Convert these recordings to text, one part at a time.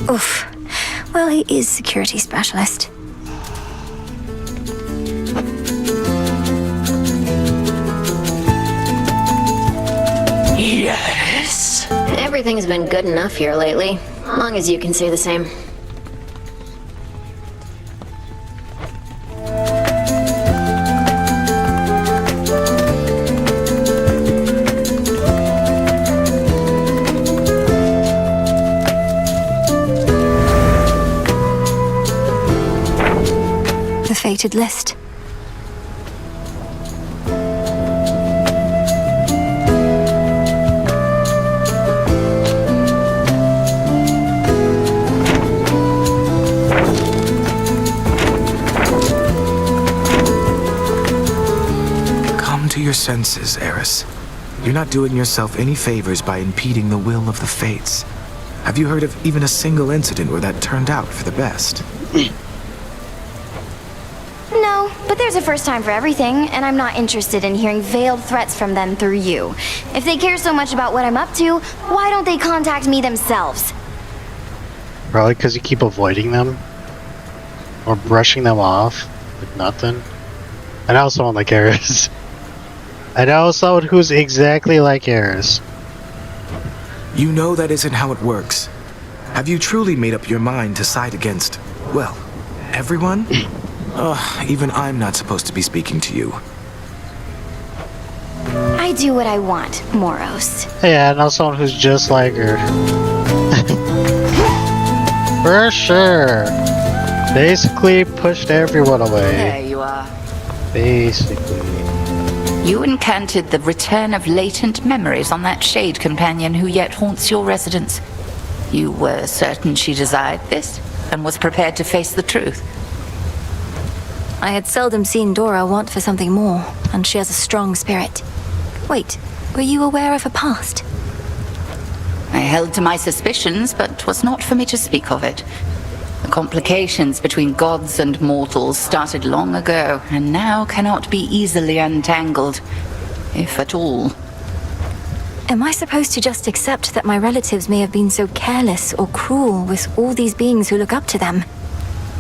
Oof. Well, he is security specialist. Yes. Everything's been good enough here lately, long as you can say the same. The fated list. Your senses, Eris. You're not doing yourself any favors by impeding the will of the fates. Have you heard of even a single incident where that turned out for the best? No, but there's a first time for everything, and I'm not interested in hearing veiled threats from them through you. If they care so much about what I'm up to, why don't they contact me themselves? Probably because you keep avoiding them. Or brushing them off with nothing. I know someone like Eris. I know someone who's exactly like Eris. You know that isn't how it works. Have you truly made up your mind to side against, well, everyone? Even I'm not supposed to be speaking to you. I do what I want, Moros. Yeah, I know someone who's just like her. For sure. Basically pushed everyone away. There you are. Basically. You encountered the return of latent memories on that Shade companion who yet haunts your residence. You were certain she desired this, and was prepared to face the truth. I had seldom seen Dora want for something more, and she has a strong spirit. Wait, were you aware of her past? I held to my suspicions, but 'twas not for me to speak of it. The complications between gods and mortals started long ago, and now cannot be easily untangled, if at all. Am I supposed to just accept that my relatives may have been so careless or cruel with all these beings who look up to them?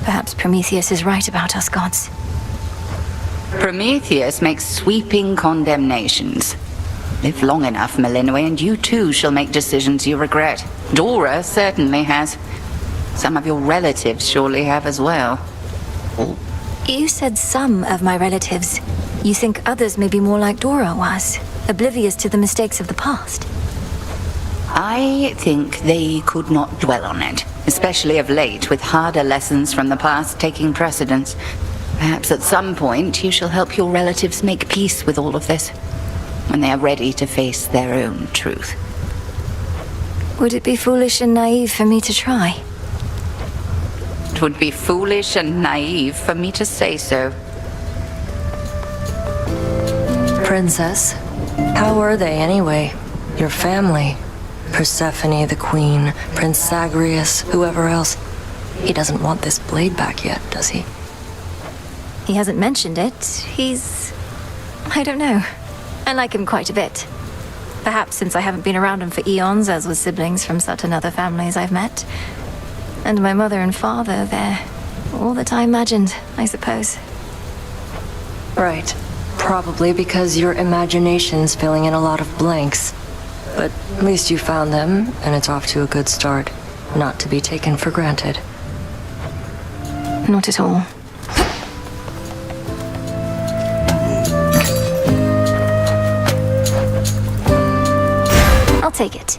Perhaps Prometheus is right about us gods. Prometheus makes sweeping condemnations. Live long enough, Malinwe, and you too shall make decisions you regret. Dora certainly has. Some of your relatives surely have as well. You said some of my relatives. You think others may be more like Dora was, oblivious to the mistakes of the past? I think they could not dwell on it, especially of late, with harder lessons from the past taking precedence. Perhaps at some point you shall help your relatives make peace with all of this, when they are ready to face their own truth. Would it be foolish and naive for me to try? It would be foolish and naive for me to say so. Princess, how are they anyway? Your family? Persephone, the queen, Prince Zagreus, whoever else. He doesn't want this blade back yet, does he? He hasn't mentioned it. I don't know. I like him quite a bit. Perhaps since I haven't been around him for eons, as with siblings from certain other families I've met. And my mother and father, they're all that I imagined, I suppose. Right. Probably because your imagination's filling in a lot of blanks. But at least you found them, and it's off to a good start. Not to be taken for granted. Not at all. I'll take it.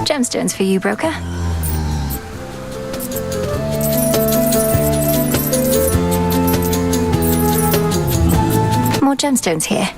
Gemstones for you, broker. More gemstones here.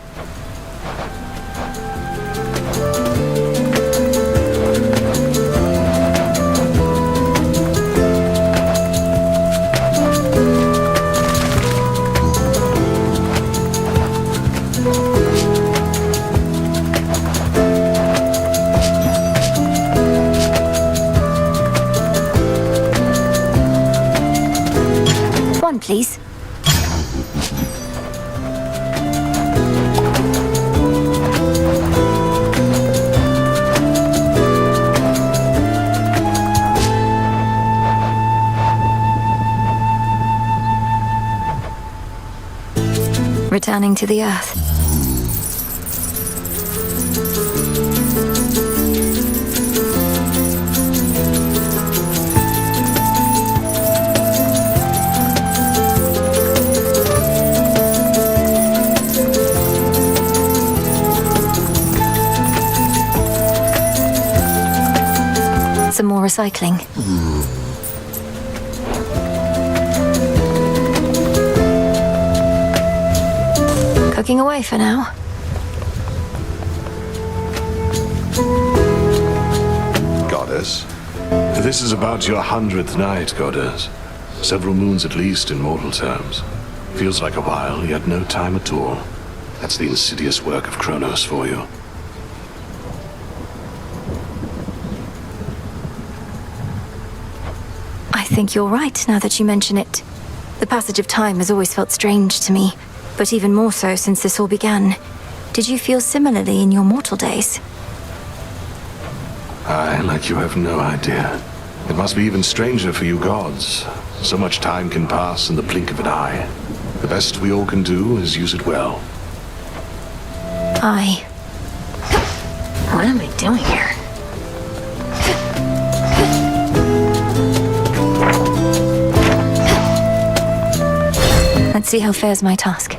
scanning to the earth. Some more recycling. Cooking away for now. Goddess, this is about your 100th night, Goddess. Several moons at least in mortal terms. Feels like a while, yet no time at all. That's the insidious work of Kronos for you. I think you're right now that you mention it. The passage of time has always felt strange to me, but even more so since this all began. Did you feel similarly in your mortal days? Aye, like you have no idea. It must be even stranger for you gods. So much time can pass in the blink of an eye. The best we all can do is use it well. Aye. What am I doing here? Let's see how fares my task.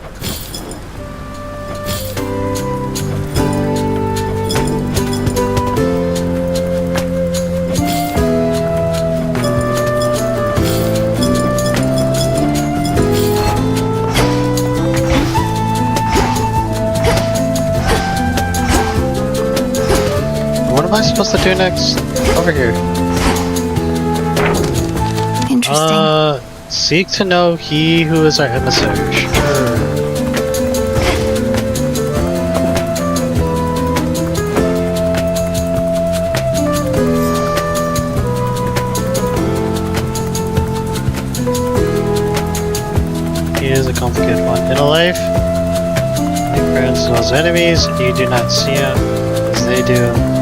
What am I supposed to do next? Over here. Interesting. Seek to know he who is our emissary. Sure. He is a complicated one. In a life, make friends with those enemies, you do not see them as they do.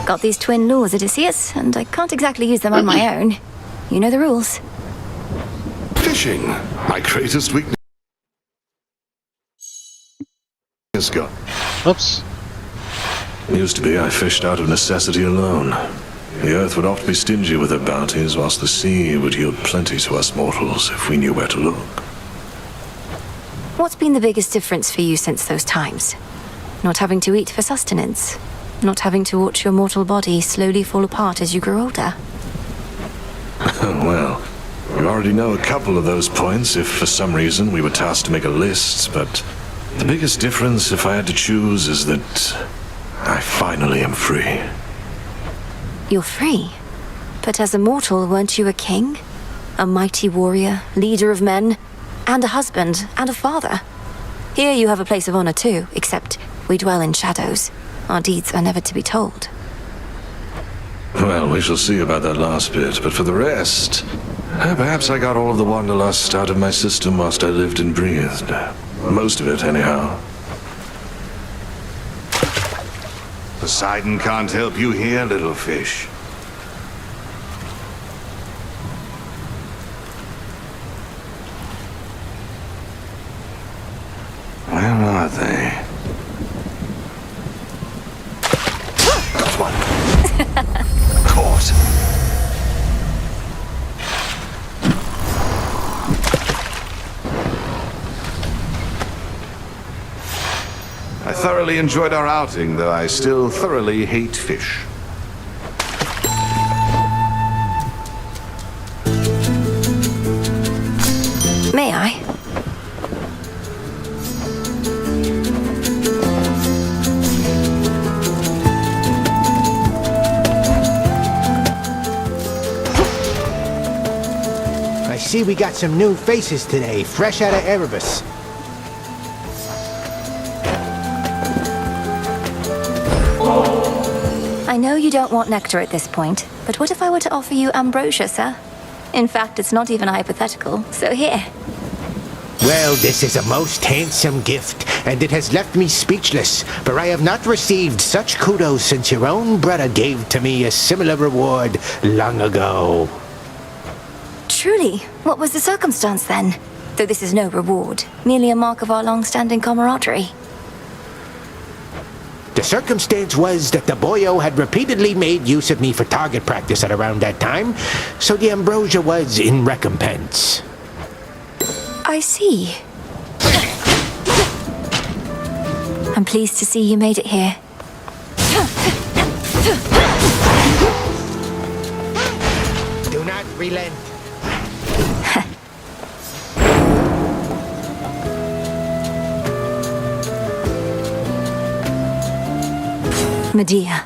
Got these twin laws, Odysseus, and I can't exactly use them on my own. You know the rules. Fishing, my greatest weakness. Got. Oops. Used to be I fished out of necessity alone. The earth would oft be stingy with her bounties, whilst the sea would yield plenty to us mortals if we knew where to look. What's been the biggest difference for you since those times? Not having to eat for sustenance? Not having to watch your mortal body slowly fall apart as you grow older? Well, you already know a couple of those points if for some reason we were tasked to make a list, but the biggest difference, if I had to choose, is that I finally am free. You're free. But as a mortal, weren't you a king? A mighty warrior, leader of men, and a husband, and a father. Here you have a place of honor too, except we dwell in shadows. Our deeds are never to be told. Well, we shall see about that last bit, but for the rest, perhaps I got all of the wanderlust out of my system whilst I lived and breathed. Most of it, anyhow. Poseidon can't help you here, little fish. Where are they? Got one. Caught. I thoroughly enjoyed our outing, though I still thoroughly hate fish. May I? I see we got some new faces today, fresh out of Erebus. I know you don't want nectar at this point, but what if I were to offer you ambrosia, sir? In fact, it's not even hypothetical, so here. Well, this is a most handsome gift, and it has left me speechless, for I have not received such kudos since your own brother gave to me a similar reward long ago. Truly, what was the circumstance then? Though this is no reward, merely a mark of our long-standing camaraderie. The circumstance was that the boyo had repeatedly made use of me for target practice at around that time, so the ambrosia was in recompense. I see. I'm pleased to see you made it here. Do not relent. Medea.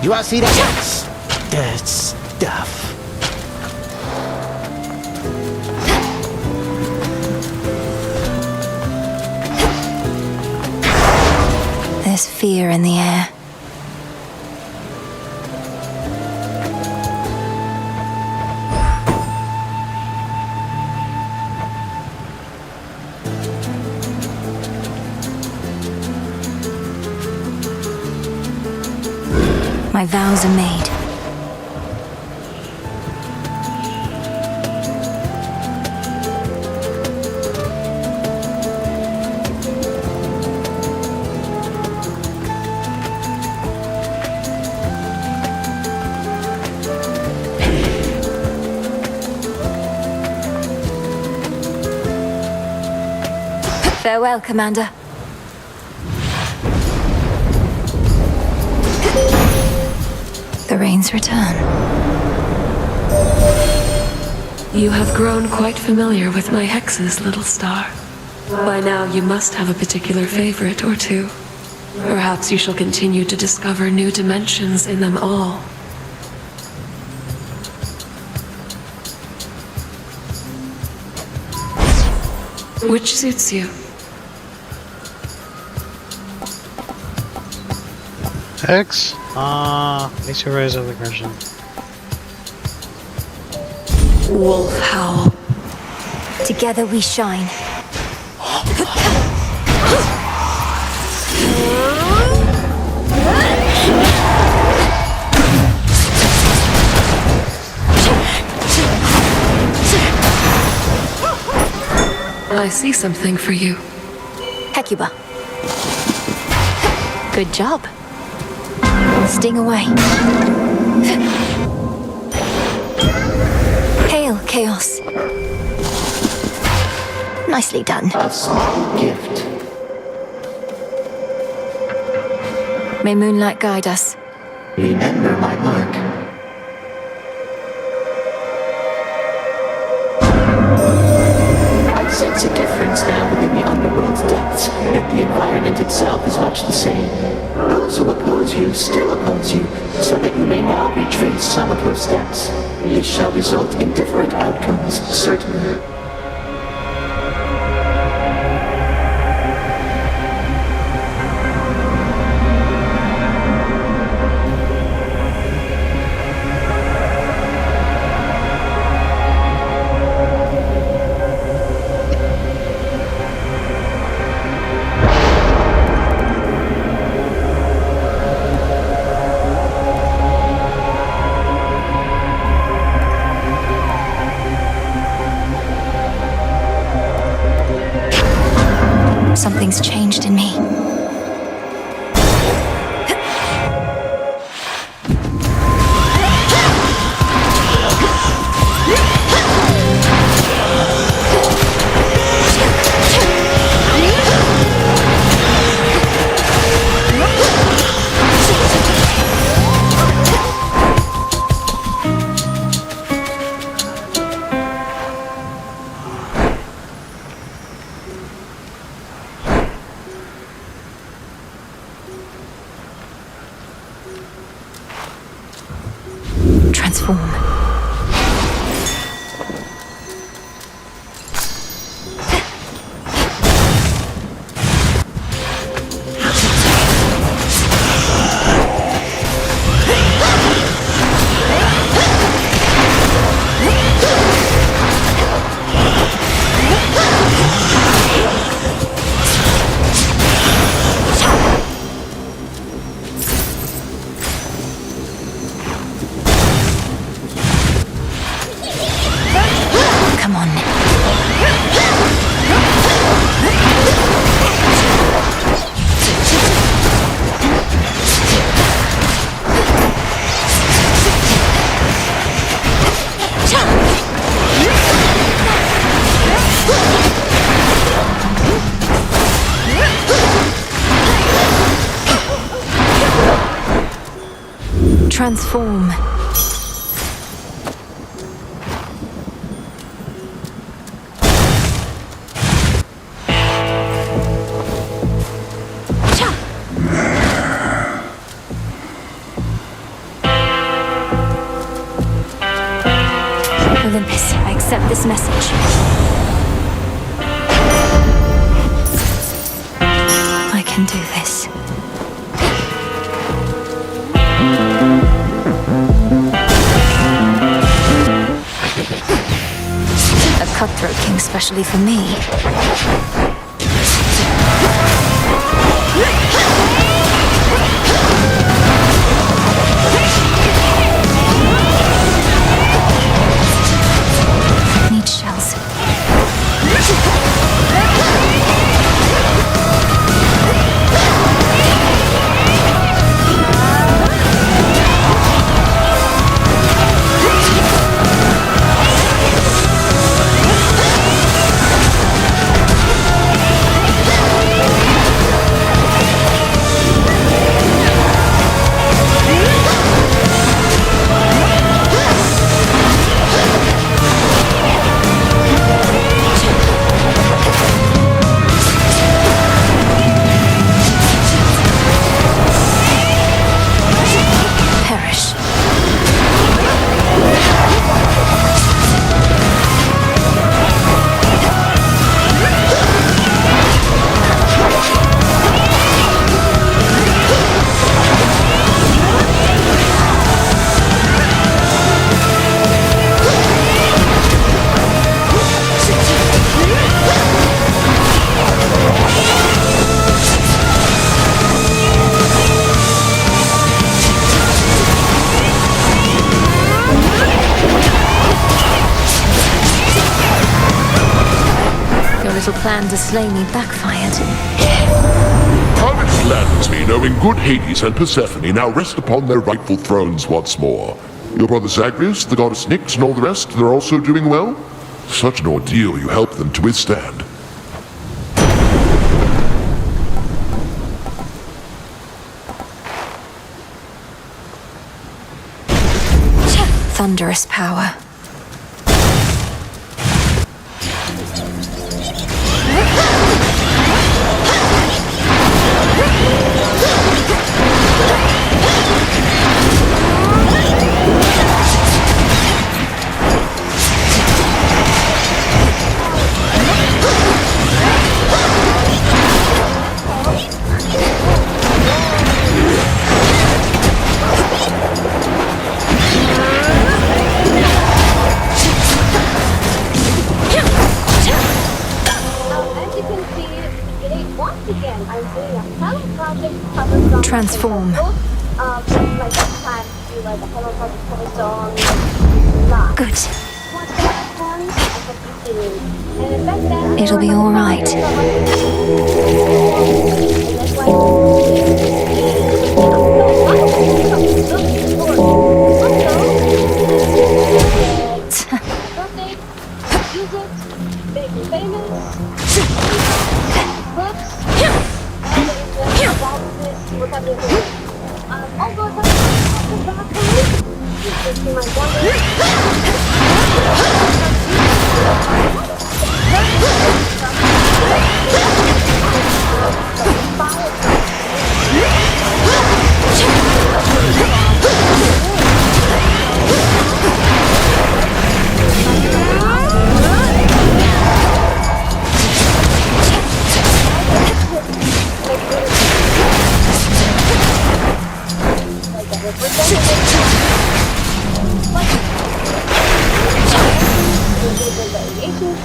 You all see that? That stuff. There's fear in the air. My vows are made. Farewell, Commander. The rains return. You have grown quite familiar with my hexes, little star. By now you must have a particular favorite or two. Perhaps you shall continue to discover new dimensions in them all. Which suits you? X? Makes you raise up the question. Wolf howl. Together we shine. I see something for you. Hecuba. Good job. Sting away. Hail, Chaos. Nicely done. A small gift. May moonlight guide us. Remember my mark. I sense a difference now within the underworld's depths, yet the environment itself is much the same. Those who oppose you still oppose you, so that you may now retrace some of your steps. This shall result in different outcomes, certainly. Something's changed in me. transform. Come on. Transform. Olympus, I accept this message. I can do this. A cutthroat king specially for me. Need shells. Perish. Your little plan to slay me backfired. How it gladdens me knowing good Hades and Persephone now rest upon their rightful thrones once more. Your brother Zagreus, the goddess Nyx, and all the rest, they're also doing well? Such an ordeal you helped them to withstand. Thunderous power. Transform. Good. It'll be all right.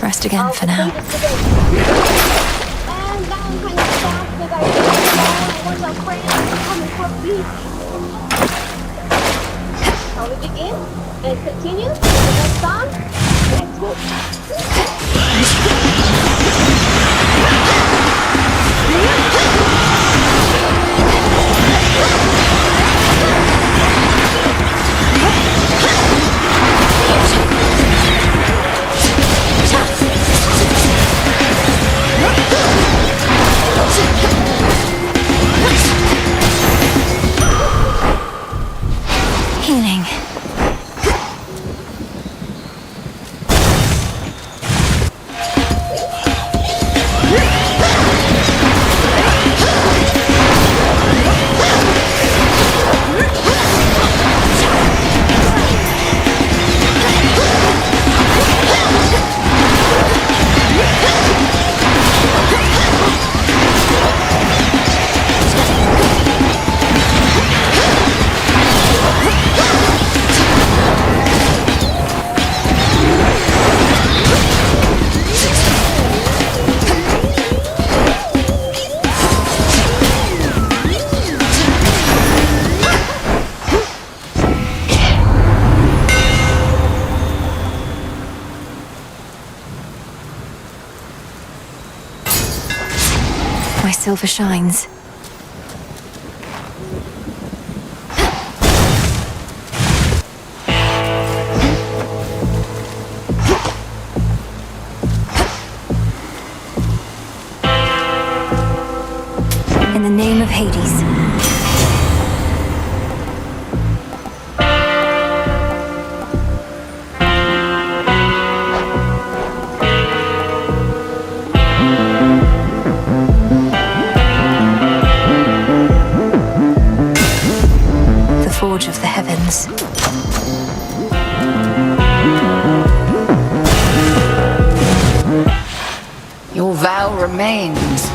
Rest again for now. Shall we begin and continue with the next song? Let's go. Healing. My silver shines. In the name of Hades. Forge of the heavens. Your vow remains.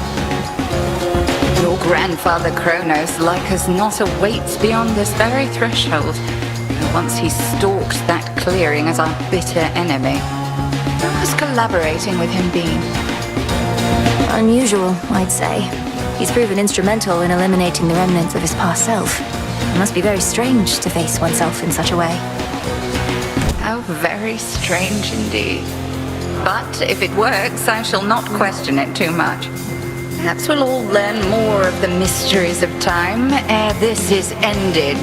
Your grandfather Kronos, like as not, awaits beyond this very threshold. And once he stalked that clearing as our bitter enemy. How has collaborating with him been? Unusual, I'd say. He's proven instrumental in eliminating the remnants of his past self. It must be very strange to face oneself in such a way. How very strange indeed. But if it works, I shall not question it too much. Perhaps we'll all learn more of the mysteries of time ere this is ended.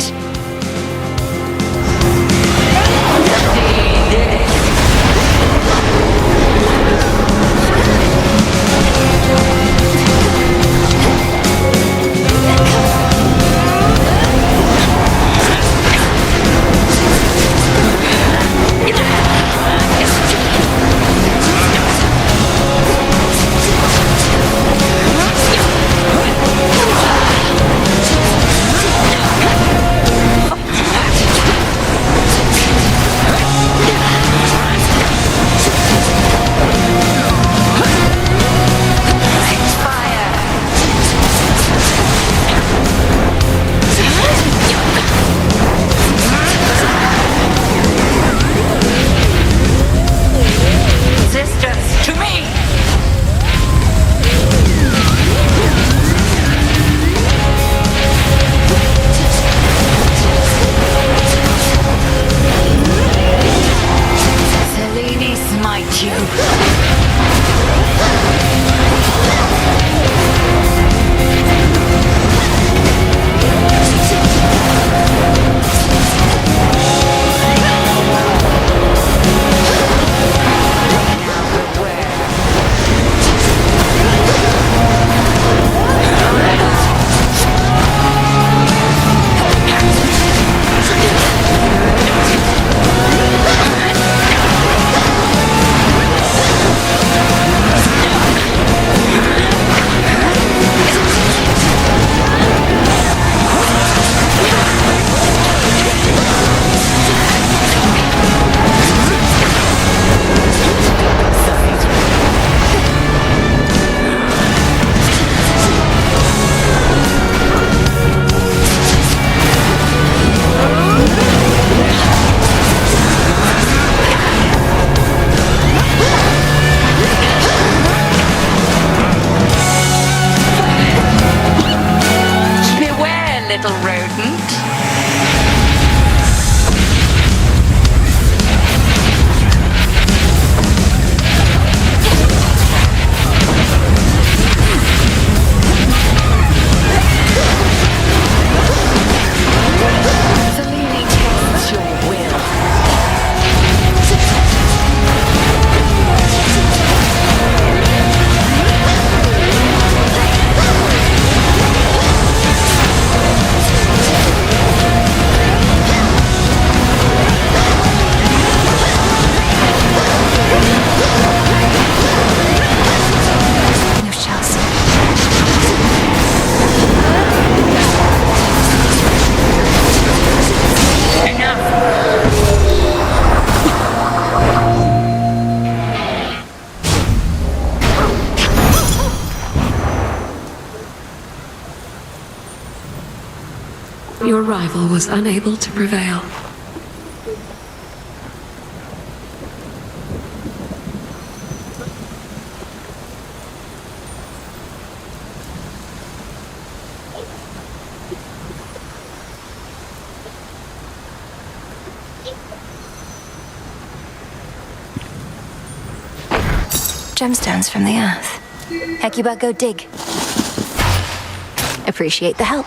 rival was unable to prevail. Gemstones from the earth. Hecuba, go dig. Appreciate the help.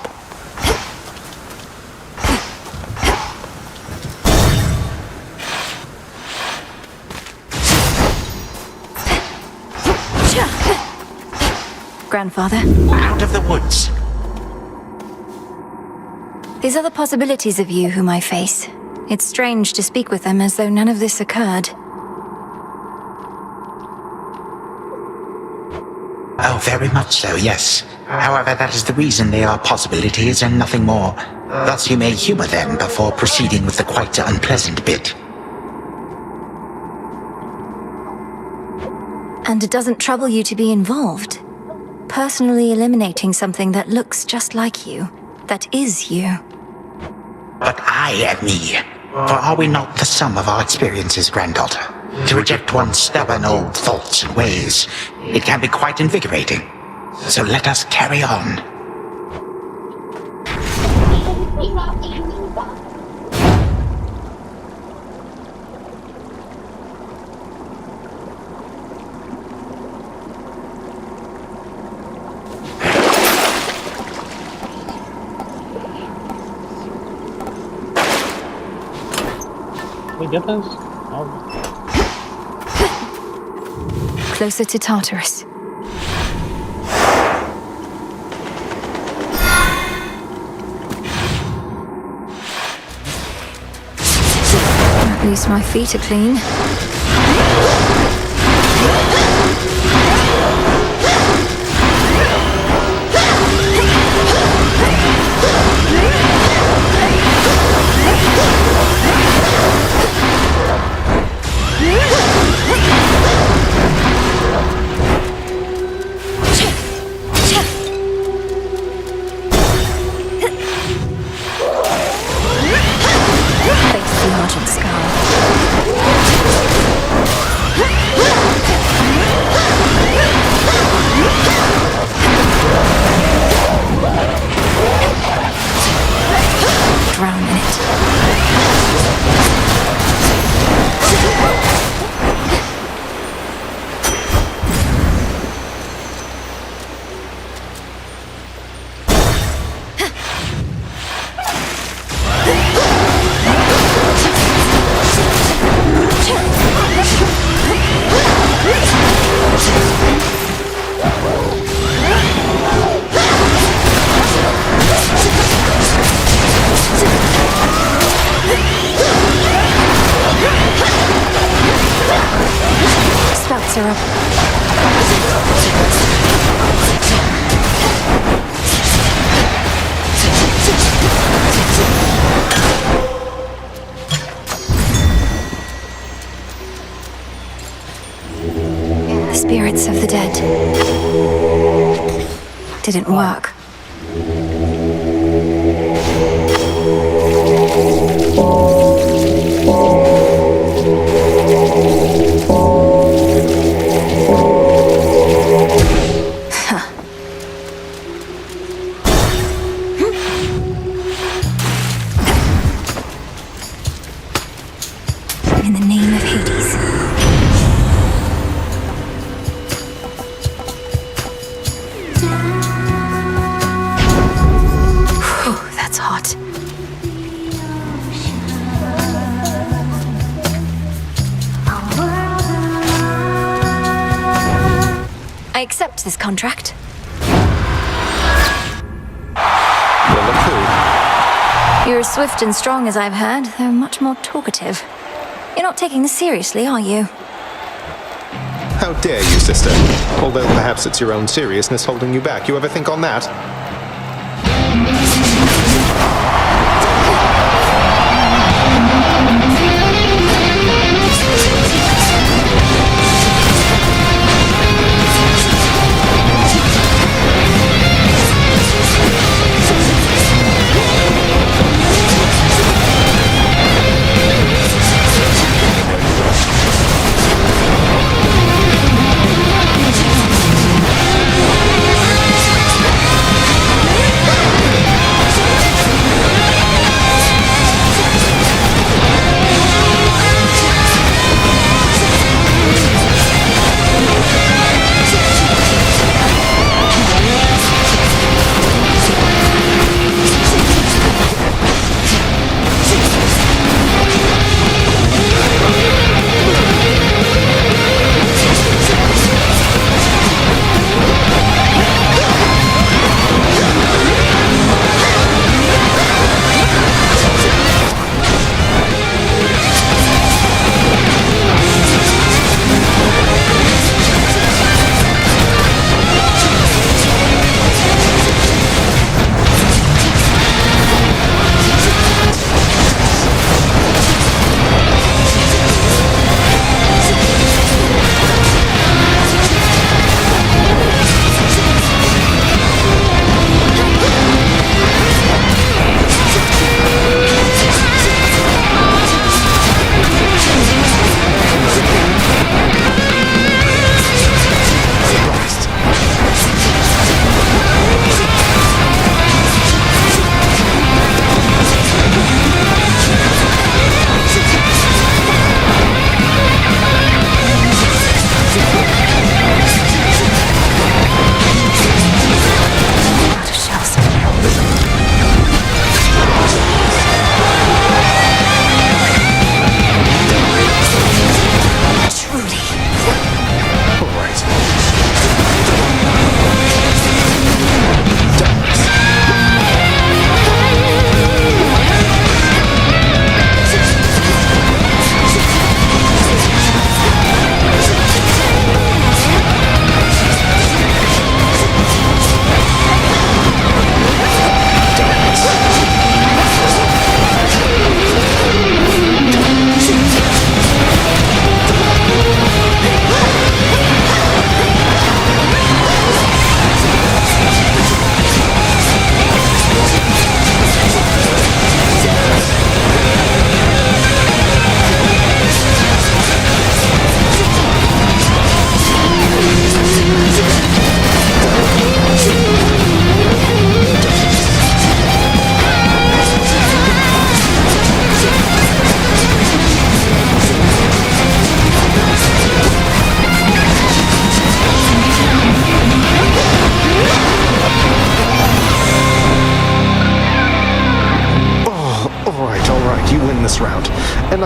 Grandfather? Out of the woods. These are the possibilities of you whom I face. It's strange to speak with them as though none of this occurred. Oh, very much so, yes. However, that is the reason they are possibilities and nothing more. Thus you may humor them before proceeding with the quite unpleasant bit. And it doesn't trouble you to be involved? Personally eliminating something that looks just like you, that is you. But I am me. For are we not the sum of our experiences, granddaughter? To reject one's stubborn old thoughts and ways, it can be quite invigorating. So let us carry on. We get this? Closer to Tartarus. At least my feet are clean. Spirits of the dead. Didn't work. In the name of Hades. That's hot. I accept this contract. You're as swift and strong as I've heard, though much more talkative. You're not taking this seriously, are you? How dare you, sister? Although perhaps it's your own seriousness holding you back. You ever think on that?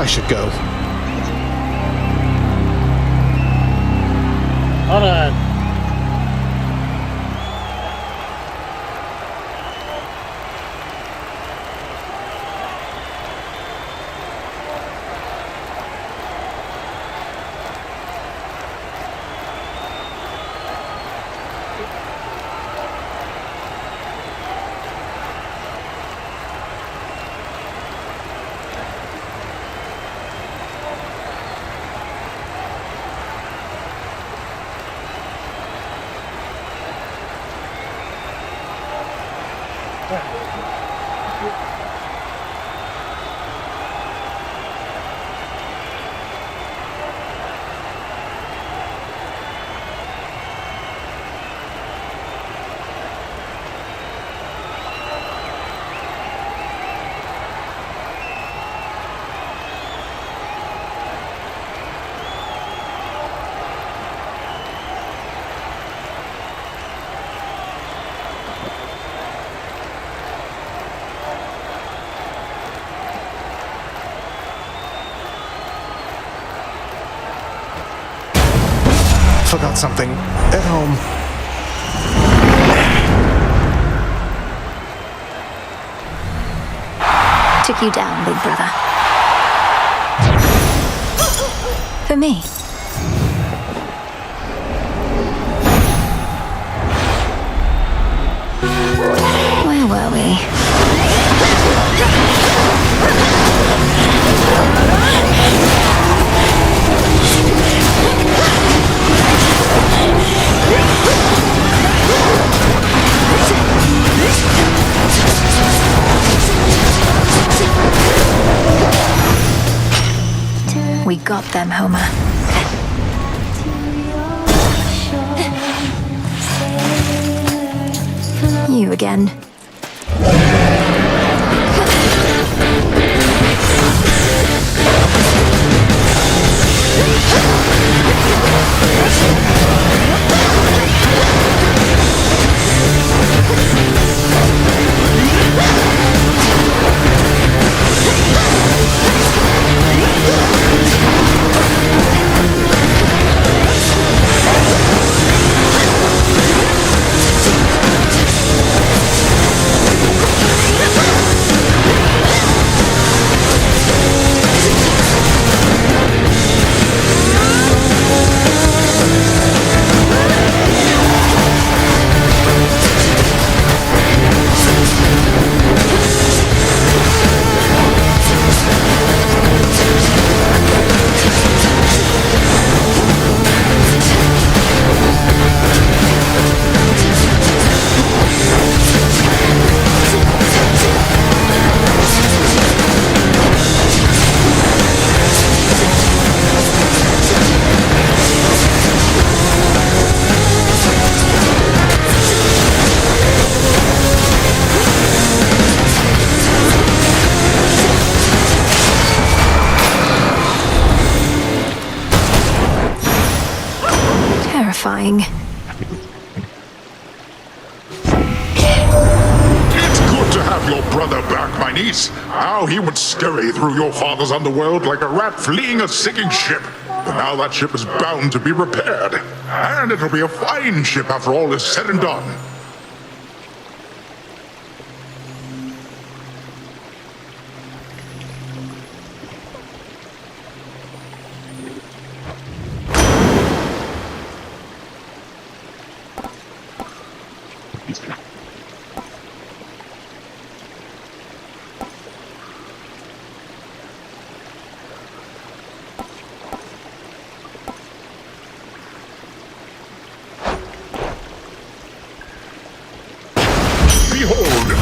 I should go. Hold on. Forgot something at home. Took you down, big brother. For me. Where were we? We got them, Homer. You again. Terrifying. It's good to have your brother back, my niece. How he would scurry through your father's underworld like a rat fleeing a sinking ship. But now that ship is bound to be repaired. And it'll be a fine ship after all is said and done. Behold!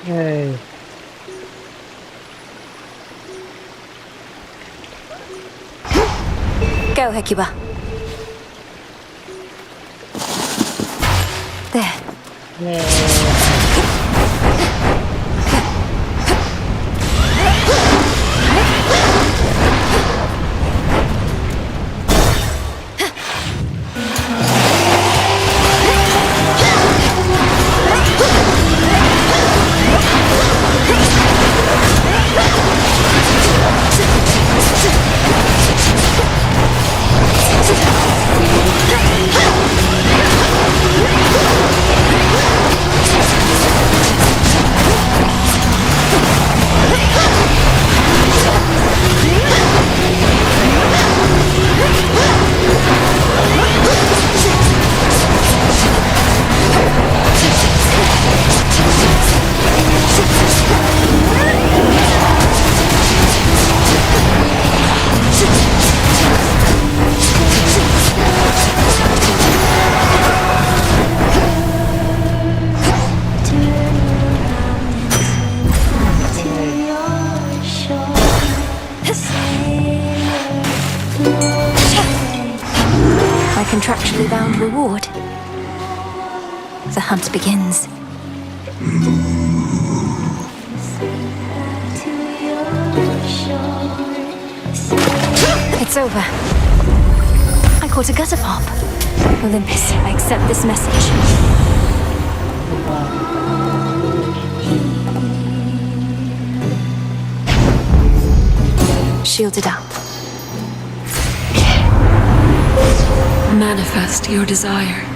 Yay. Go, Hecuba. There. contractually bound reward. The hunt begins. It's over. I caught a gutter pop. Olympus, I accept this message. Shielded up. Manifest your desire.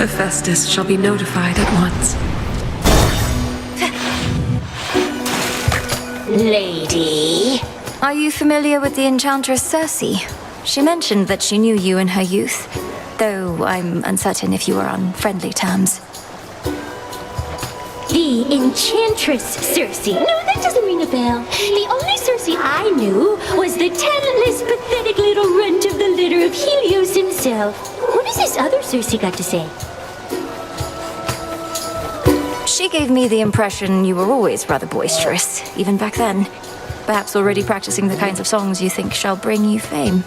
Hephaestus shall be notified at once. Lady? Are you familiar with the Enchantress Circe? She mentioned that she knew you in her youth, though I'm uncertain if you were on friendly terms. The Enchantress Circe. No, that doesn't ring a bell. The only Circe I knew was the talentless, pathetic little runt of the litter of Helios himself. What has this other Circe got to say? She gave me the impression you were always rather boisterous, even back then. Perhaps already practicing the kinds of songs you think shall bring you fame.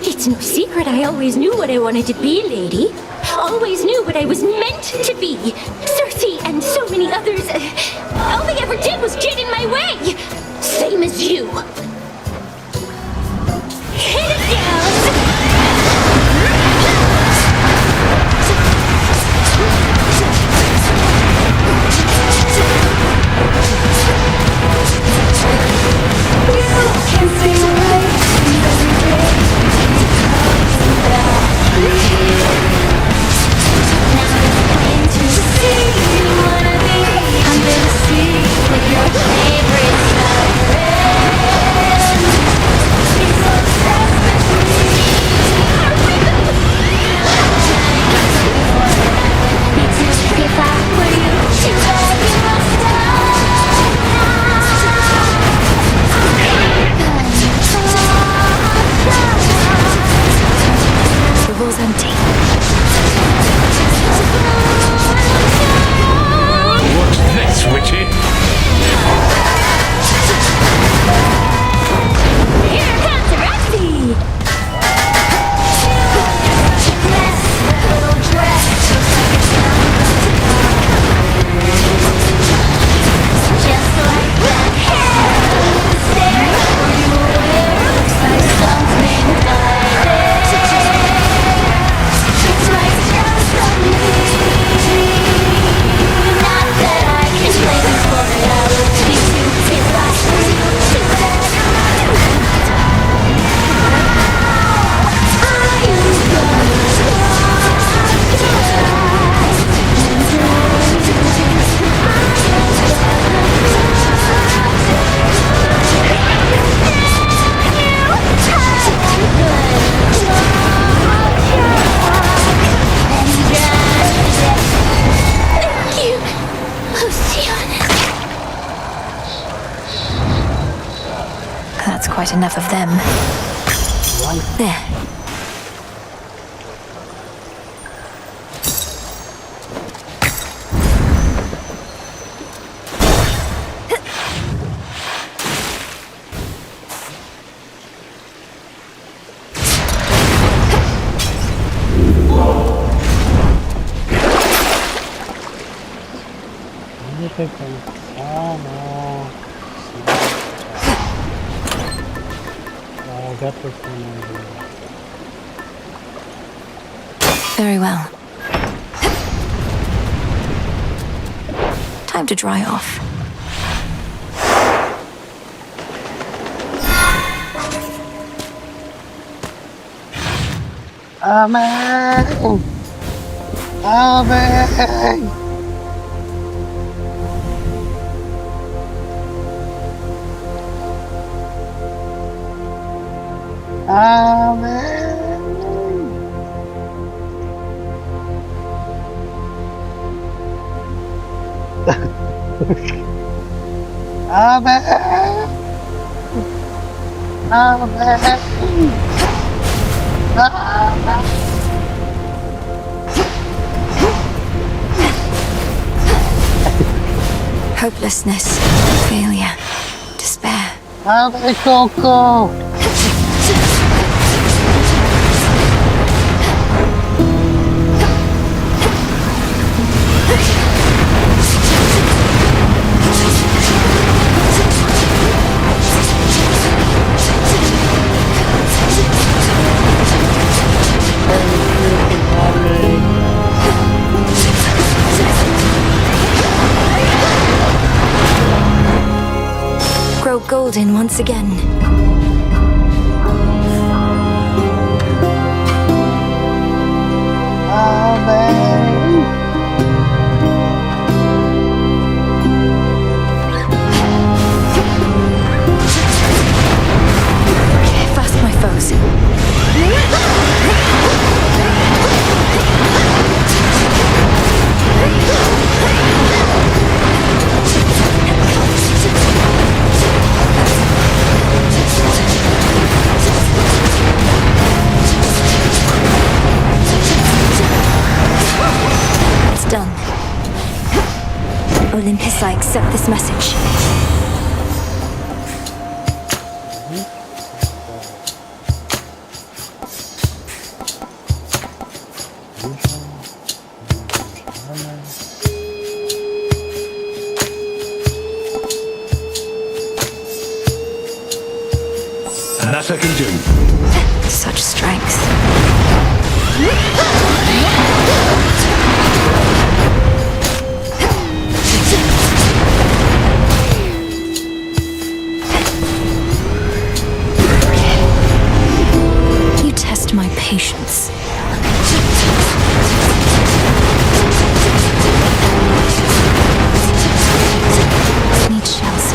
It's no secret I always knew what I wanted to be, lady. Always knew what I was meant to be. Circe and so many others. All they ever did was get in my way. Same as you. Hit it, gals! Quite enough of them. There. Very well. Time to dry off. Amen! Amen! Amen! Amen! Amen! Amen! Hopelessness, failure, despair. Amen, Coco! Grow golden once again. Amen! Fast, my foes. It's done. Olympus, I accept this message. That I can do. Such strength. You test my patience. Need shells.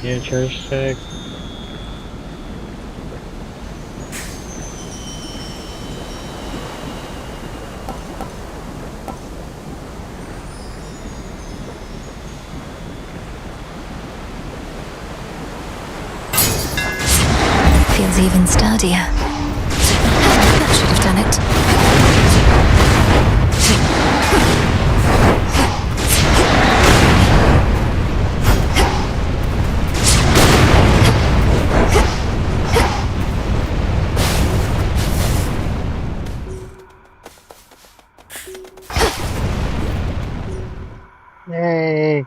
Yeah, church stick. Feels even sturdier. That should have done it. Yay!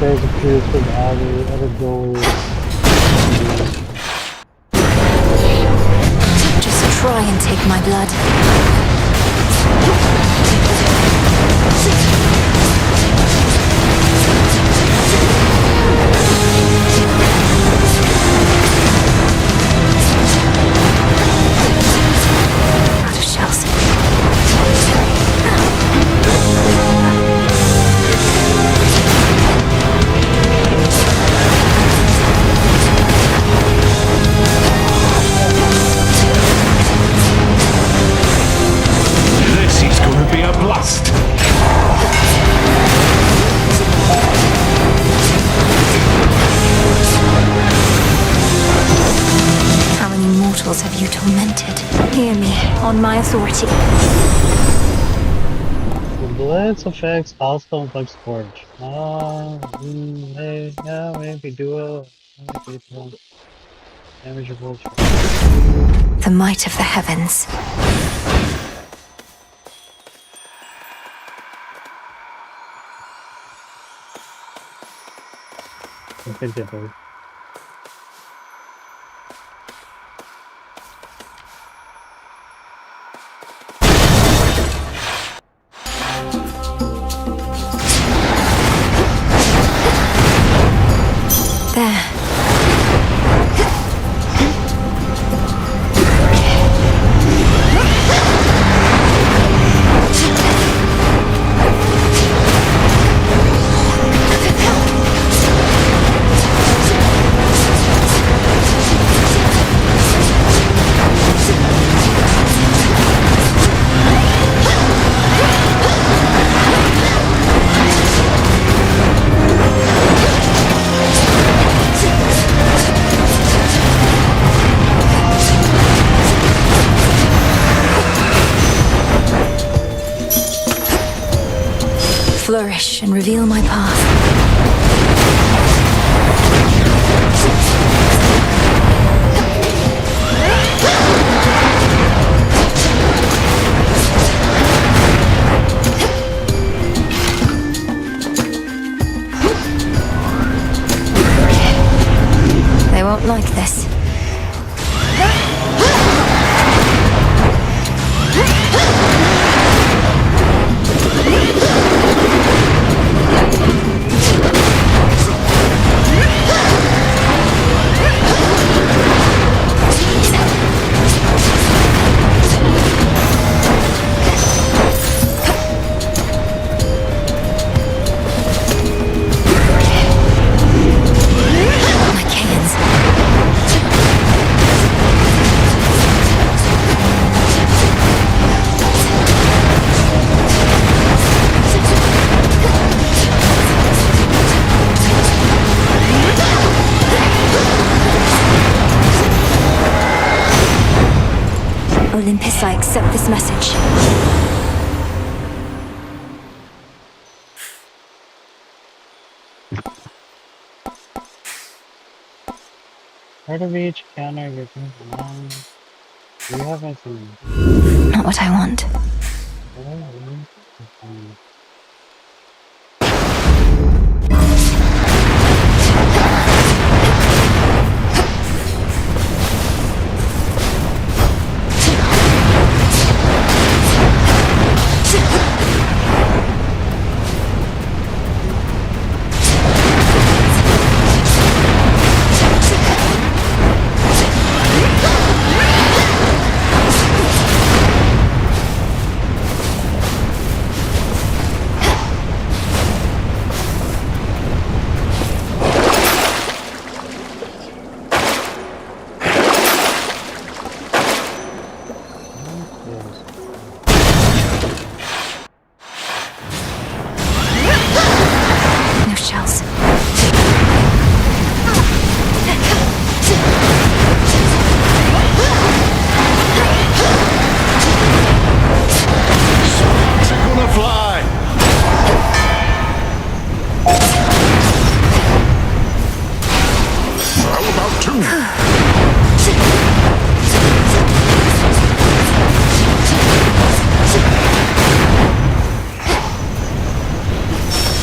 There's a few from other goalies. Just try and take my blood. Out of shells. This is going to be a blast. How many mortals have you tormented? Hear me, on my authority. The blitz affects hostile like Scorch. Maybe duo. Damage rolls. The might of the heavens. Different. There. Flourish and reveal my path. They won't like this. Olympus, I accept this message. Part of each counter you can command. Do you have anything? Not what I want.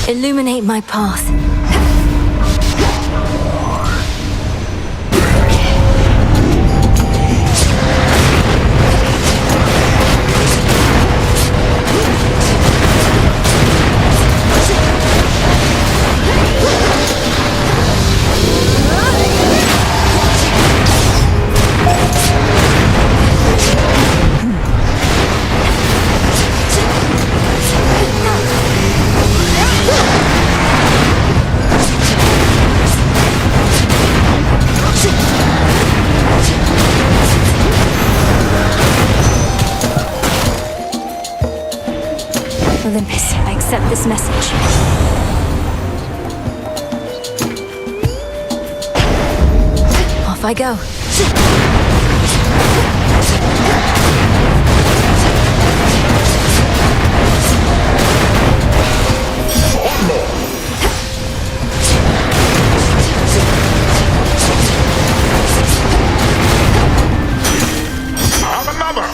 Illuminate my path. Olympus, I accept this message. Off I go. Have another!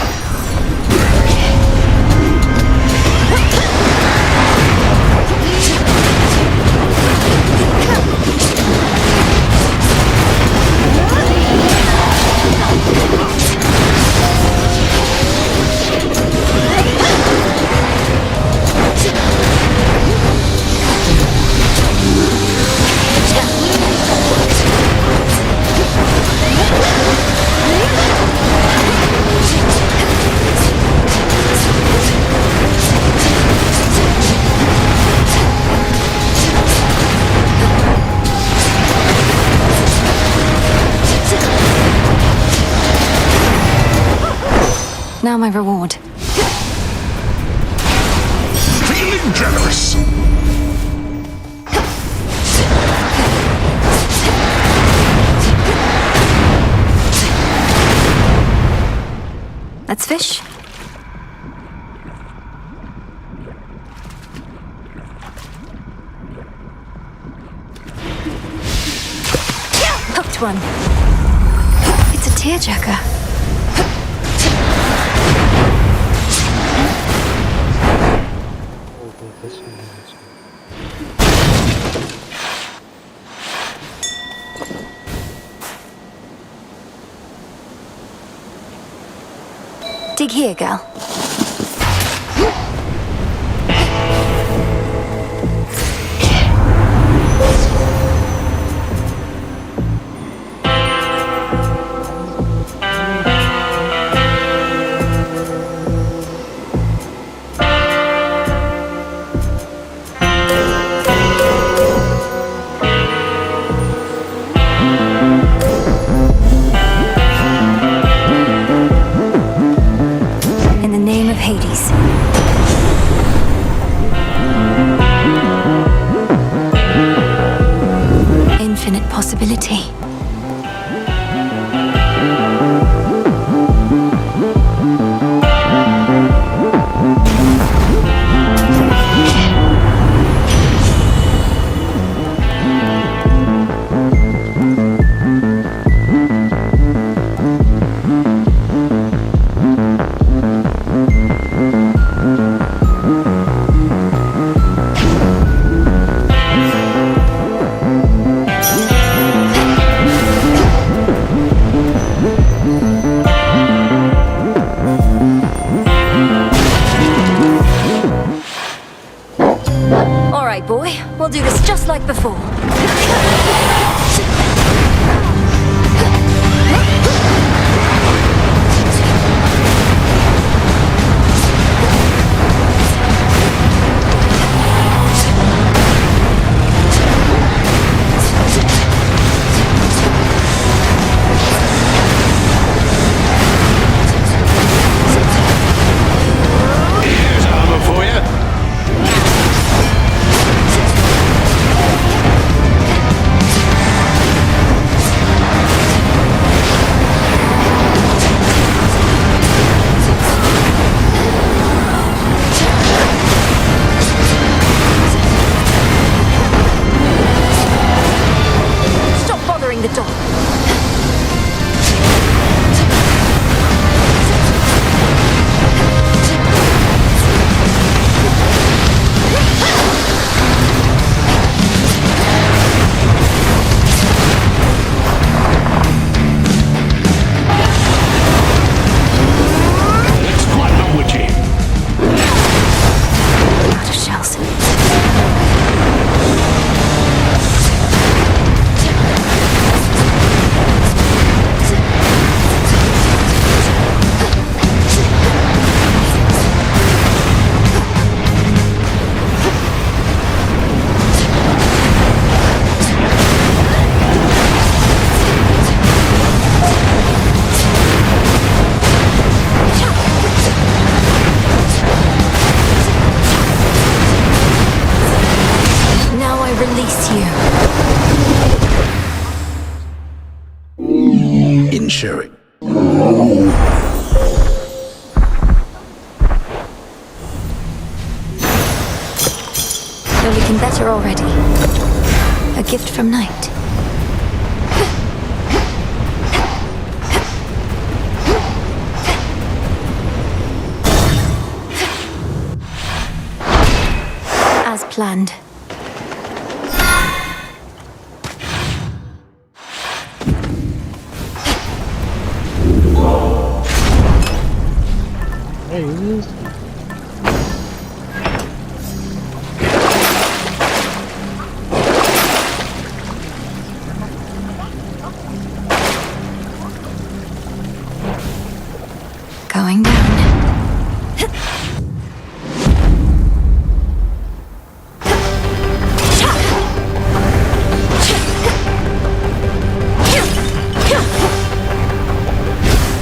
Now my reward. Feeling generous! Let's fish. Hooked one. It's a tearjerker. Dig here, girl. Hades. Infinite possibility. Boy, we'll do this just like before. Here's armor for you. You're looking better already. A gift from Night. As planned. Going down.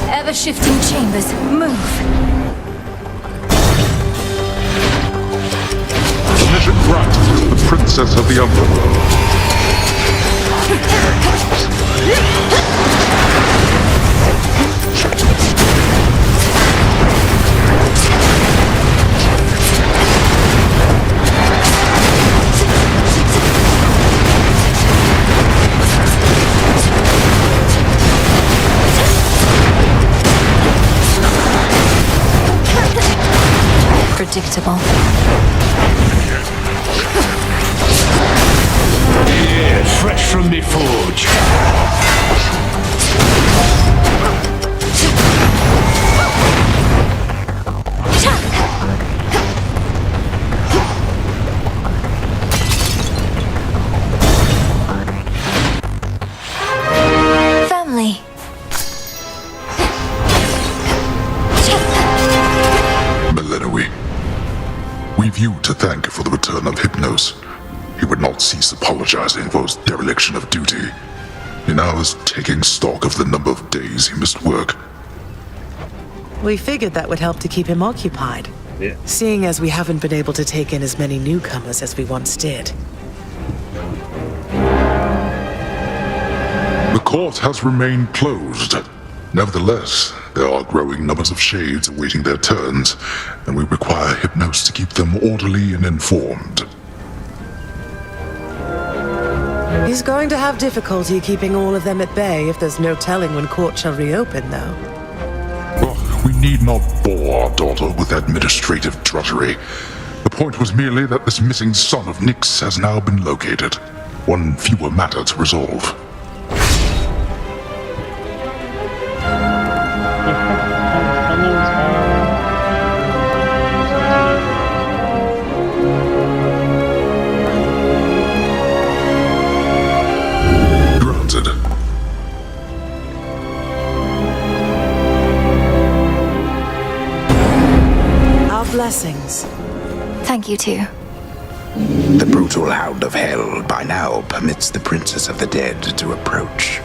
Ever-shifting chambers, move. Mission granted to the Princess of the Underworld. Predictable. Yeah, fresh from the forge. Family. Melenoe. We've you to thank for the return of Hypnos. He would not cease apologizing for his dereliction of duty. He now is taking stock of the number of days he missed work. We figured that would help to keep him occupied. Yeah. Seeing as we haven't been able to take in as many newcomers as we once did. The court has remained closed. Nevertheless, there are growing numbers of shades awaiting their turns, and we require Hypnos to keep them orderly and informed. He's going to have difficulty keeping all of them at bay if there's no telling when court shall reopen, though. Oh, we need not bore our daughter with administrative drudgery. The point was merely that this missing son of Nyx has now been located. One fewer matter to resolve. Blessings. Thank you too. The brutal hound of hell by now permits the Princess of the Dead to approach.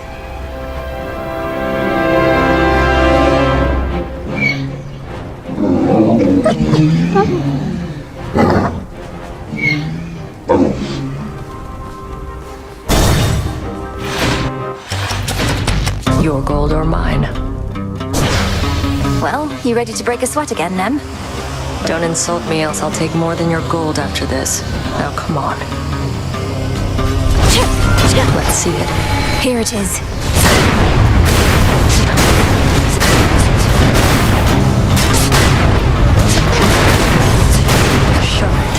Your gold or mine? Well, you ready to break a sweat again, Nem? Don't insult me, else I'll take more than your gold after this. Now come on. Let's see it. Here it is. Show it.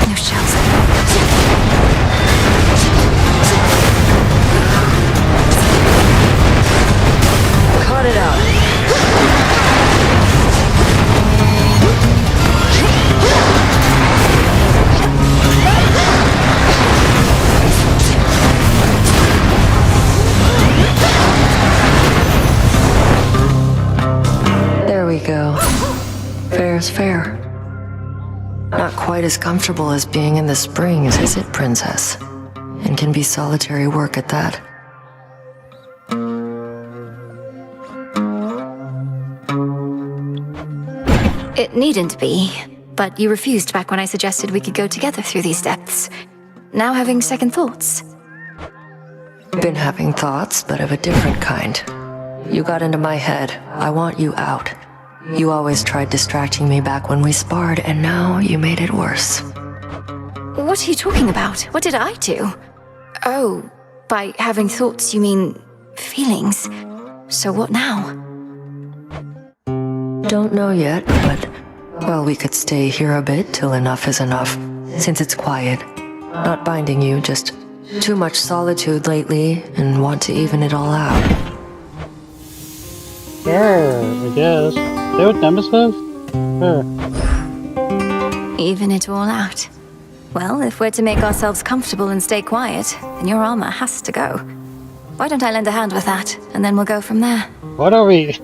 No shells. Cut it out. There we go. Fair's fair. Not quite as comfortable as being in the springs, is it, Princess? And can be solitary work at that. It needn't be, but you refused back when I suggested we could go together through these depths. Now having second thoughts. Been having thoughts, but of a different kind. You got into my head. I want you out. You always tried distracting me back when we sparred, and now you made it worse. What are you talking about? What did I do? Oh, by having thoughts, you mean feelings. So what now? Don't know yet, but... Well, we could stay here a bit till enough is enough. Since it's quiet. Not binding you, just too much solitude lately, and want to even it all out. Sure, I guess. Stay with Nemesis? Sure. Even it all out. Well, if we're to make ourselves comfortable and stay quiet, then your armor has to go. Why don't I lend a hand with that, and then we'll go from there? What are we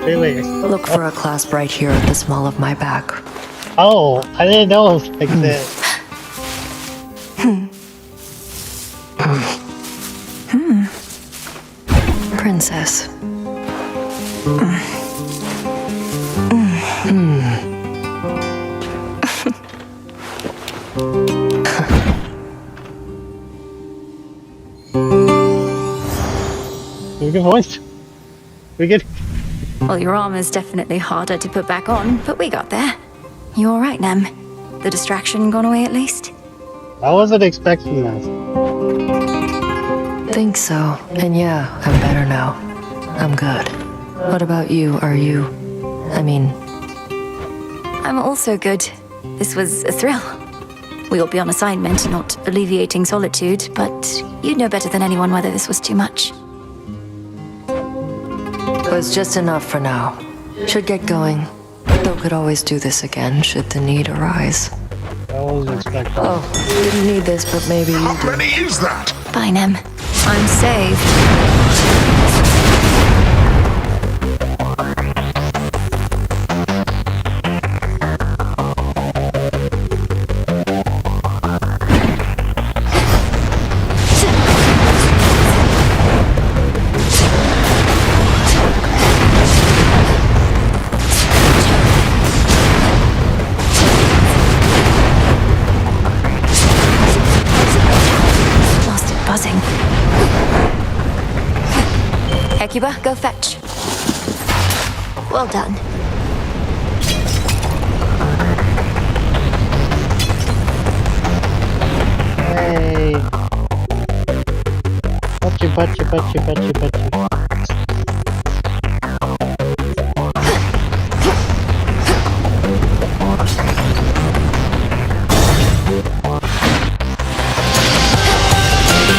doing? Look for a clasp right here at the small of my back. Oh, I didn't know it was like this. Princess. We good voice? We good? Well, your armor's definitely harder to put back on, but we got there. You all right, Nem? The distraction gone away at least? I wasn't expecting that. Think so. And yeah, I'm better now. I'm good. What about you? Are you... I mean... I'm also good. This was a thrill. We ought to be on assignment, not alleviating solitude, but you'd know better than anyone whether this was too much. Was just enough for now. Should get going. Though could always do this again, should the need arise. I was expecting. Oh, didn't need this, but maybe you do. How many is that? Bye, Nem. I'm saved. Hecuba, go fetch. Well done. Hey. Patchy.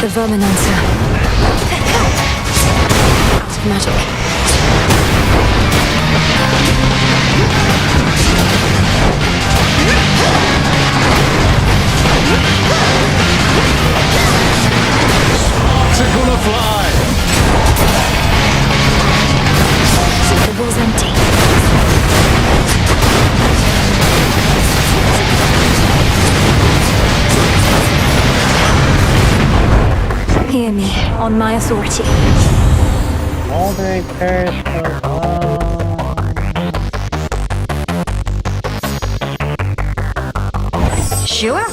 The Verminancer. Magic. They're gonna fly. The ball's empty. Hear me, on my authority. All the curse Sure.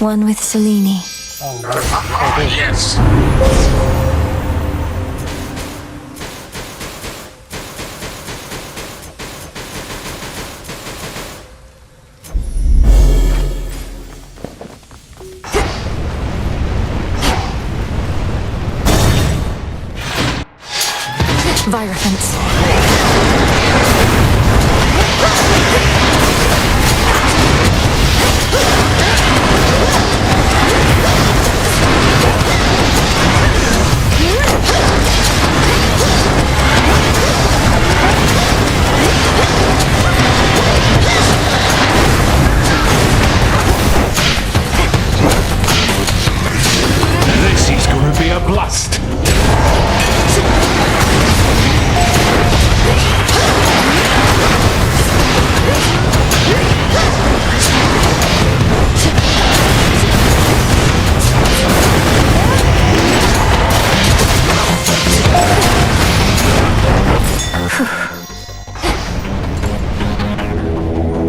One with Selene. Yes! Virophants. This is gonna be a blast.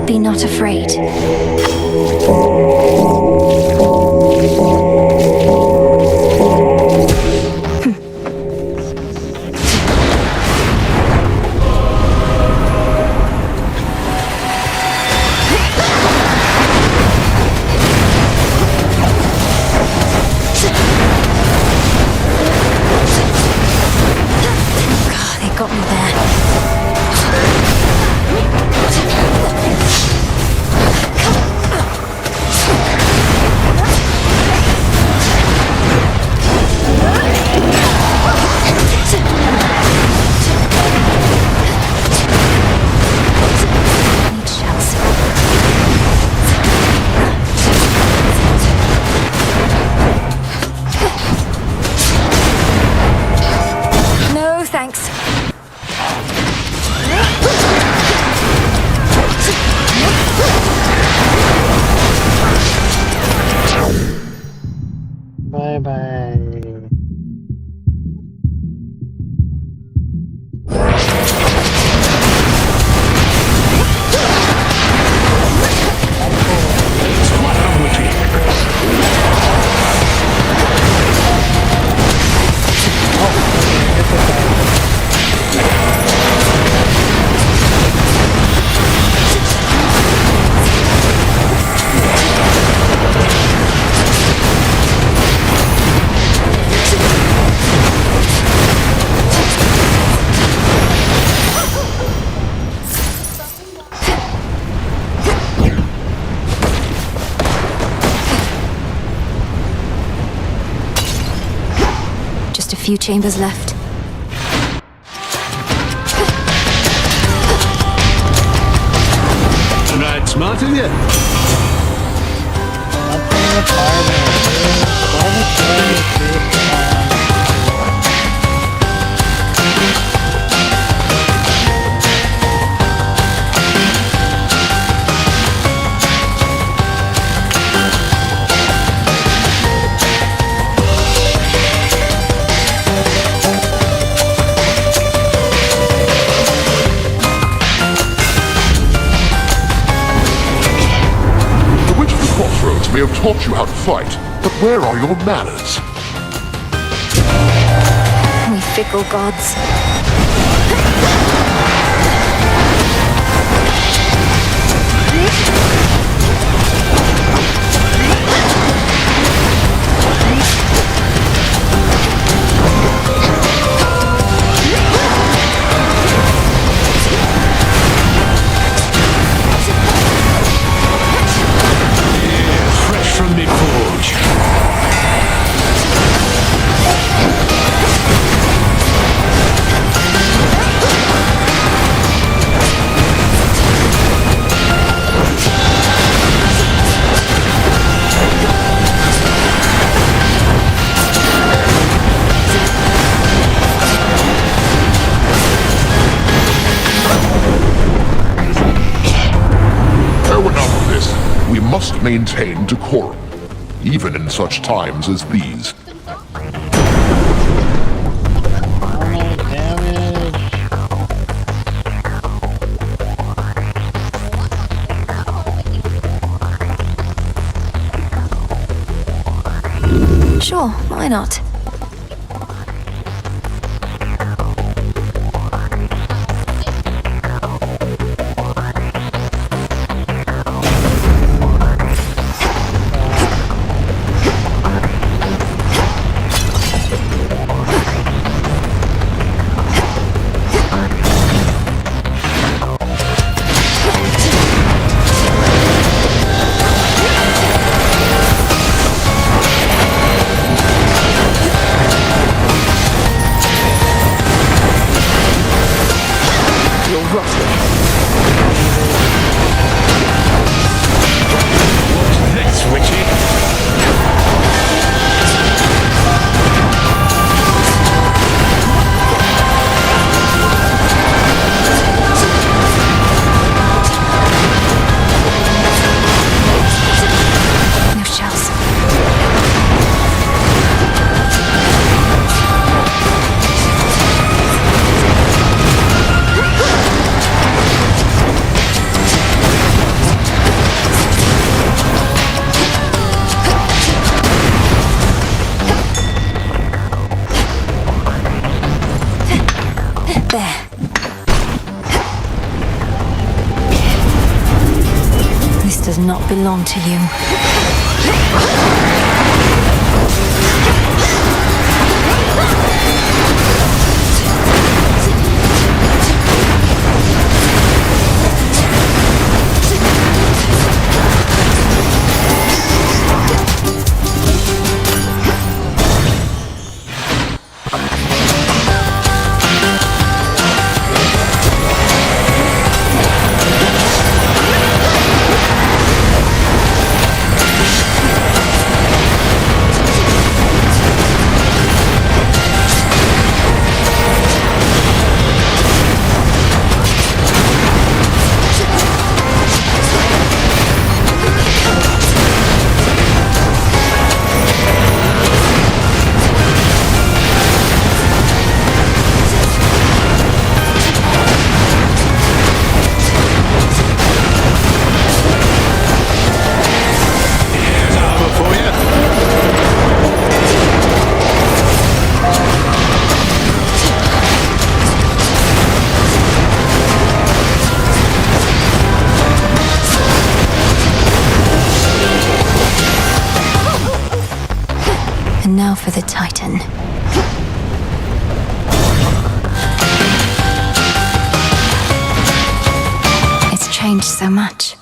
Be not afraid. God, they got me there. Need shells. No, thanks. Bye bye. Just a few chambers left. Right, smart of you. The Witch of the Crossroads may have taught you how to fight, but where are your manners? We fickle gods. Fresh from the forge. Oh, enough of this. We must maintain decorum, even in such times as these. Sure, why not? belong to you. And now for the Titan. It's changed so much.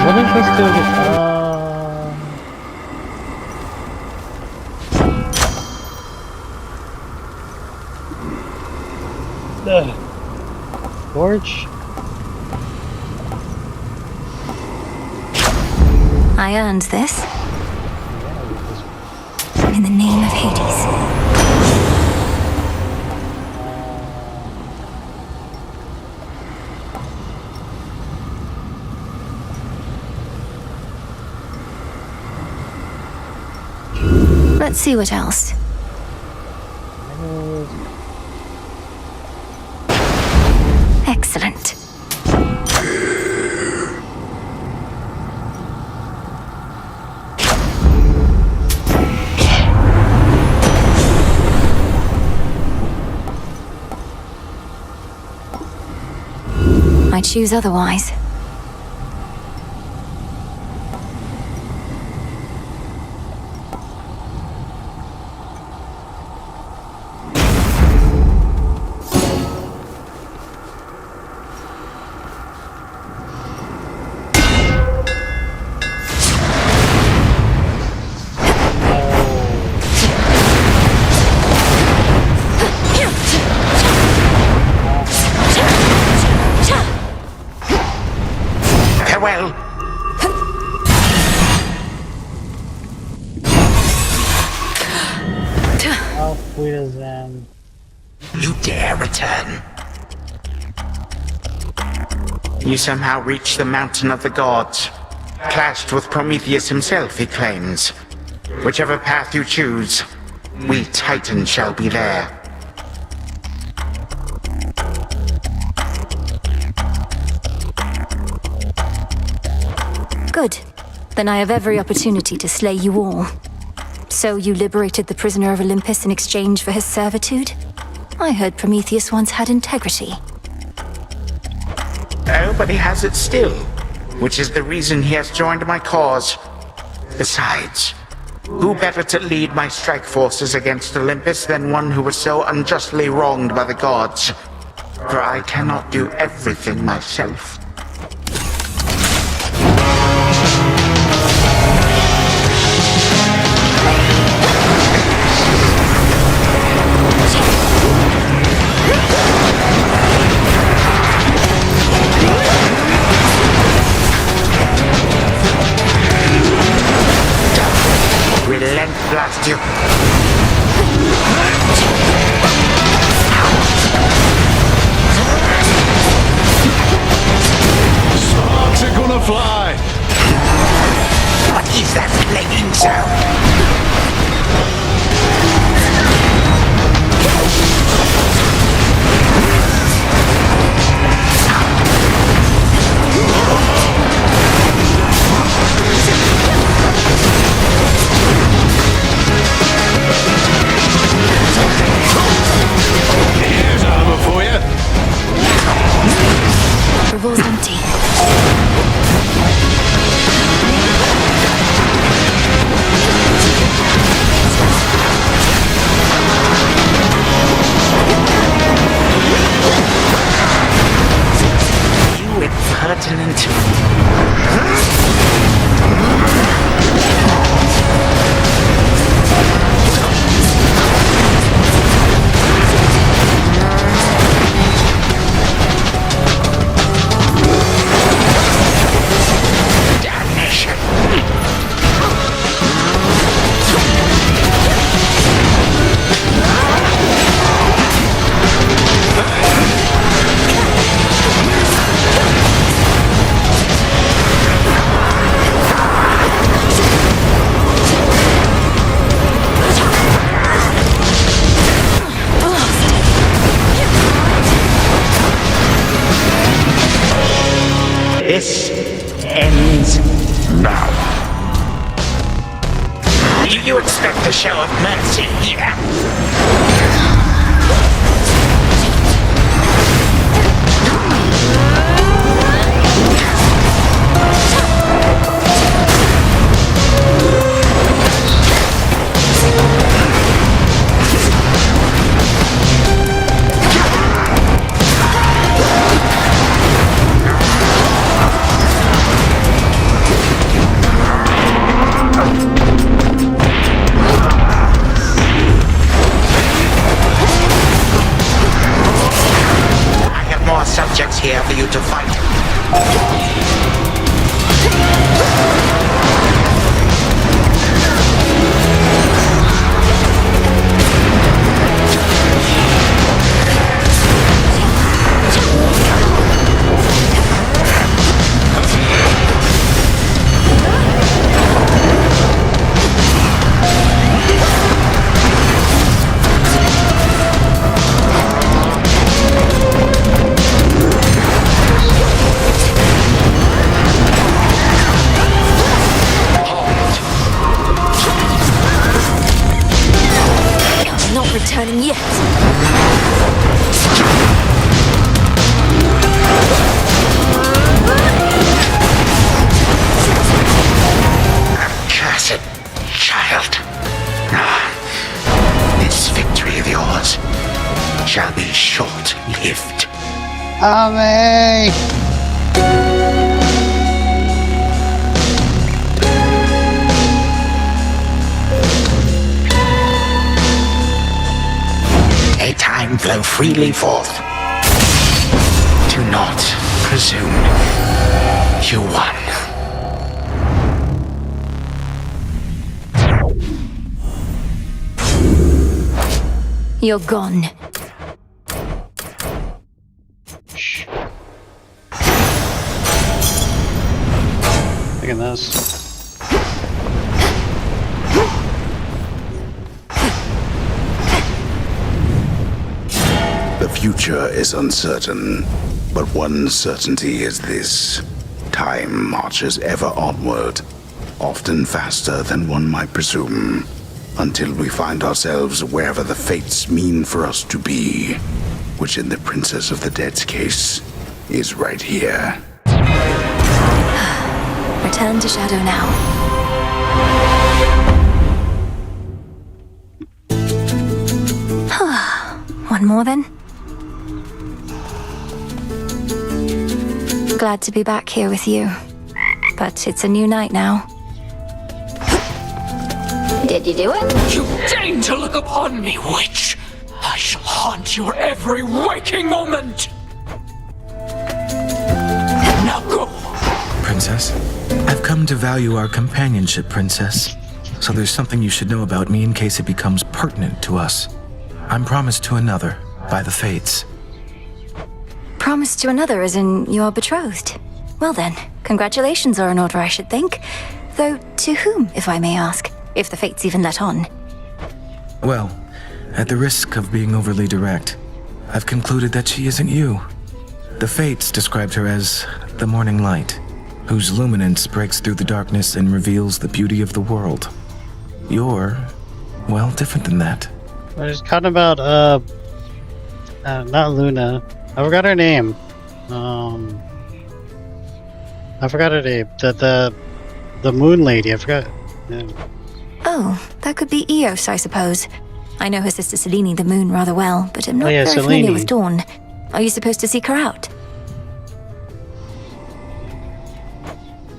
What interesting Torch? I earned this. In the name of Hades. Let's see what else. Excellent. I choose otherwise. Farewell. How sweet is them? You dare return? You somehow reached the mountain of the gods. Clashed with Prometheus himself, he claims. Whichever path you choose, we Titans shall be there. Good. Then I have every opportunity to slay you all. So you liberated the prisoner of Olympus in exchange for his servitude? I heard Prometheus once had integrity. Oh, but he has it still, which is the reason he has joined my cause. Besides, who better to lead my strike forces against Olympus than one who was so unjustly wronged by the gods? For I cannot do everything myself. Relent, blast you. Sparks are gonna fly. What is that flaming sound? Here's armor for you. You expect a show of mercy here? Subjects here for you to fight. Returning yet. Accursed child. This victory of yours shall be short-lived. Ame! Time flow freely forth. Do not presume. You won. You're gone. Shh. Look at this. The future is uncertain, but one certainty is this. Time marches ever onward, often faster than one might presume, until we find ourselves wherever the fates mean for us to be, which in the Princess of the Dead's case is right here. Return to Shadow now. One more then? Glad to be back here with you. But it's a new night now. Did you do it? You deign to look upon me, witch! I shall haunt your every waking moment! Now go! Princess, I've come to value our companionship, Princess. So there's something you should know about me in case it becomes pertinent to us. I'm promised to another, by the Fates. Promised to another as in you are betrothed. Well then, congratulations are in order, I should think. Though to whom, if I may ask? If the Fates even let on. Well, at the risk of being overly direct, I've concluded that she isn't you. The Fates described her as the morning light, whose luminance breaks through the darkness and reveals the beauty of the world. You're, well, different than that. I was talking about, not Luna. I forgot her name. I forgot her name. The moon lady, I forgot. Yeah. Oh, that could be Eos, I suppose. I know her sister Selene the Moon rather well, but I'm not very Selene. familiar with Dawn. Are you supposed to seek her out?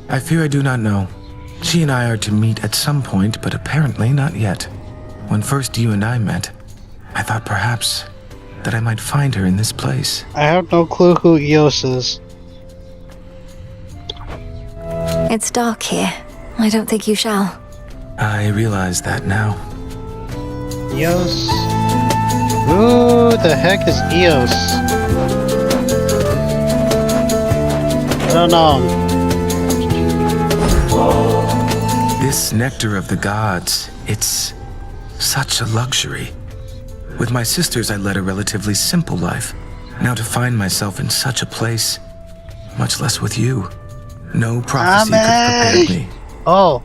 I fear I do not know. She and I are to meet at some point, but apparently not yet. When first you and I met, I thought perhaps that I might find her in this place. I have no clue who Eos is. It's dark here. I don't think you shall. I realize that now. Eos? Who the heck is Eos? I don't know. This nectar of the gods, it's such a luxury. With my sisters, I led a relatively simple life. Now to find myself in such a place, much less with you. No prophecy could have prepared me. Oh.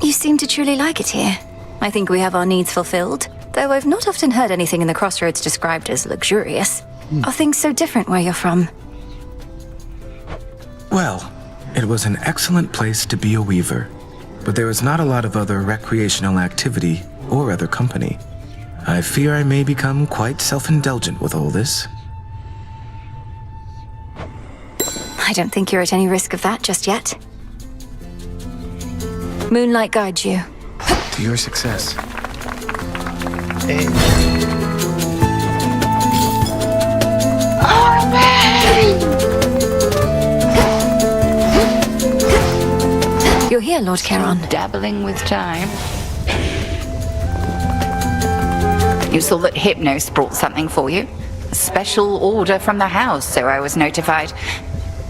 You seem to truly like it here. I think we have our needs fulfilled, though I've not often heard anything in the Crossroads described as luxurious. Are things so different where you're from? Well, it was an excellent place to be a weaver, but there was not a lot of other recreational activity or other company. I fear I may become quite self-indulgent with all this. I don't think you're at any risk of that just yet. Moonlight guides you. To your success. Hey. You're here, Lord Charon. Dabbling with time. You saw that Hypnos brought something for you. A special order from the house, so I was notified.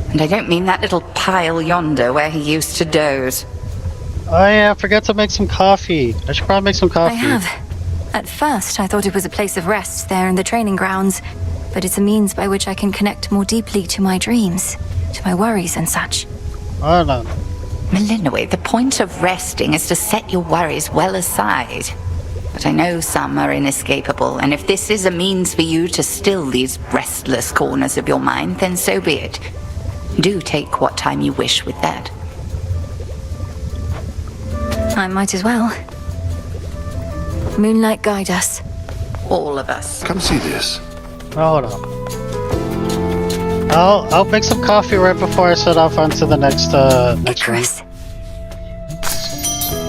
And I don't mean that little pile yonder where he used to doze. Oh yeah, I forgot to make some coffee. I should probably make some coffee. I have. At first, I thought it was a place of rest there in the training grounds, but it's a means by which I can connect more deeply to my dreams, to my worries and such. Oh no. Malinois, the point of resting is to set your worries well aside. But I know some are inescapable, and if this is a means for you to still these restless corners of your mind, then so be it. Do take what time you wish with that. I might as well. Moonlight guide us. All of us. Come see this. Oh, hold on. I'll make some coffee right before I set off onto the next room.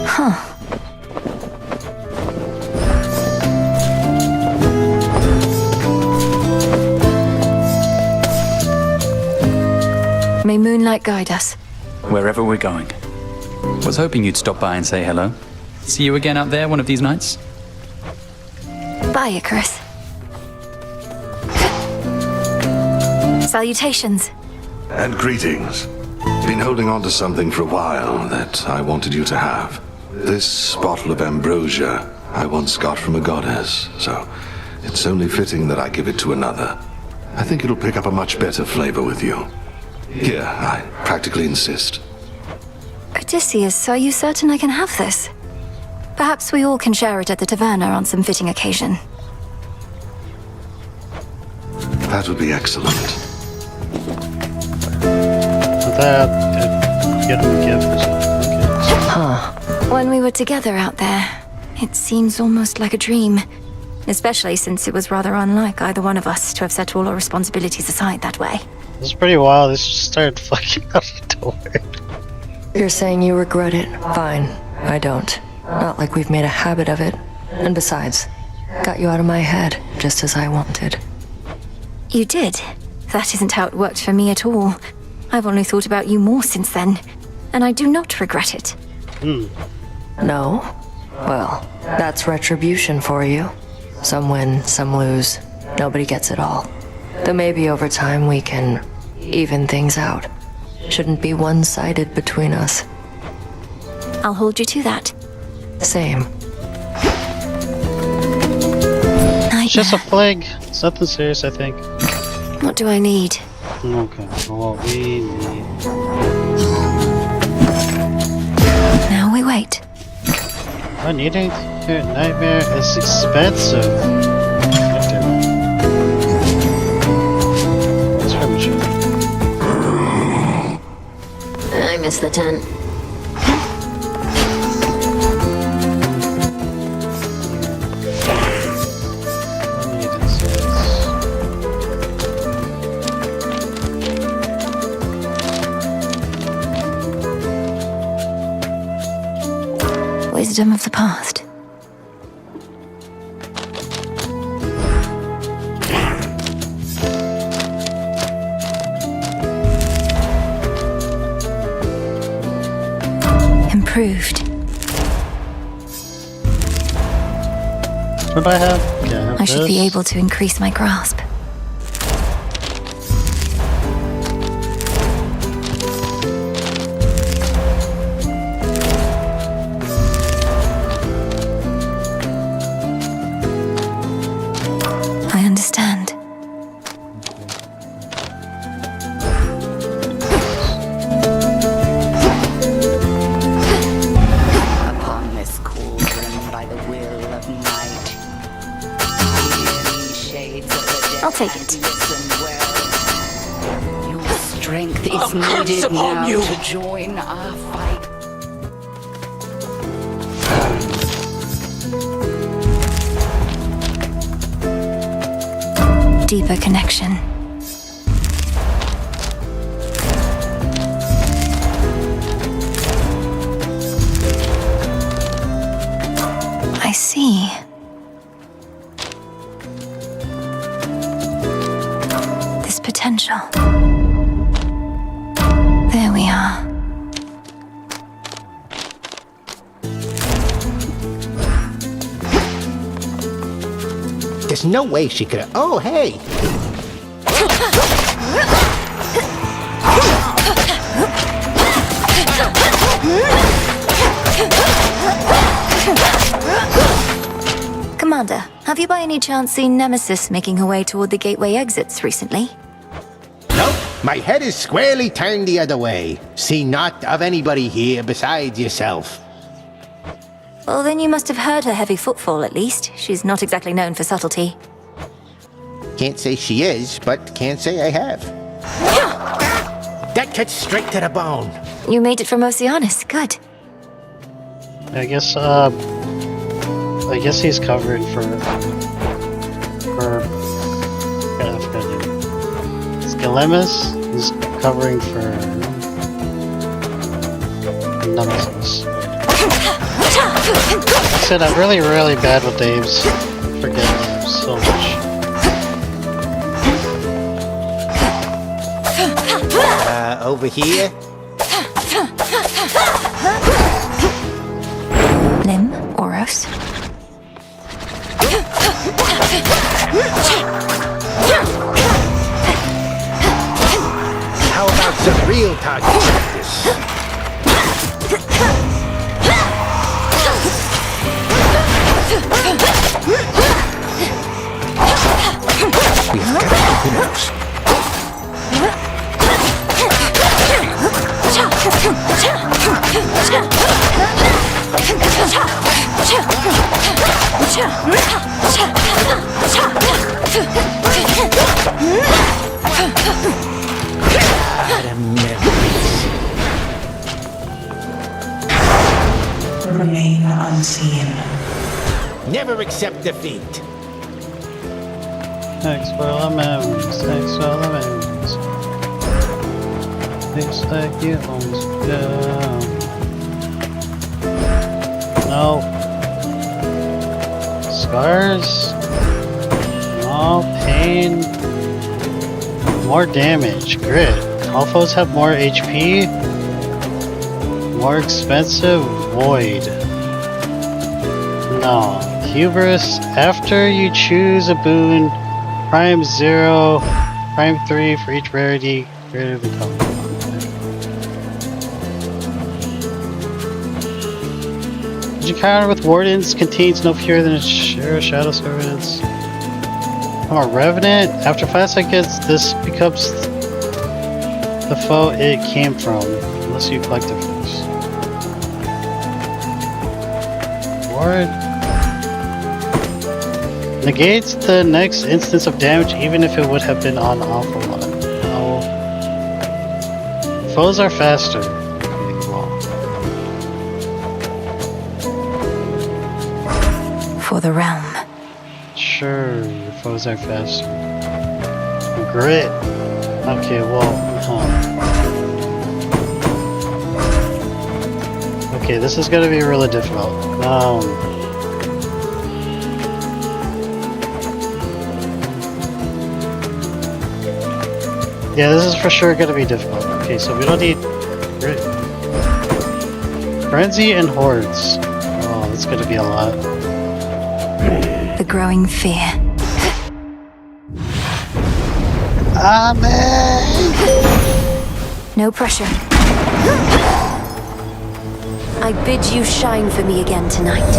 Huh. May moonlight guide us. Wherever we're going. Was hoping you'd stop by and say hello. See you again out there one of these nights? Bye, Icarus. Salutations. And greetings. Been holding on to something for a while that I wanted you to have. This bottle of ambrosia I once got from a goddess, so it's only fitting that I give it to another. I think it'll pick up a much better flavor with you. Here, I practically insist. Odysseus, are you certain I can have this? Perhaps we all can share it at the taverna on some fitting occasion. That would be excellent. Get him a gift or something. Okay. Huh. When we were together out there, it seems almost like a dream. Especially since it was rather unlike either one of us to have set all our responsibilities aside that way. This is pretty wild. This just started fucking out the door. You're saying you regret it? Fine. I don't. Not like we've made a habit of it. And besides, got you out of my head, just as I wanted. You did? That isn't how it worked for me at all. I've only thought about you more since then, and I do not regret it. No? Well, that's retribution for you. Some win, some lose. Nobody gets it all. Though maybe over time we can even things out. Shouldn't be one-sided between us. I'll hold you to that. Same. It's just a fling. It's nothing serious, I think. What do I need? Okay, what we need. Now we wait. I need anything. Nightmare is expensive. Okay. Let's grab a shot. I miss the tent. Wisdom of the past. Improved. What do I have? Yeah, I have I should be this. able to increase my grasp. I understand. take it. Your strength is needed now to join our fight. Deeper connection. I see. This potential. There we are. There's no way she could have. Oh, hey! Commander, have you by any chance seen Nemesis making her way toward the gateway exits recently? Nope, my head is squarely turned the other way. See naught of anybody here besides yourself. Well, then you must have heard her heavy footfall at least. She's not exactly known for subtlety. Can't say she is, but can't say I have. That cuts straight to the bone. You made it from Oceanus. Good. I guess he's covered for I forgot his name. Skelemus is covering for Nemesis. I said I'm really, really bad with names. Forget names so much. Over here. Lim, Oros. How about some real target practice? We've got to open house. Remain unseen. Never accept defeat. Thanks for the memories, thanks for the memories. Looks like you almost down. No. Scars? No. Pain? More damage. Grit. All foes have more HP. More expensive. Void. No. Hubris. After you choose a boon, Prime 0, Prime 3 for each rarity greater than common. Each encounter with wardens contains no fewer than a share of shadow servants. I'm a revenant. After 5 seconds, this becomes the foe it came from, unless you collect it first. Ward. Negates the next instance of damage even if it would have been on awful one. No. Foes are faster. For the realm. Sure, foes are faster. Grit. Okay, well, Okay, this is gonna be really difficult. Yeah, this is for sure gonna be difficult. Okay, so we don't need grit. Frenzy and hordes. Oh, that's gonna be a lot. The growing fear. Amen! No pressure. I bid you shine for me again tonight.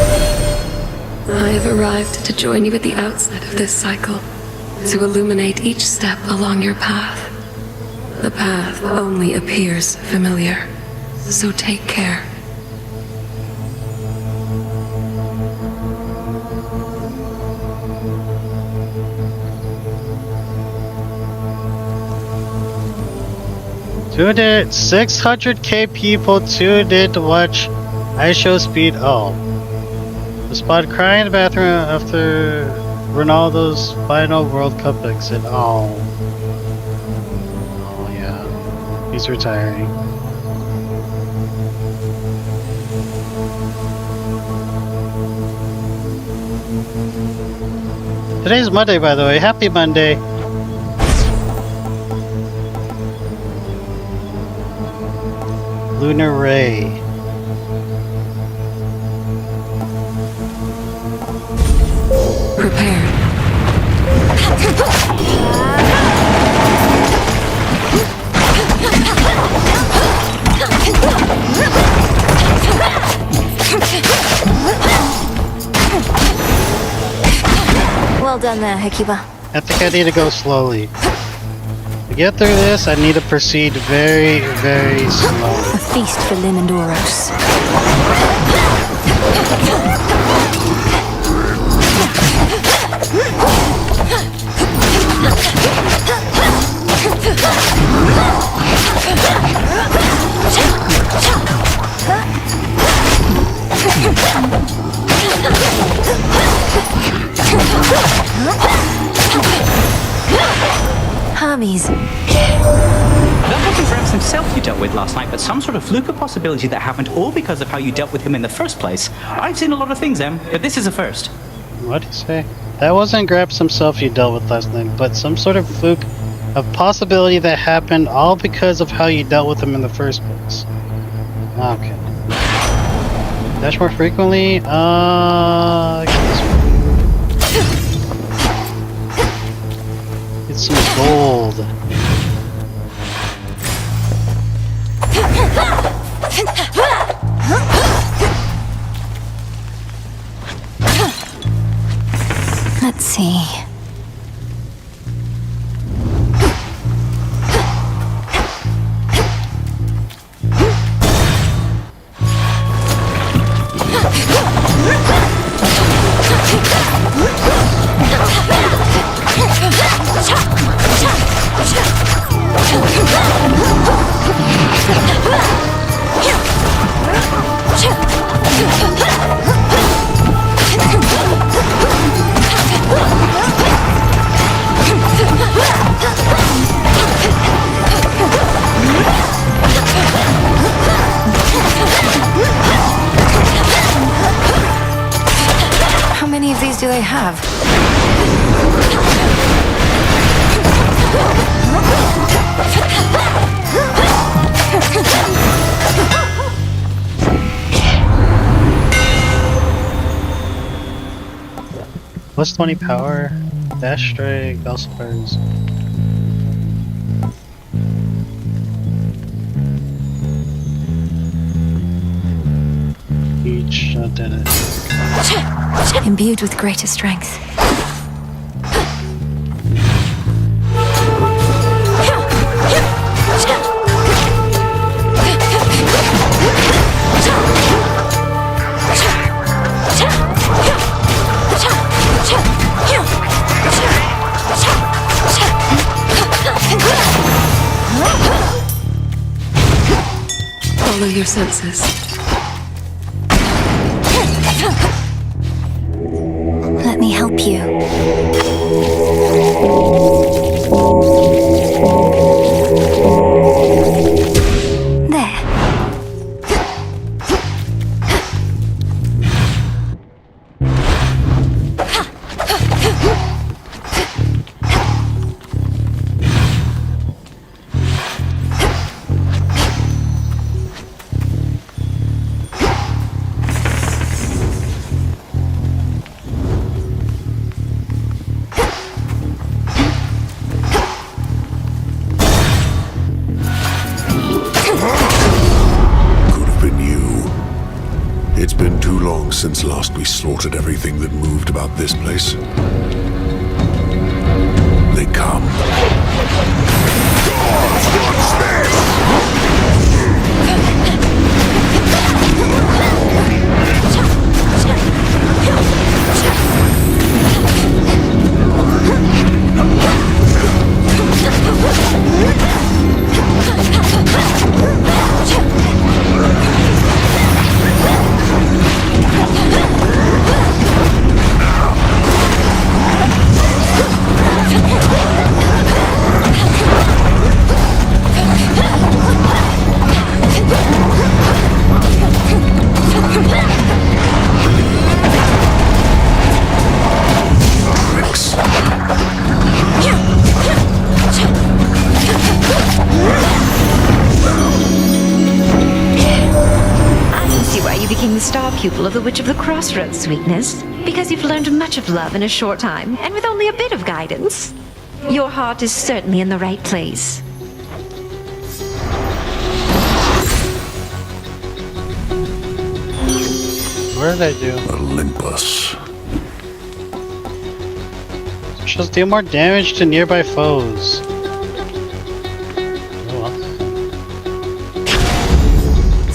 I have arrived to join you at the outset of this cycle, to illuminate each step along your path. The path only appears familiar, so take care. Tuned in 600k people tuned in to watch iShow Speed. Oh. The spot crying in the bathroom after Ronaldo's final World Cup exit. Oh. Oh, yeah. He's retiring. Today's Monday, by the way. Happy Monday. Lunar Ray. Prepare. Well done there, Hekiba. I think I need to go slowly. To get through this, I need to proceed very, very slowly. A feast for Limandoros. Hermes. That wasn't perhaps himself you dealt with last night, but some sort of fluke of possibility that happened all because of how you dealt with him in the first place. I've seen a lot of things, Em, but this is a first. What did you say? That wasn't Grabs himself you dealt with last night, but some sort of fluke of possibility that happened all because of how you dealt with him in the first place. Okay. Dash more frequently? Get some gold. Let's see. How many of these do they have? Plus 20 power, dash strike, also fires. Each shot at it. Imbued with greater strength. Follow your senses. Let me help you. There. It's been too long since last we slaughtered everything that moved about this place. They come. Gods, what's Ha ha ha! became the star pupil of the Witch of the Crossroads, Sweetness, because you've learned much of love in a short time, and with only a bit of guidance. Your heart is certainly in the right place. What did I do? Olympus. Just deal more damage to nearby foes.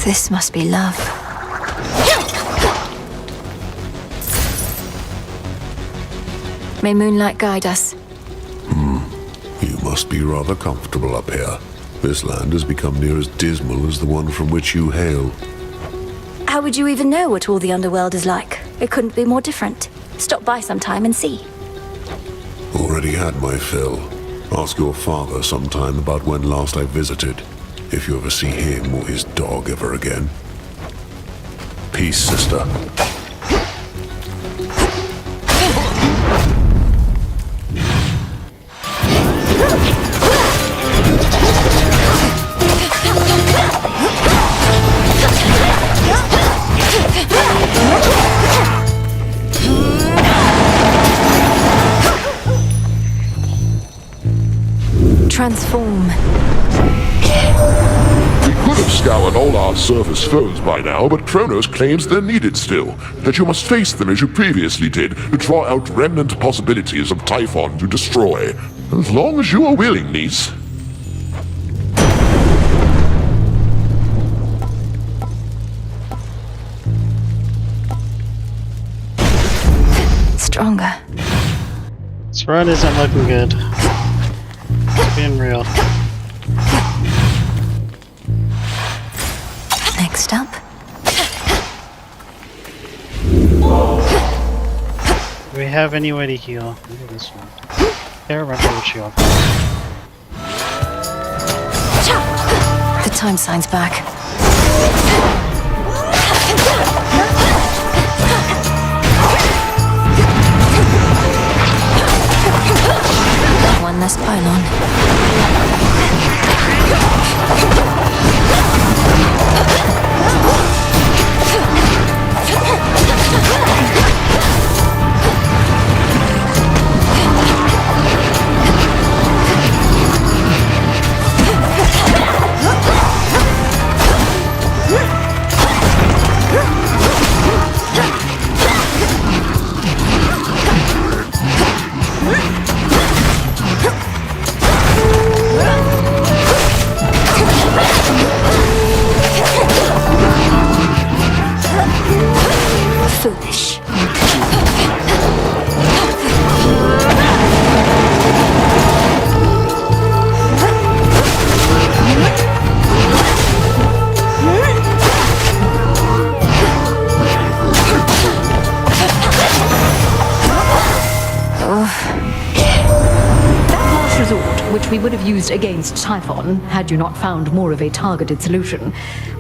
This must be love. May moonlight guide us. You must be rather comfortable up here. This land has become near as dismal as the one from which you hail. How would you even know what all the underworld is like? It couldn't be more different. Stop by sometime and see. Already had my fill. Ask your father sometime about when last I visited, if you ever see him or his dog ever again. Peace, sister. Transform. We could have scoured all our surface foes by now, but Kronos claims they're needed still. That you must face them as you previously did, to draw out remnant possibilities of Typhon to destroy. As long as you are willing, niece. Stronger. This run isn't looking good. It's being real. Next up. Do we have any way to heal? Maybe this one. There, run over shield. The time sign's back. One less pylon. Foolish. Which we would have used against Typhon had you not found more of a targeted solution.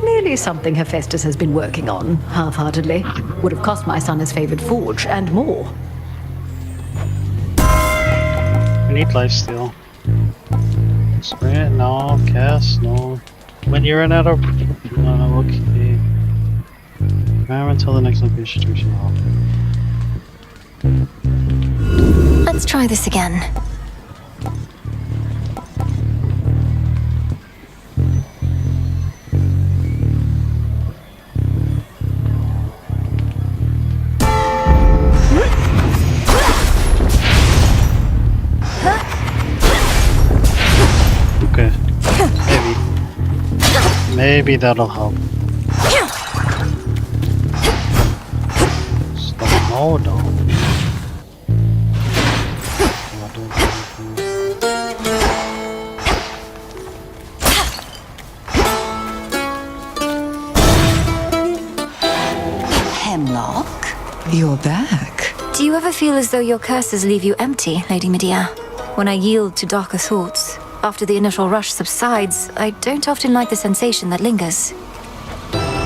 Merely something Hephaestus has been working on, half-heartedly. Would have cost my son his favored forge, and more. We need lifesteal. Spray it? No. Cast? No. When you run out of... No, okay. Remember until the next location turns you off. Let's try this again. Okay. Maybe that'll help. Stop. No, no. Hemlock, you're back. Do you ever feel as though your curses leave you empty, Lady Medea? When I yield to darker thoughts, after the initial rush subsides, I don't often like the sensation that lingers.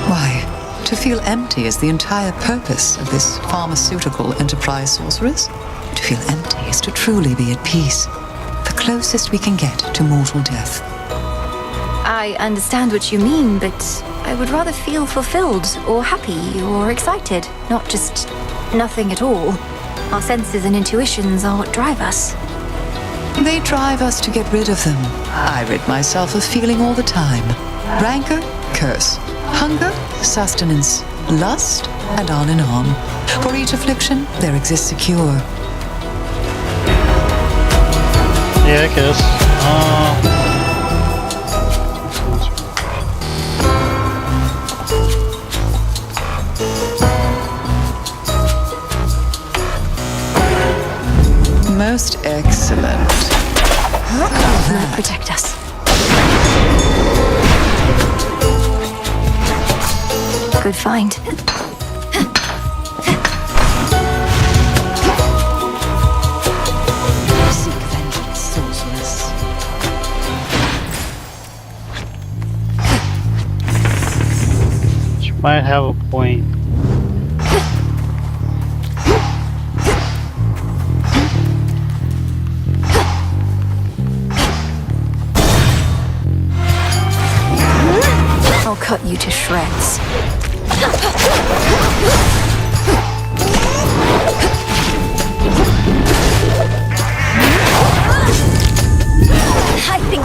Why, to feel empty is the entire purpose of this pharmaceutical enterprise, sorceress. To feel empty is to truly be at peace, the closest we can get to mortal death. I understand what you mean, but I would rather feel fulfilled or happy or excited, not just nothing at all. Our senses and intuitions are what drive us. They drive us to get rid of them. I rid myself of feeling all the time. Rancor, curse. Hunger, sustenance. Lust, and on and on. For each affliction, there exists a cure. Yeah, I guess. Most excellent. Lord protect us. Good find. Seek vengeance, sorceress. She might have a point. I'll cut you to shreds. I think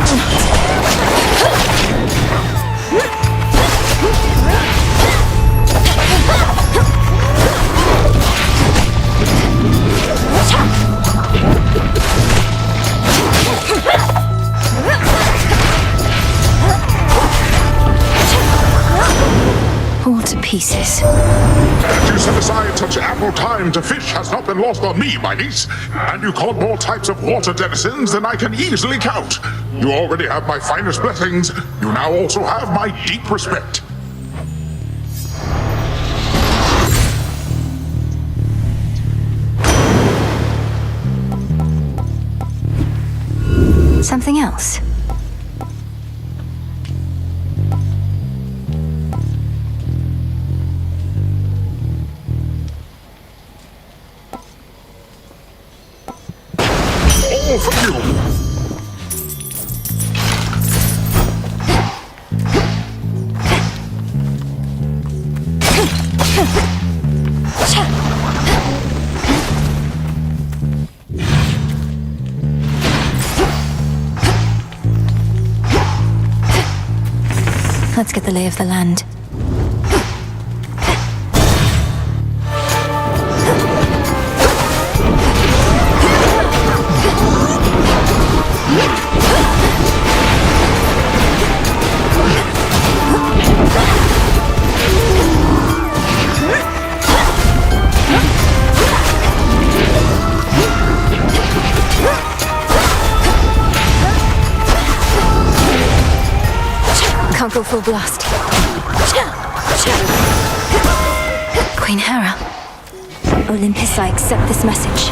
all to pieces. That you set aside such ample time to fish has not been lost on me, my niece. And you caught more types of water denizens than I can easily count. You already have my finest blessings. You now also have my deep respect. Something else. All for you! Let's get the lay of the land. Can't go full blast. Queen Hera. Olympus, I accept this message.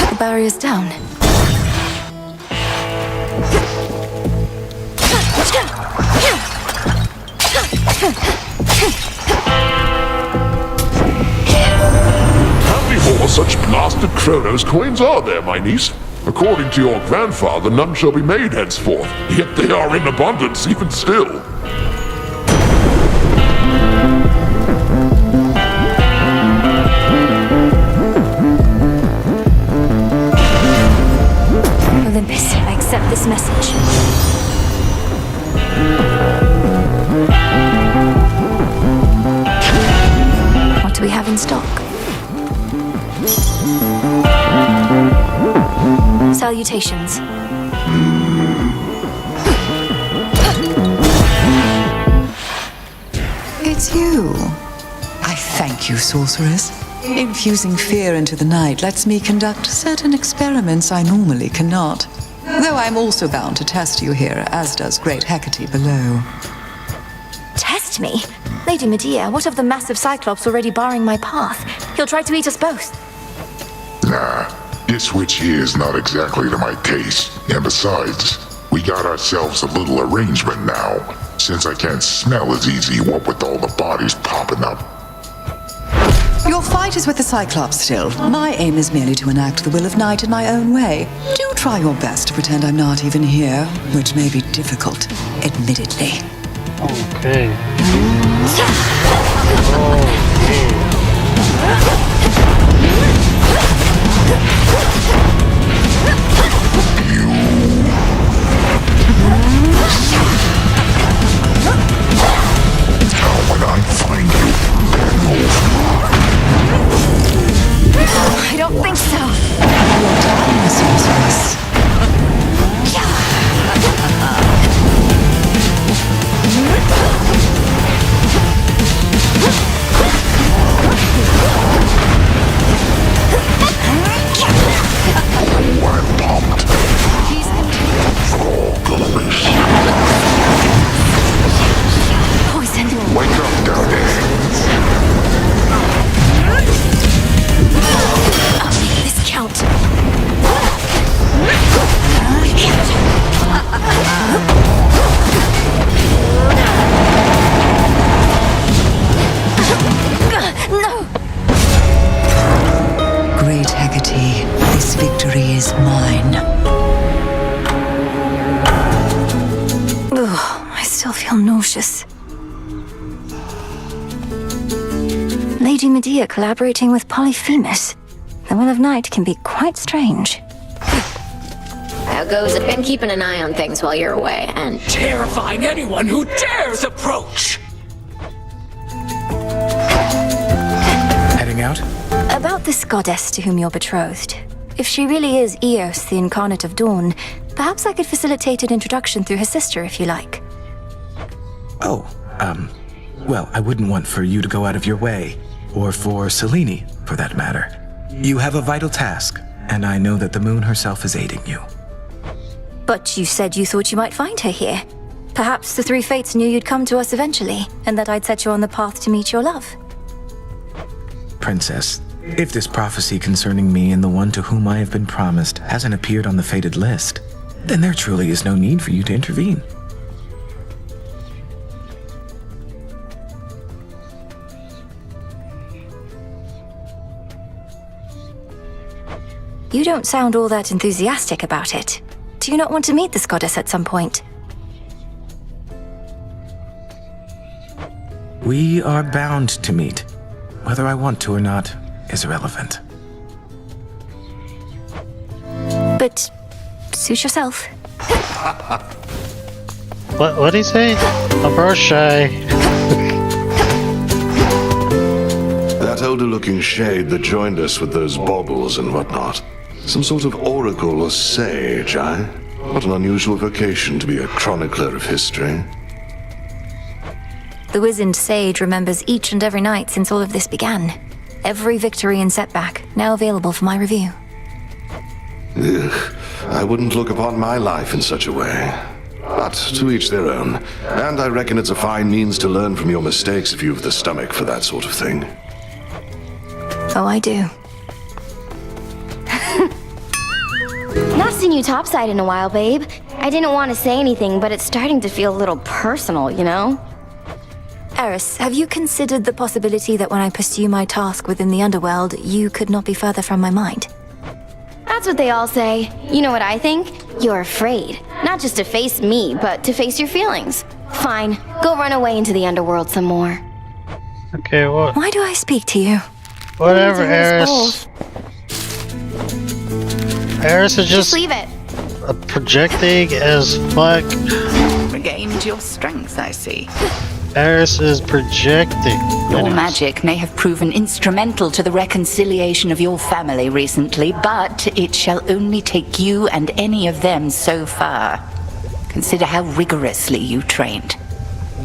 The barrier's down. How many more such blasted Kronos coins are there, my niece? According to your grandfather, none shall be made henceforth, yet they are in abundance even still. Olympus, I accept this message. What do we have in stock? Salutations. It's you. I thank you, sorceress. Infusing fear into the night lets me conduct certain experiments I normally cannot. Though I'm also bound to test you here, as does great Hecate below. Test me? Lady Medea, what of the massive Cyclops already barring my path? He'll try to eat us both. Nah, this witch here is not exactly to my taste. And besides, we got ourselves a little arrangement now, since I can't smell as easy what with all the bodies popping up. Your fight is with the Cyclops still. My aim is merely to enact the will of night in my own way. Do try your best to pretend I'm not even here, which may be difficult, admittedly. Okay. When I find you, I don't think so. You're done, sorceress. I'm pumped. Oh, goodness. Poison. Wake up down there. I'll make this count. No! Great Hecate, this victory is mine. Ugh, I still feel nauseous. Lady Medea collaborating with Polyphemus. The Will of Night can be quite strange. How goes it? Been keeping an eye on things while you're away, and Terrifying anyone who dares approach! Heading out? About this goddess to whom you're betrothed. If she really is Eos, the incarnate of dawn, perhaps I could facilitate an introduction through her sister if you like. Oh, well, I wouldn't want for you to go out of your way, or for Selene, for that matter. You have a vital task, and I know that the moon herself is aiding you. But you said you thought you might find her here. Perhaps the three fates knew you'd come to us eventually, and that I'd set you on the path to meet your love. Princess, if this prophecy concerning me and the one to whom I have been promised hasn't appeared on the fated list, then there truly is no need for you to intervene. You don't sound all that enthusiastic about it. Do you not want to meet this goddess at some point? We are bound to meet. Whether I want to or not is irrelevant. But suit yourself. What'd he say? A bird shy. That older-looking shade that joined us with those baubles and whatnot. Some sort of oracle or sage, eh? What an unusual vocation to be a chronicler of history. The wizened sage remembers each and every night since all of this began. Every victory and setback, now available for my review. Ugh, I wouldn't look upon my life in such a way. But to each their own. And I reckon it's a fine means to learn from your mistakes if you've the stomach for that sort of thing. Oh, I do. Not seen you topside in a while, babe. I didn't want to say anything, but it's starting to feel a little personal, you know? Eris, have you considered the possibility that when I pursue my task within the underworld, you could not be further from my mind? That's what they all say. You know what I think? You're afraid. Not just to face me, but to face your feelings. Fine, go run away into the underworld some more. Okay, what? Why do I speak to you? Whatever, Eris. Eris is just leave it. Projecting as fuck. Regained your strength, I see. Eris is projecting. Your Anyways. magic may have proven instrumental to the reconciliation of your family recently, but it shall only take you and any of them so far. Consider how rigorously you trained.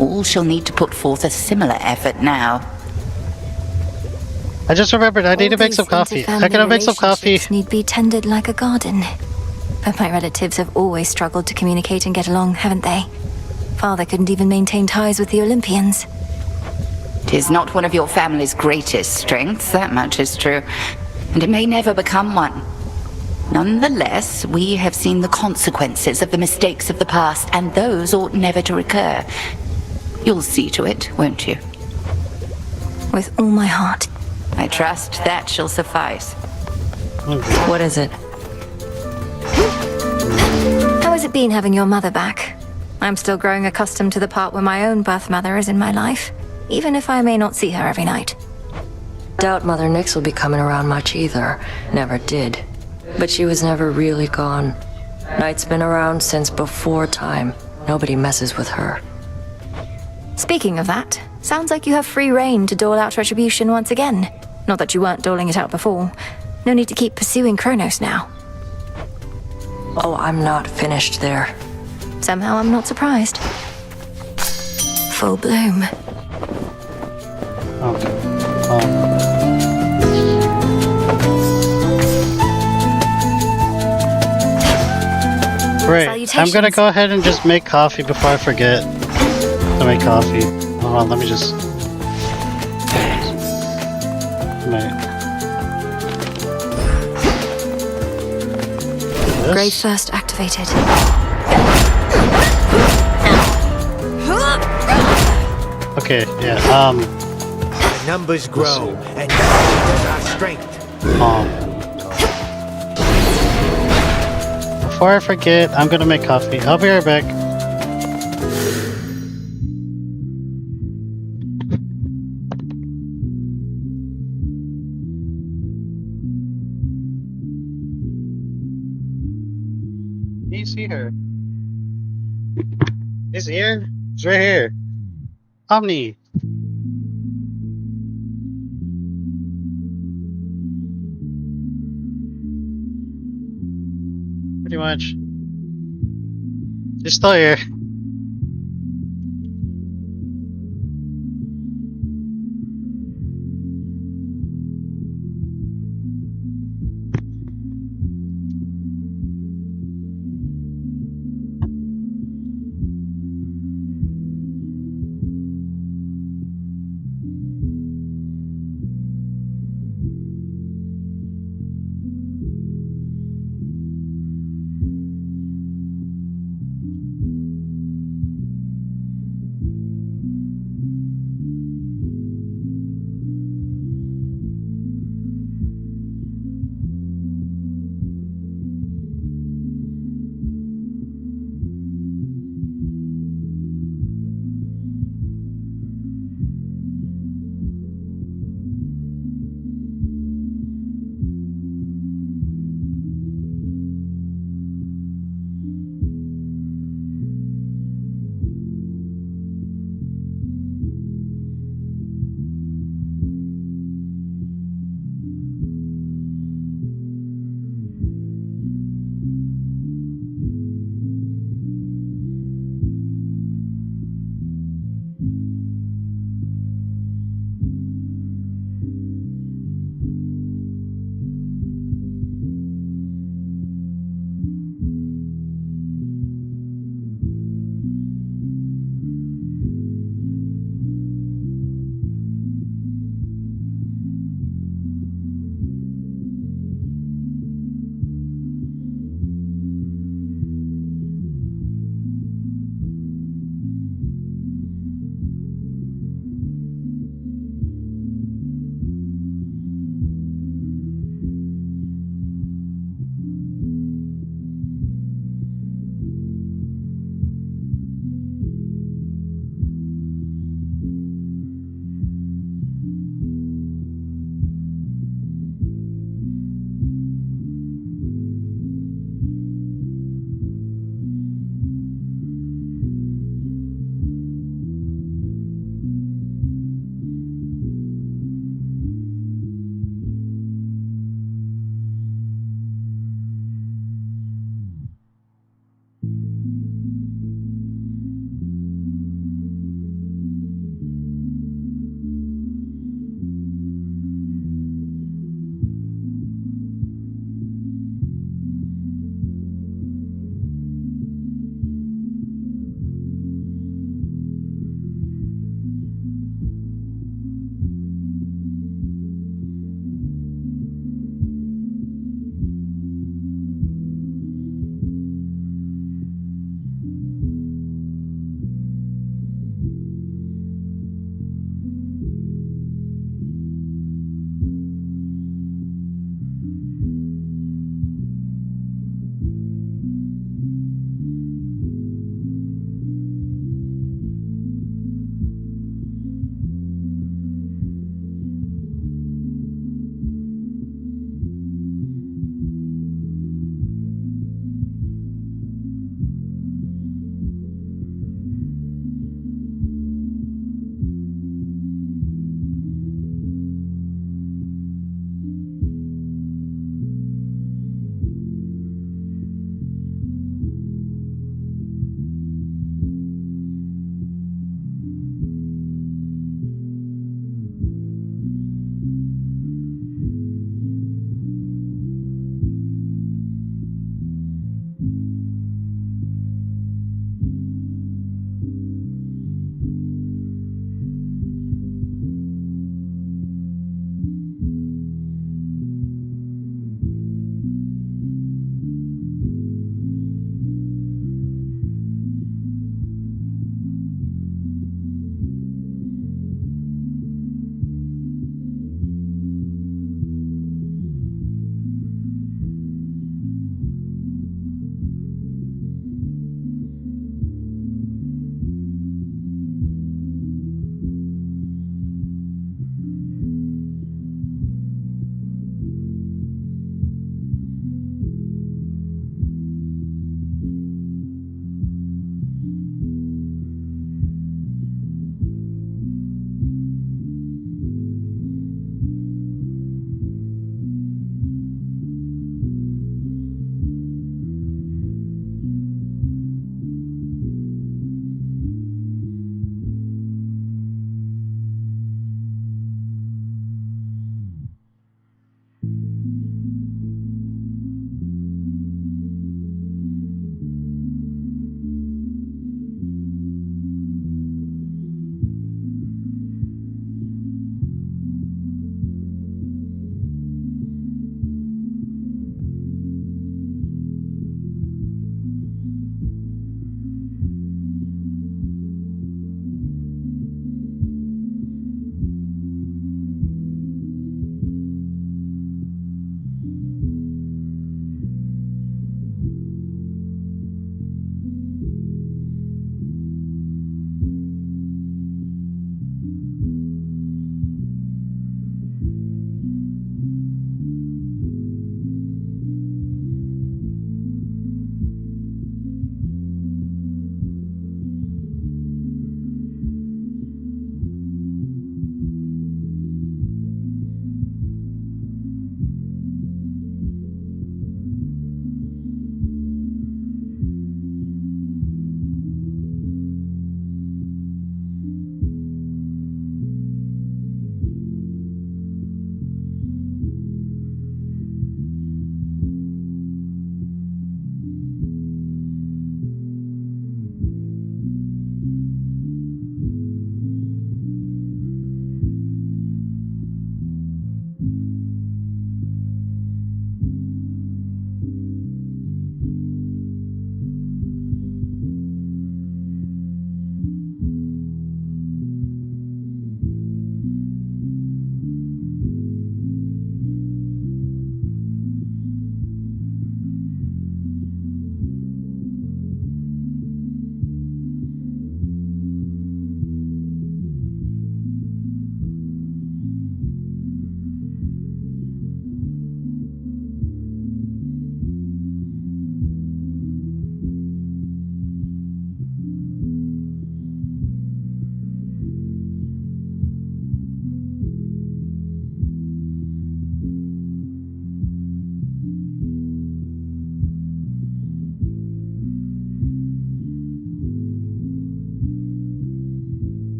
All shall need to put forth a similar effort now. I just remembered I need to make some coffee. I gotta make some coffee. Need be tended like a garden. But my relatives have always struggled to communicate and get along, haven't they? Father couldn't even maintain ties with the Olympians. 'Tis not one of your family's greatest strengths, that much is true. And it may never become one. Nonetheless, we have seen the consequences of the mistakes of the past, and those ought never to recur. You'll see to it, won't you? With all my heart. I trust that shall suffice. What is it? How has it been having your mother back? I'm still growing accustomed to the part where my own birth mother is in my life, even if I may not see her every night. Doubt Mother Nyx will be coming around much either. Never did. But she was never really gone. Night's been around since before time. Nobody messes with her. Speaking of that, sounds like you have free reign to dole out retribution once again. Not that you weren't doling it out before. No need to keep pursuing Kronos now. Oh, I'm not finished there. Somehow I'm not surprised. Full bloom. Okay. Great. I'm gonna go ahead and just make coffee before I forget to make coffee. Hold on, let me just... Grade first activated. Okay, yeah, The numbers grow, and our strength. Before I forget, I'm gonna make coffee. I'll be right back. Do you see her? It's here? It's right here. Omni. Pretty much. She's still here.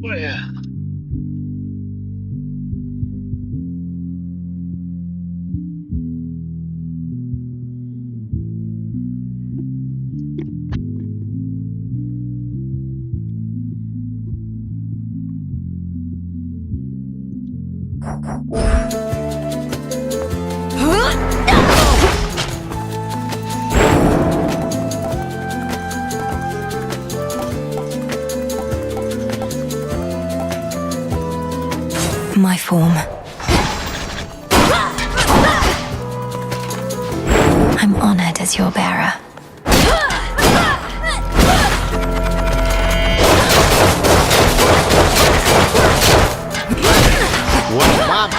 Oh yeah. My form. I'm honored as your bearer. What, Mom?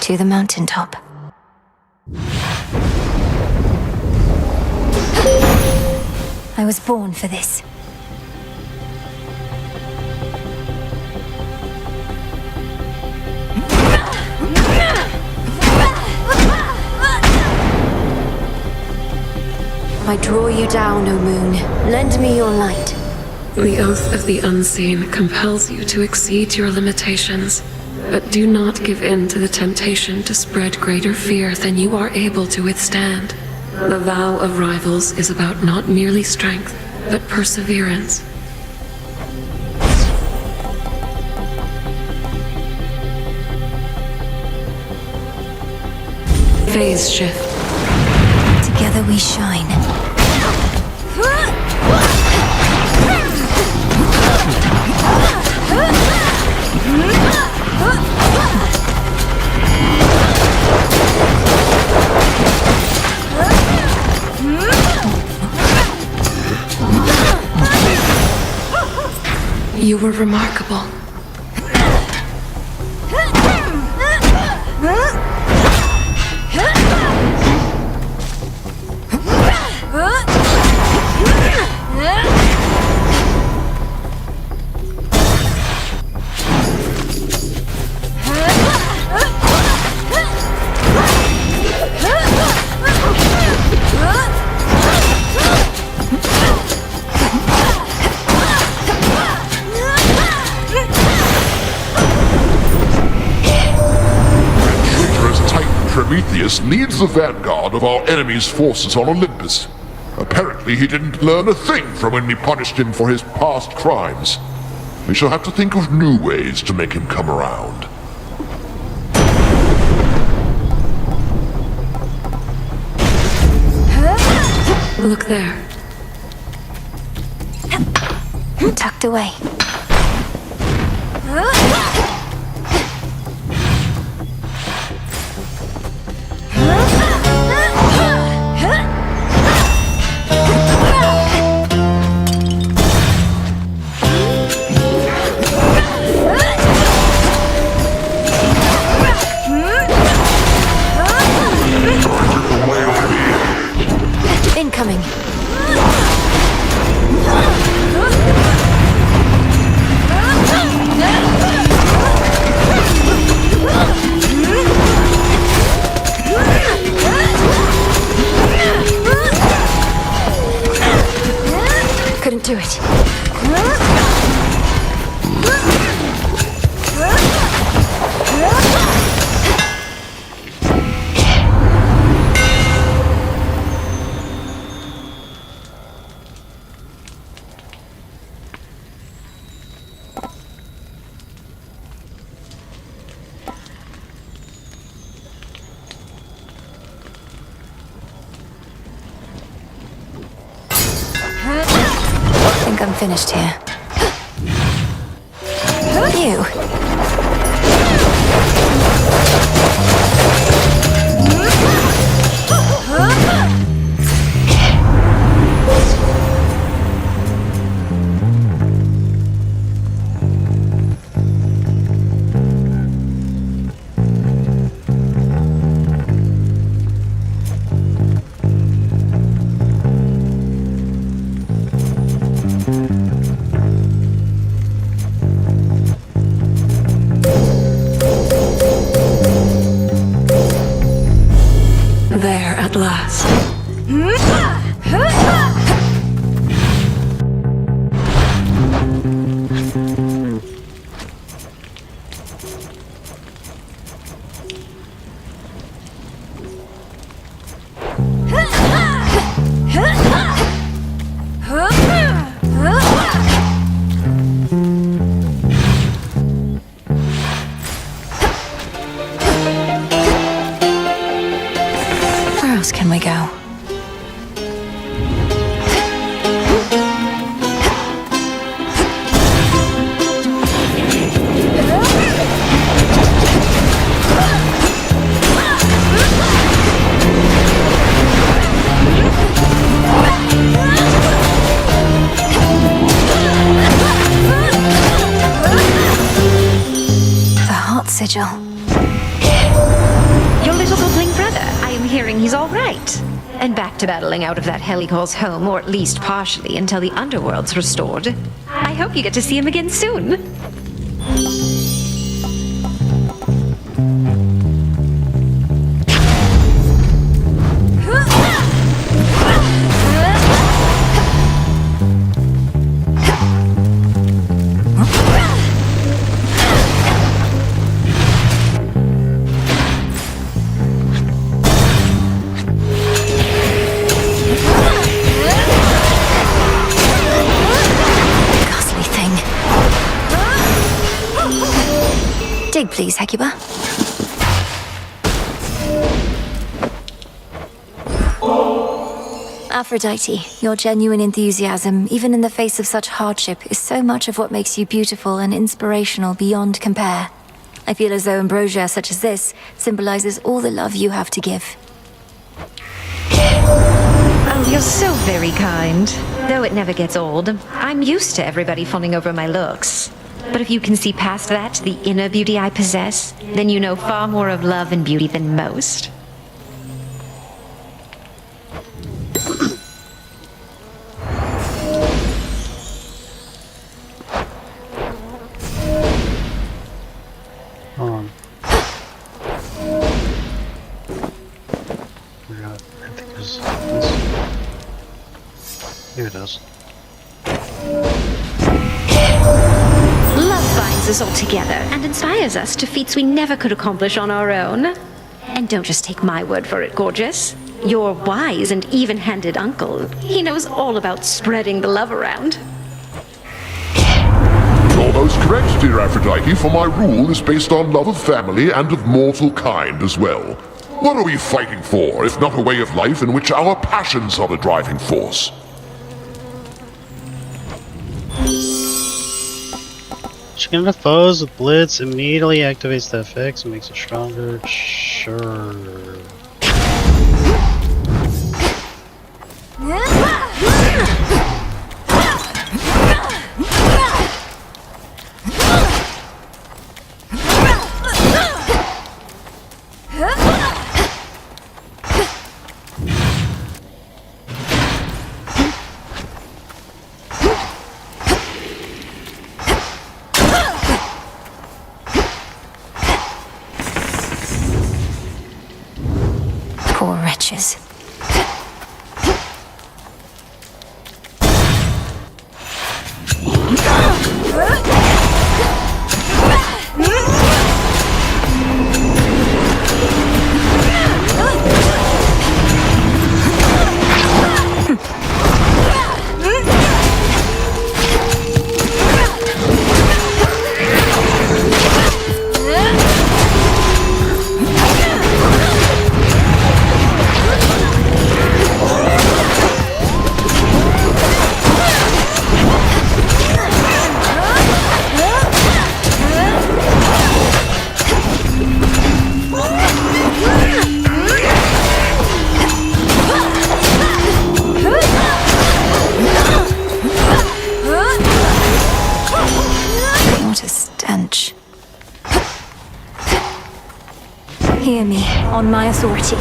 To the mountaintop. I was born for this. I draw you down, O moon. Lend me your light. The oath of the unseen compels you to exceed your limitations, but do not give in to the temptation to spread greater fear than you are able to withstand. The vow of rivals is about not merely strength, but perseverance. Phase shift. Together we shine. You were remarkable. Prometheus leads the vanguard of our enemy's forces on Olympus. Apparently he didn't learn a thing from when we punished him for his past crimes. We shall have to think of new ways to make him come around. Look there. Tucked away. Incoming. Couldn't do it. I think I'm finished here. You. at last. Where else can we go? The heart sigil. Your little goblin brother, I am hearing he's all right. And back to battling out of that hell he calls home, or at least partially, until the underworld's restored. I hope you get to see him again soon. Ghastly thing. Dig, please, Hecuba. Aphrodite, your genuine enthusiasm, even in the face of such hardship, is so much of what makes you beautiful and inspirational beyond compare. I feel as though ambrosia such as this symbolizes all the love you have to give. Oh, you're so very kind. Though it never gets old, I'm used to everybody fawning over my looks. But if you can see past that, the inner beauty I possess, then you know far more of love and beauty than most. Hold on. I think there's this. Here it is. Love binds us all together and inspires us to feats we never could accomplish on our own. And don't just take my word for it, gorgeous. Your wise and even-handed uncle, he knows all about spreading the love around. You're most correct, dear Aphrodite, for my rule is based on love of family and of mortal kind as well. What are we fighting for, if not a way of life in which our passions are the driving force? Chicken enough foes with Blitz immediately activates the effects and makes it stronger. Sure. Poor wretches. What a stench. Hear me, on my authority.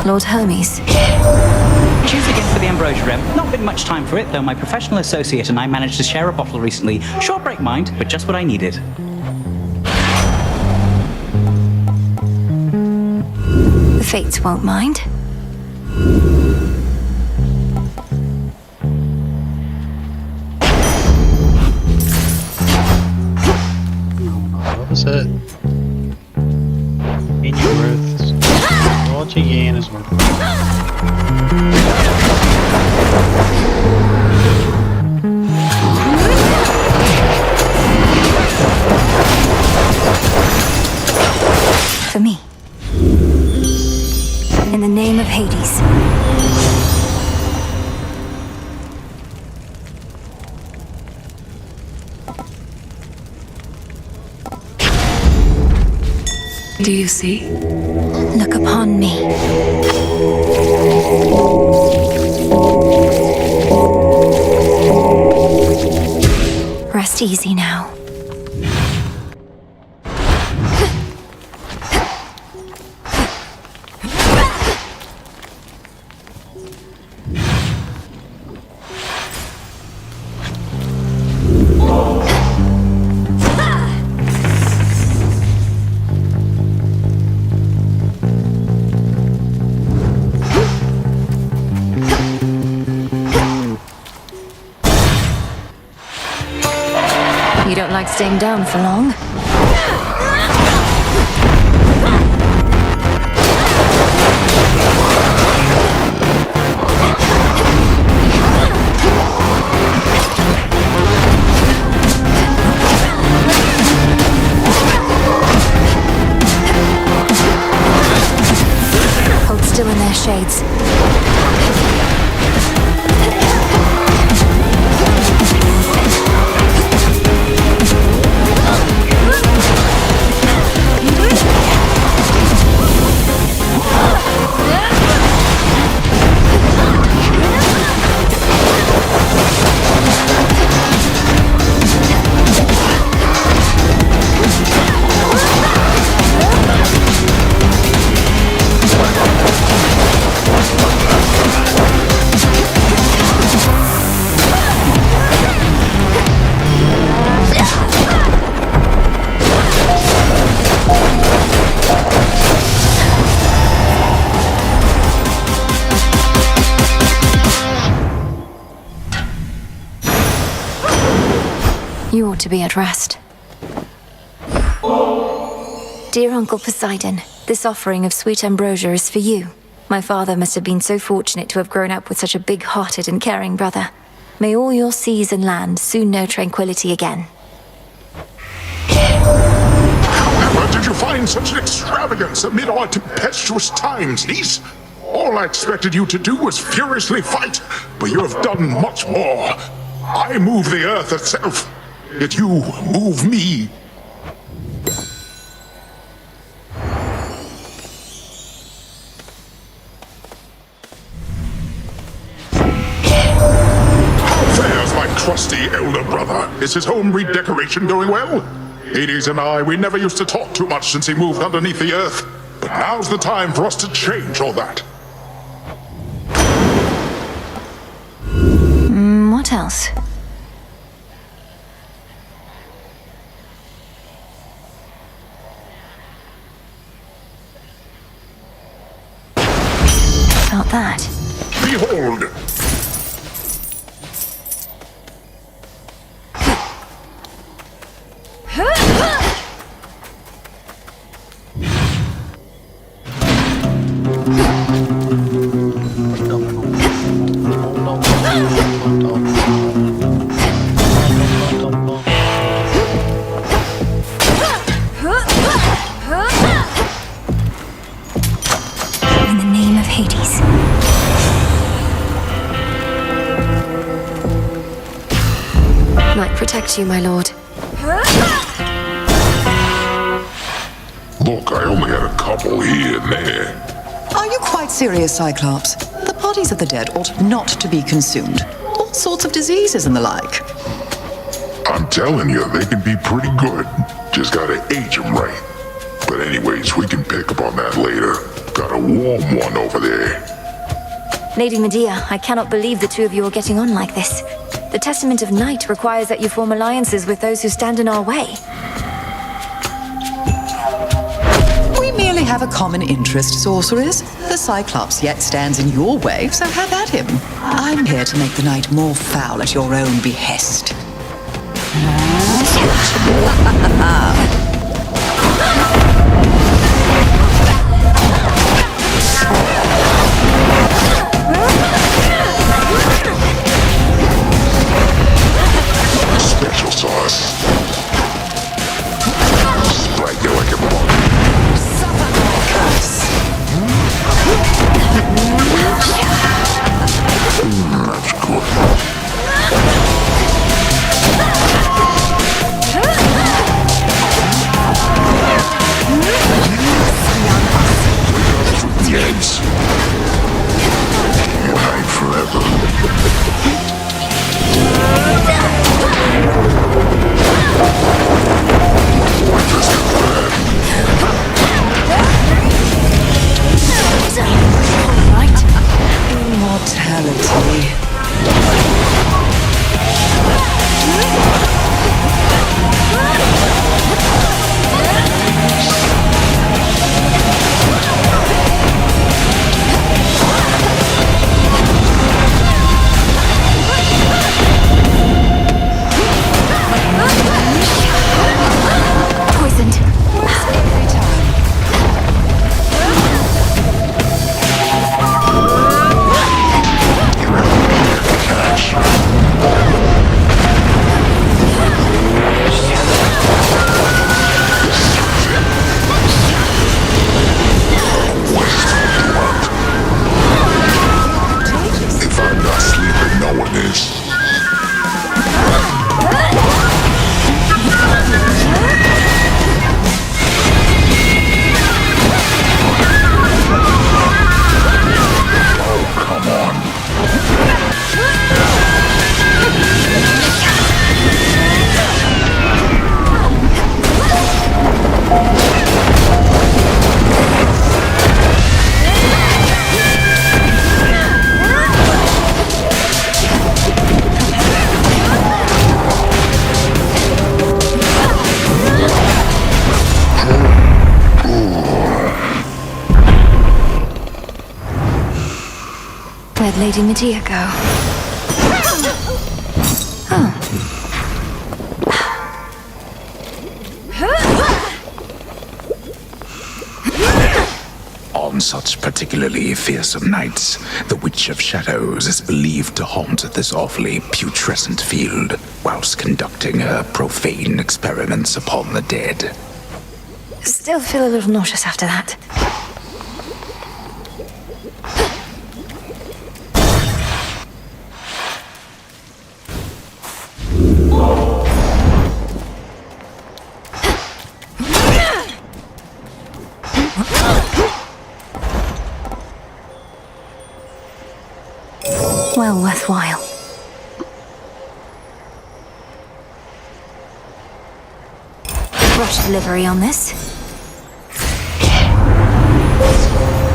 Lord Hermes. Cheers again for the ambrosia, Rem. Not been much time for it, though my professional associate and I managed to share a bottle recently. Short break, mind, but just what I needed. The Fates won't mind. What was it? Gain your worth. What you gain is worth. For me. In the name of Hades. Do you see? Look upon me. Rest easy now. You don't like staying down for long? Hold still in their shades. You ought to be at rest. Dear Uncle Poseidon, this offering of sweet ambrosia is for you. My father must have been so fortunate to have grown up with such a big-hearted and caring brother. May all your seas and land soon know tranquility again. Where did you find such an extravagance amid our tempestuous times, niece? All I expected you to do was furiously fight, but you have done much more. I move the earth itself, yet you move me. How fares my trusty elder brother? Is his home redecoration going well? Hades and I, we never used to talk too much since he moved underneath the earth. But now's the time for us to change all that. What else? About that. Behold! Might protect you, my lord. Look, I only had a couple here and there. Are you quite serious, Cyclops? The bodies of the dead ought not to be consumed. All sorts of diseases and the like. I'm telling you, they can be pretty good. Just gotta age them right. But anyways, we can pick up on that later. Got a warm one over there. Lady Medea, I cannot believe the two of you are getting on like this. The Testament of Night requires that you form alliances with those who stand in our way. We merely have a common interest, sorceress. The Cyclops yet stands in your way, so have at him. I'm here to make the night more foul at your own behest. Special sauce. Spike you like a bug. That's good. Yes. You hide forever. Immortality. Poisoned. Every time. If I'm not sleeping, no one is. Oh, come on. Where'd Lady Medea go? Oh. On such particularly fearsome nights, the Witch of Shadows is believed to haunt this awfully putrescent field, whilst conducting her profane experiments upon the dead. Still feel a little nauseous after that. Well worthwhile. Rush delivery on this.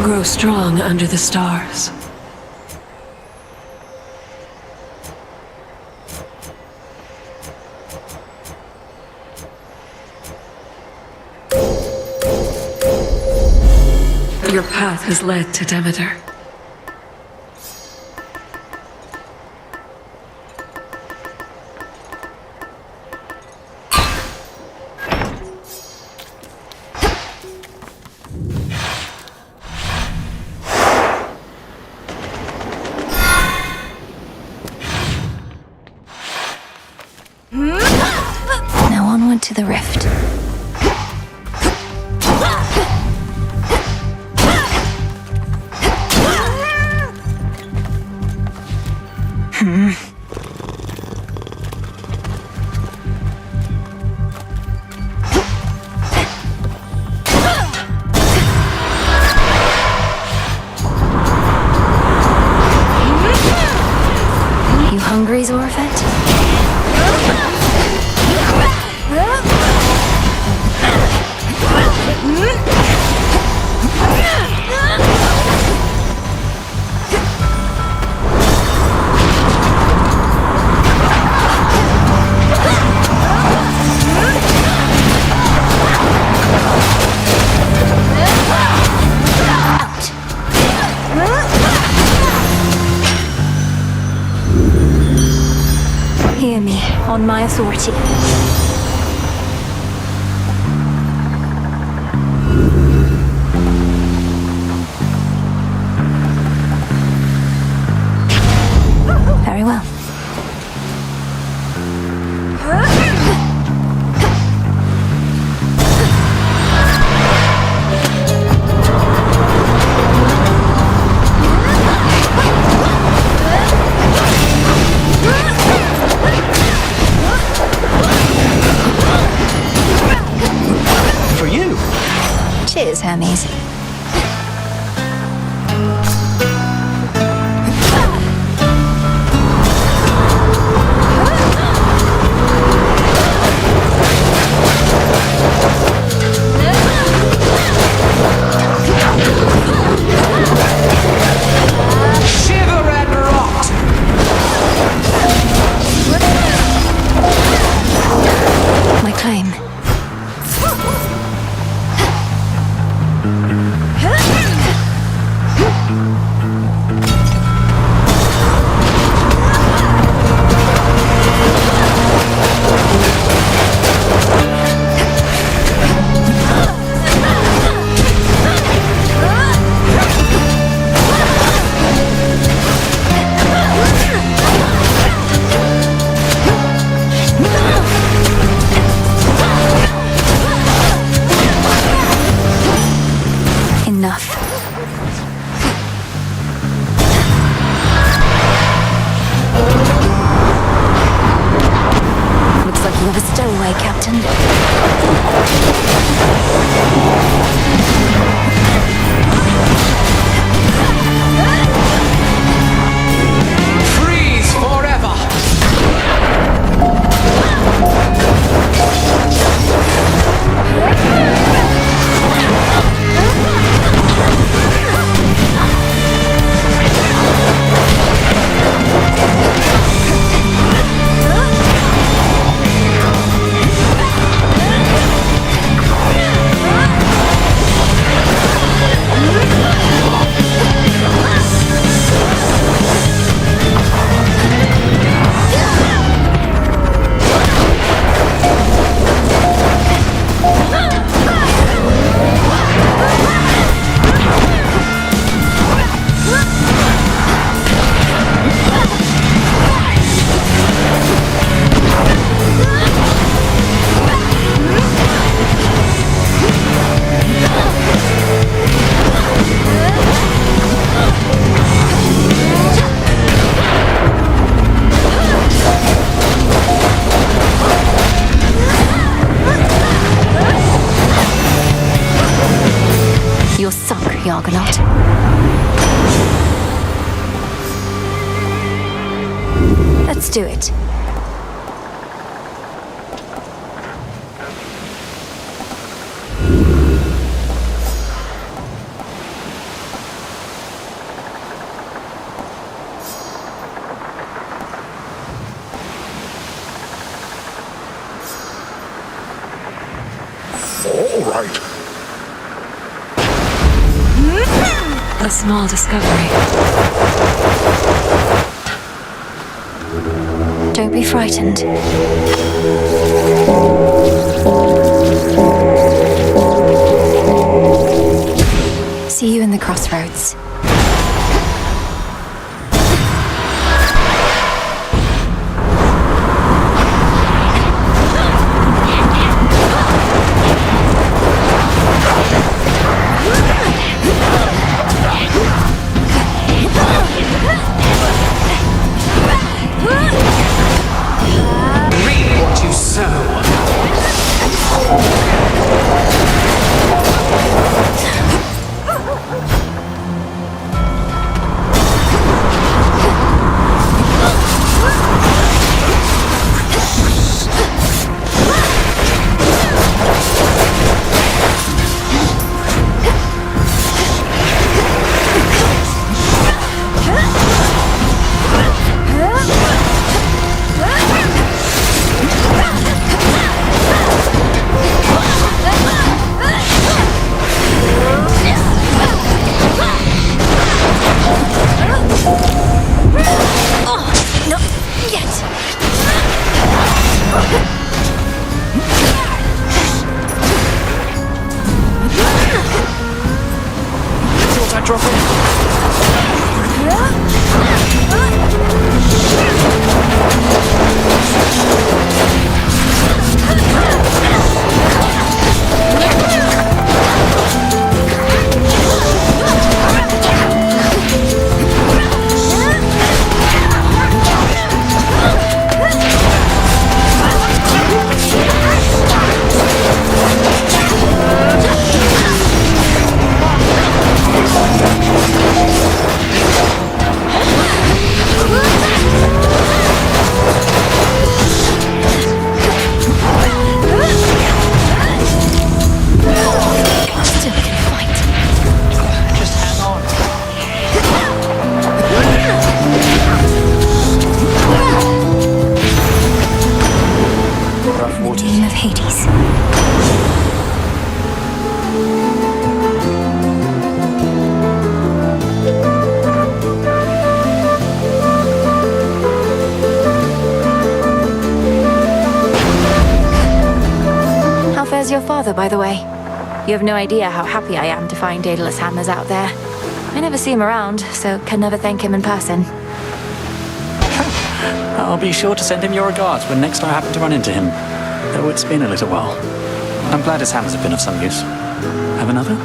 Grow strong under the stars. Your path has led to Demeter. Now onward to the rift. boundaries, Orphet? Hear me, on my authority. Very well. For you. Cheers, Hermes. Shiver and rot! My claim. Enough. Looks like you have a stowaway, Captain. Freeze forever! You're sunk, Yargonaut. Let's do it. All right. A small discovery. Don't be frightened. See you in the crossroads. Reap what you sow! Thought I'd drop in. Name of Hades. How fares your father, by the way? You have no idea how happy I am to find Daedalus hammers out there. I never see him around, so can never thank him in person. I'll be sure to send him your regards when next I happen to run into him. Though it's been a little while. I'm glad his hammers have been of some use. Have another?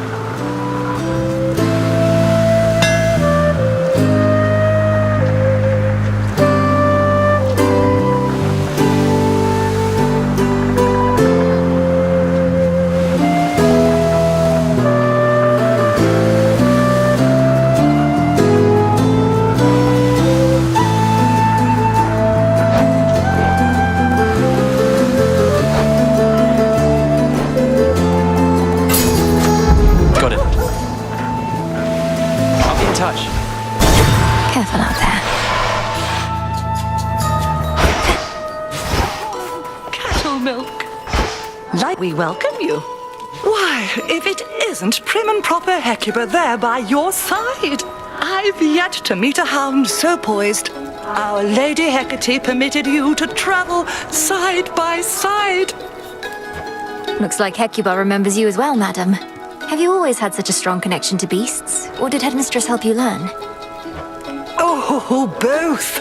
Careful out there. Cattle milk. Like we welcome you. Why, if it isn't prim and proper Hecuba there by your side. I've yet to meet a hound so poised. Our Lady Hecate permitted you to travel side by side. Looks like Hecuba remembers you as well, madam. Have you always had such a strong connection to beasts, or did Headmistress help you learn? Oh, both.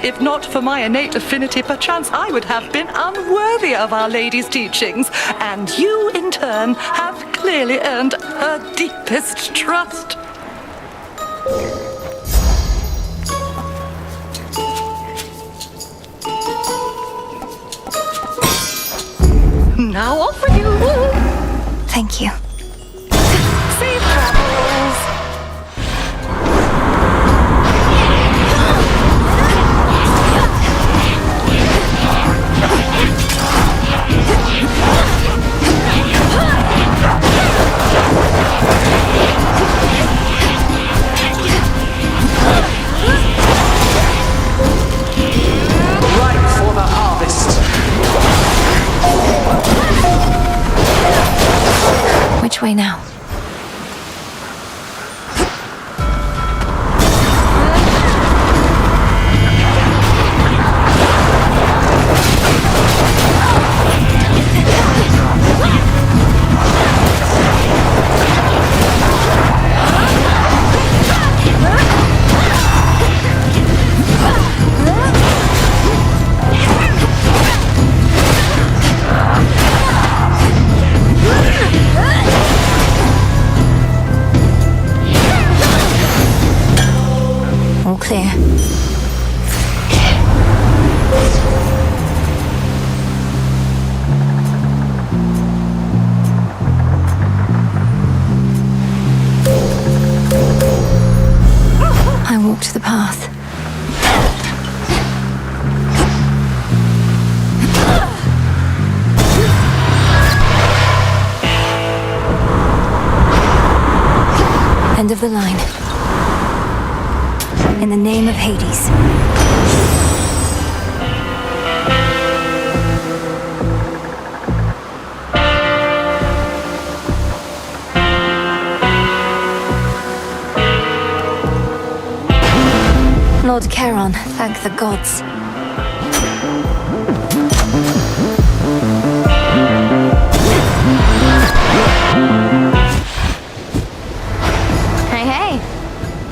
If not for my innate affinity, perchance I would have been unworthy of Our Lady's teachings, and you, in turn, have clearly earned her deepest trust. Now off with you. Thank you. Safe travels. Right for the harvest. Which way now? All clear. I walked the path. End of the line. In the name of Hades. Lord Charon, thank the gods. Hey.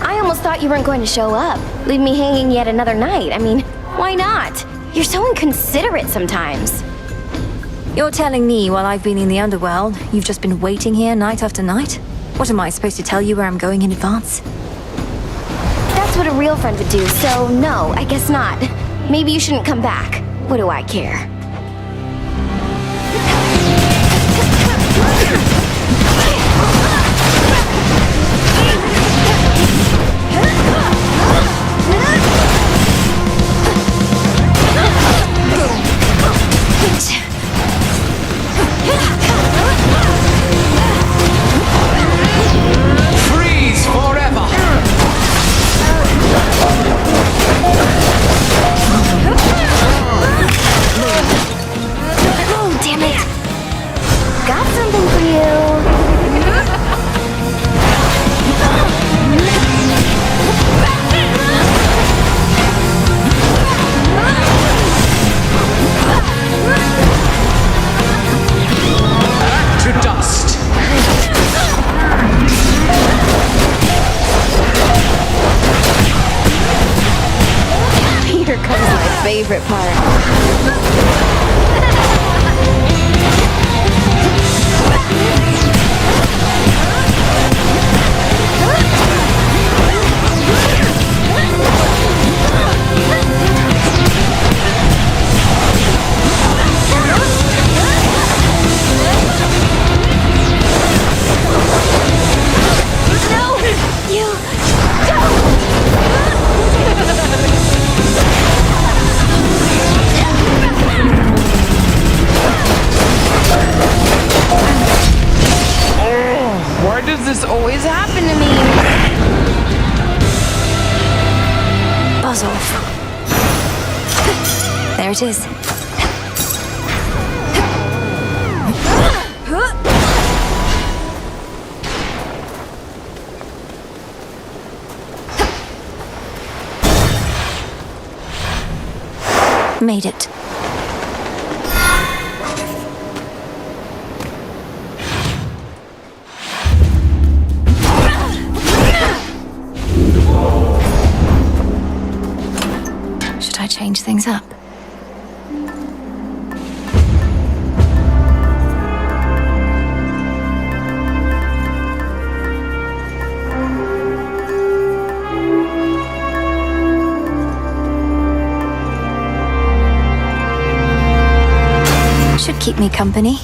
I almost thought you weren't going to show up. Leave me hanging yet another night. I mean, why not? You're so inconsiderate sometimes. You're telling me while I've been in the underworld, you've just been waiting here night after night? What am I supposed to tell you where I'm going in advance? That's what a real friend would do, so no, I guess not. Maybe you shouldn't come back. What do I care? Freeze forever! Oh, damn it! Got something for you. To dust! Here comes my favorite part. No! You Why does this always happen to me? Buzz off. There it is. Made it. Should I change things up? Should keep me company.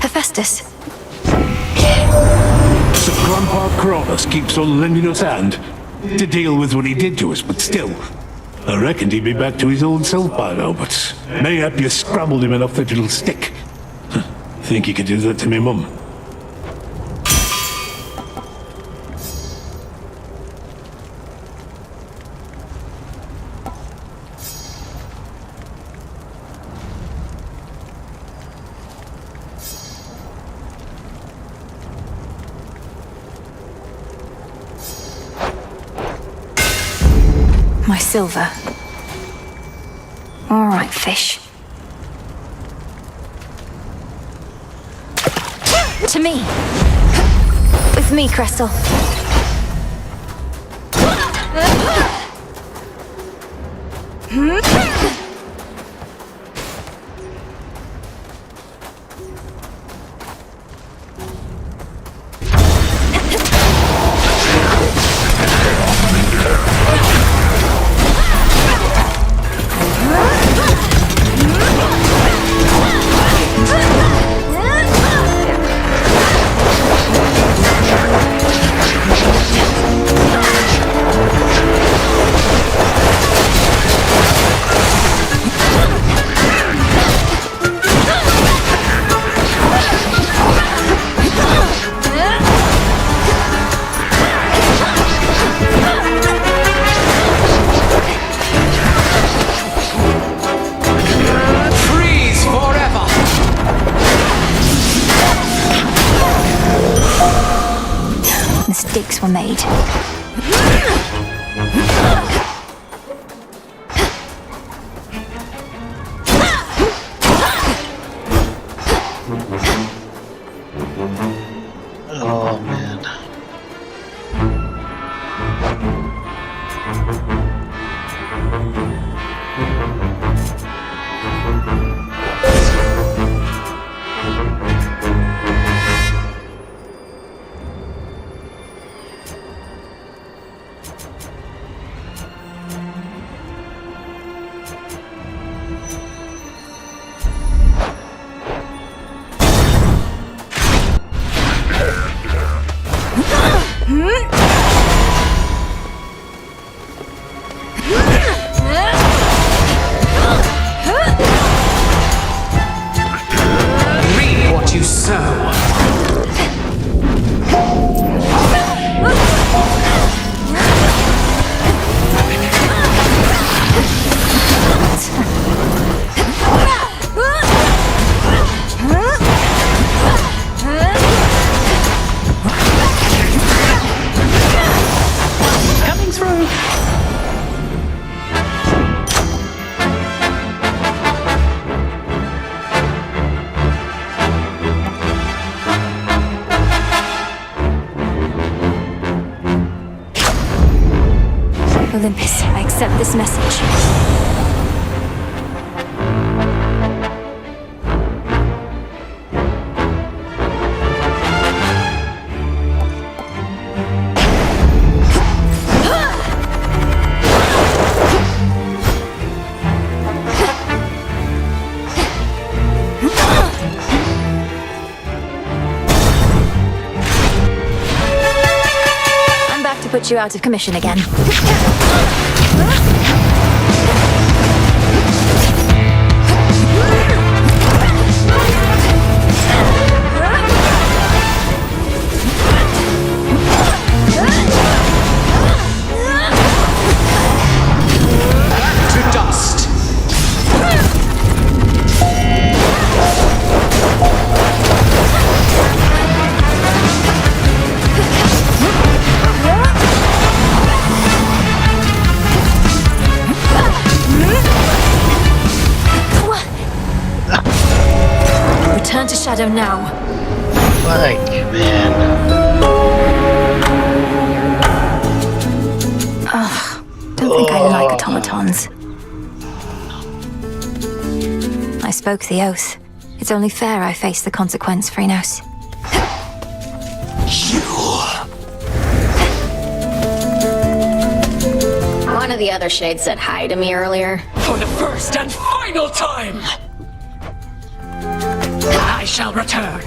Hephaestus. So Grandpa Cronus keeps on lending us hand to deal with what he did to us, but still, I reckoned he'd be back to his old self by now, but mayhap you scrambled him enough that it'll stick. Think you could do that to me, Mum? My silver. All right, fish. To me. With me, Crystal. Mistakes were made. Oh man. Reap what you sow. Coming through. Olympus, I accept this message. I'm back to put you out of commission again. To dust. Return to Shadow now. Like, man. Ugh, don't think I like automatons. I spoke the oath. It's only fair I face the consequence, Phrenos. One of the other shades said hi to me earlier. For the first and final time, I shall return.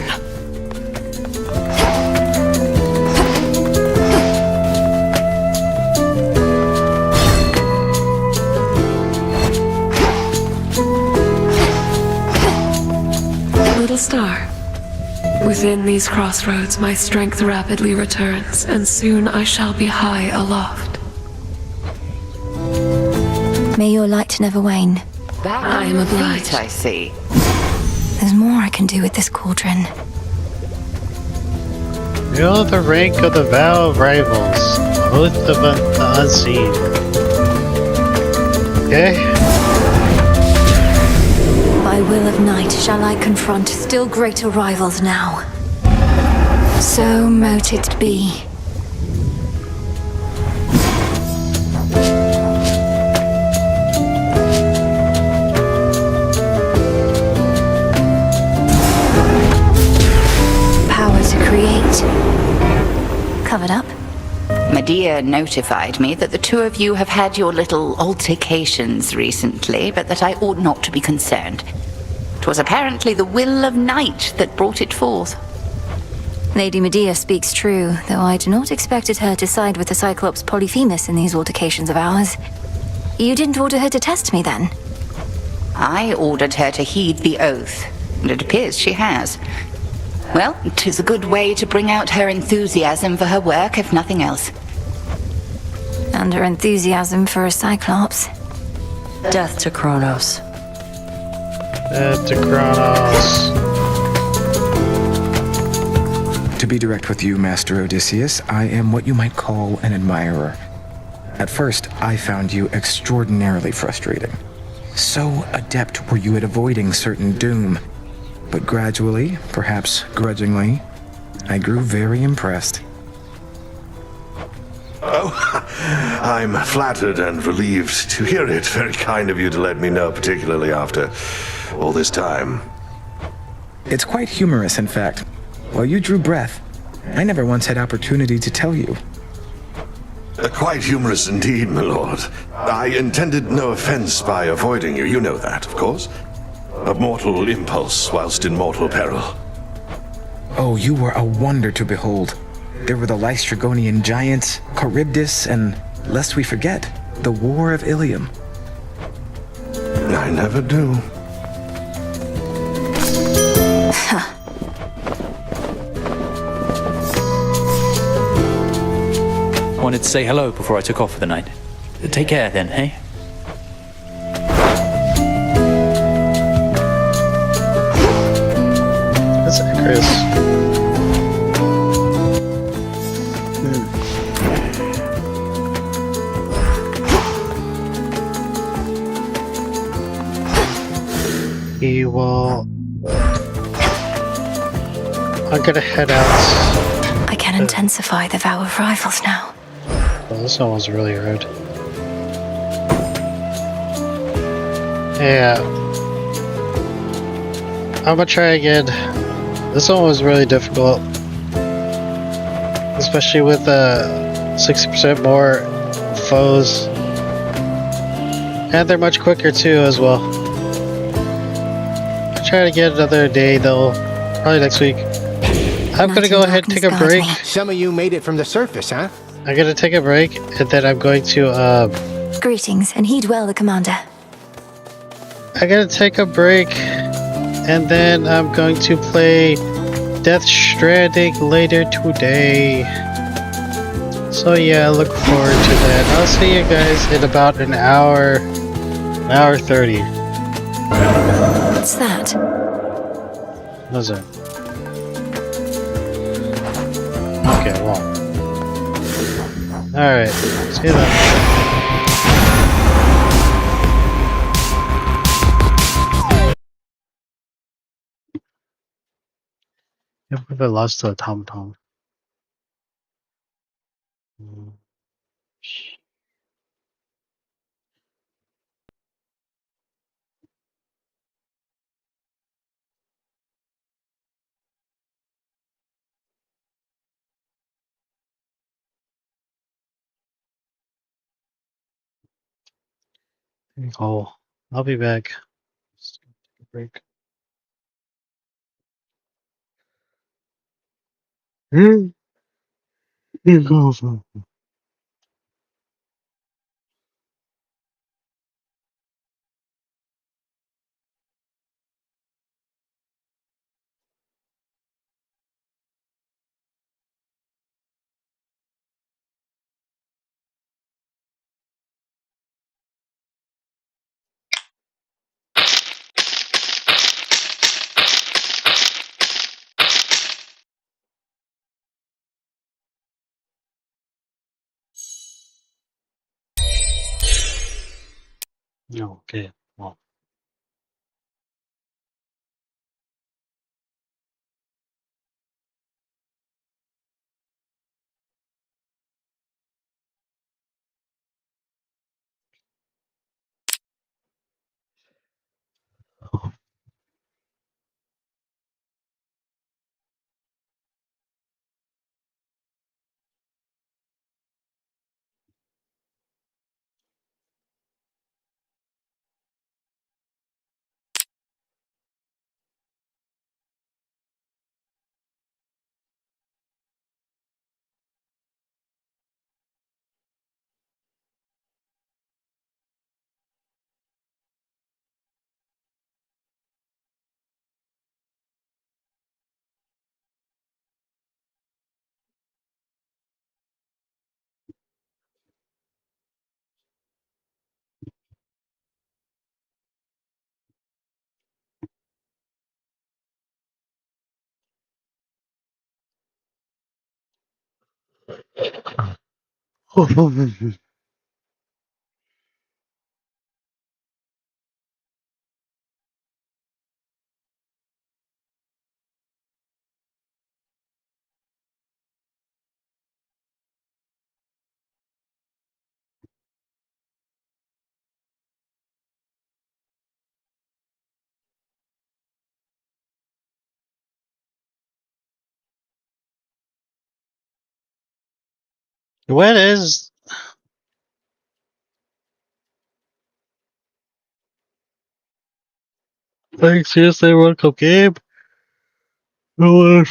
little star. Within these crossroads, my strength rapidly returns, and soon I shall be high aloft. May your light never wane. Back I on am your obliged. feet, I see. There's more I can do with this cauldron. Feel the rank of the vow of rivals. Oath of the unseen. Okay. By will of night shall I confront still greater rivals now. So mote it be. Power to create. Covered up? Medea notified me that the two of you have had your little altercations recently, but that I ought not to be concerned. 'Twas apparently the will of night that brought it forth. Lady Medea speaks true, though I do not expected her to side with the Cyclops Polyphemus in these altercations of ours. You didn't order her to test me, then? I ordered her to heed the oath, and it appears she has. Well, 'tis a good way to bring out her enthusiasm for her work, if nothing else. And her enthusiasm for a Cyclops. Death to Kronos. Death to Kronos. To be direct with you, Master Odysseus, I am what you might call an admirer. At first, I found you extraordinarily frustrating. So adept were you at avoiding certain doom. But gradually, perhaps grudgingly, I grew very impressed. Oh, I'm flattered and relieved to hear it. Very kind of you to let me know, particularly after all this time. It's quite humorous, in fact. While you drew breath, I never once had opportunity to tell you. Quite humorous indeed, my lord. I intended no offense by avoiding you. You know that, of course. A mortal impulse whilst in mortal peril. Oh, you were a wonder to behold. There were the Lystragonian giants, Charybdis, and, lest we forget, the War of Ilium. I never do. Wanted to say hello before I took off for the night. Take care then, hey? That's Chris. He will. I'm gonna head out. I can intensify the vow of rivals now. Well, this one was really hard. Yeah. I'm gonna try again. This one was really difficult. Especially with 60% more foes. And they're much quicker too as well. I'll try to get another day though. Probably next week. I'm gonna go ahead and take a break. Some of you made it from the surface, huh? I'm gonna take a break and then I'm going to Greetings, and heed well the commander. I'm gonna take a break and then I'm going to play Death Stranding later today. So yeah, look forward to that. I'll see you guys in about an hour 30. What's that? What's that? Okay, well. Alright, see you then. I can't believe I lost to a tom-tom. Oh, I'll be back. Just take a break. Okay. Well. When is like seriously World Cup game? Oh,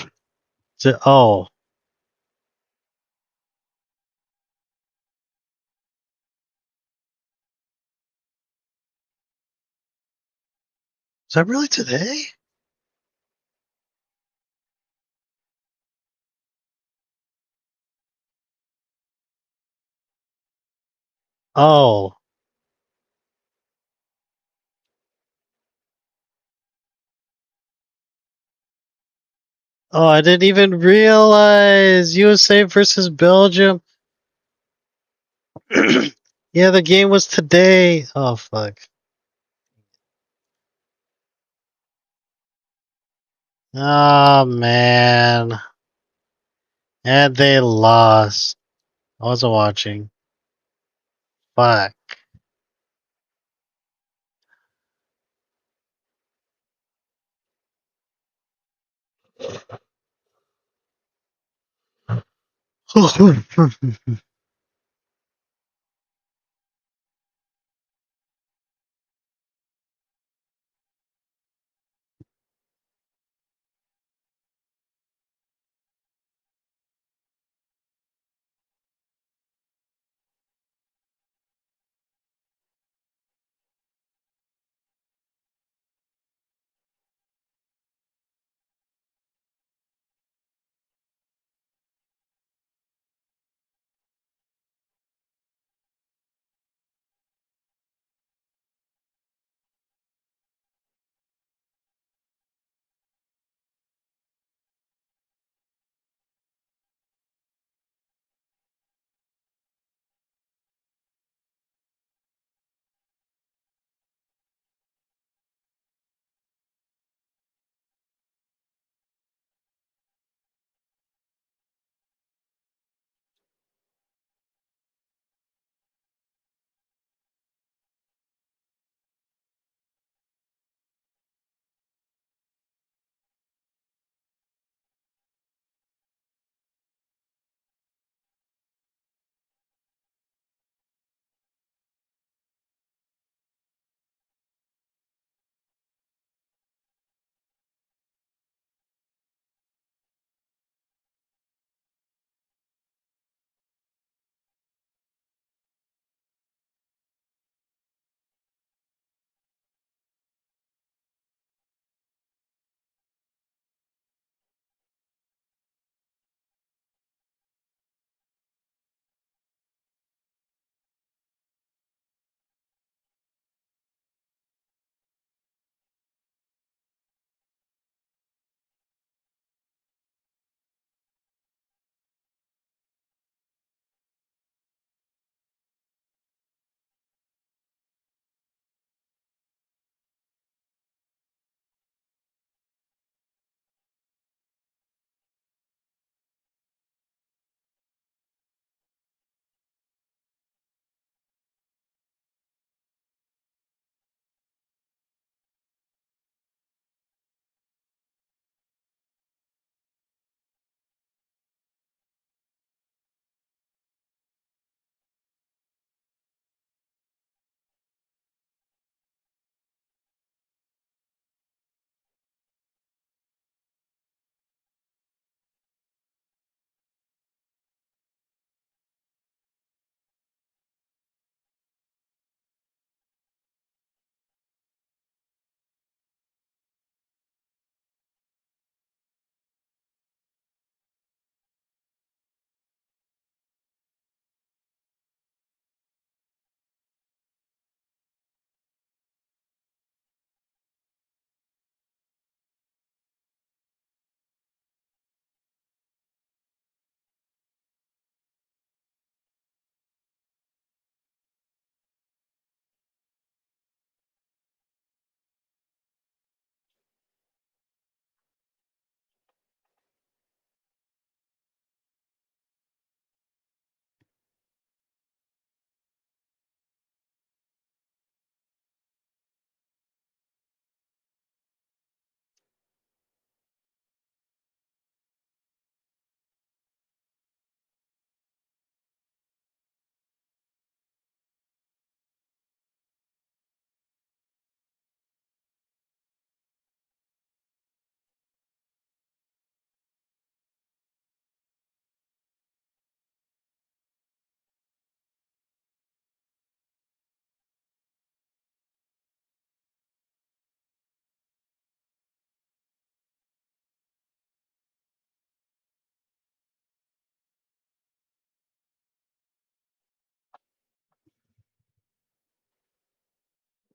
oh, is that really today? Oh, oh, I didn't even realize USA versus Belgium. Yeah, the game was today. Oh fuck. Oh man, and they lost. I wasn't watching. Fuck.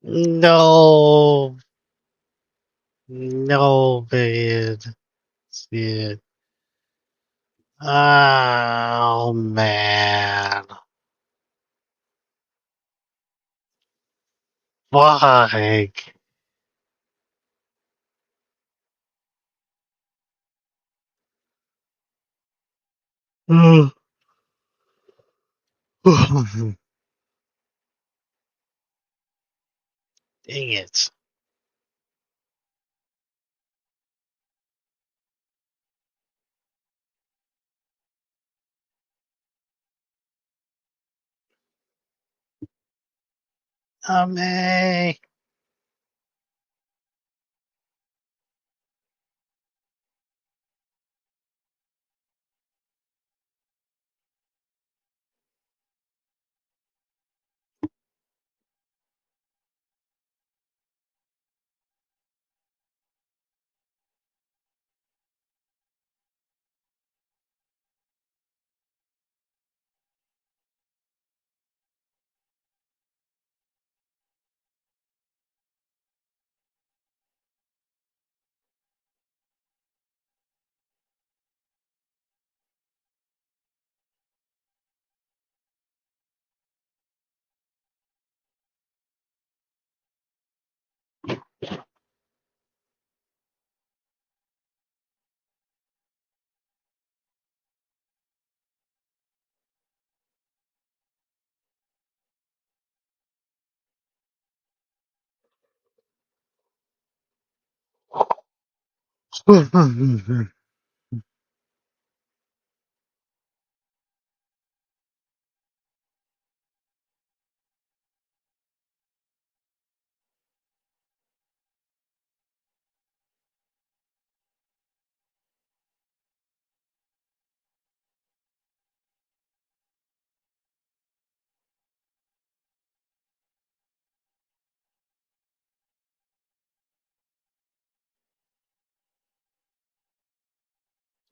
No. No, man. Shit. Oh, man. Why? Dang it. Oh, man.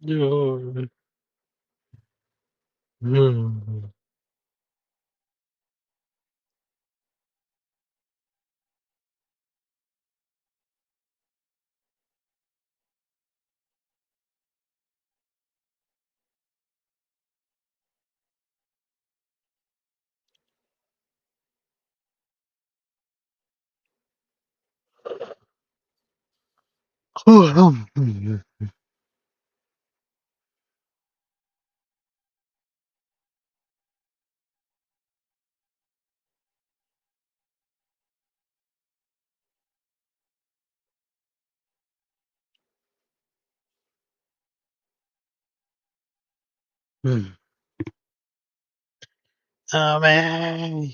No. Oh, man.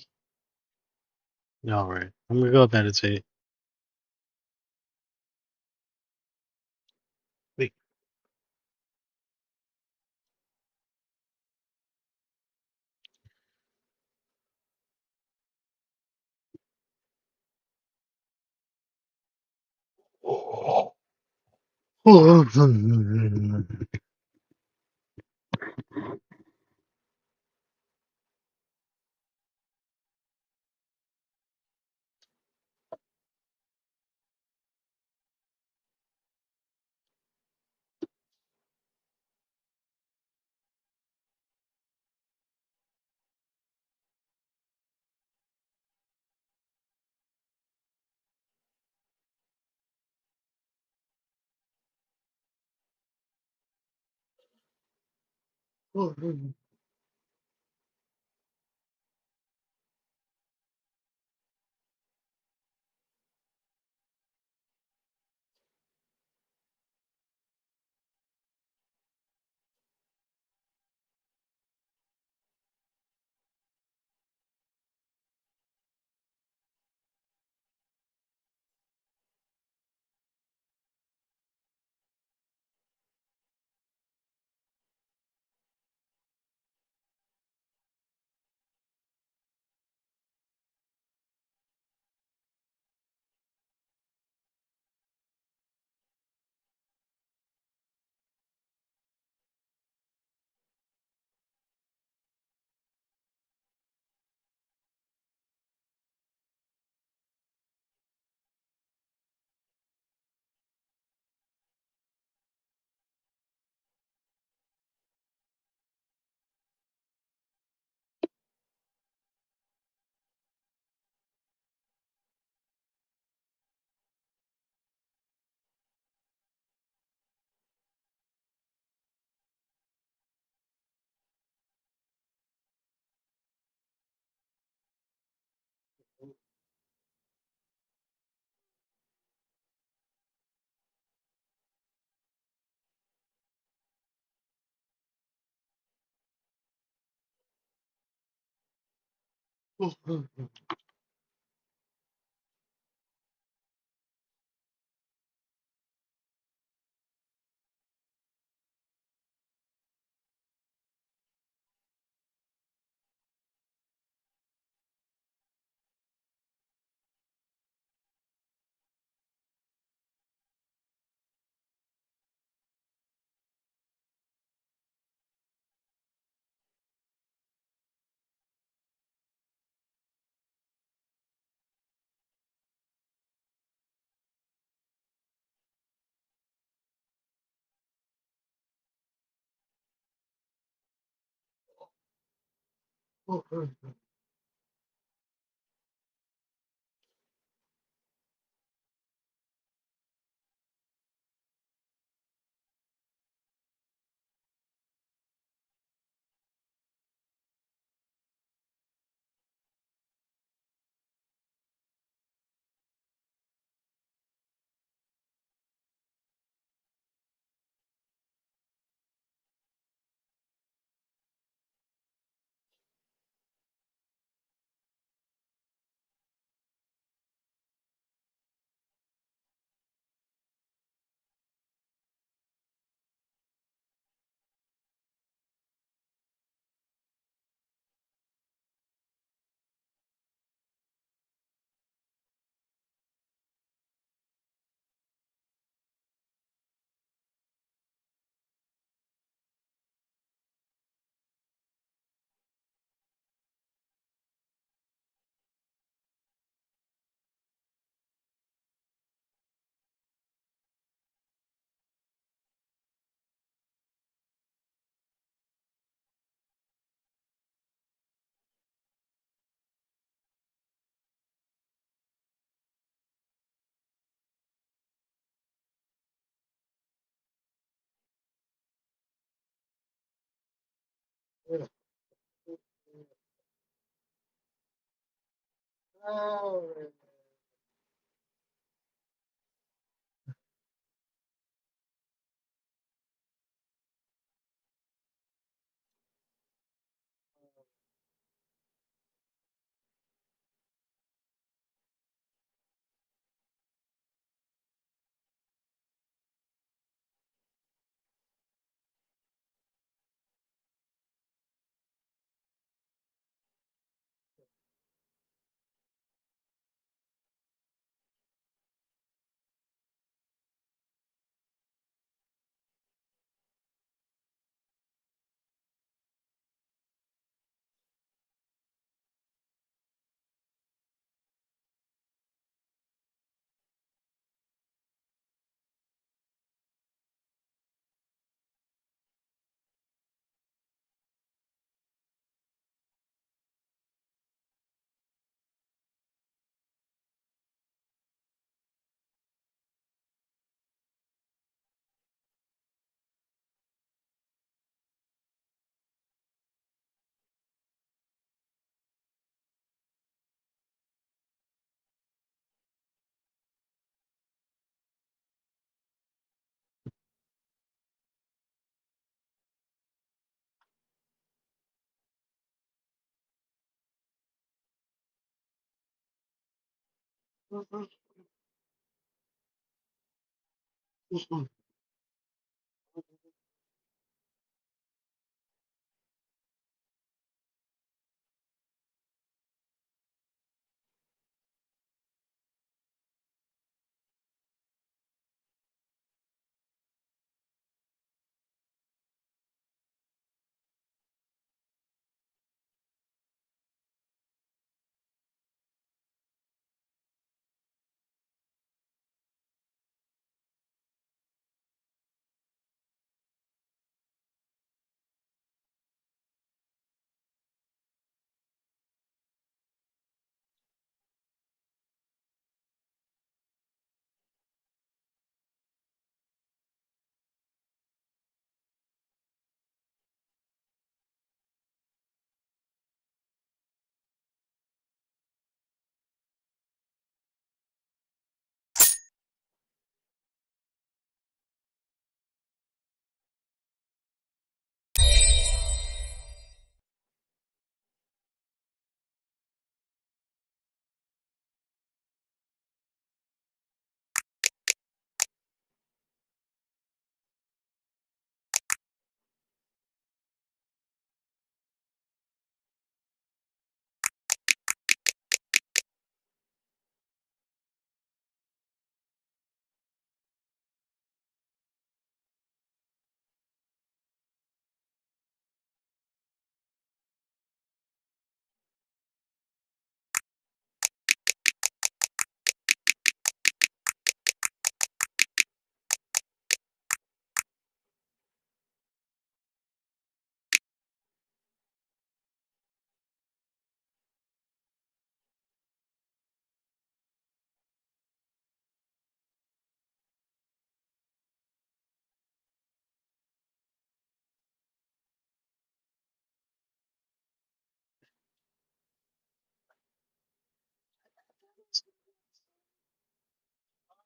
Alright. I'm gonna go meditate. Wait.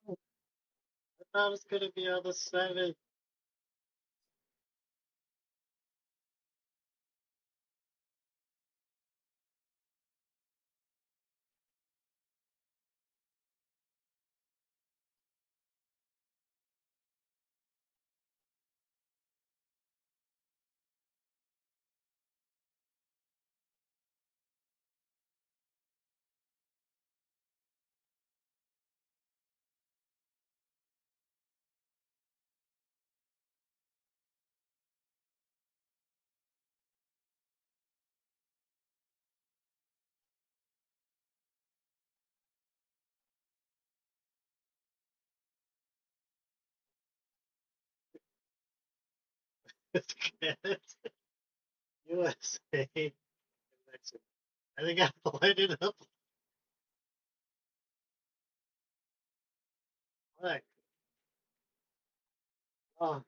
I thought it was gonna be on the 7th. Canada, USA, and Mexico. I think I lighted up. Like, oh,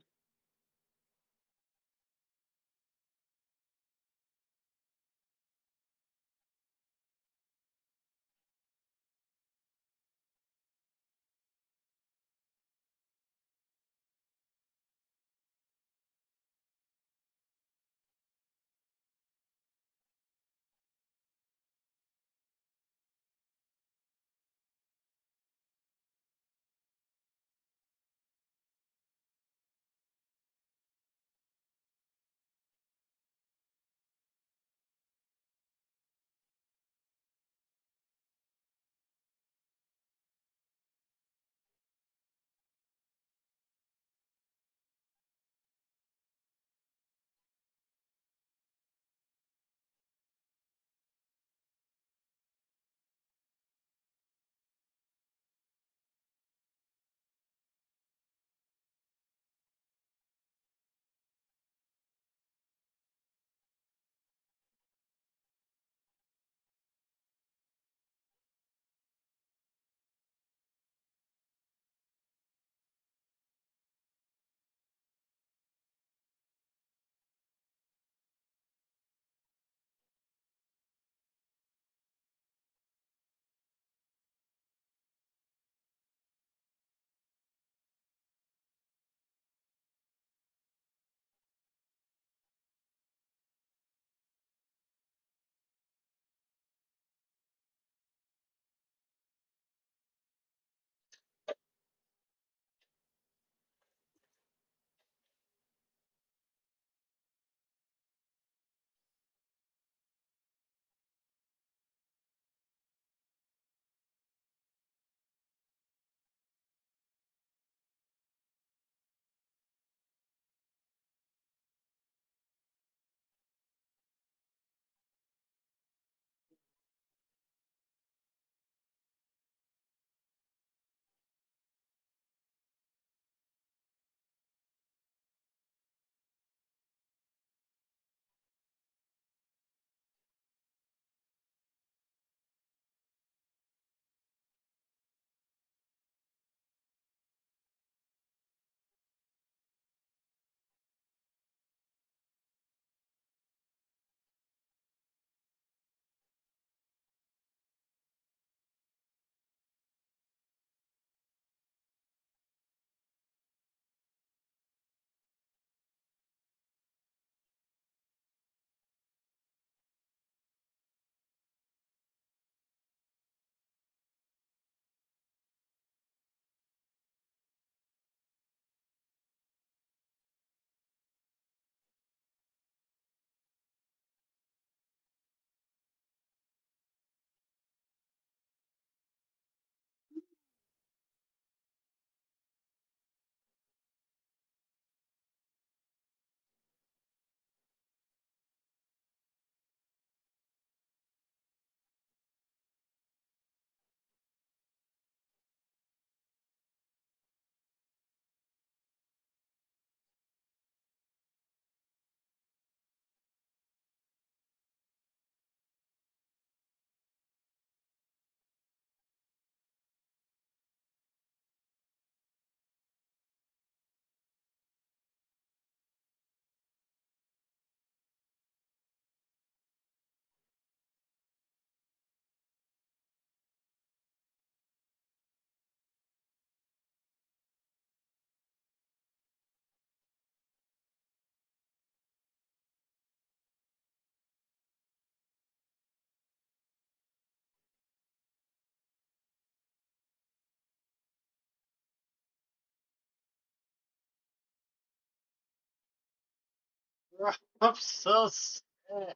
I'm so sad.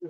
Oh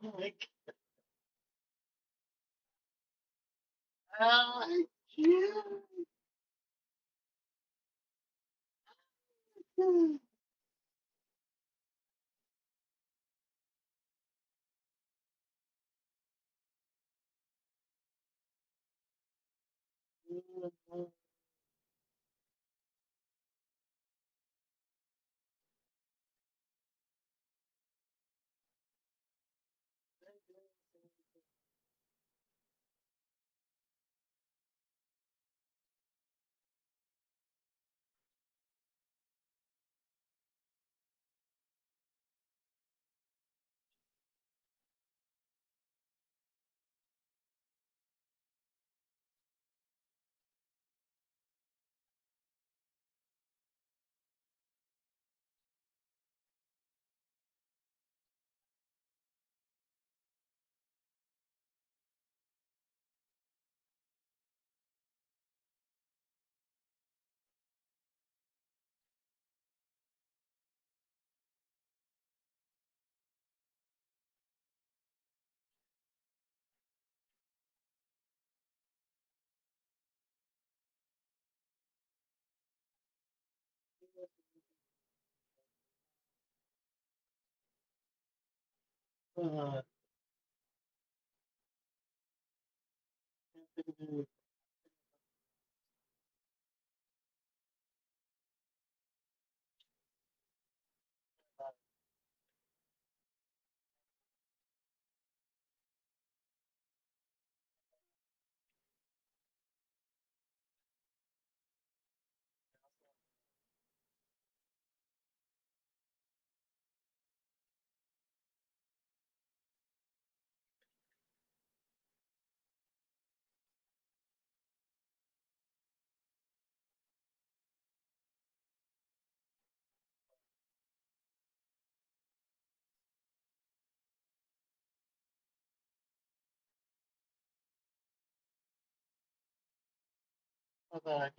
my god. I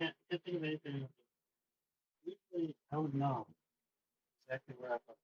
can't think of anything. Usually, I would know exactly where I put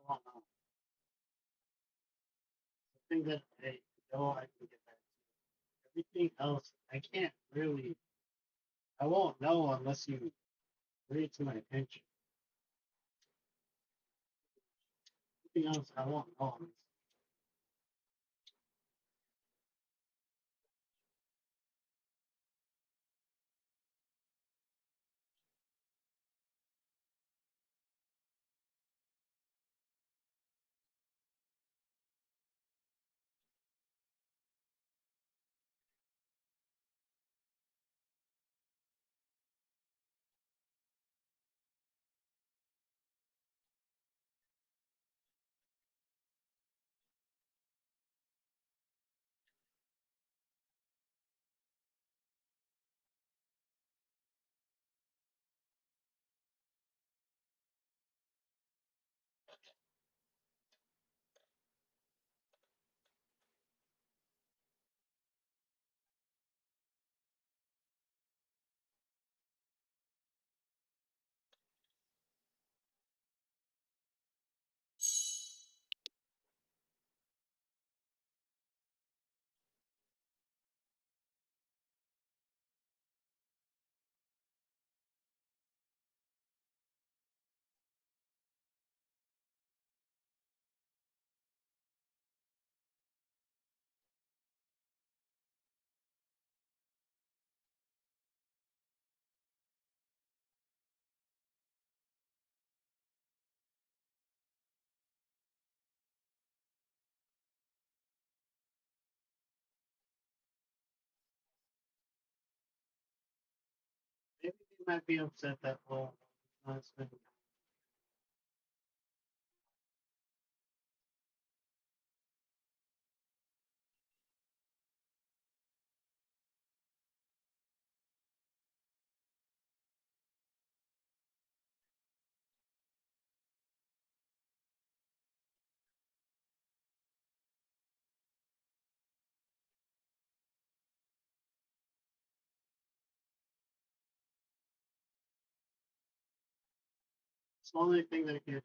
want to know. The thing that I know I can get back to. Everything else, I can't really. I won't know unless you bring it to my attention. Everything else, I won't know. Maybe they might be upset that well, not spending. It's the only thing that I can't.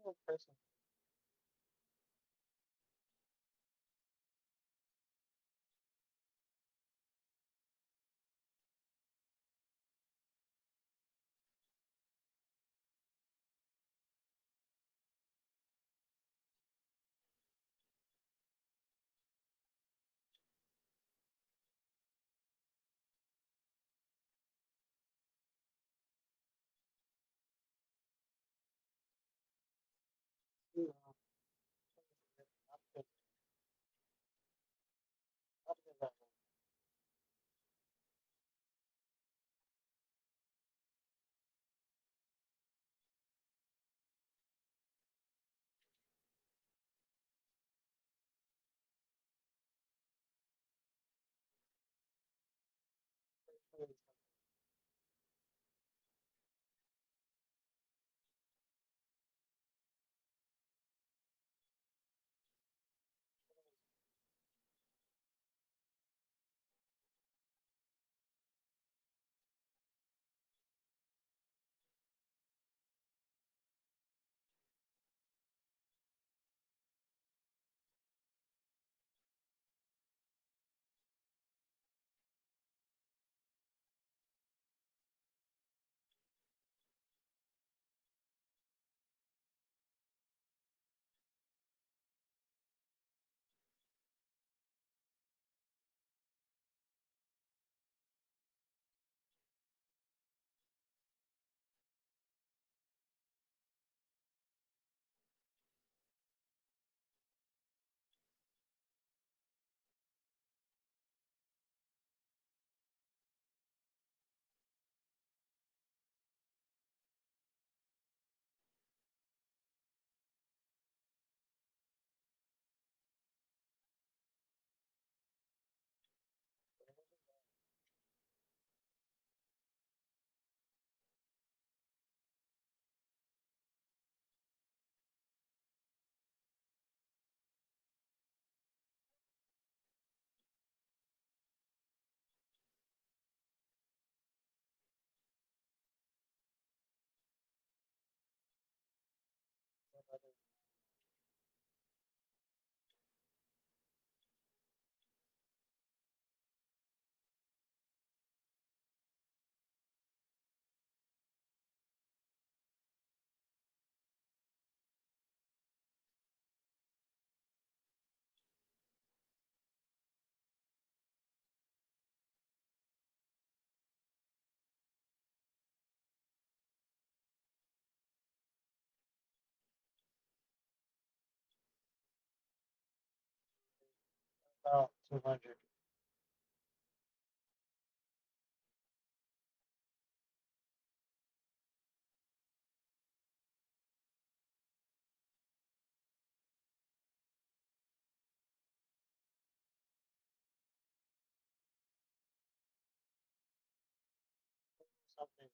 About 200. Something.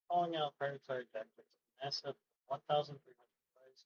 Calling out predatory tactics. Massive 1,300 price.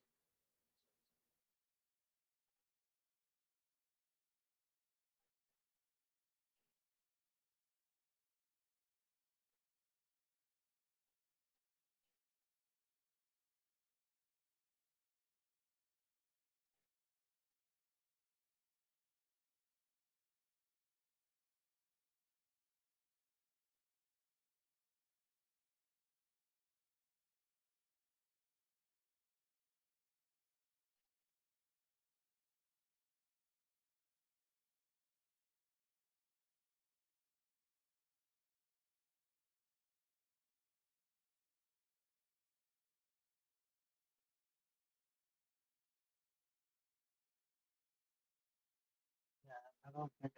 Yeah, I don't think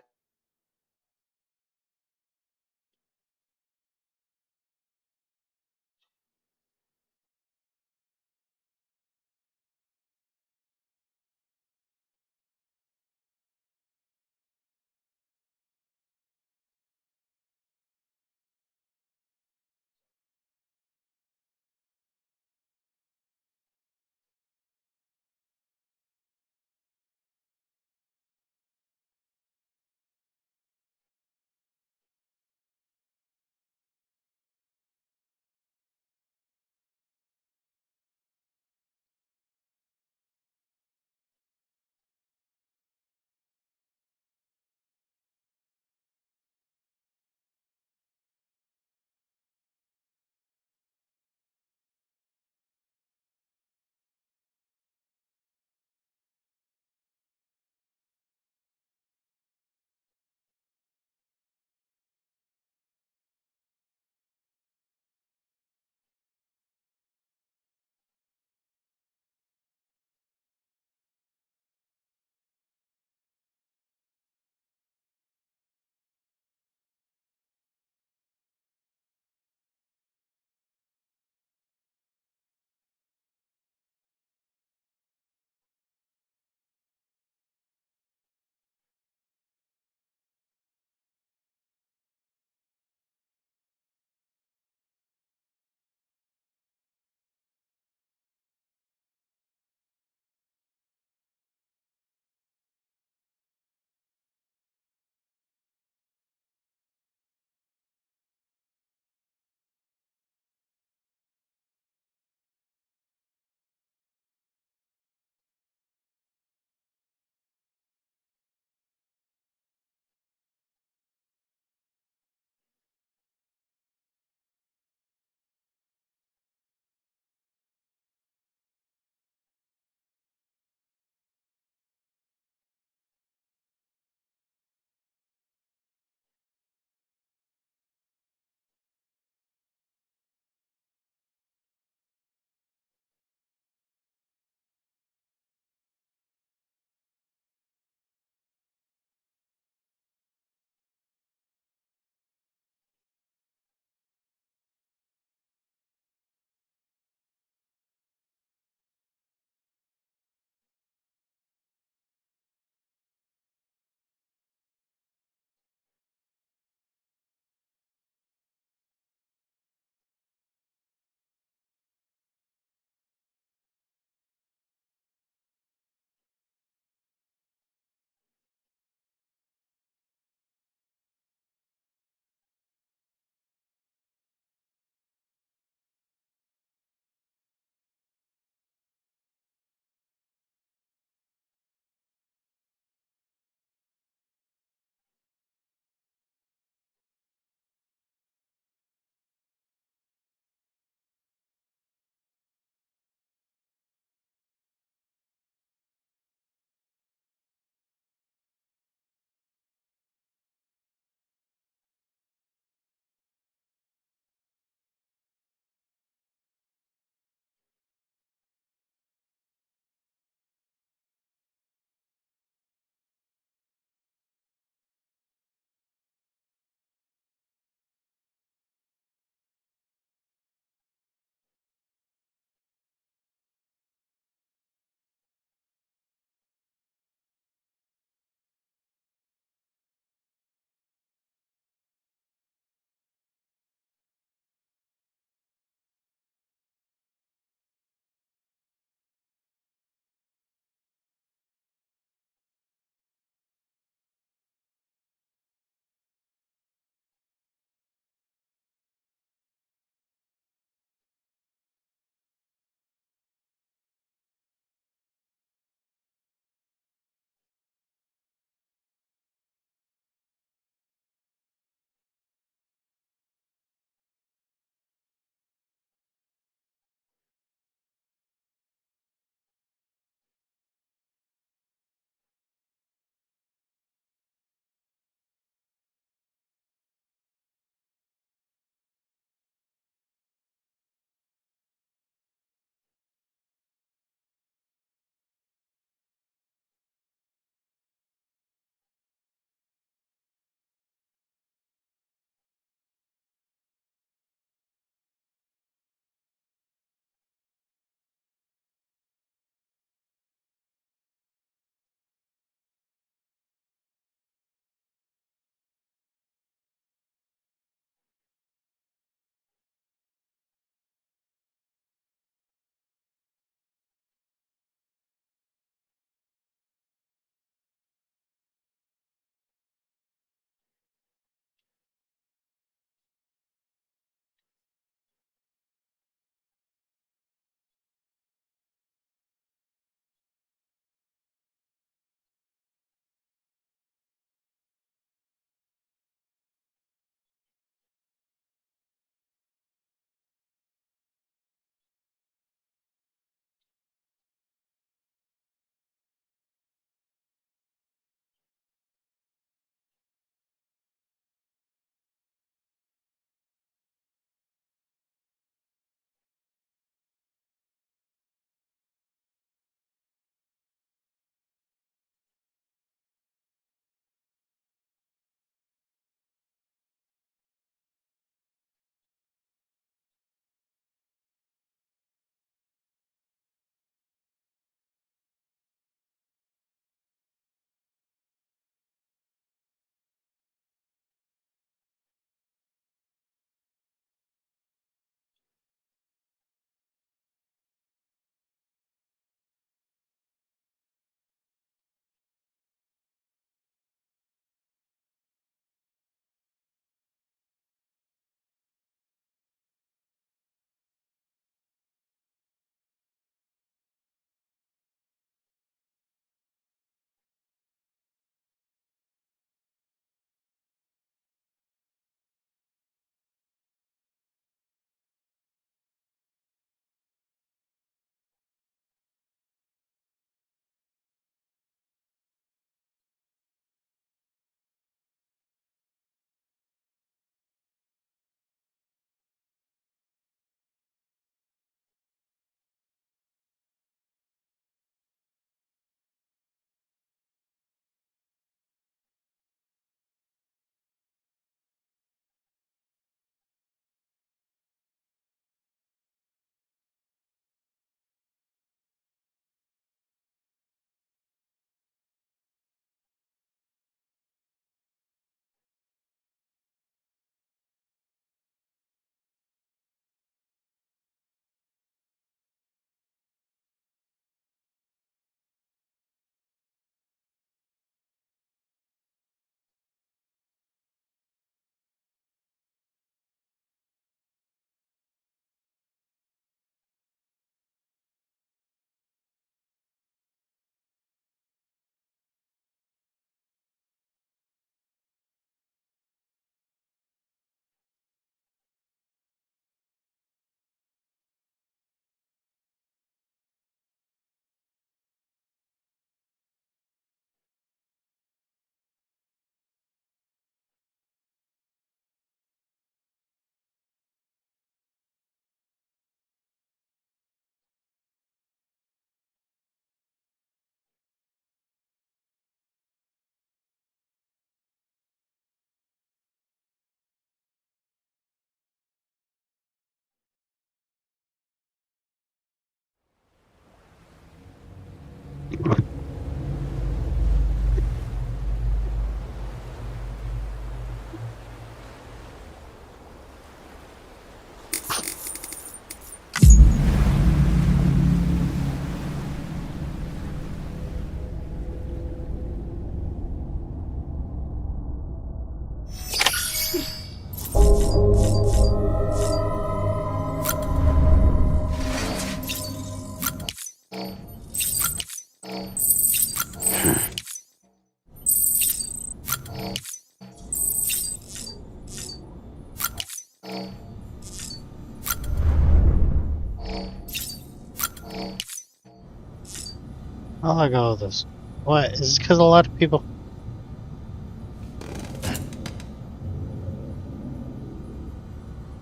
I'll let go of this. What? Is it because a lot of people...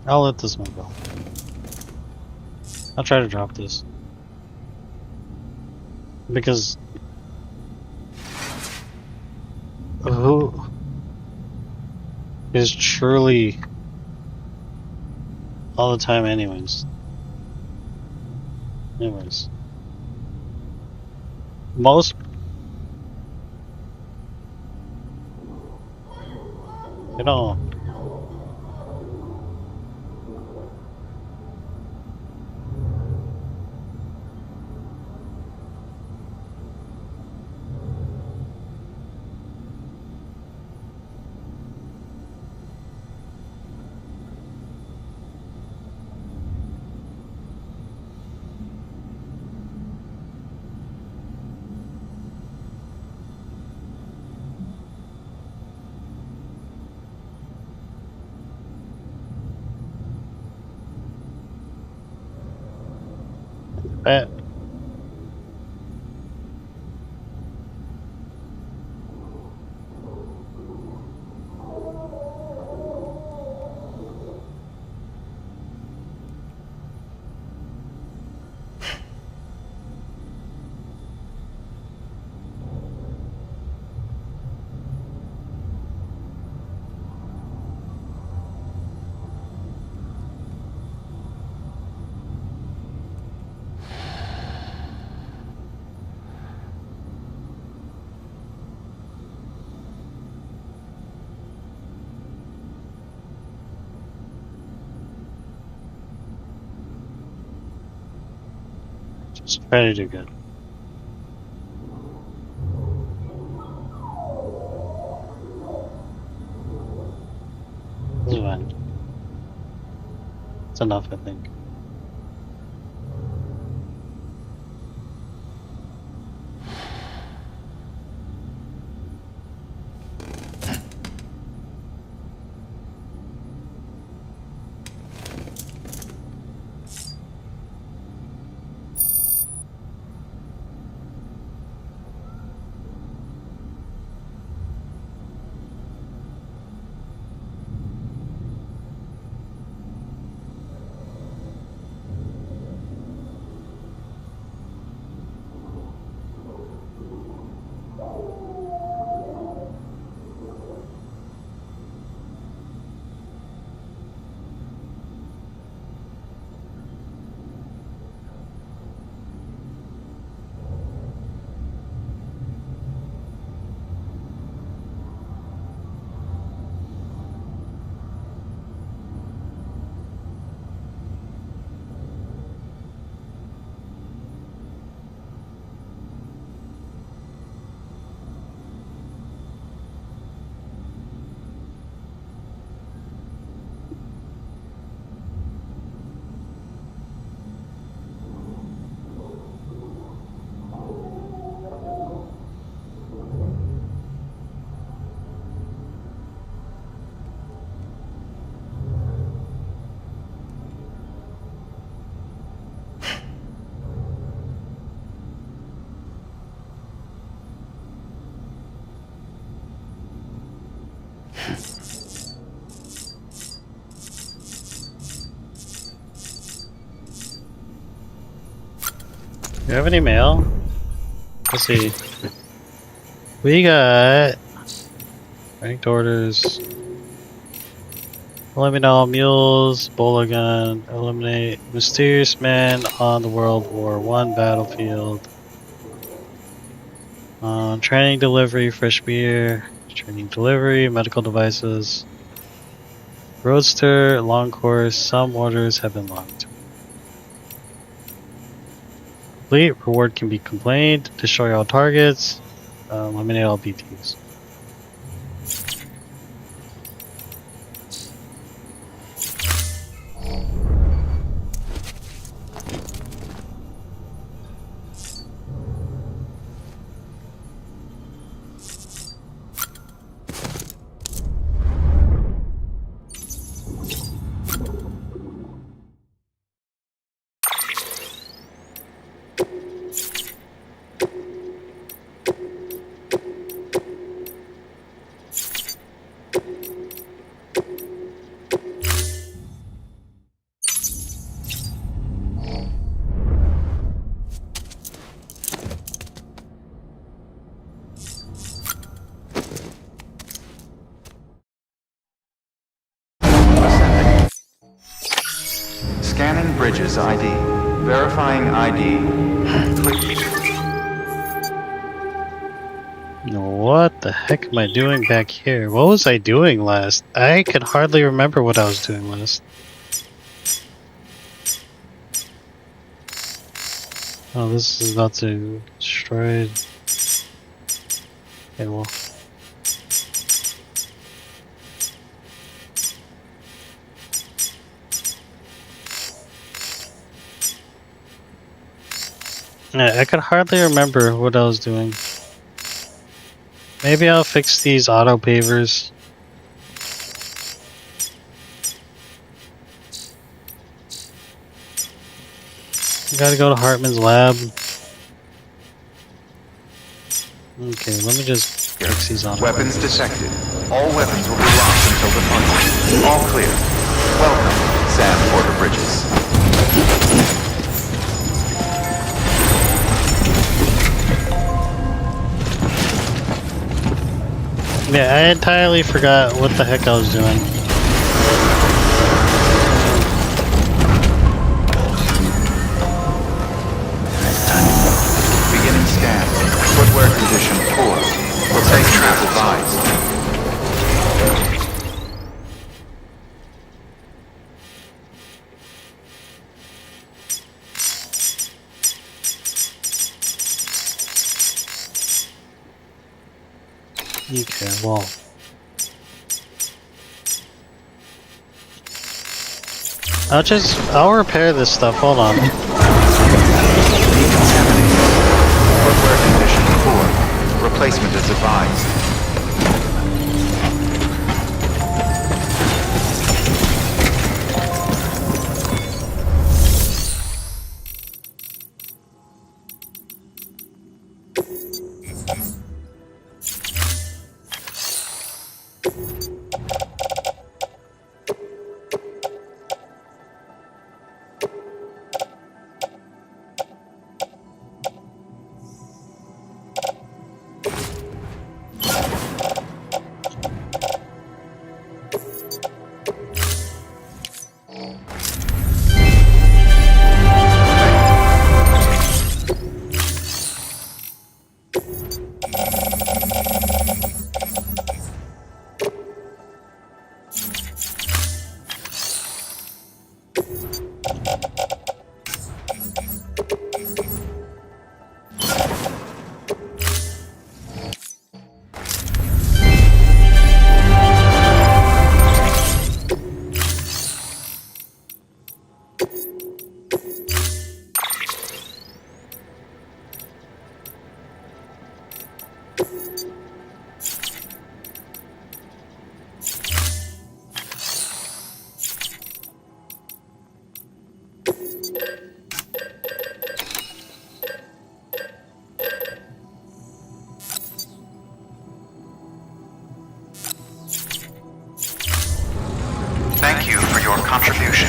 I'll let this one go. I'll try to drop this. Because... Who is truly all the time anyways? Most... You know... Just try to do good. This is fine. It's enough, I think. Do you have any mail? Let's see. We got ranked orders. Eliminate all mules, bola gun, eliminate mysterious man on the World War I battlefield. Training delivery, fresh beer, training delivery, medical devices. Roadster, long course, some orders have been locked. Complete, reward can be complained, destroy all targets, eliminate all BTs. Verifying Bridges ID. Verifying ID. Please. What the heck am I doing back here? What was I doing last? I could hardly remember what I was doing last. Oh, this is about to destroy. Okay, well. Yeah, I could hardly remember what I was doing. Maybe I'll fix these auto pavers. Gotta go to Hartman's lab. Okay, let me just fix these auto Weapons pavers. detected. All weapons will be locked until departure. All clear. Welcome, Sam Porter Bridges. Yeah, I entirely forgot what the heck I was doing. Beginning scan. Footwear condition poor. Replacement as advised. Okay, well. I'll repair this stuff, hold on. Footwear condition poor. Replacement is advised. Thank you for your contribution.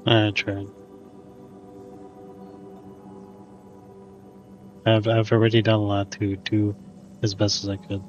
I tried. I've already done a lot to do as best as I could.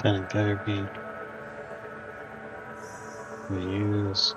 Then it better be reuse.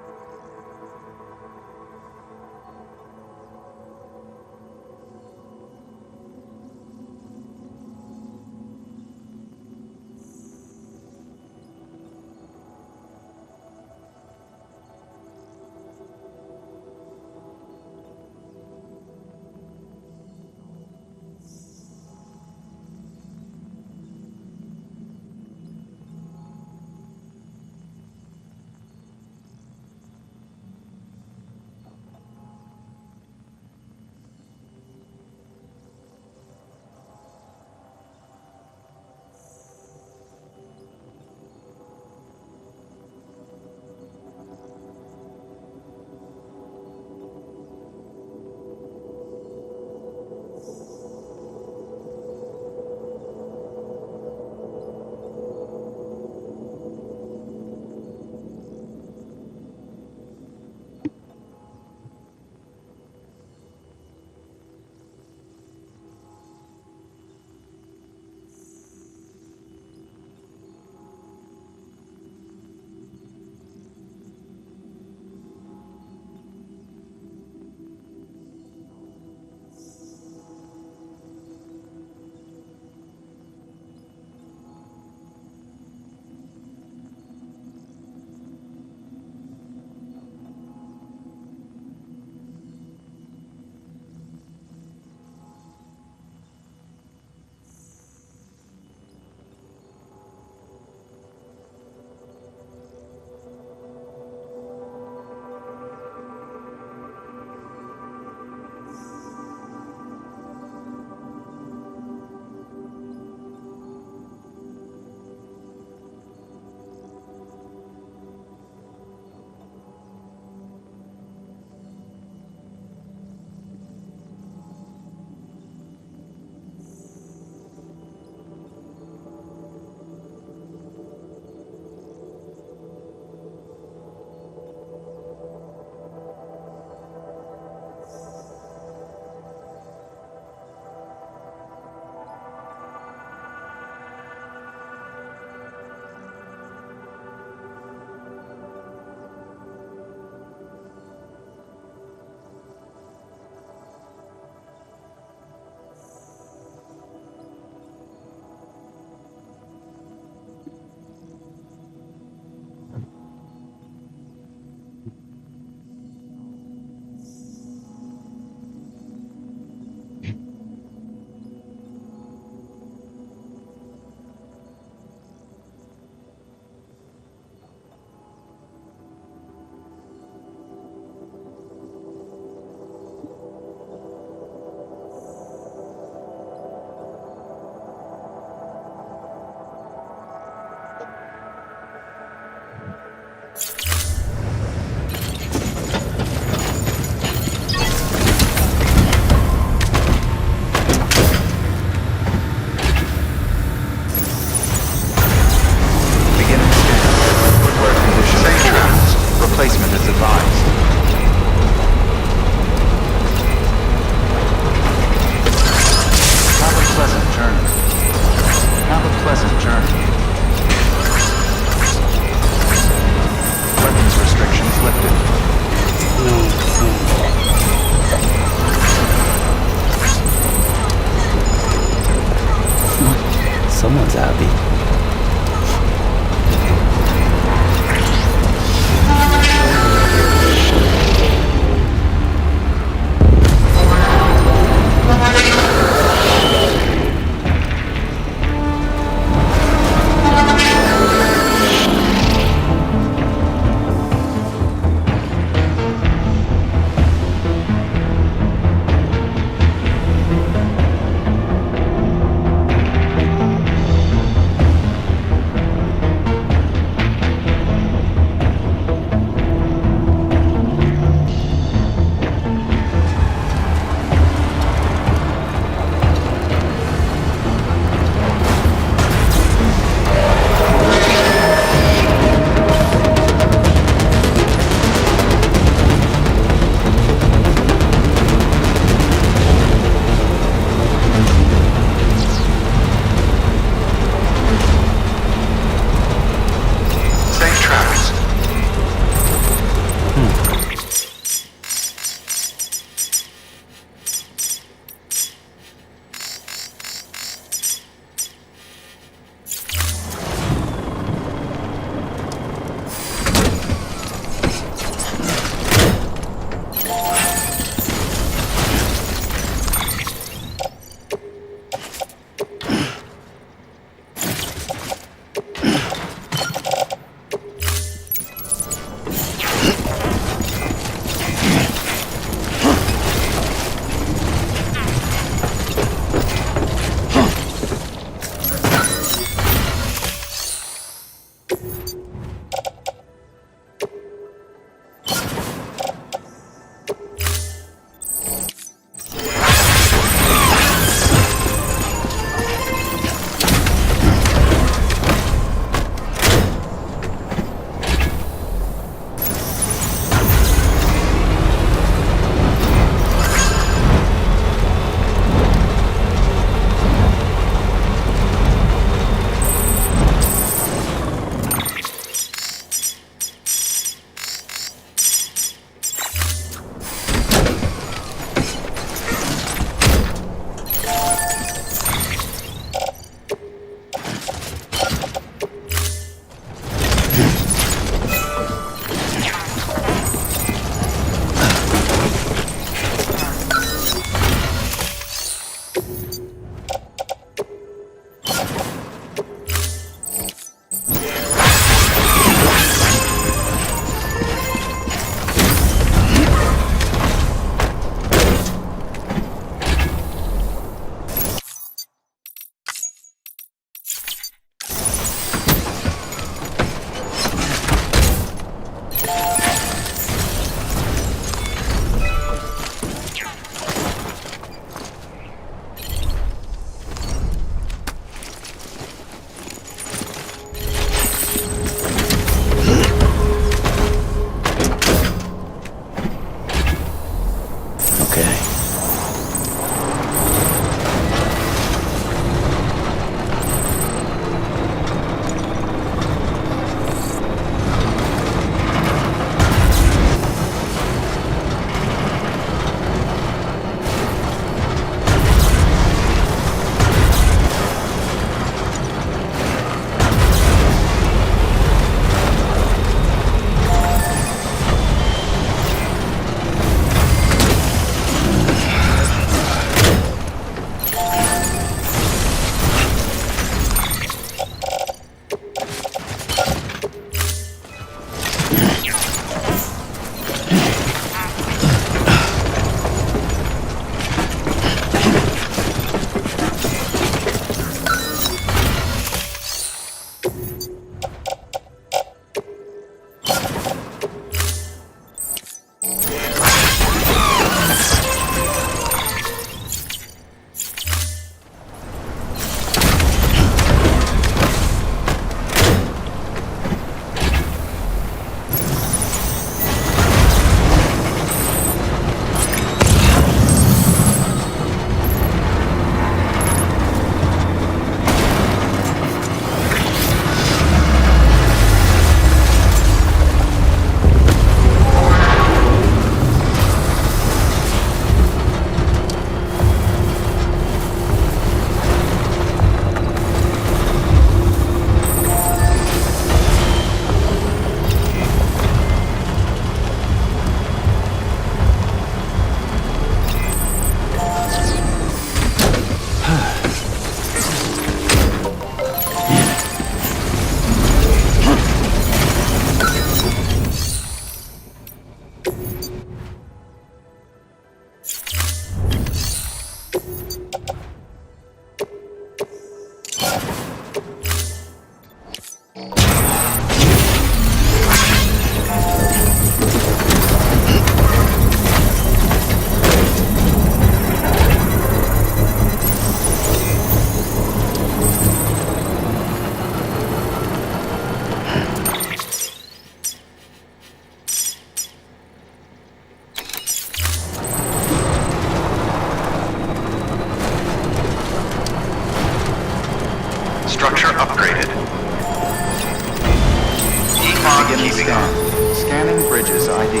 scan. Scanning bridges ID.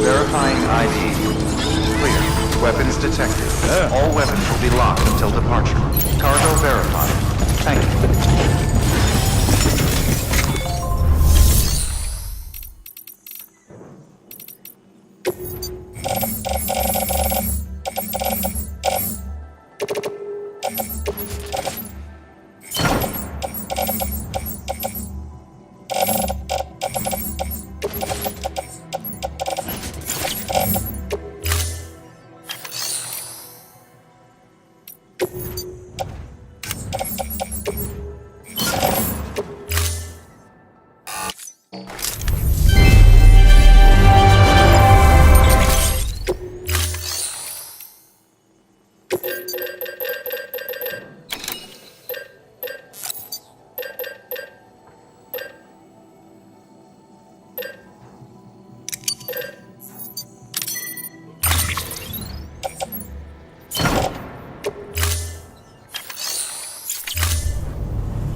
Verifying ID. Clear. Weapons detected. All weapons will be locked until departure. Cargo verified. Thank you.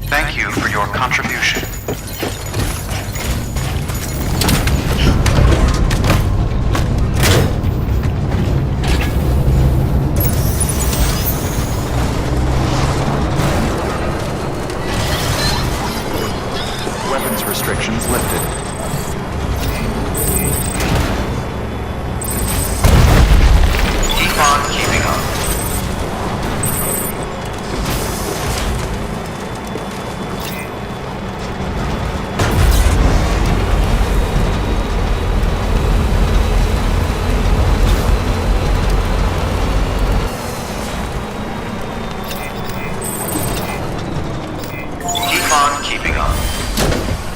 Thank you for your contribution. Weapons restrictions lifted. Keep on keeping up.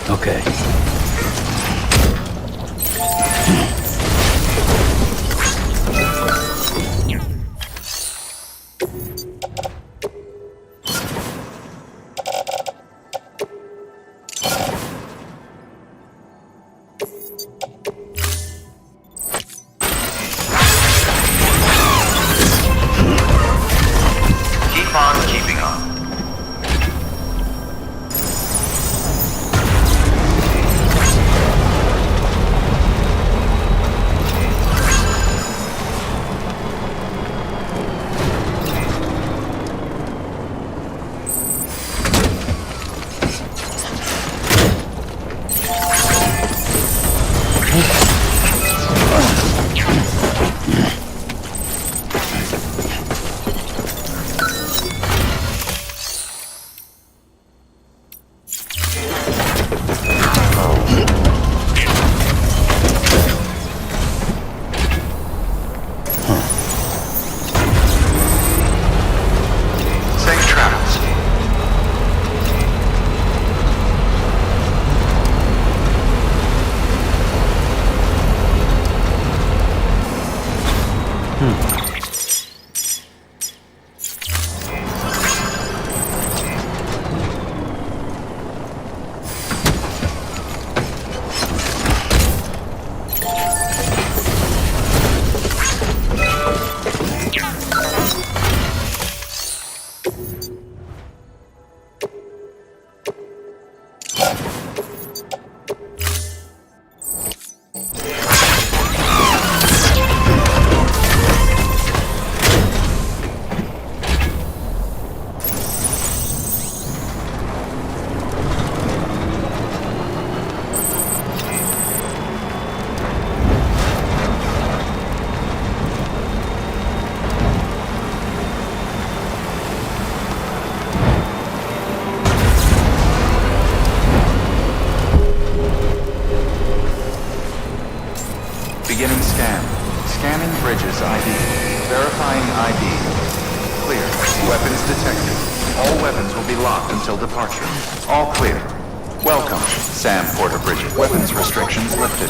Okay. Keep on keeping up. Safe travels. Beginning scan. Scanning bridges ID. Verifying ID. Clear. Weapons detected. All weapons will be locked until departure. All clear. Welcome, Sam Porter Bridges. Weapons restrictions lifted.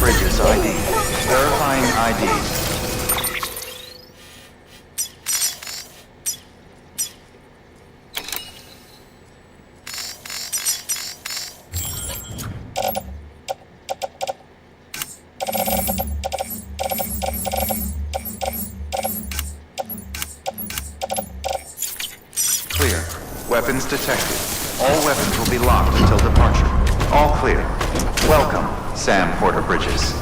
Bridges ID. Verifying ID. Clear. Weapons detected. All weapons will be locked until departure. All clear. Welcome, Sam Porter Bridges.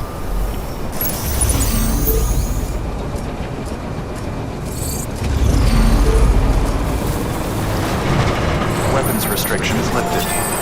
Weapons restrictions lifted.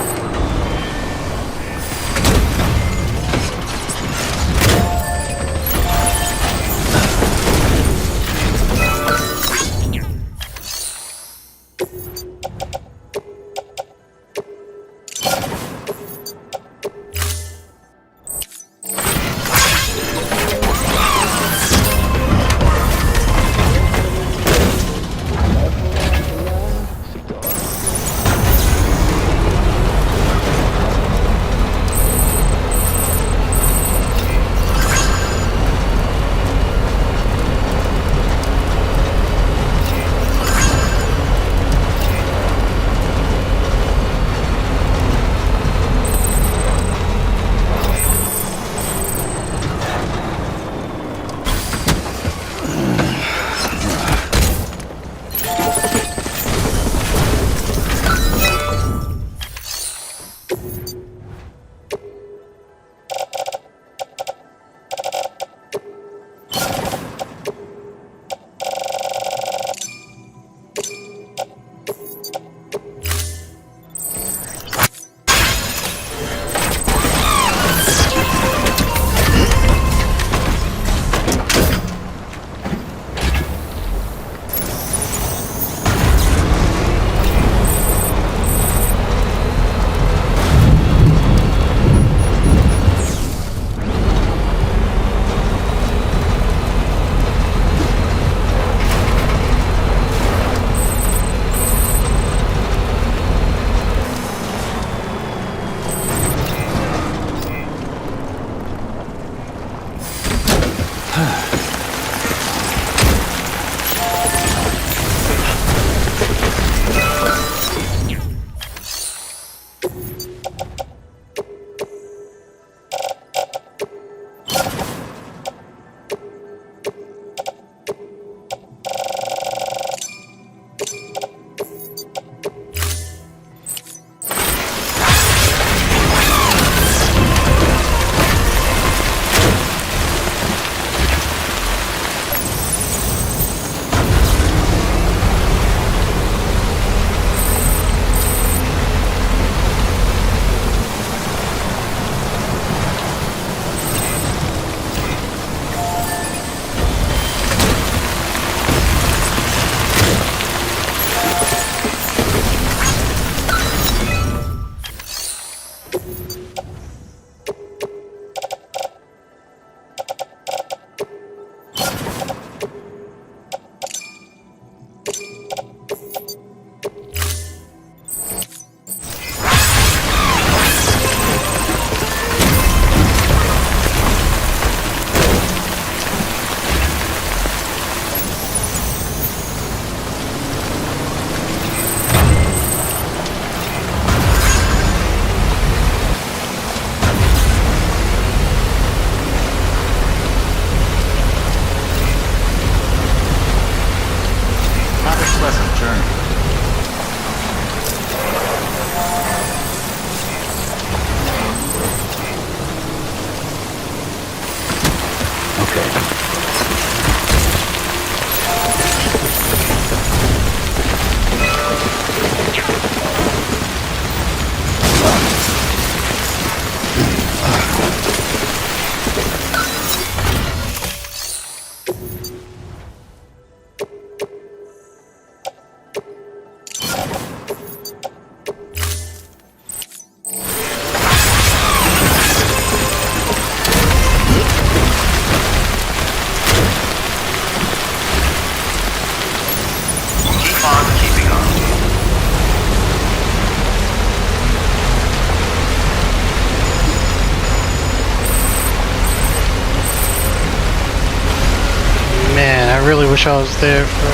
really wish I was there for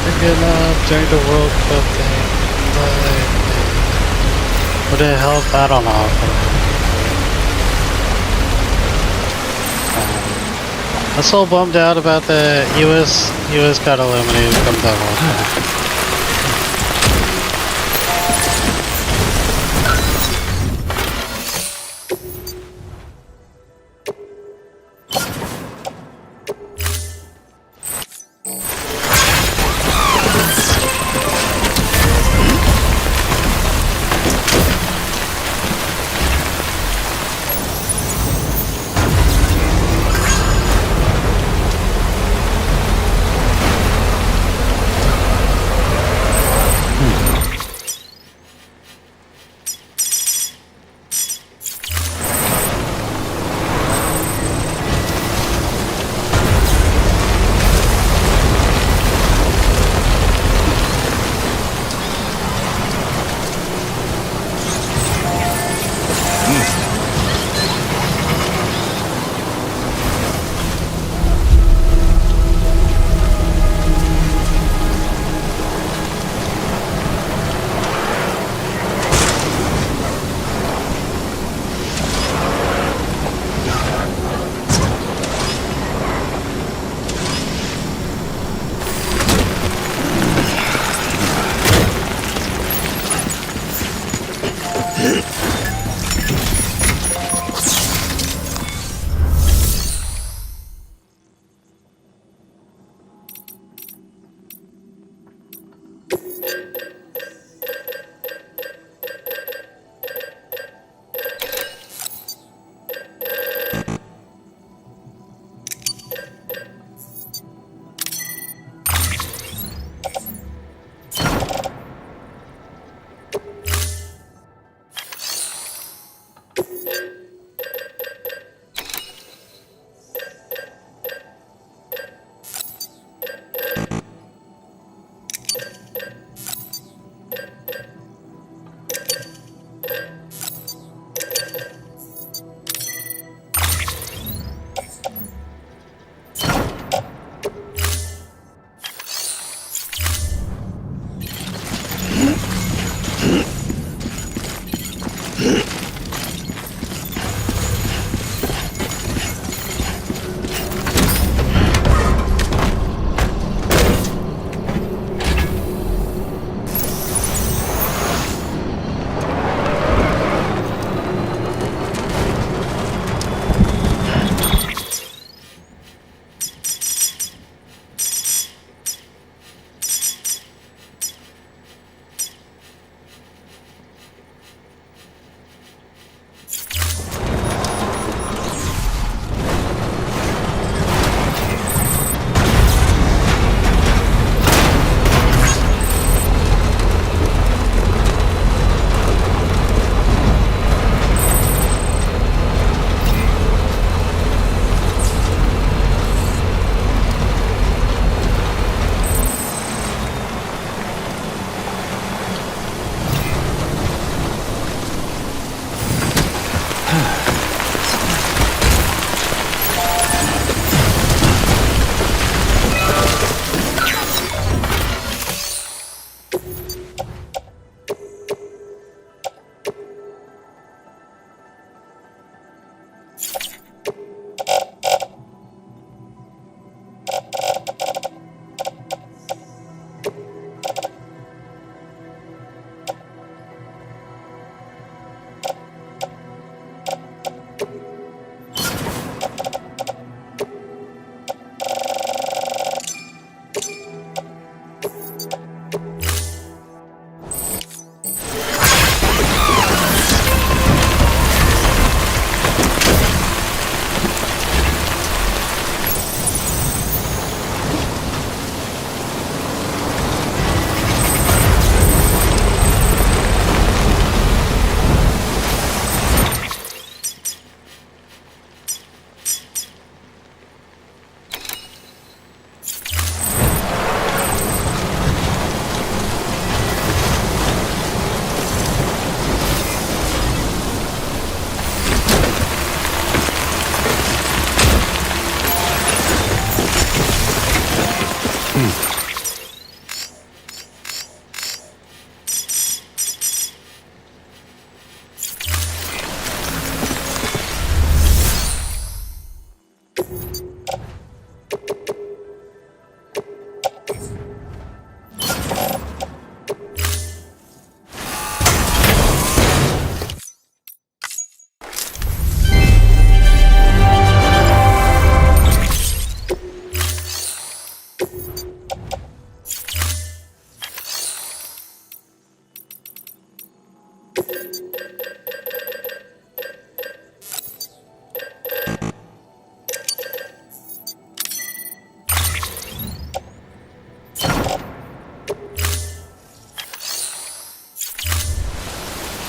freaking during the World Cup thing. Would it help? I don't know. I'm so bummed out about the US got eliminated from the World Cup.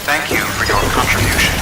Thank you for your contribution.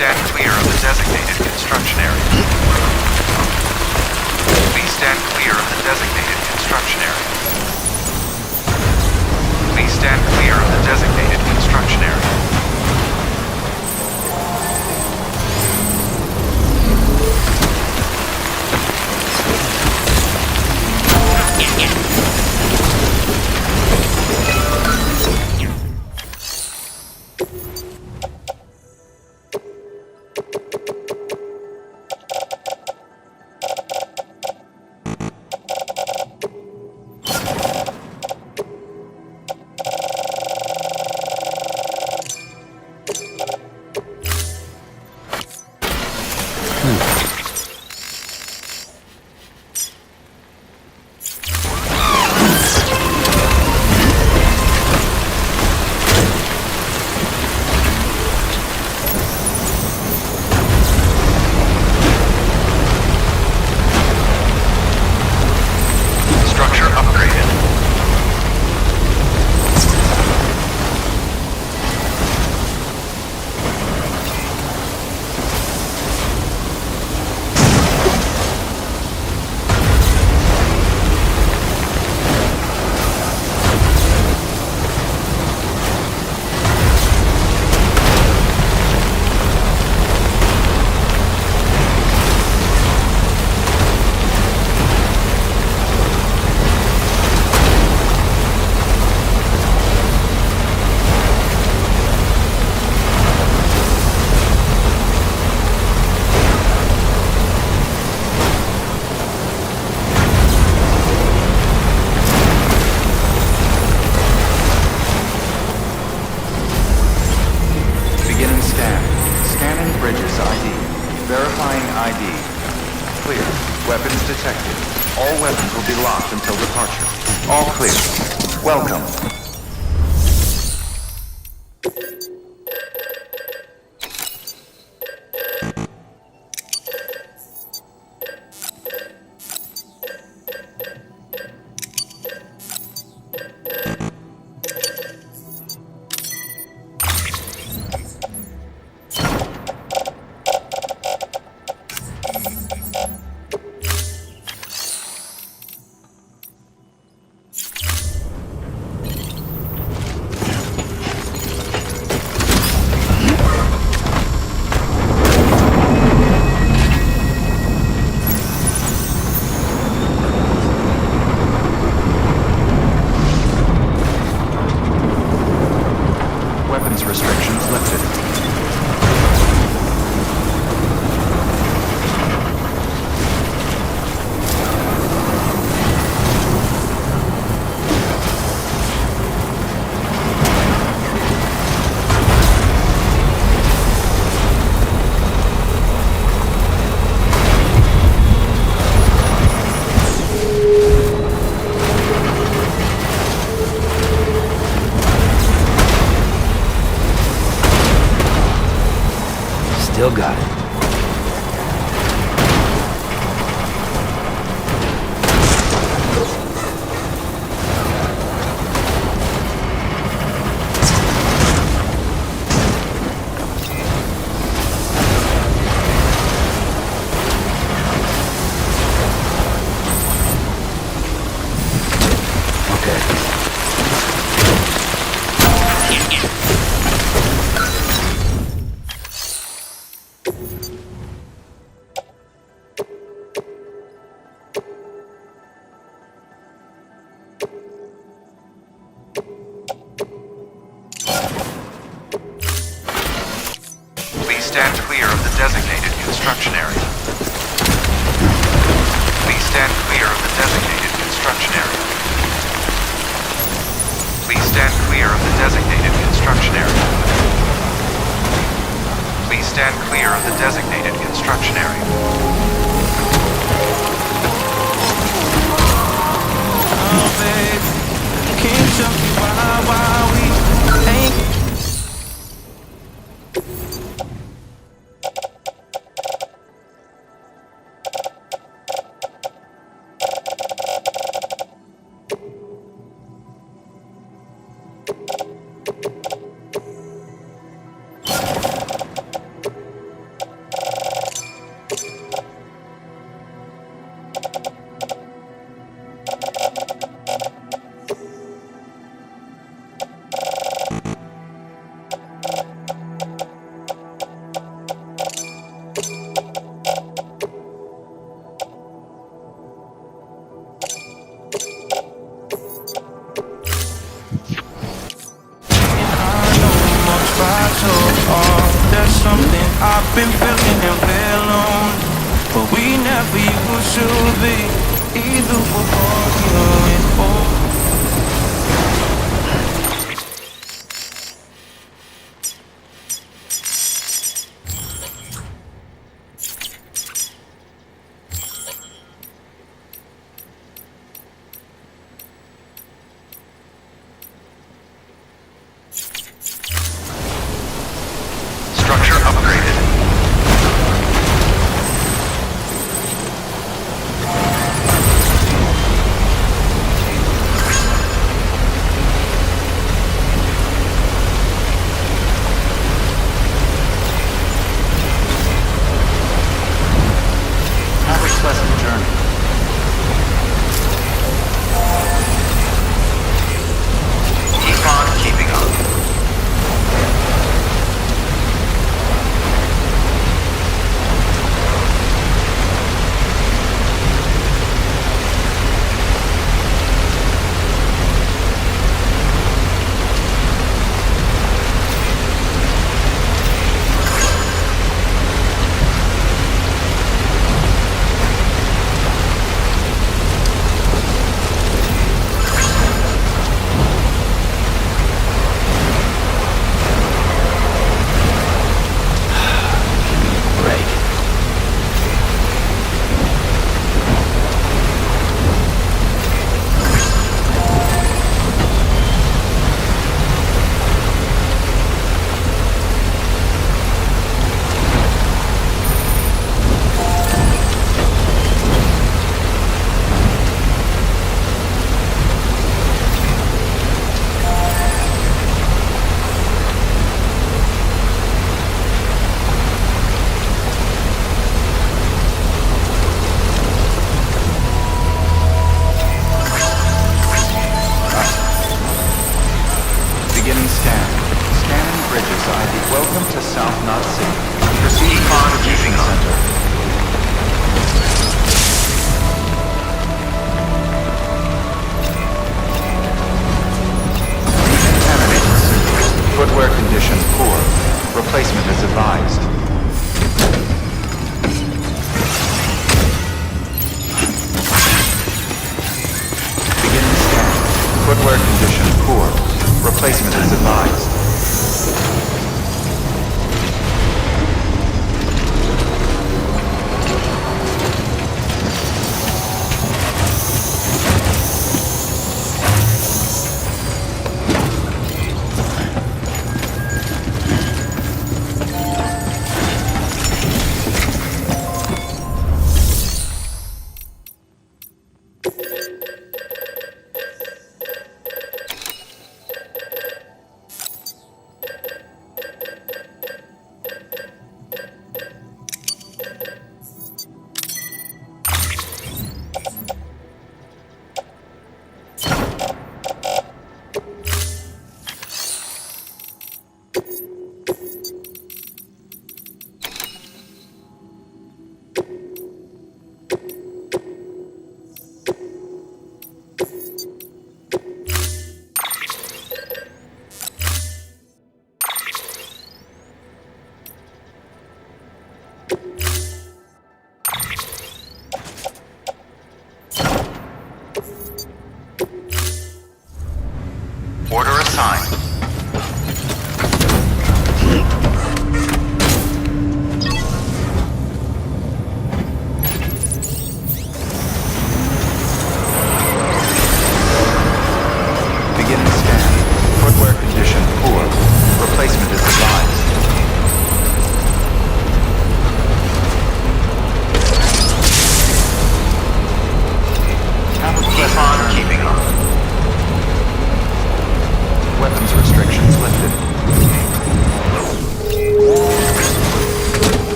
stand clear of the designated construction area. Please stand clear of the designated construction area. Please stand clear of the designated construction area. Verifying ID. Clear. Weapons detected. All weapons will be locked until departure. All clear. Welcome. Weapons restrictions lifted. Still got it. Stand clear of the designated construction area. Please stand clear of the designated construction area. Please stand clear of the designated construction area. Please stand clear of the designated construction area. Oh, babe, can't you tell me why we ain't... something I've been feeling and we're alone, but we never used to be. Either we're arguing or Structure upgraded. Have a pleasant journey. Keep on keeping up. Beginning scan. Scanning bridges ID. Welcome to South Knot City. Proceed on keeping center. Contaminated sewers. Footwear condition poor. Replacement is advised. Beginning scan. Footwear condition poor. Replacement is advised.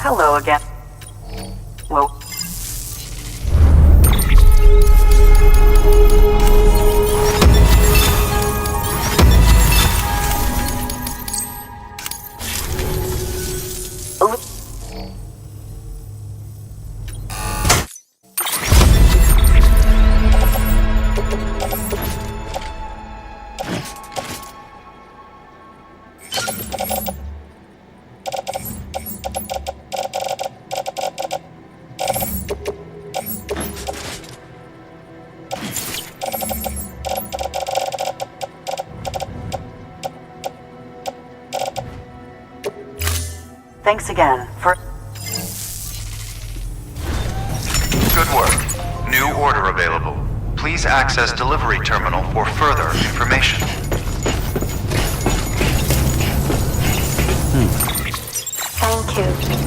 Hello again. Well... Thanks again for... Good work. New order available. Please access delivery terminal for further information. Thank you.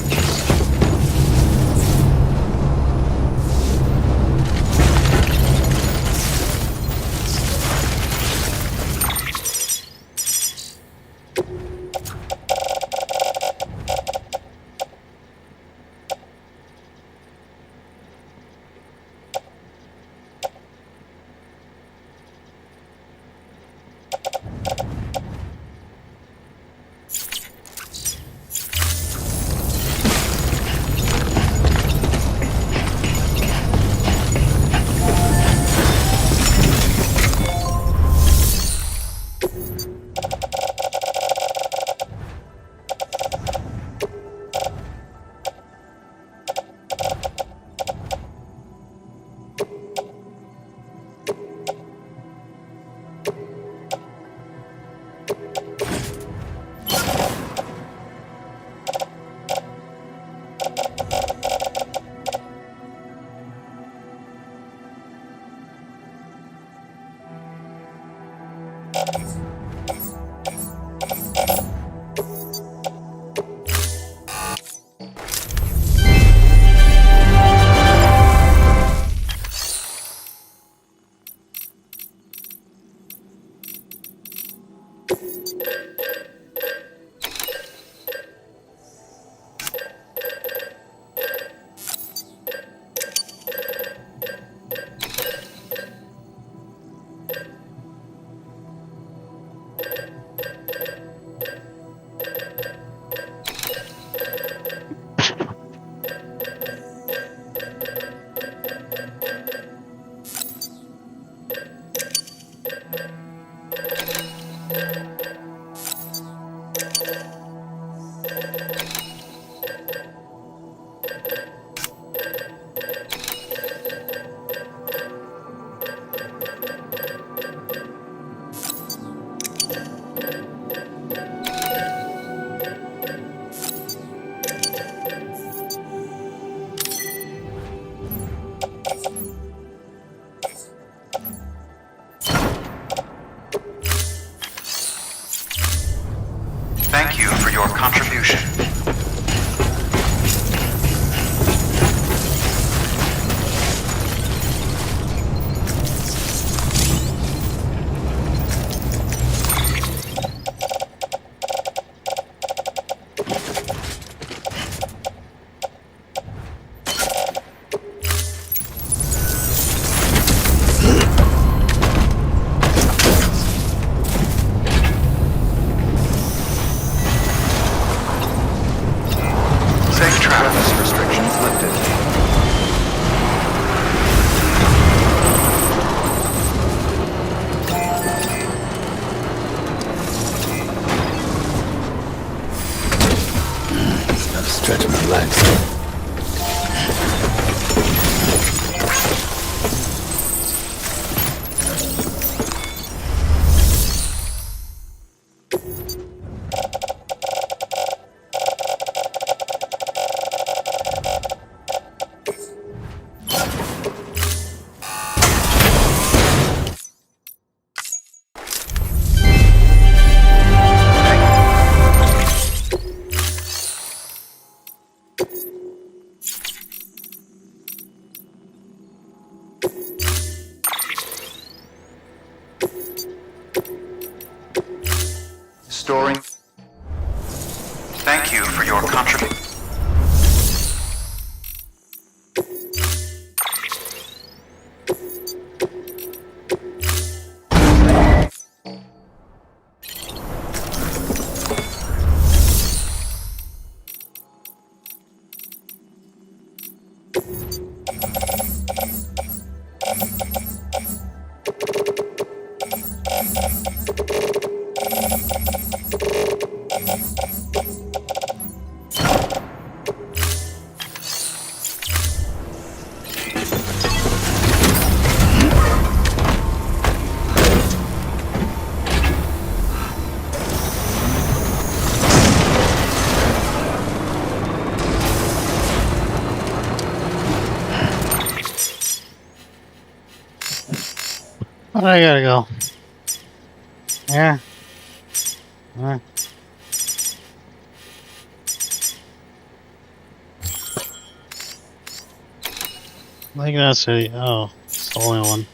Thank you for your contribution. Safe travel restrictions lifted. Gotta stretch my legs. Storing. Thank you for your contribution. I gotta go. Yeah. Like that city. Oh, it's the only one.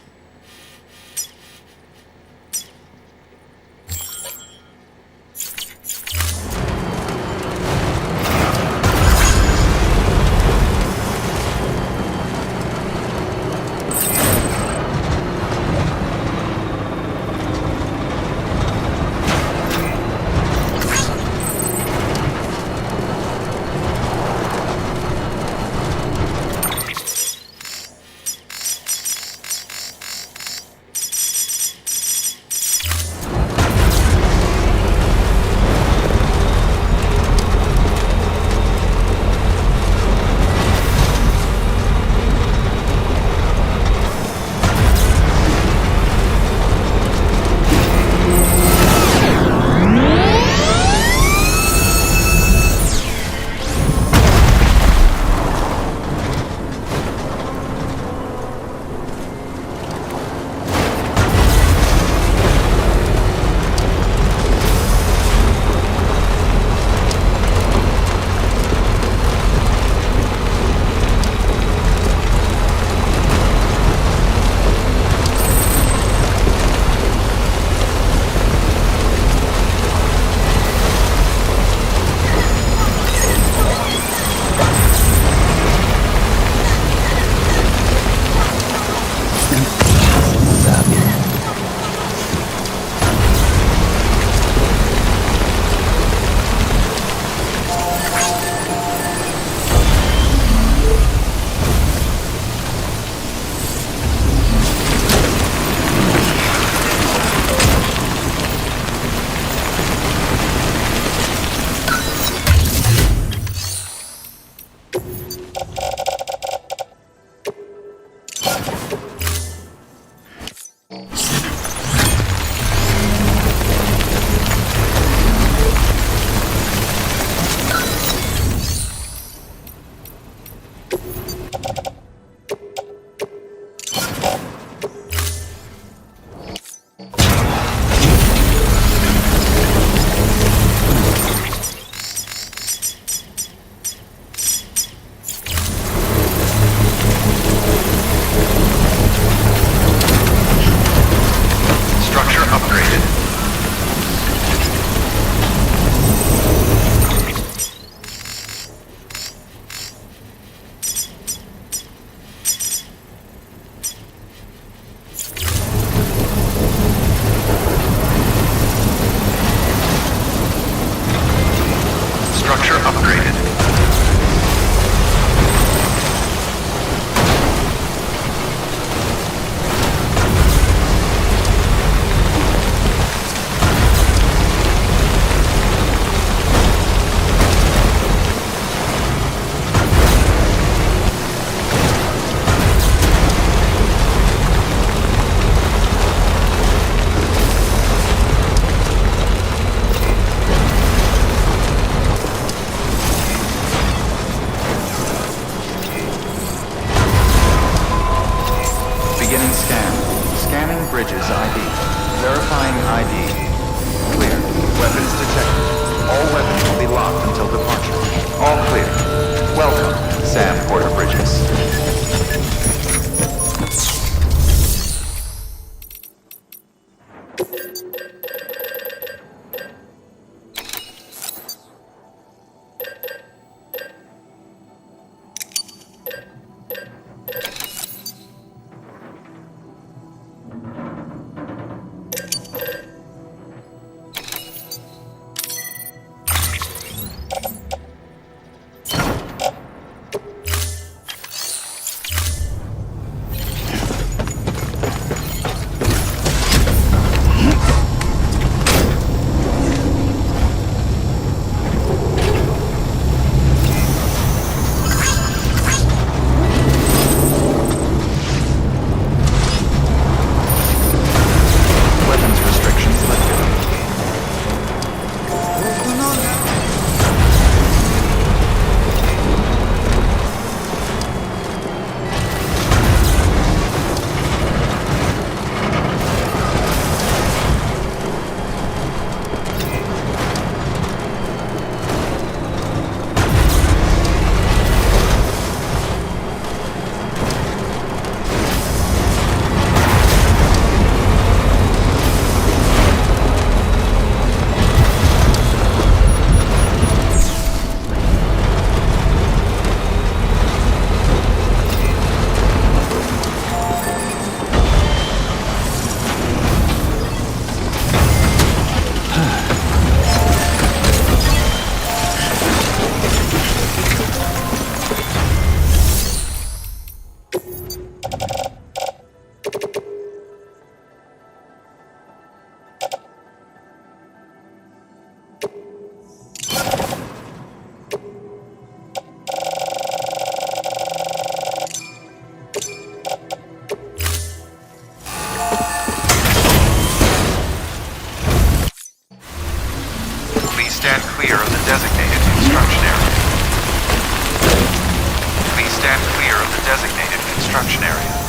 stand clear of the designated construction area.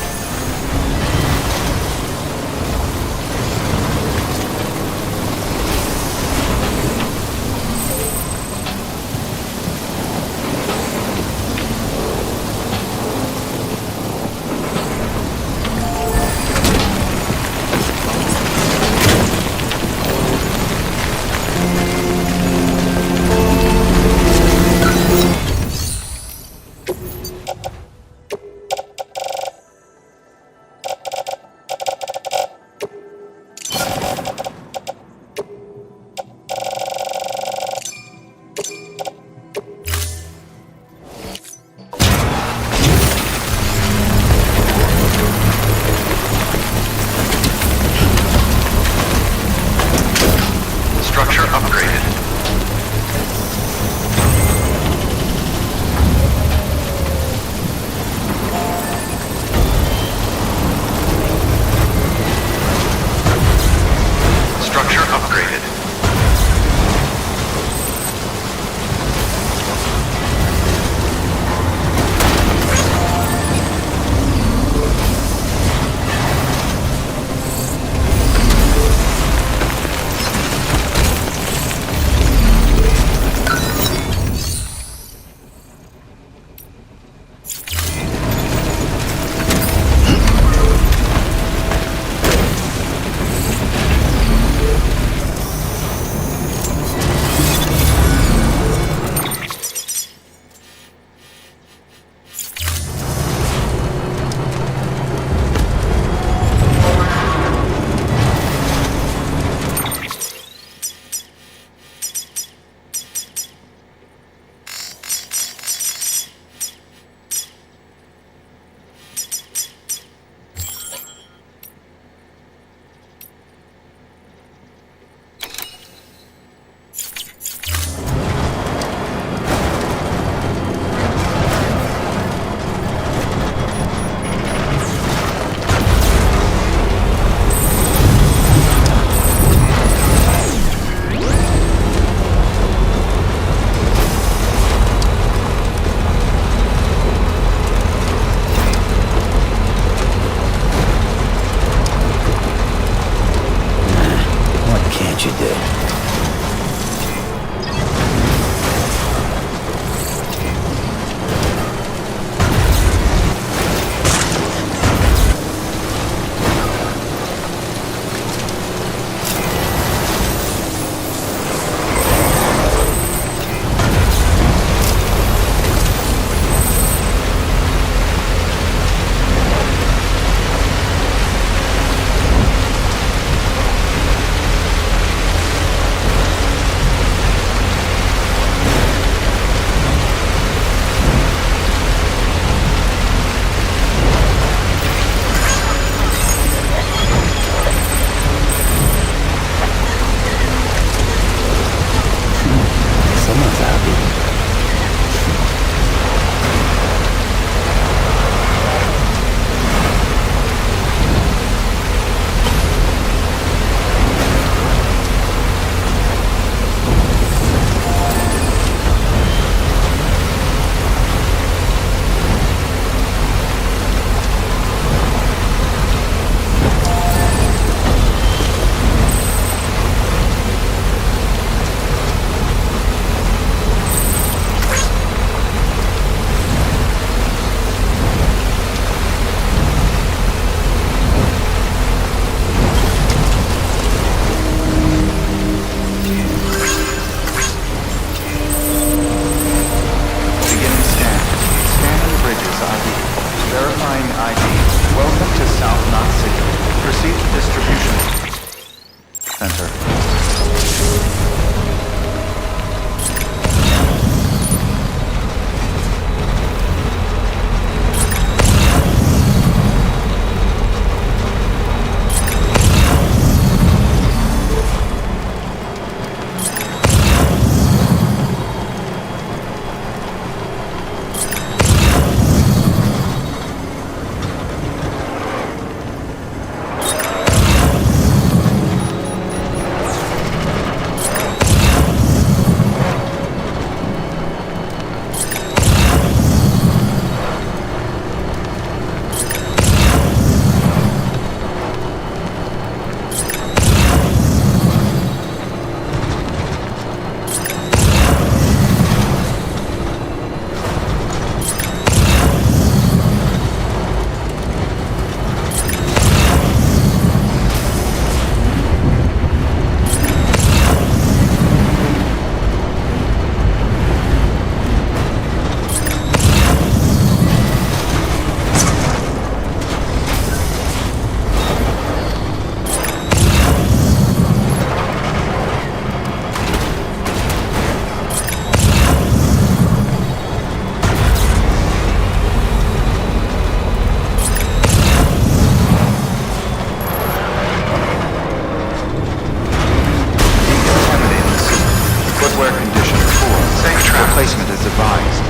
Replacement is advised.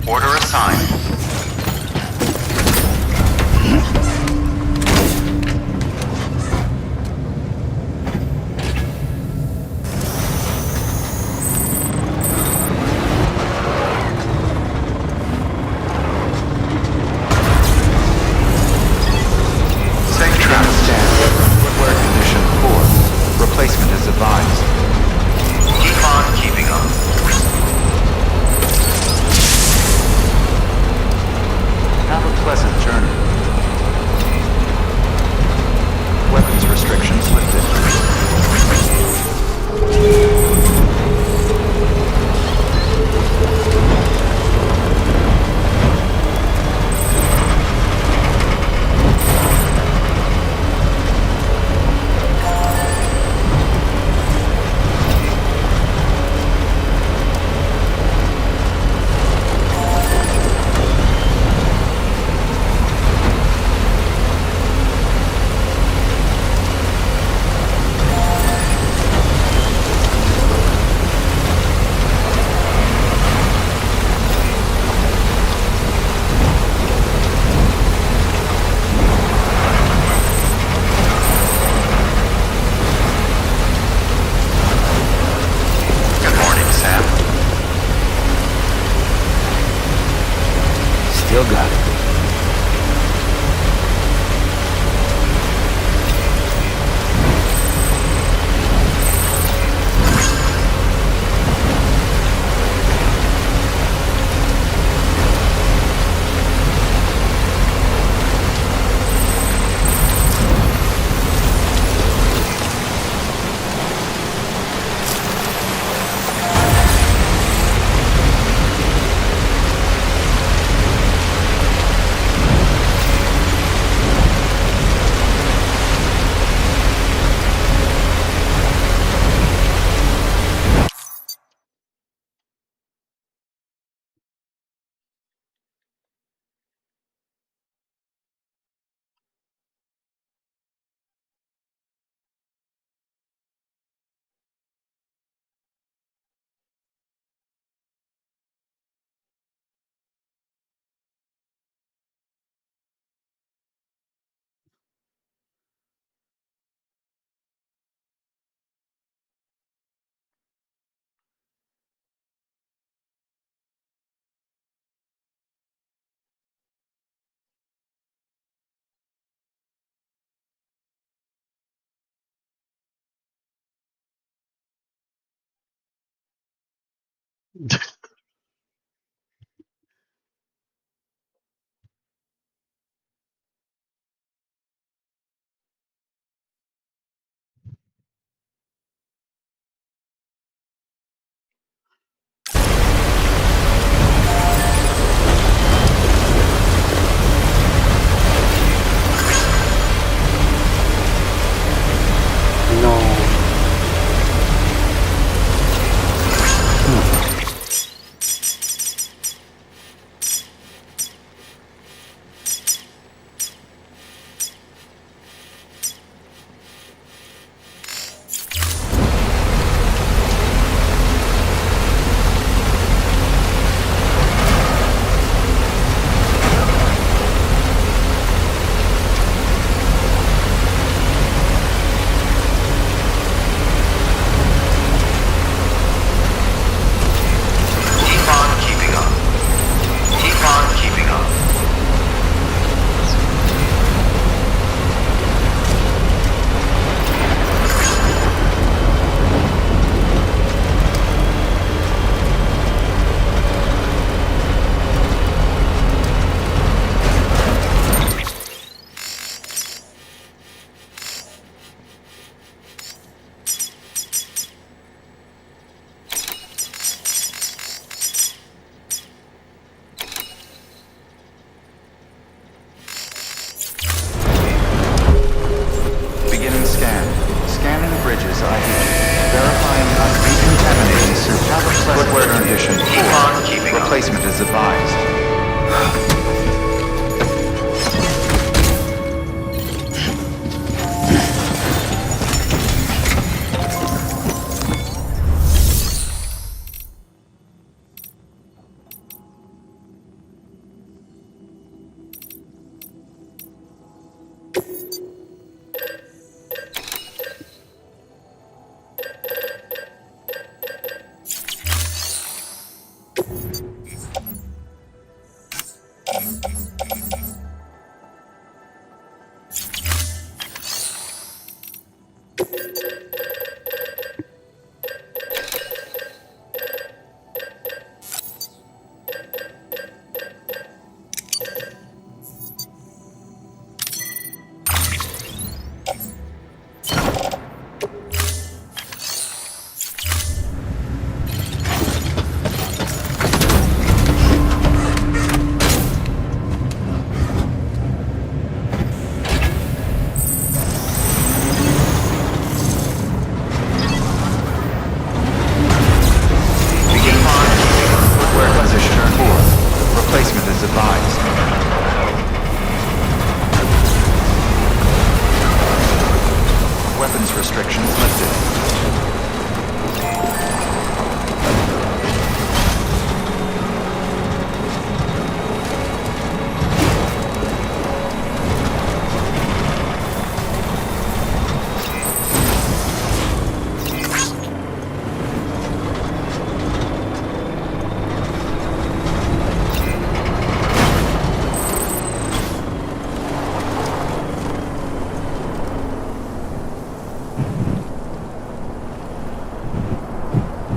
Order assigned. Safe trap standard. Wear condition 4. Replacement is advised. Keep on keeping on. Have a pleasant journey. Weapons restrictions lifted. Still got it.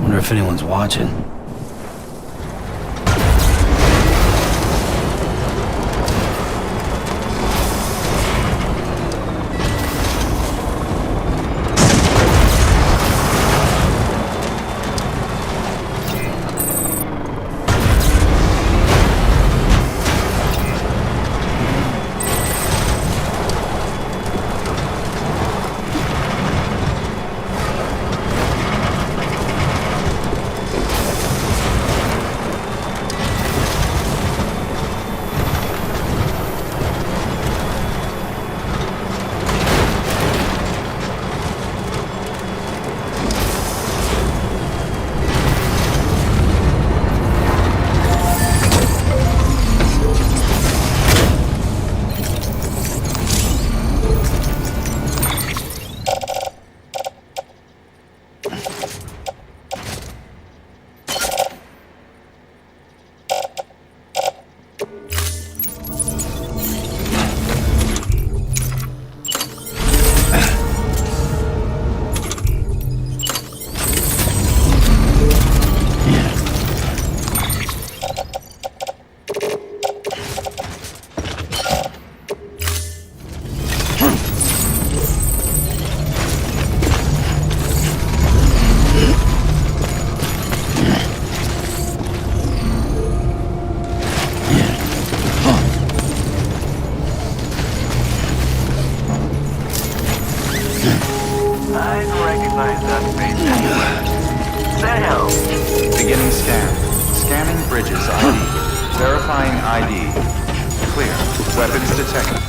Wonder if anyone's watching. Beginning scan. Scanning bridges ID. Verifying ID. Clear. Weapons detected.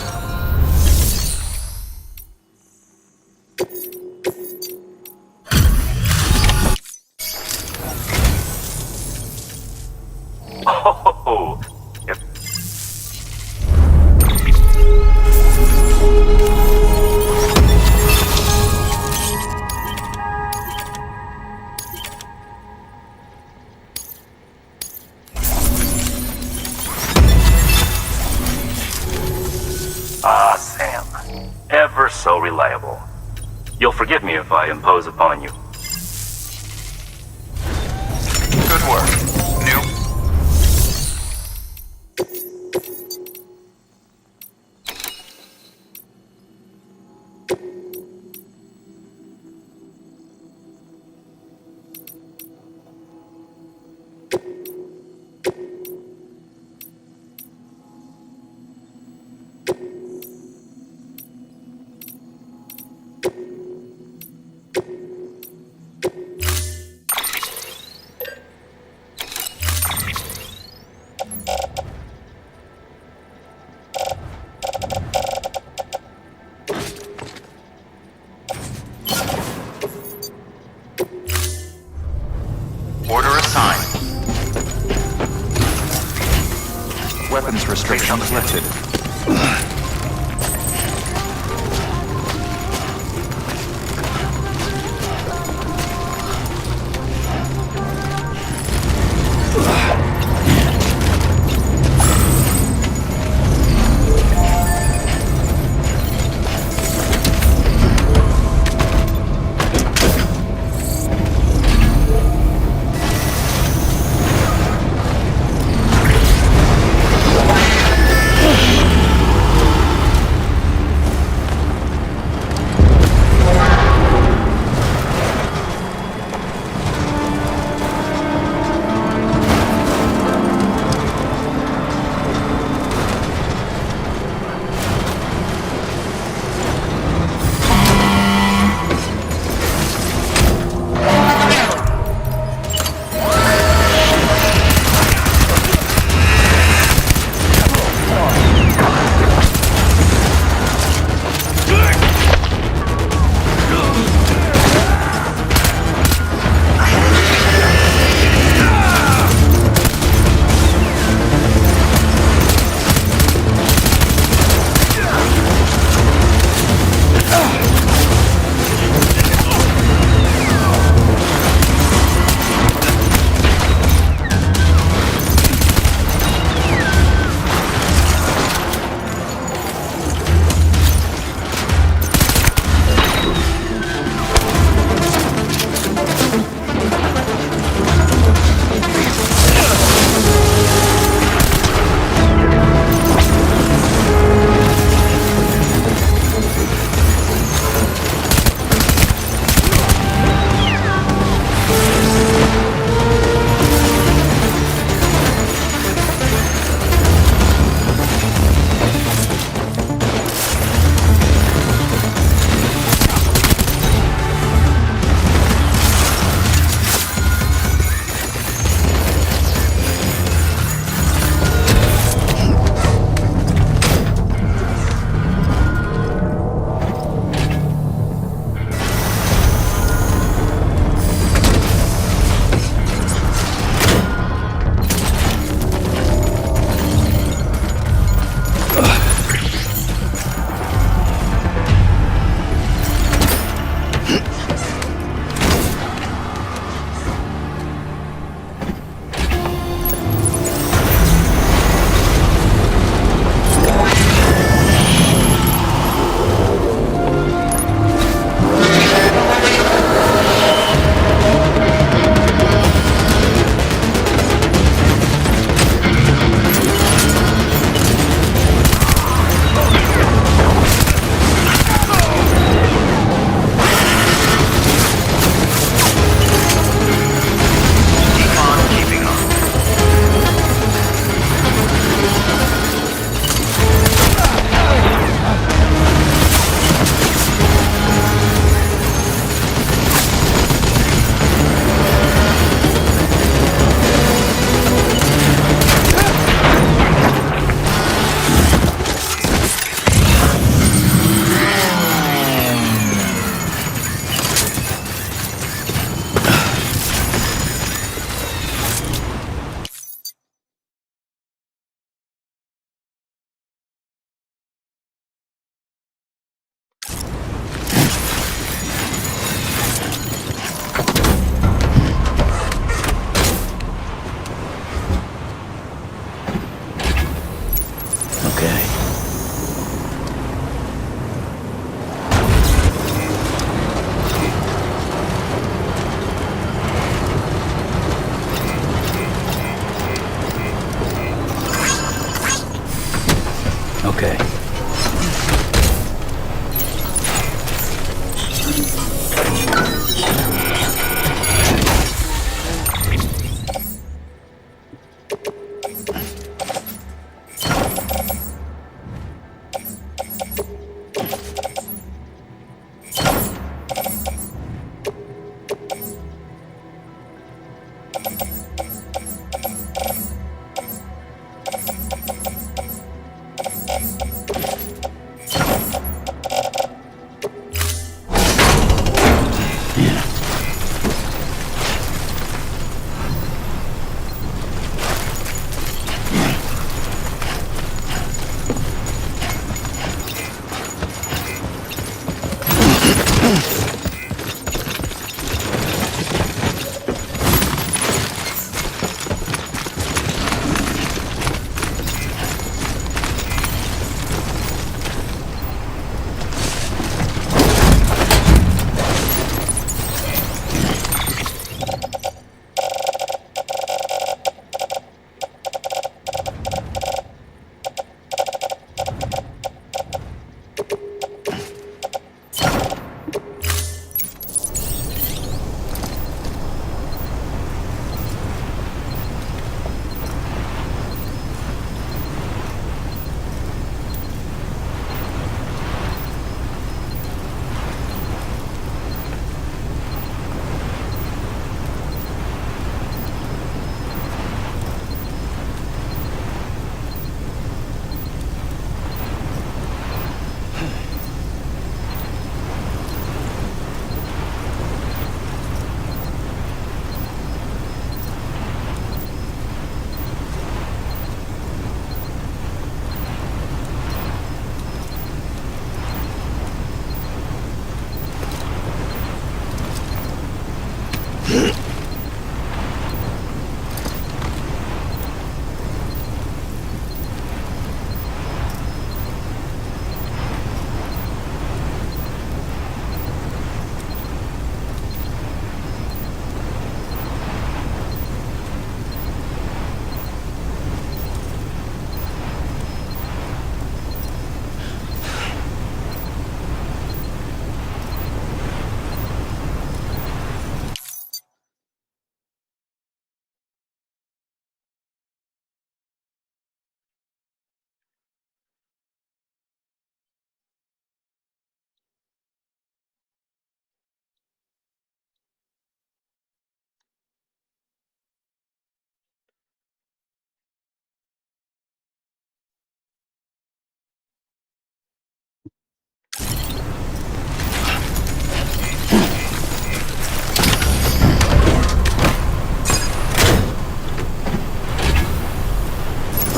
Oh, Sam. Ever so reliable. You'll forgive me if I impose upon you. Good work. New. Order assigned. Weapons restrictions lifted. Okay.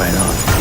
Right on.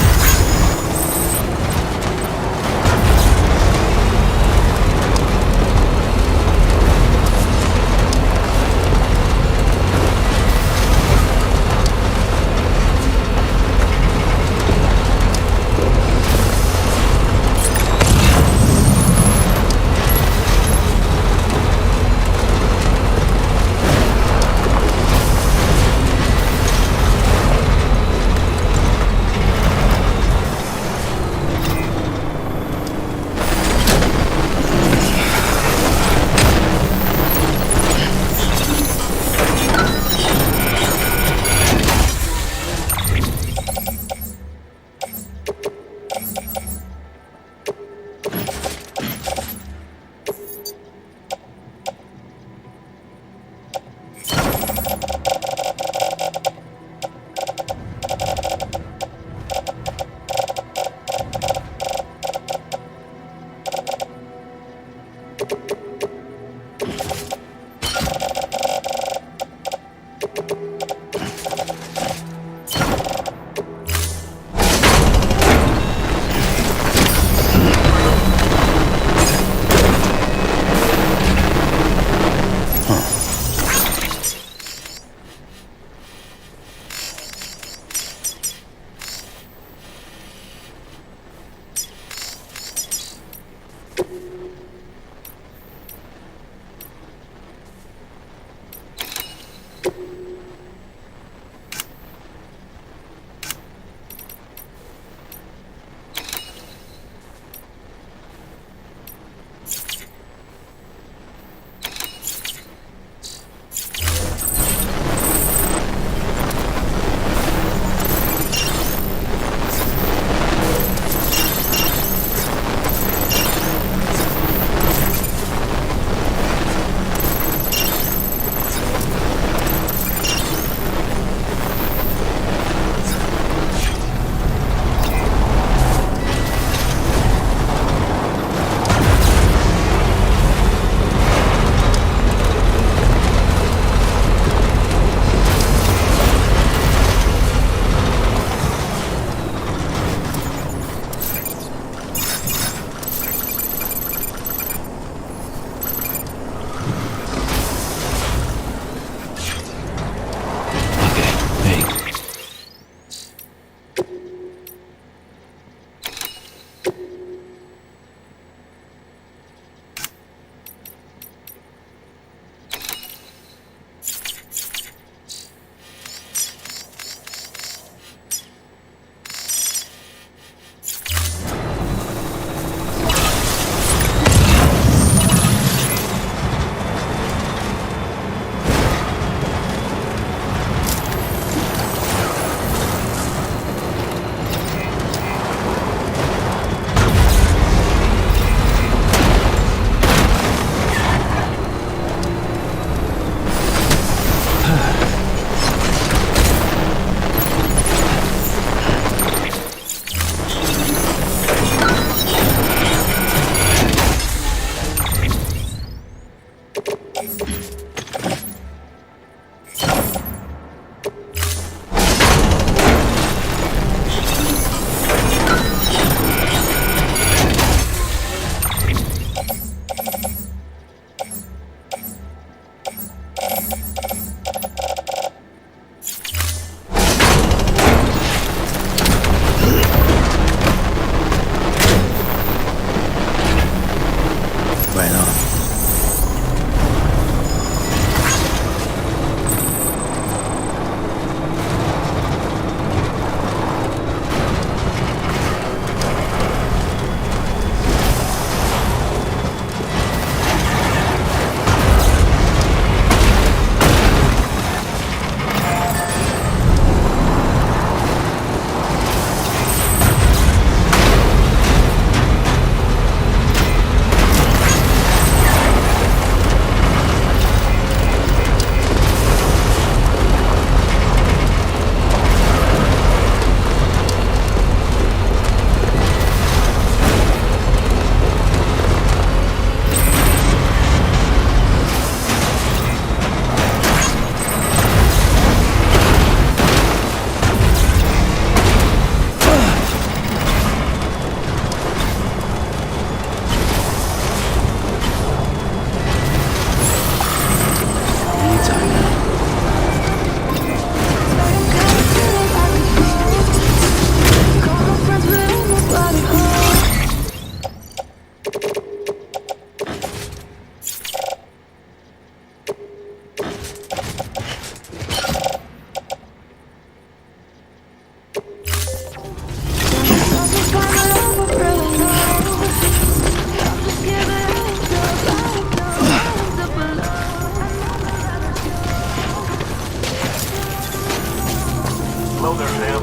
Hello there, Sam.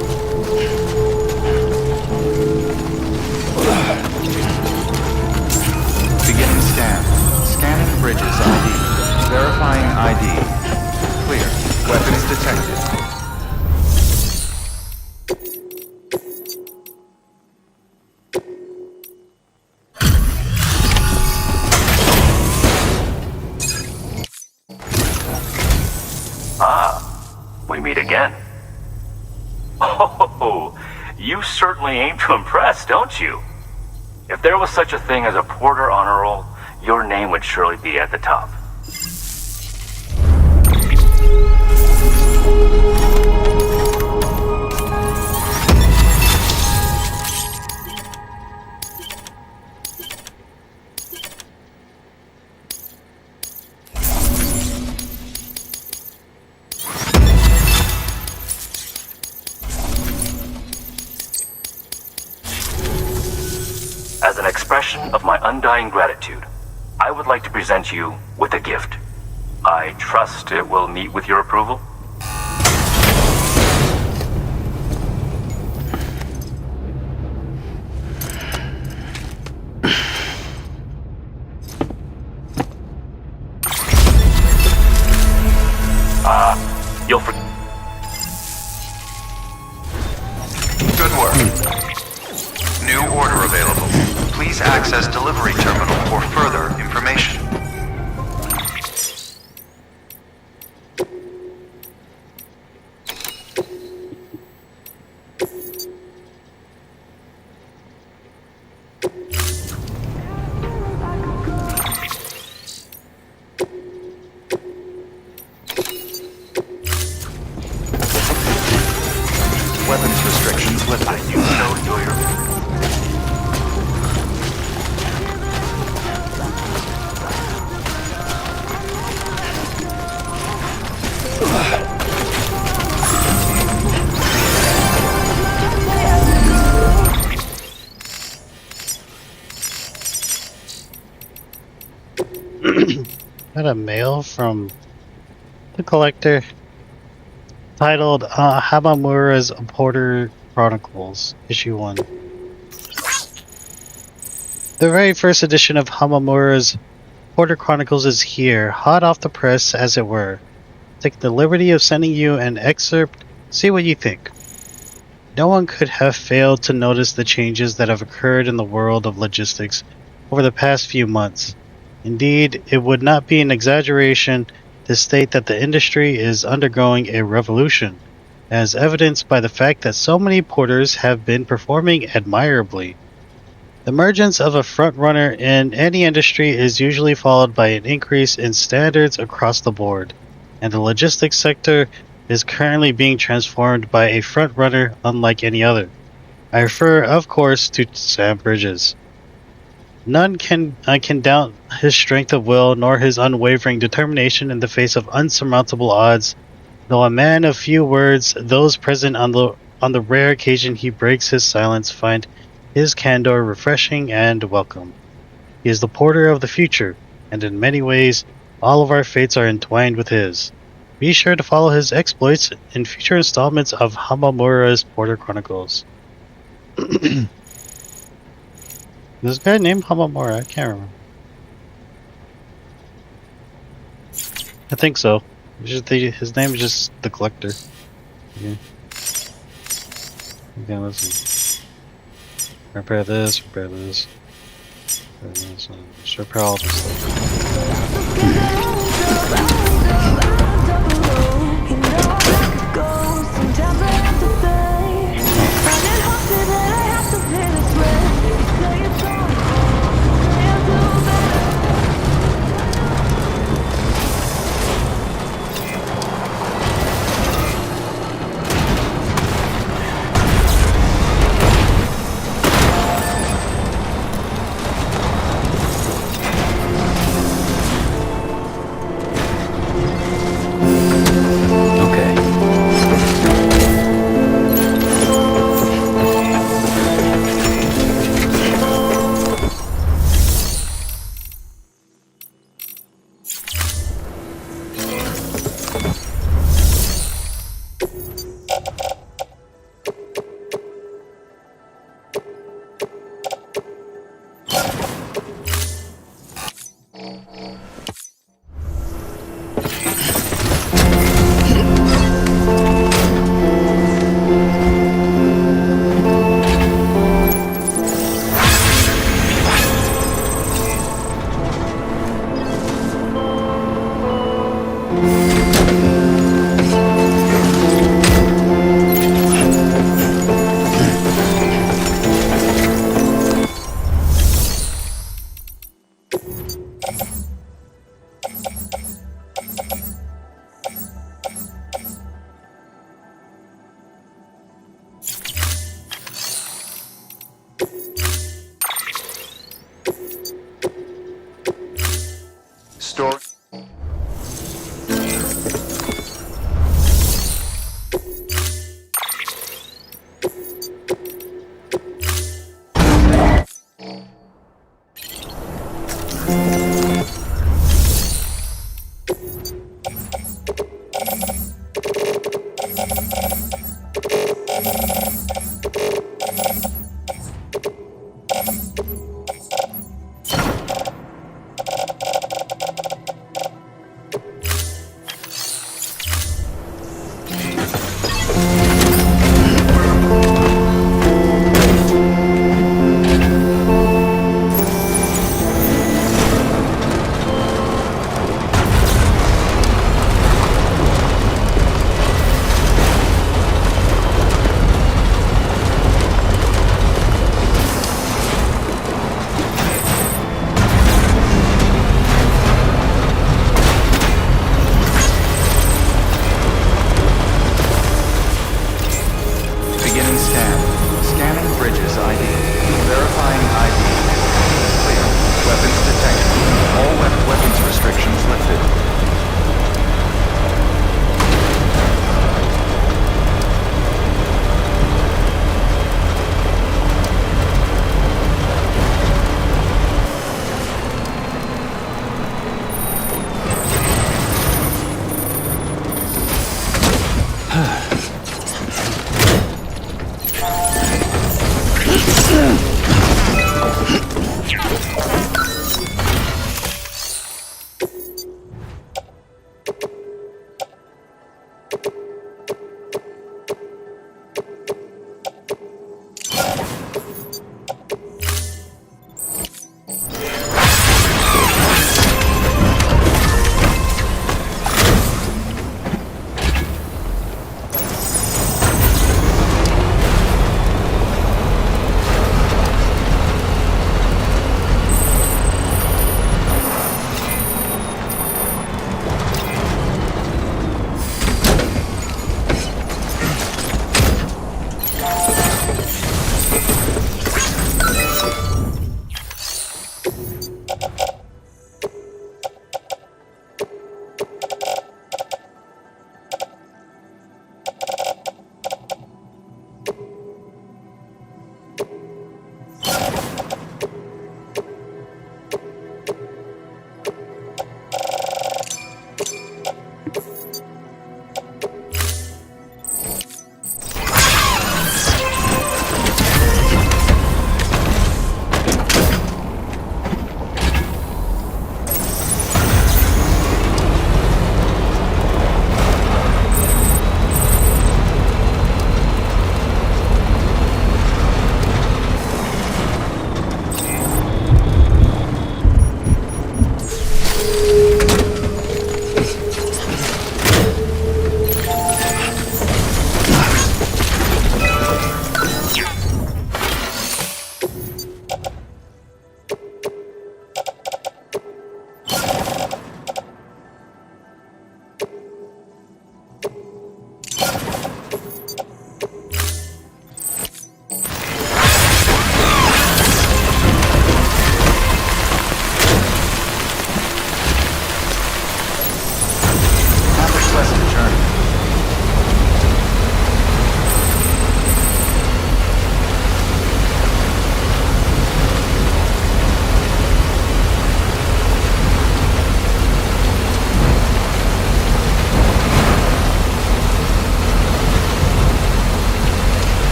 Beginning scan. Scanning bridges ID. Verifying ID. Clear. Weapons detected. We meet again. Oh, you certainly aim to impress, don't you? If there was such a thing as a Porter honor roll, your name would surely be at the top. As an expression of my undying gratitude, I would like to present you with a gift. I trust it will meet with your approval. You'll forgive. Good work. New order available. Please access delivery terminal for further information. Weapons restrictions lifted. I do so enjoy your... Got a mail from the collector titled Hamamura's Porter Chronicles, Issue 1. The very first edition of Hamamura's Porter Chronicles is here, hot off the press, as it were. Take the liberty of sending you an excerpt, see what you think. No one could have failed to notice the changes that have occurred in the world of logistics over the past few months. Indeed, it would not be an exaggeration to state that the industry is undergoing a revolution, as evidenced by the fact that so many porters have been performing admirably. The emergence of a frontrunner in any industry is usually followed by an increase in standards across the board, and the logistics sector is currently being transformed by a frontrunner unlike any other. I refer, of course, to Sam Bridges. None can doubt his strength of will nor his unwavering determination in the face of unsurmountable odds. Though a man of few words, those present on the rare occasion he breaks his silence find his candor refreshing and welcome. He is the porter of the future, and in many ways, all of our fates are entwined with his. Be sure to follow his exploits in future installments of Hamamura's Porter Chronicles. This guy named Hamamura, I can't remember. I think so. His name is just the Collector. Okay, let's see. Repair this, repair this. Just repair all this stuff.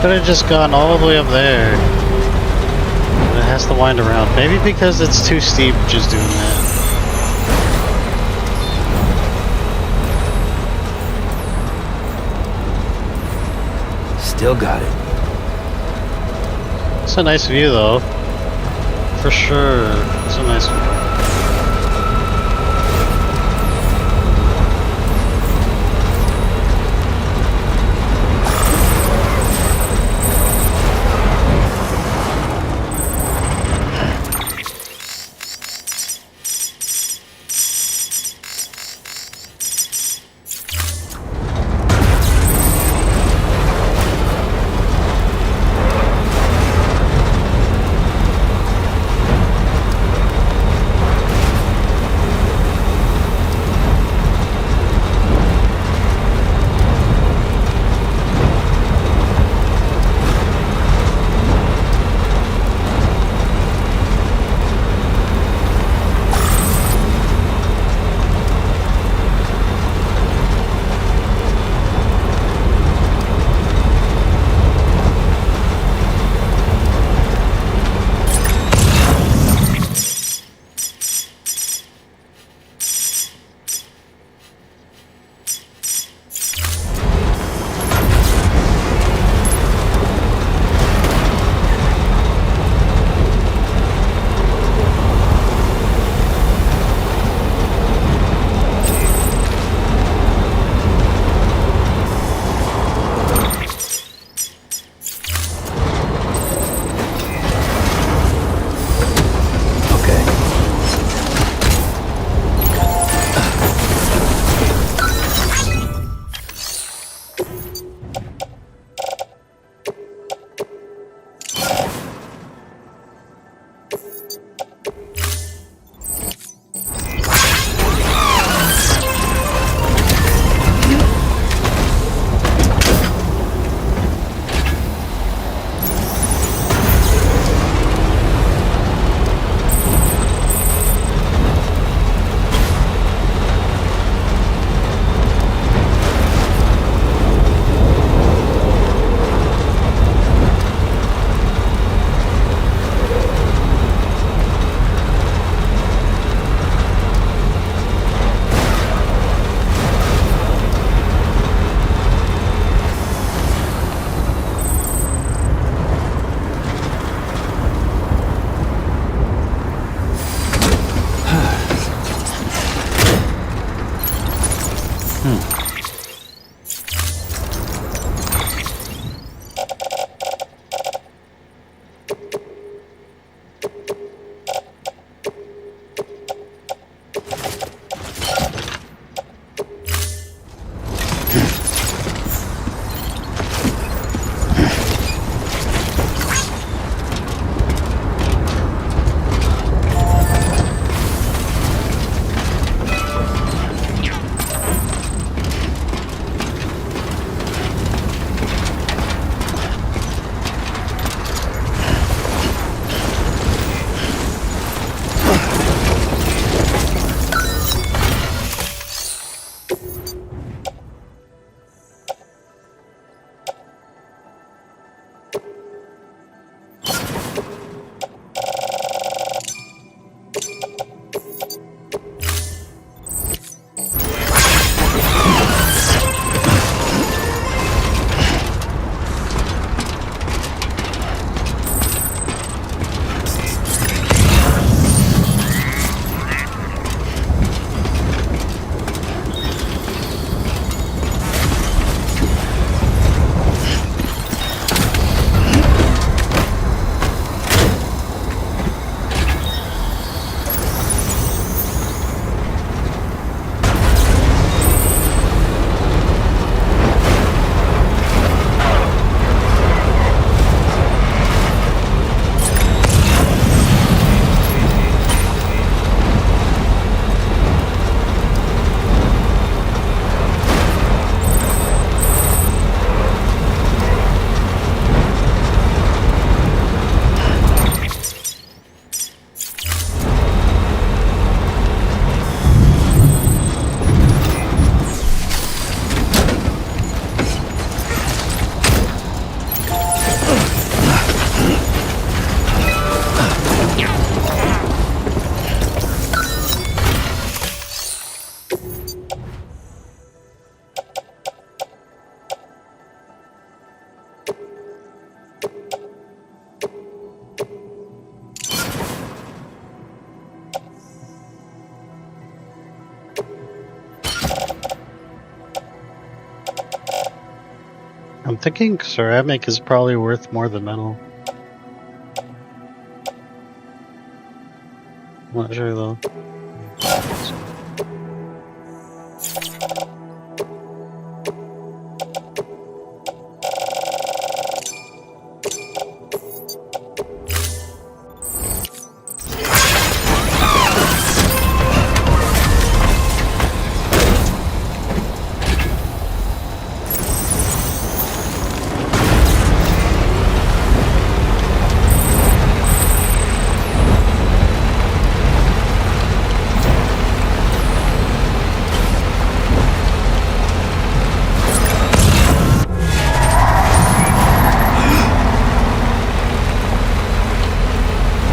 Could have just gone all the way up there. But it has to wind around. Maybe because it's too steep just doing that. Still got it. It's a nice view though. For sure. It's a nice view. thinking ceramic is probably worth more than metal. I'm not sure though.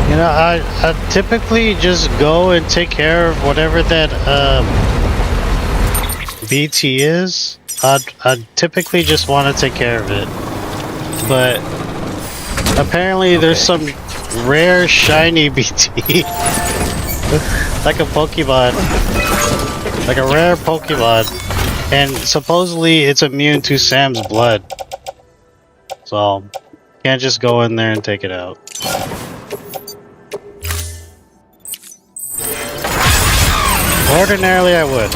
You know, I typically just go and take care of whatever that BT is. I'd typically just want to take care of it, but apparently there's some rare shiny BT, like a Pokemon, like a rare Pokemon, and supposedly it's immune to Sam's blood, so can't just go in there and take it out. Ordinarily, I would.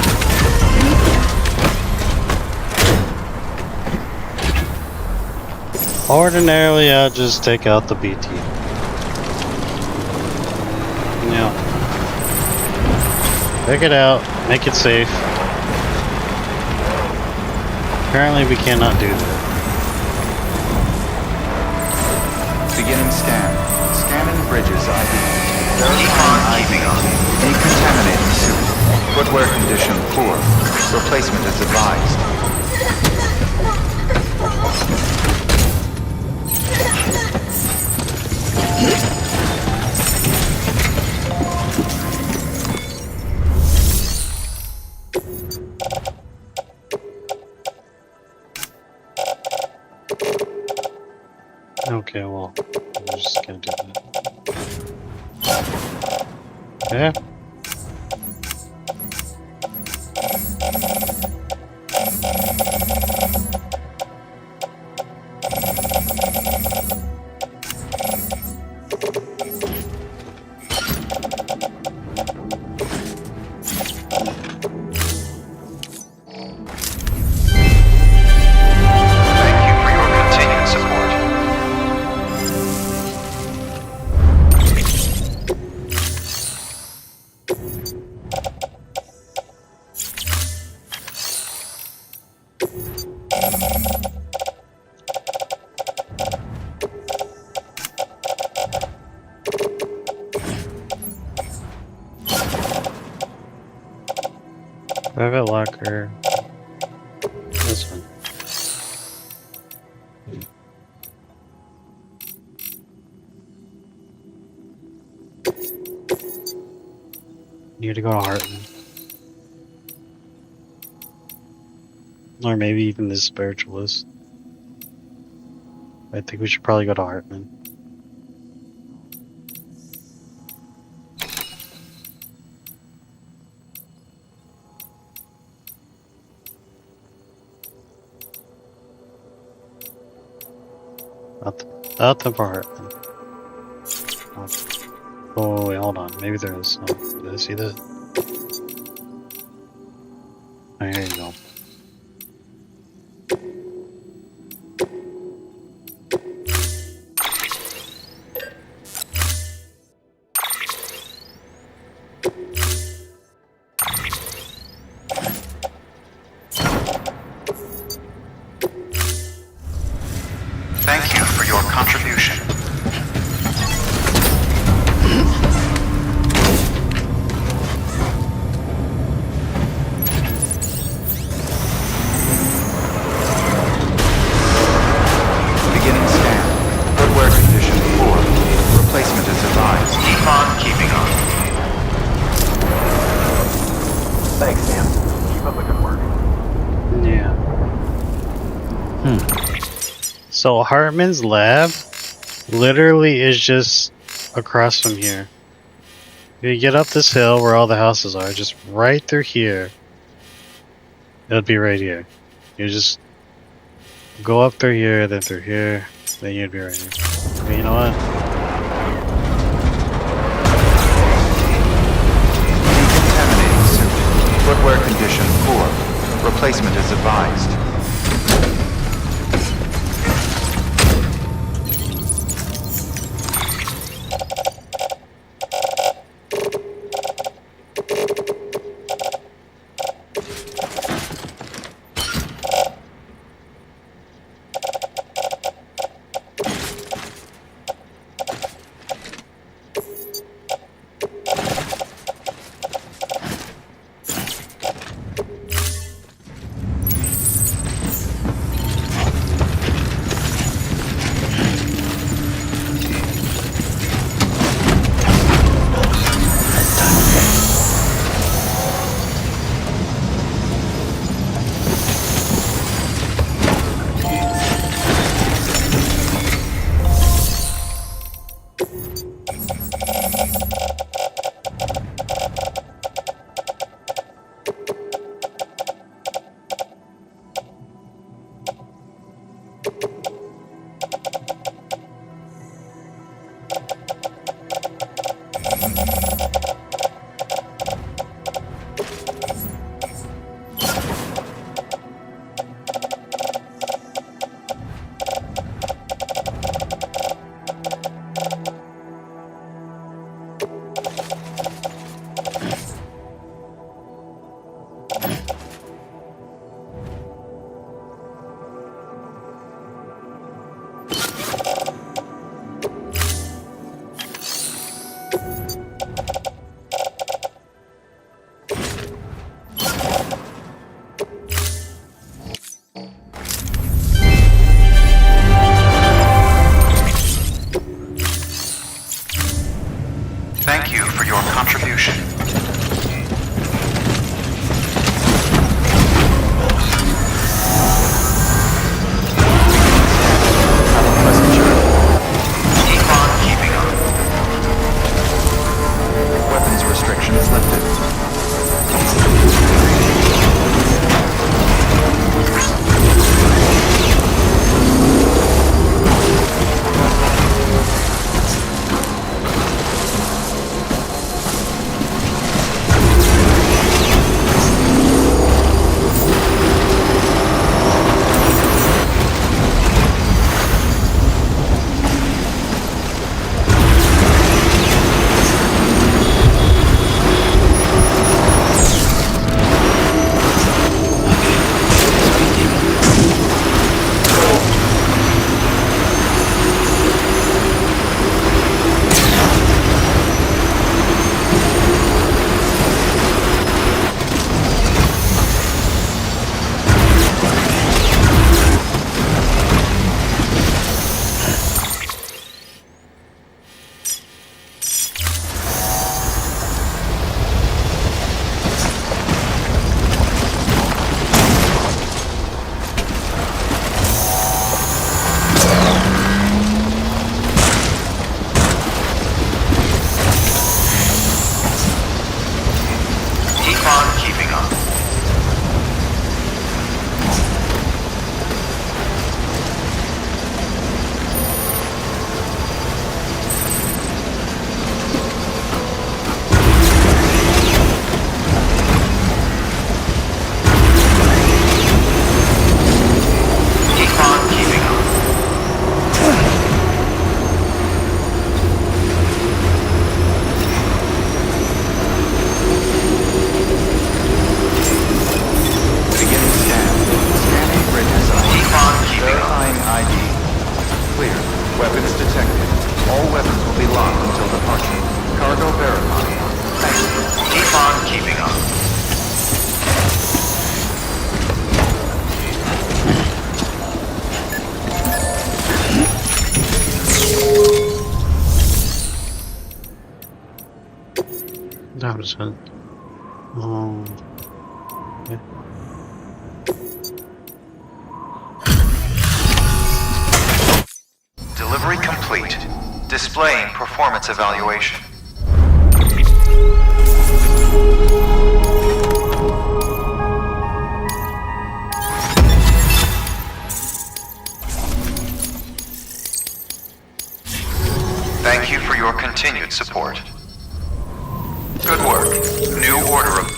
Ordinarily, I'd just take out the BT. Yeah. Take it out, make it safe. Apparently, we cannot do that. Beginning scan. Scanning bridges ID. Verifying ID. Decontaminating suit. Footwear condition poor. Replacement is advised. Okay, well, I'm just gonna do that. Yeah. Private locker. This one. Need to go to Hartman. Or maybe even the spiritualist. I think we should probably go to Hartman. Nothing for Hartman. Oh wait, hold on. Maybe there is. Oh, did I see that? Oh, here you go. Thank you for your contribution. Beginning scan. Footwear condition poor. Replacement is advised. Keep on keeping on. Thanks, Sam. Keep up the good work. Yeah. So Hartman's lab literally is just across from here. You get up this hill where all the houses are, just right through here. It would be right here. You just Go up through here, then through here, then you'd be right here. Okay, you know what? Decontaminating suit. Footwear condition poor. Replacement is advised. Thank you for your contribution. Have a pleasant journey. Keep on keeping on. Weapons restrictions lifted. Dobrze. Nie. Delivery complete. Displaying performance evaluation. for your continued support. Good work. New order of...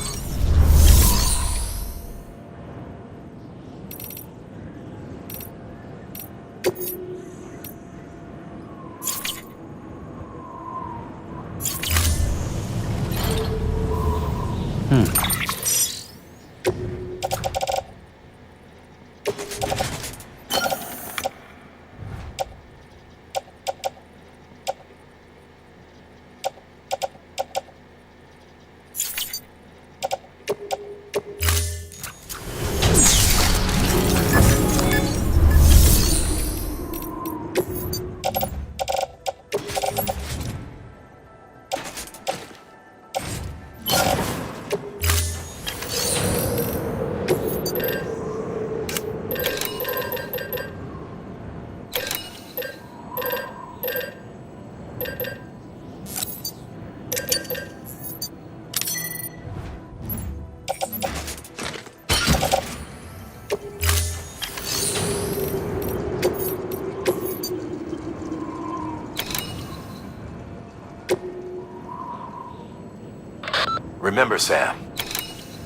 Remember, Sam,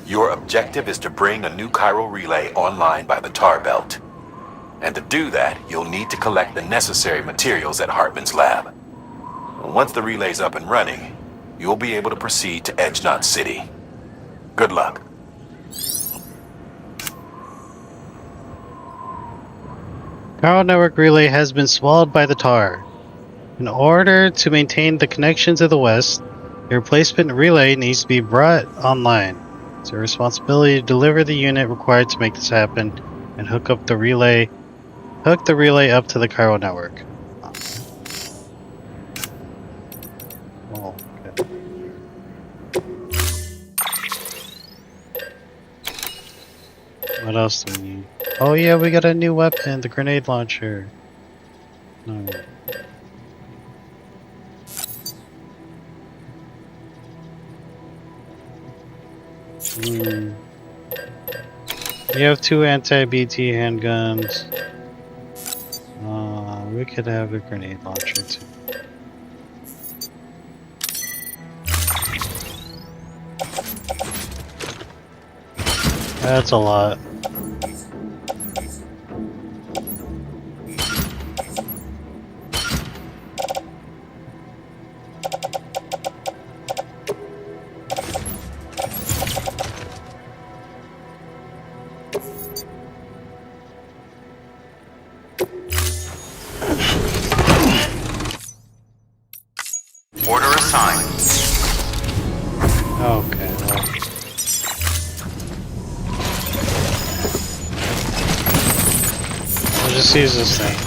your objective is to bring a new chiral relay online by the tar belt. And to do that, you'll need to collect the necessary materials at Hartman's lab. Once the relay's up and running, you'll be able to proceed to Edge Knot City. Good luck. Chiral network relay has been swallowed by the tar. In order to maintain the connection to the west, the replacement relay needs to be brought online. It's your responsibility to deliver the unit required to make this happen and hook the relay up to the chiral network. Oh, okay. What else do we need? Oh yeah, we got a new weapon, the grenade launcher. No. We have 2 anti-BT handguns. We could have a grenade launcher too. That's a lot. Order assigned. Okay, well. I'll just use this thing.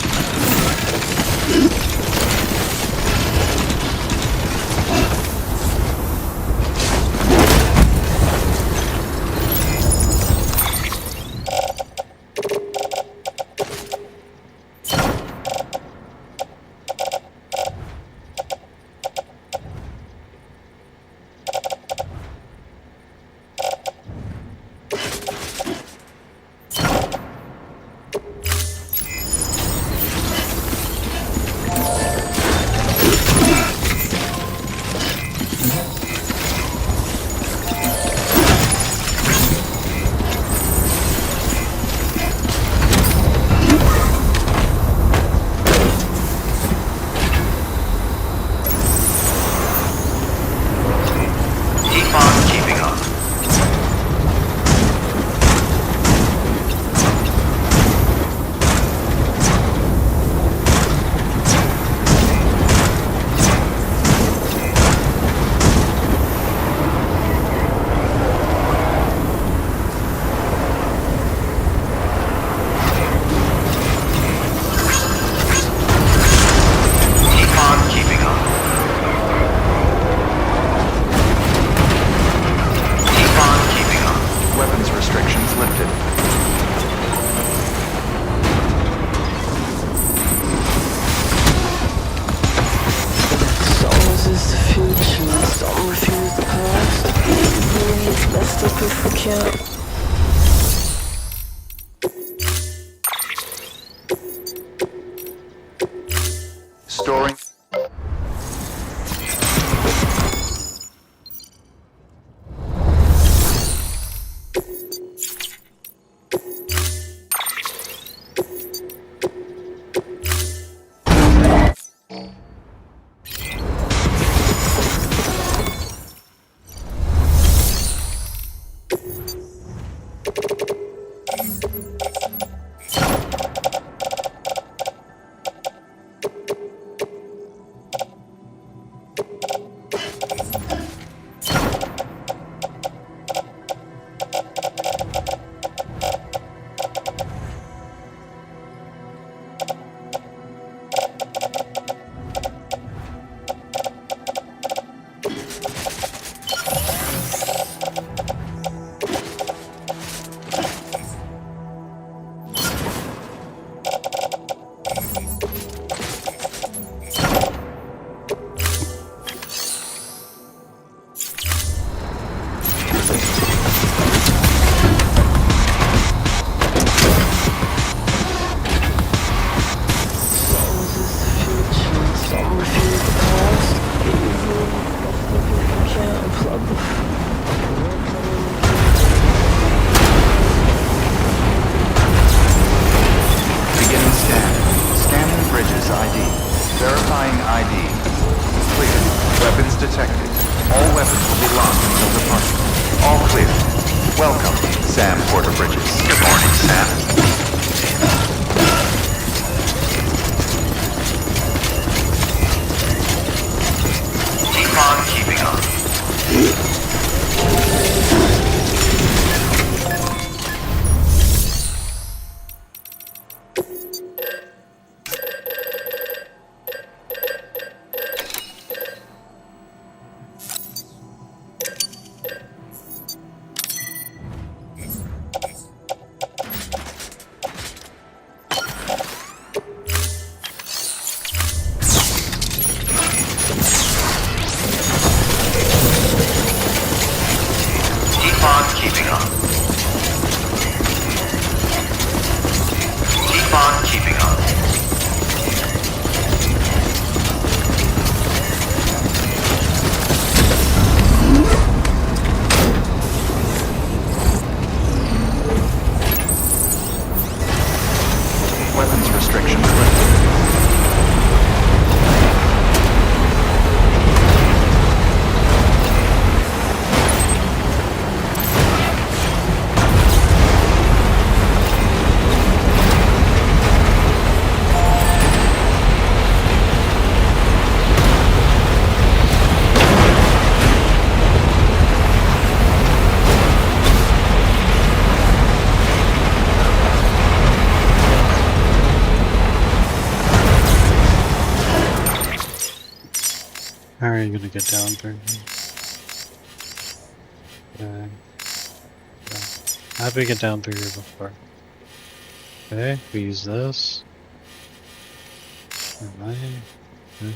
Storing. Verifying ID. Clear. Weapons detected. All weapons will be locked until departure. All clear. Welcome, Sam Porter Bridges. Good morning, Sam. Keep on keeping on. Keep on keeping on. Keep on keeping on. Weapons restrictions lifted. How are you gonna get down through here? Okay. How did we get down through here before? Okay, we use this. Alright. Okay.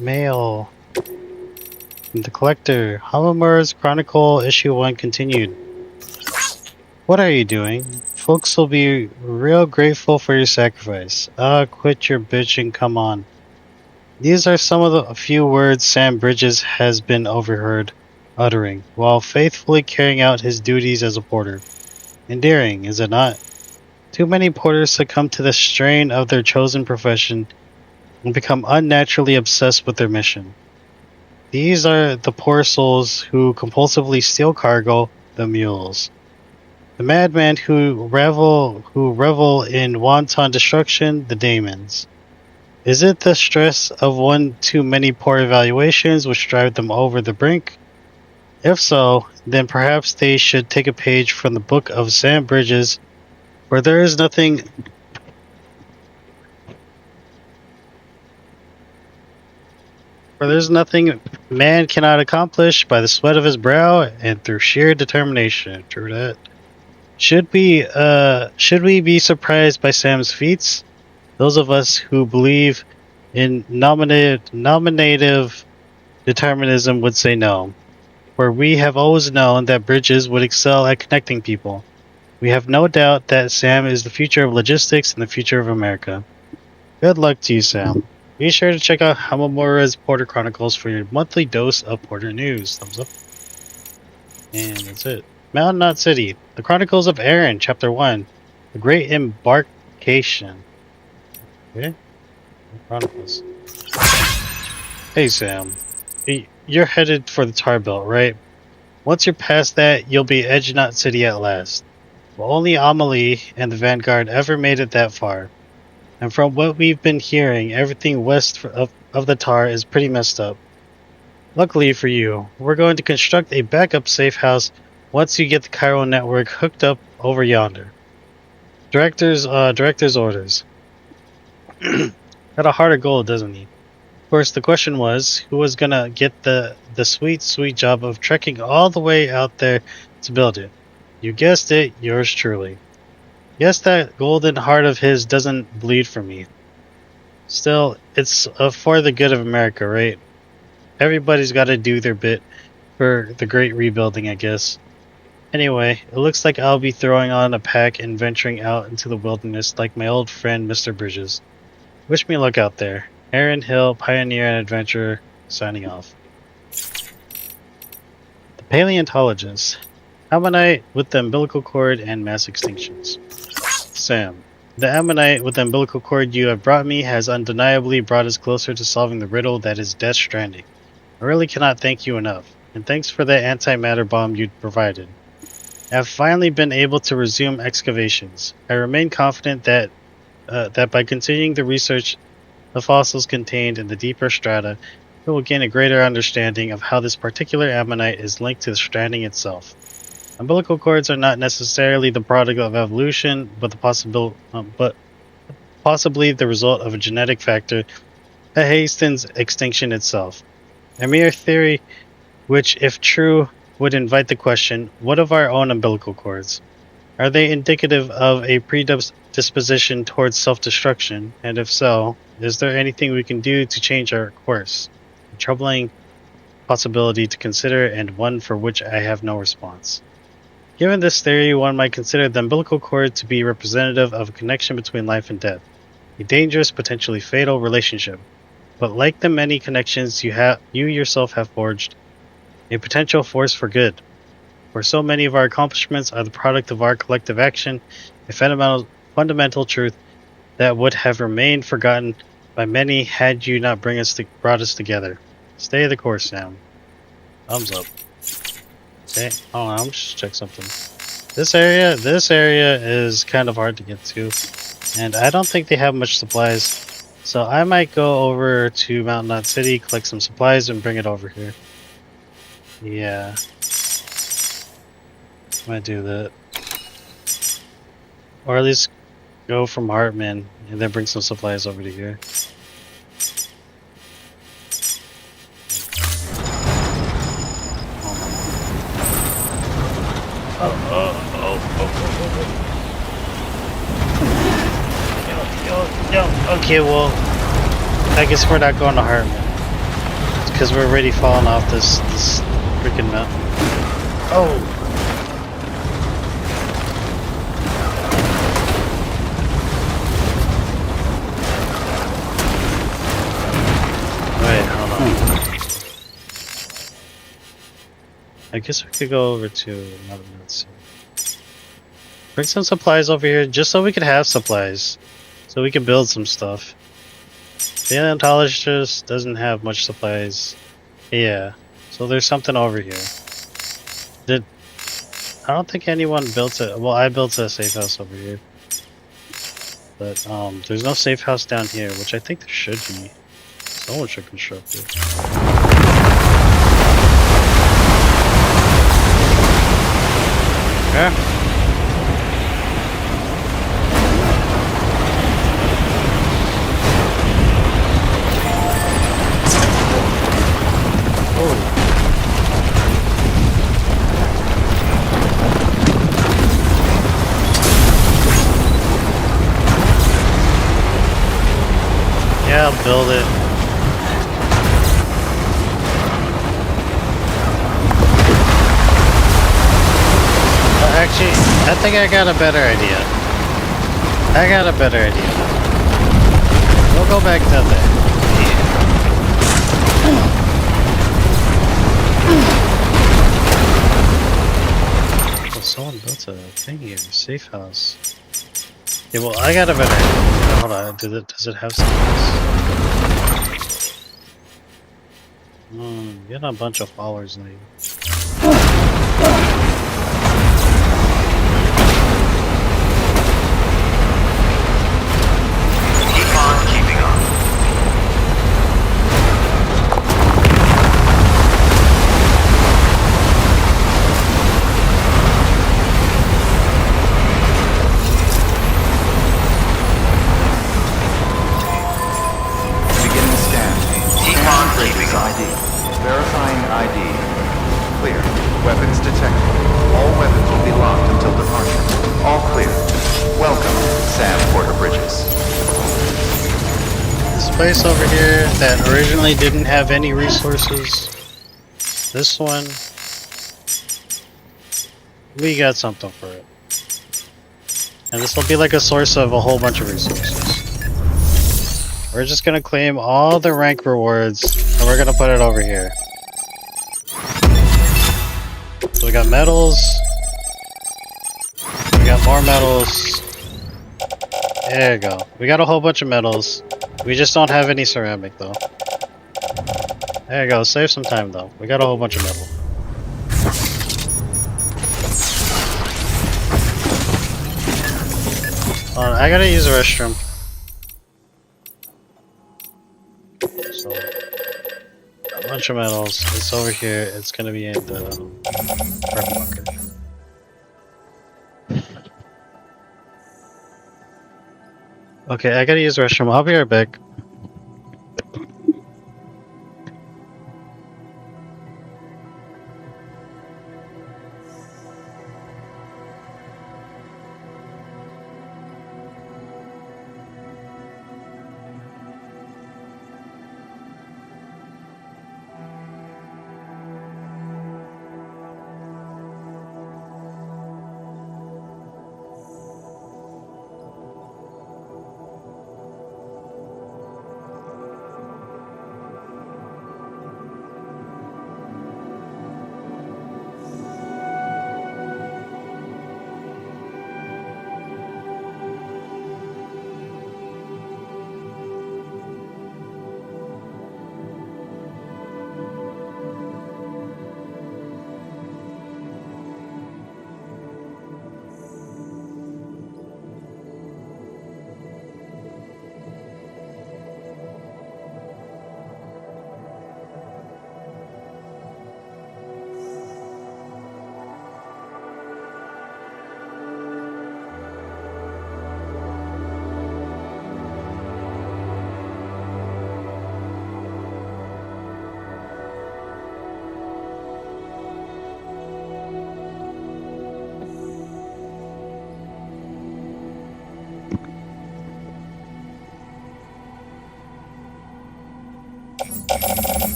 Mail. The Collector. Hamamura's Chronicle Issue 1 continued. What are you doing? Folks will be real grateful for your sacrifice. Quit your bitching, come on. These are some of the few words Sam Bridges has been overheard uttering, while faithfully carrying out his duties as a porter. Endearing, is it not? Too many porters succumb to the strain of their chosen profession and become unnaturally obsessed with their mission. These are the poor souls who compulsively steal cargo, the mules. The madmen who revel in wanton destruction, the daemons. Is it the stress of one too many poor evaluations which drive them over the brink? If so, then perhaps they should take a page from the book of Sam Bridges, for there is nothing man cannot accomplish by the sweat of his brow and through sheer determination. True that. Should we be surprised by Sam's feats? Those of us who believe in nominative determinism would say no, for we have always known that Bridges would excel at connecting people. We have no doubt that Sam is the future of logistics and the future of America. Good luck to you, Sam. Be sure to check out Hamamura's Porter Chronicles for your monthly dose of Porter news. Thumbs up. And that's it. Mountain Knot City. The Chronicles of Aaron, Chapter 1. The Great Embarkation. Okay. Chronicles. Hey, Sam. You you're headed for the Tar Belt, right? Once you're past that, you'll be edging out City at last. Well, only Amelie and the Vanguard ever made it that far. And from what we've been hearing, everything west of the Tar is pretty messed up. Luckily for you, we're going to construct a backup safe house once you get the Cairo network hooked up over yonder. Director's orders. Got a heart of gold, doesn't he? Of course, the question was, who was gonna get the sweet job of trekking all the way out there to build it? You guessed it, yours truly. Guess that golden heart of his doesn't bleed for me. Still, it's for the good of America, right? Everybody's got to do their bit for the great rebuilding, I guess. Anyway, it looks like I'll be throwing on a pack and venturing out into the wilderness like my old friend Mr. Bridges. Wish me luck out there. Aaron Hill, pioneer and adventurer, signing off. The Paleontologist. Ammonite with the umbilical cord and mass extinctions. Sam. The Ammonite with the umbilical cord you have brought me has undeniably brought us closer to solving the riddle that is Death Stranding. I really cannot thank you enough, and thanks for the antimatter bomb you provided. I have finally been able to resume excavations. I remain confident that by continuing the research of fossils contained in the deeper strata, we will gain a greater understanding of how this particular ammonite is linked to the stranding itself. Umbilical cords are not necessarily the product of evolution, but possibly the result of a genetic factor that hastens extinction itself. A mere theory which, if true, would invite the question, what of our own umbilical cords? Are they indicative of a predisposition towards self-destruction? And if so, is there anything we can do to change our course? A troubling possibility to consider, and one for which I have no response. Given this theory, one might consider the umbilical cord to be representative of a connection between life and death, a dangerous, potentially fatal relationship. But like the many connections you yourself have forged, a potential force for good. For so many of our accomplishments are the product of our collective action, a fundamental truth that would have remained forgotten by many had you not brought us together. Stay the course, Sam. Thumbs up. Okay, hold on, I'm just check something. This area is kind of hard to get to, and I don't think they have much supplies. So I might go over to Mountain Knot City, collect some supplies, and bring it over here. Yeah. Might do that. Or at least go from Hartman, and then bring some supplies over to here. Okay, well, I guess we're not going to Hartman. It's because we're already falling off this freaking mountain. Oh! Wait, hold on. I guess we could go over to another mountain. Bring some supplies over here just so we could have supplies. So we can build some stuff. The Paleontologist doesn't have much supplies. Yeah. So there's something over here. I don't think anyone built it. Well, I built a safe house over here. But there's no safe house down here, which I think there should be. Someone should construct it. Yeah. Yeah, I'll build it. Actually, I think I got a better idea. We'll go back down there. Well, someone built a thing here, a safe house. Yeah, well, I got a better idea. Hold on, does it have something else? Getting a bunch of followers now. Keep on keeping on. Beginning scan. Keep on keeping on. ID. Verifying ID. Clear. Weapons detected. All weapons will be locked until departure. All clear. Welcome, Sam Porter Bridges. This place over here that originally didn't have any resources. This one, we got something for it. And this will be like a source of a whole bunch of resources. We're just gonna claim all the rank rewards and we're gonna put it over here. So we got medals. We got more medals. There you go. We got a whole bunch of medals. We just don't have any ceramic though. There you go. Save some time though. We got a whole bunch of metal. I gotta use the restroom. So, a bunch of metals. It's over here. It's gonna be in the prep bunker. Okay, I gotta use the restroom. I'll be right back.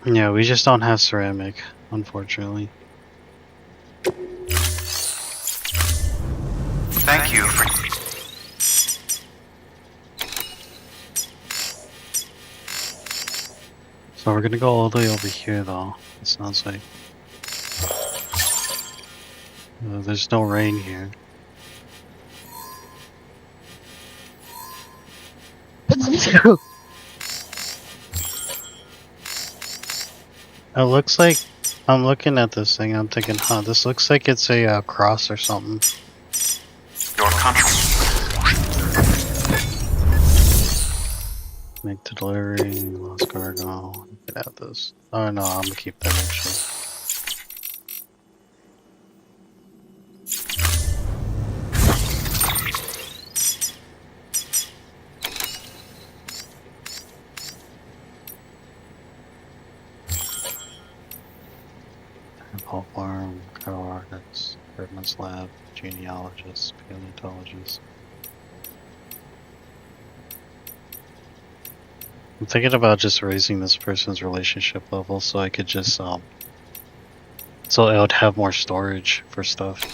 Yeah, we just don't have ceramic, unfortunately. Thank you for... So we're gonna go all the way over here though. It sounds like there's no rain here. It looks like, I'm looking at this thing, I'm thinking, this looks like it's a cross or something. Your country. Make the delivery, lost cargo, get out this. Oh no, I'm gonna keep that actually. Pulp farm, cattle markets, Birdman's lab, genealogists, paleontologists. I'm thinking about just raising this person's relationship level so I could just so I would have more storage for stuff.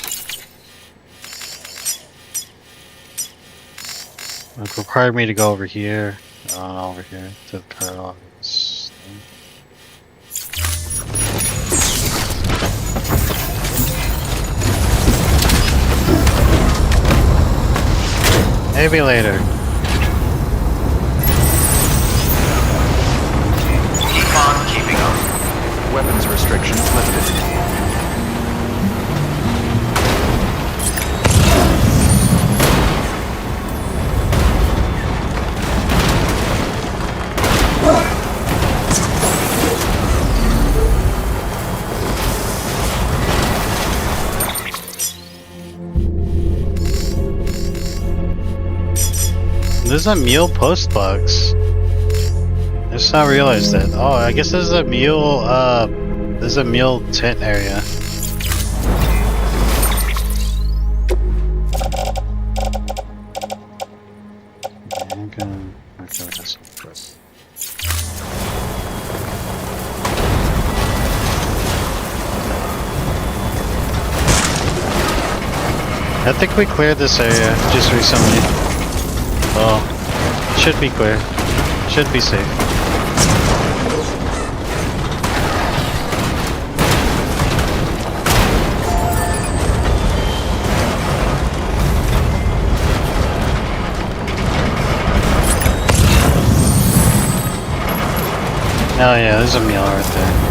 It would require me to go over here, over here to the card office. Maybe later. Keep on keeping up. Weapons restrictions lifted. There's a mule post box. I just not realized that. Oh, I guess there's a mule tent area. I think we cleared this area just recently. Well, should be clear. Should be safe. Oh yeah, there's a meal right there.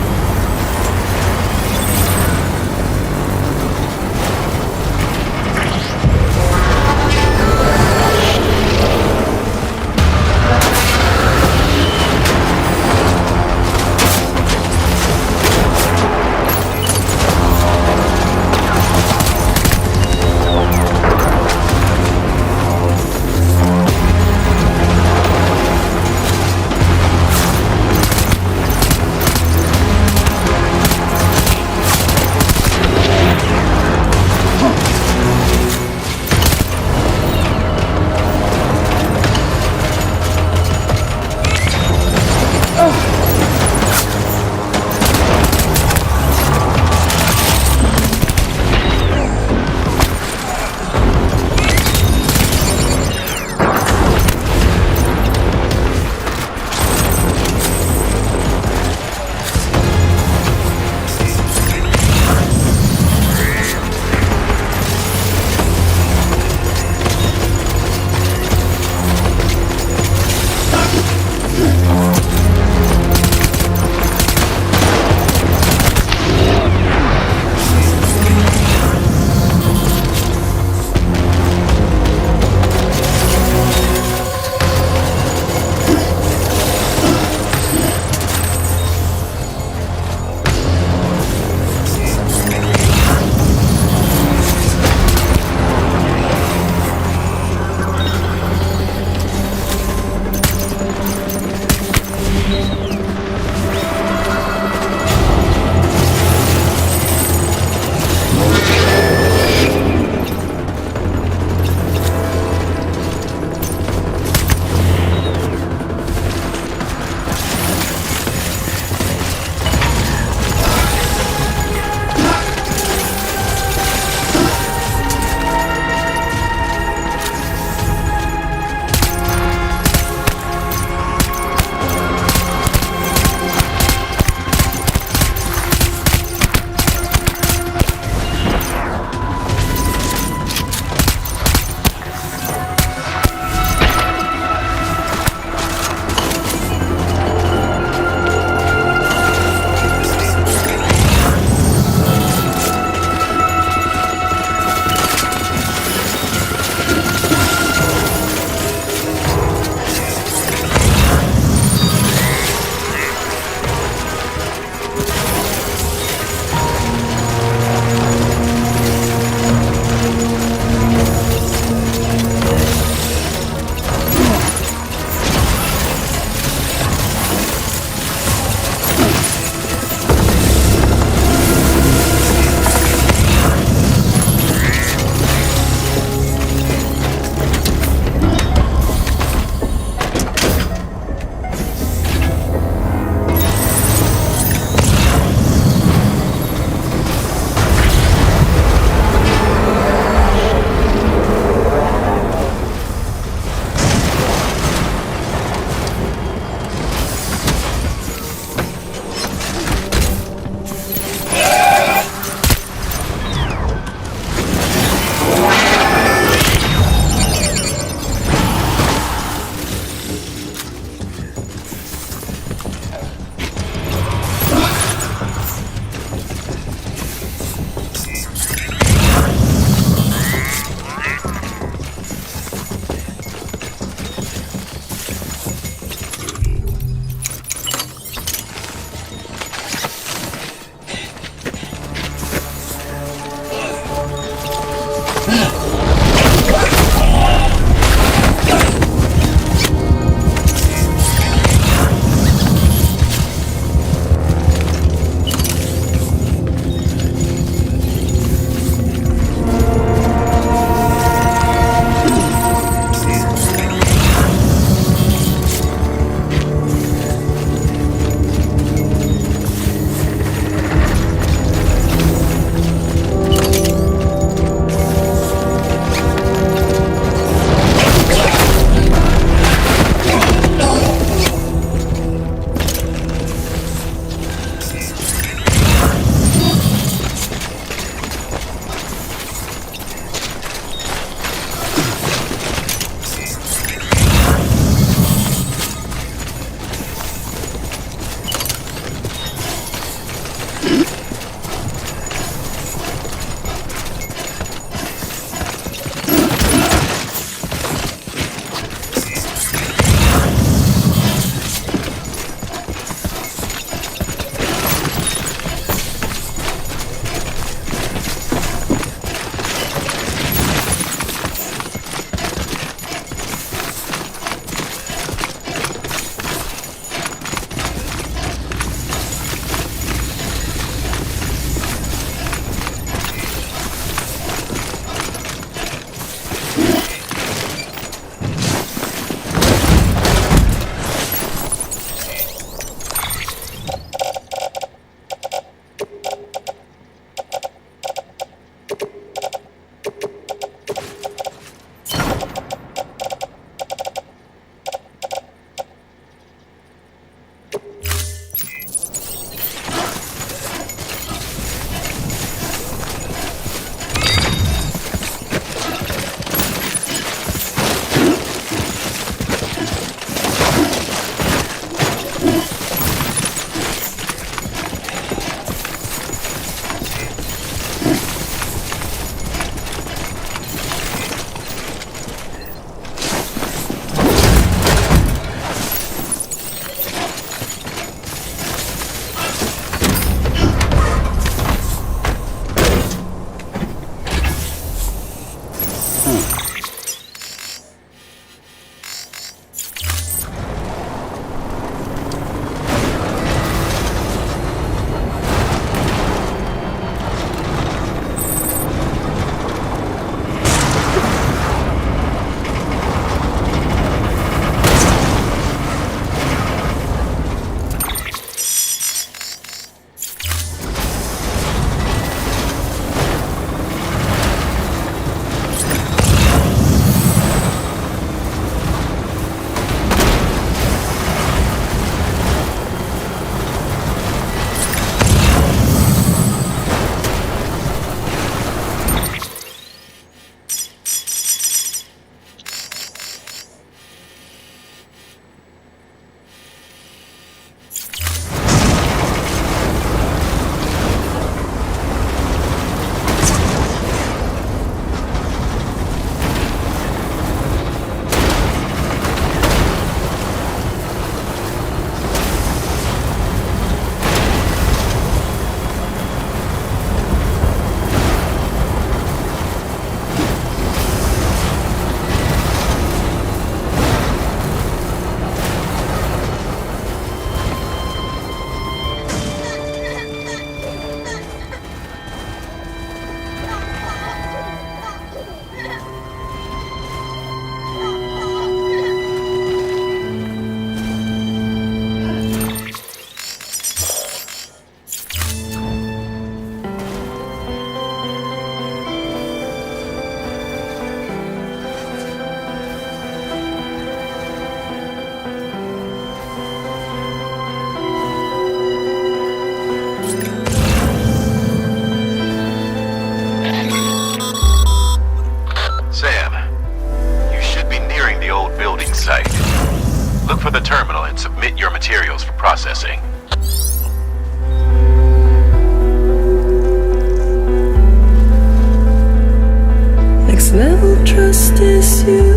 trust is you.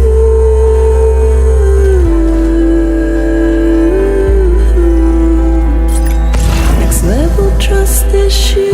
Next level trust is you.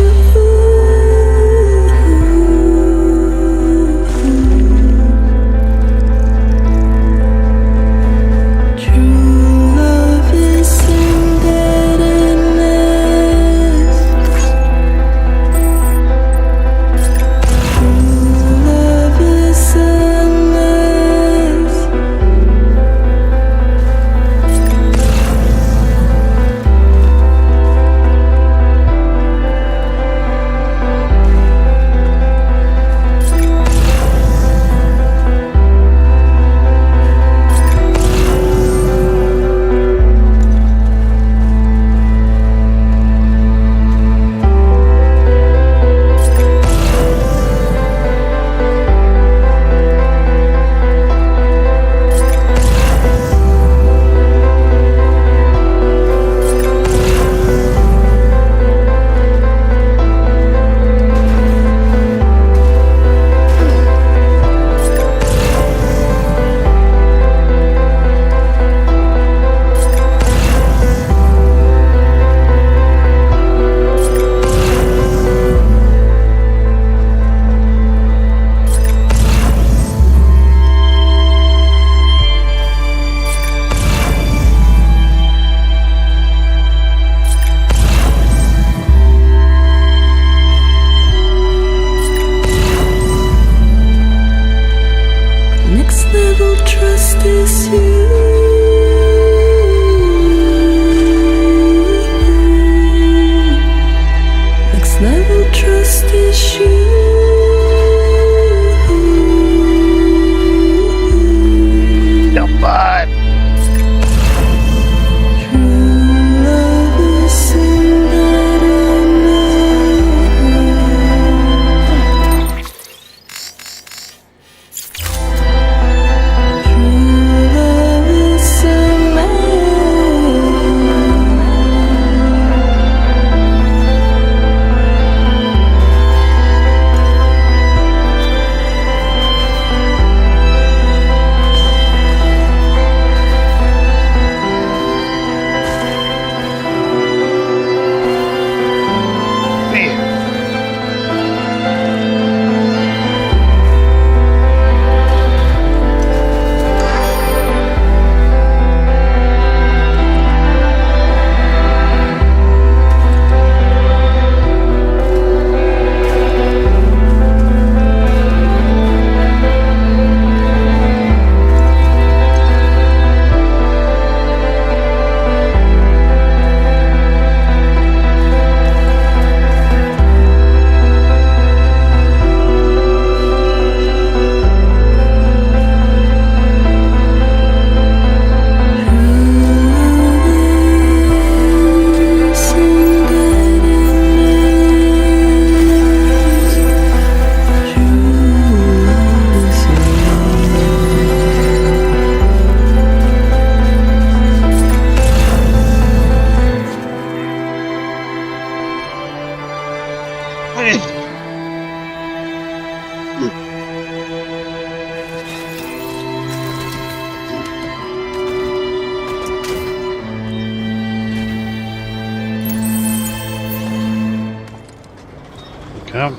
Come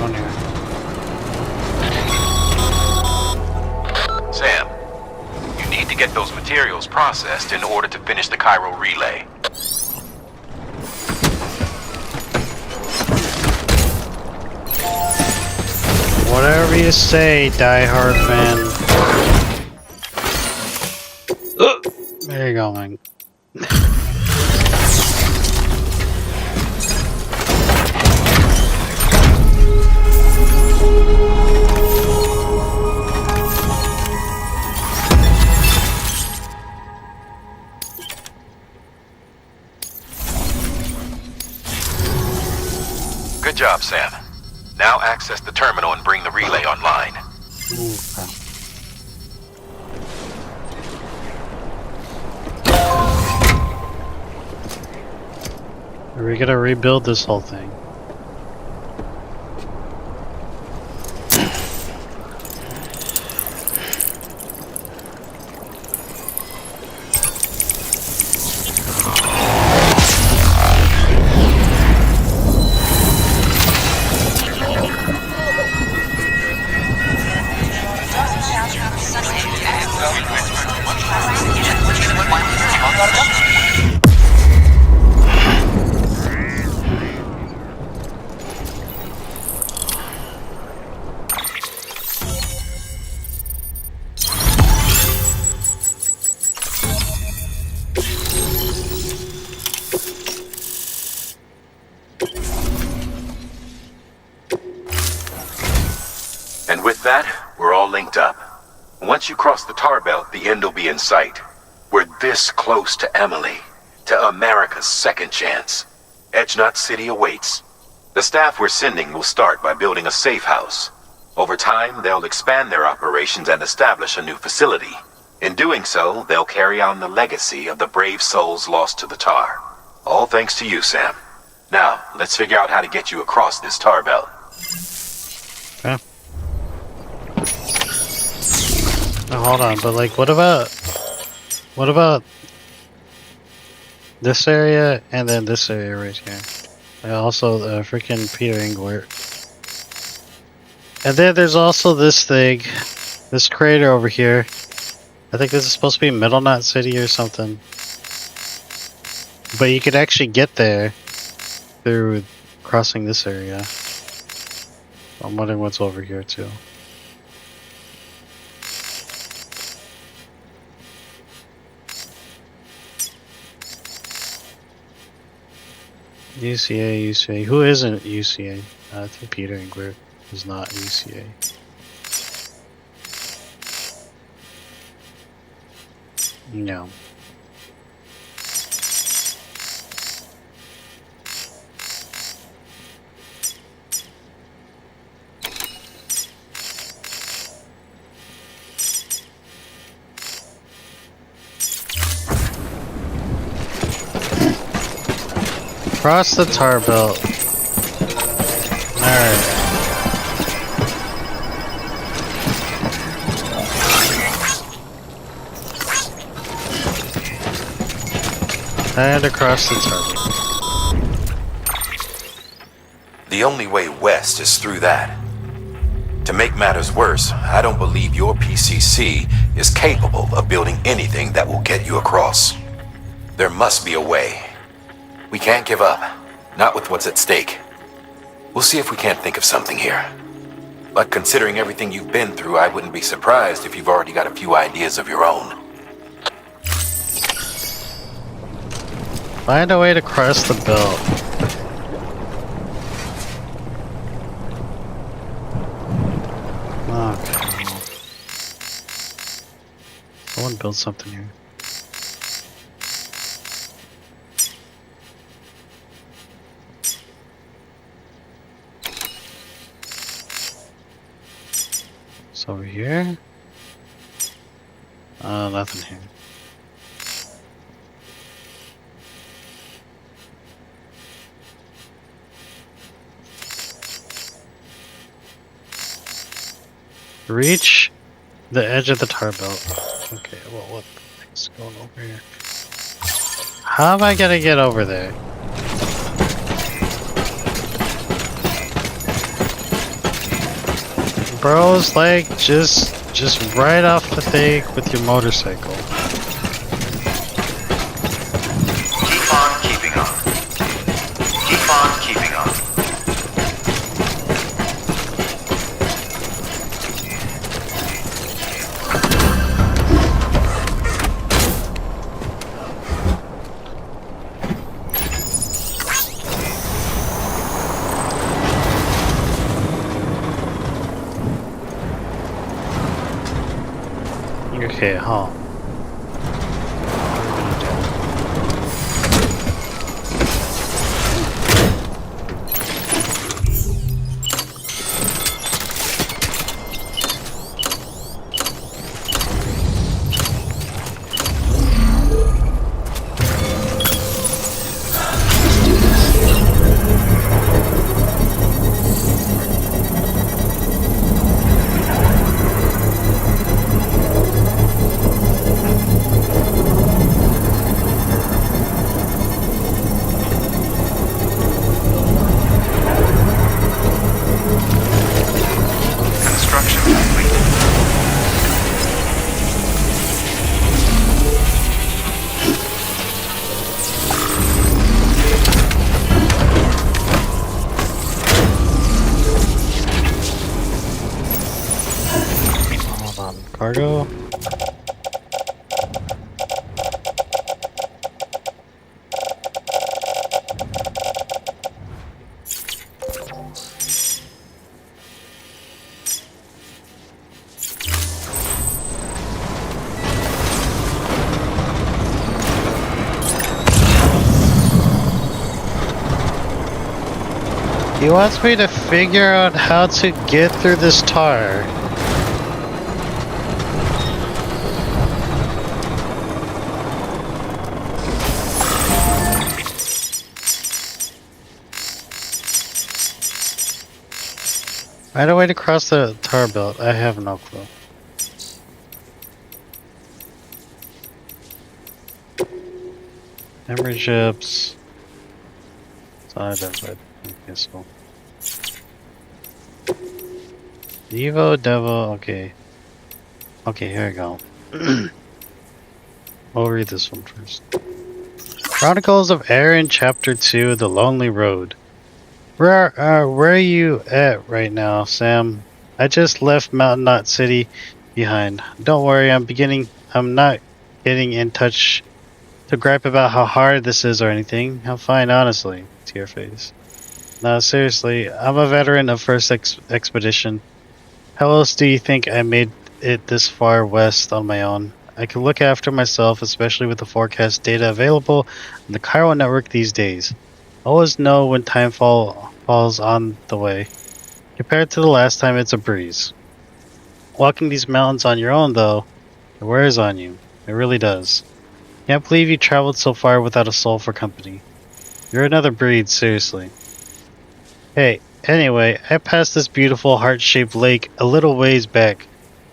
on here. Sam, you need to get those materials processed in order to finish the Cairo relay. Whatever you say, diehard fan. There you go, man. Good job, Sam. Now access the terminal and bring the relay online. Are we gonna rebuild this whole thing? With that, we're all linked up. Once you cross the tar belt, the end will be in sight. We're this close to Emily, to America's second chance. Edgenut City awaits. The staff we're sending will start by building a safe house. Over time, they'll expand their operations and establish a new facility. In doing so, they'll carry on the legacy of the brave souls lost to the tar. All thanks to you, Sam. Now, let's figure out how to get you across this tar belt. Okay. Now, hold on, but like, what about this area and then this area right here? And also the freaking Peter Englert. And then there's also this thing, this crater over here. I think this is supposed to be Middle Knot City or something. But you could actually get there through crossing this area. I'm wondering what's over here too. UCA. Who isn't UCA? I think Peter Englert is not UCA. No. Cross the tar belt. Alright. And across the tar belt. The only way west is through that. To make matters worse, I don't believe your PCC is capable of building anything that will get you across. There must be a way. We can't give up, not with what's at stake. We'll see if we can't think of something here. But considering everything you've been through, I wouldn't be surprised if you've already got a few ideas of your own. Find a way to cross the belt. Okay. Someone build something here. It's over here. Nothing here. Reach the edge of the tar belt. Okay, well, what the heck's going over here? How am I gonna get over there? Bros, like, just right off the thing with your motorcycle. Keep on keeping on. Keep on keeping on. Okay, huh? Cargo. He wants me to figure out how to get through this tar. Right away to cross the tar belt. I have no clue. Memory chips. Side of it. Okay, so. Evo, Devil, okay. Okay, here we go. I'll read this one first. Chronicles of Aaron, Chapter 2, The Lonely Road. Where are you at right now, Sam? I just left Mountain Knot City behind. Don't worry, I'm not getting in touch to gripe about how hard this is or anything. I'm fine, honestly. To your face. No, seriously, I'm a veteran of First Expedition. How else do you think I made it this far west on my own? I can look after myself, especially with the forecast data available on the Chiral network these days. Always know when time falls on the way. Compared to the last time, it's a breeze. Walking these mountains on your own, though, it wears on you. It really does. Can't believe you traveled so far without a soul for company. You're another breed, seriously. Hey, anyway, I passed this beautiful heart-shaped lake a little ways back.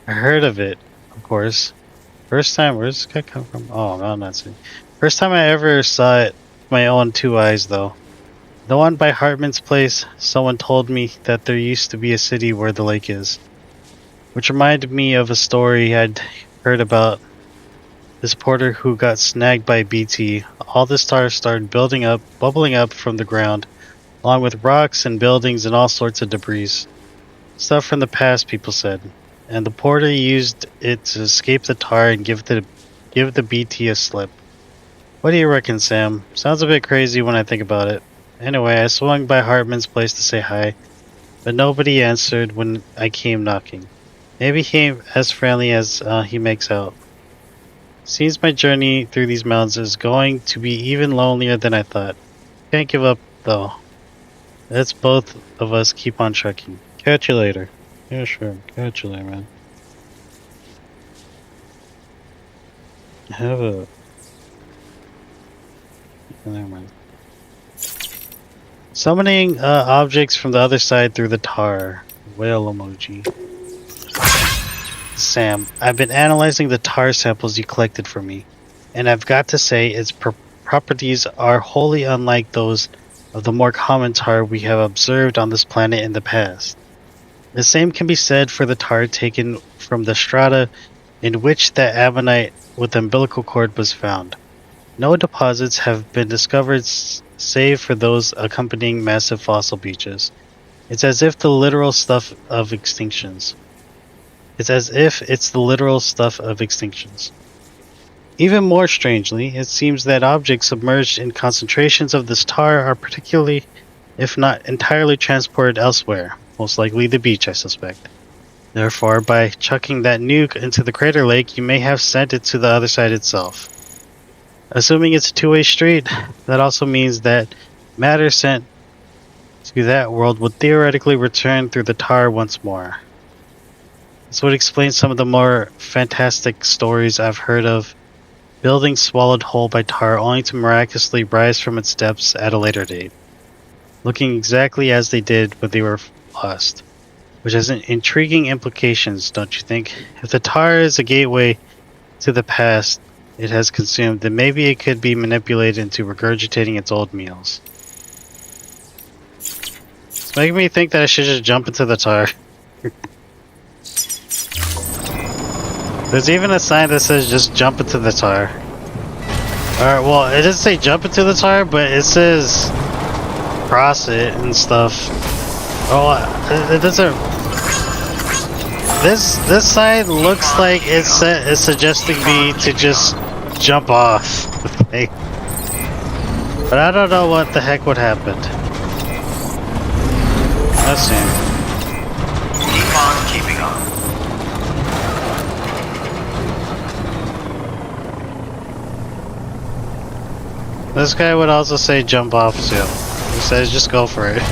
I heard of it, of course. First time, where's this guy come from? Oh, no, I'm not seeing. First time I ever saw it with my own two eyes, though. The one by Hartman's place, someone told me that there used to be a city where the lake is. Which reminded me of a story I'd heard about this porter who got snagged by BT. All the stars started bubbling up from the ground, along with rocks and buildings and all sorts of debris. Stuff from the past, people said. And the porter used it to escape the tar and give the BT a slip. What do you reckon, Sam? Sounds a bit crazy when I think about it. Anyway, I swung by Hartman's place to say hi, but nobody answered when I came knocking. Maybe he ain't as friendly as he makes out. Seems my journey through these mountains is going to be even lonelier than I thought. Can't give up, though. Let's both of us keep on trekking. Catch you later. Yeah, sure. Catch you later, man. Have a... Never mind. Summoning objects from the other side through the tar. Whale emoji. Sam, I've been analyzing the tar samples you collected for me, and I've got to say its properties are wholly unlike those of the more common tar we have observed on this planet in the past. The same can be said for the tar taken from the strata in which that ammonite with the umbilical cord was found. No deposits have been discovered save for those accompanying massive fossil beaches. It's as if it's the literal stuff of extinctions. Even more strangely, it seems that objects submerged in concentrations of this tar are particularly, if not entirely, transported elsewhere, most likely the beach, I suspect. Therefore, by chucking that nuke into the crater lake, you may have sent it to the other side itself. Assuming it's a two-way street, that also means that matter sent to that world would theoretically return through the tar once more. This would explain some of the more fantastic stories I've heard of buildings swallowed whole by tar only to miraculously rise from its depths at a later date, looking exactly as they did when they were lost, which has intriguing implications, don't you think? If the tar is a gateway to the past it has consumed, then maybe it could be manipulated into regurgitating its old meals. It's making me think that I should just jump into the tar. There's even a sign that says just jump into the tar. Alright, well, it doesn't say jump into the tar, but it says cross it and stuff. Oh, it doesn't... This sign looks like it's suggesting me to just jump off the thing. But I don't know what the heck would happen. Let's see. Keep on keeping on. This guy would also say jump off too. He says just go for it.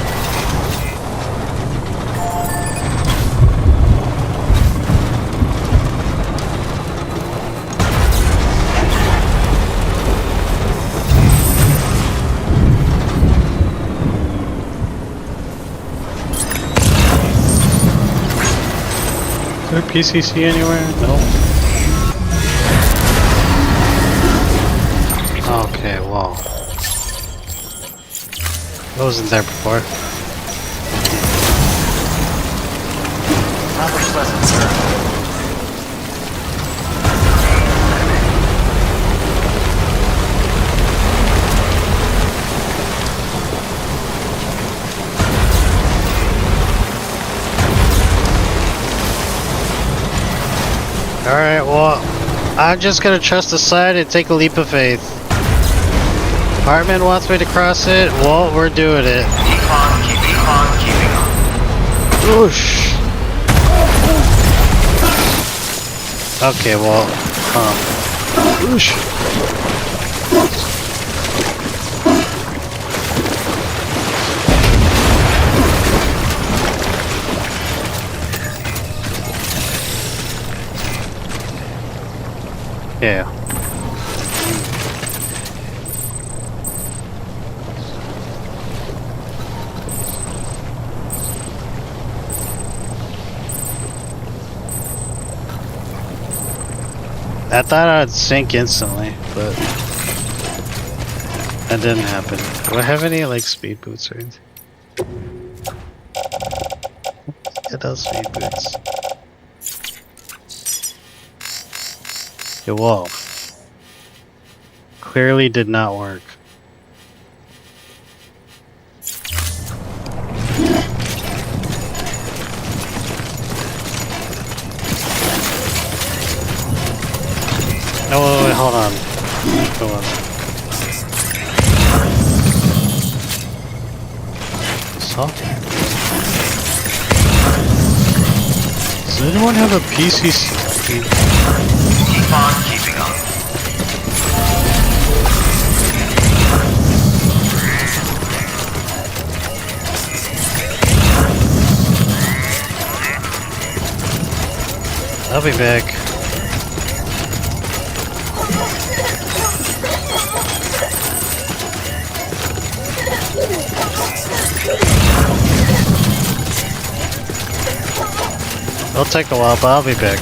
Is there PCC anywhere? No. Okay, well. I wasn't there before. Have a pleasant journey. Alright, well, I'm just gonna trust the side and take a leap of faith. Hartman wants me to cross it, well, we're doing it. Keep on keeping on. Whoosh. Okay, well, whoosh. Yeah. I thought I'd sink instantly, but that didn't happen. Do I have any like speed boots or anything? It does speed boots. Whoa. Clearly did not work. No, wait, hold on. Hold on. So? Does anyone have a PCC? Keep on keeping on. I'll be back. It'll take a while, but I'll be back.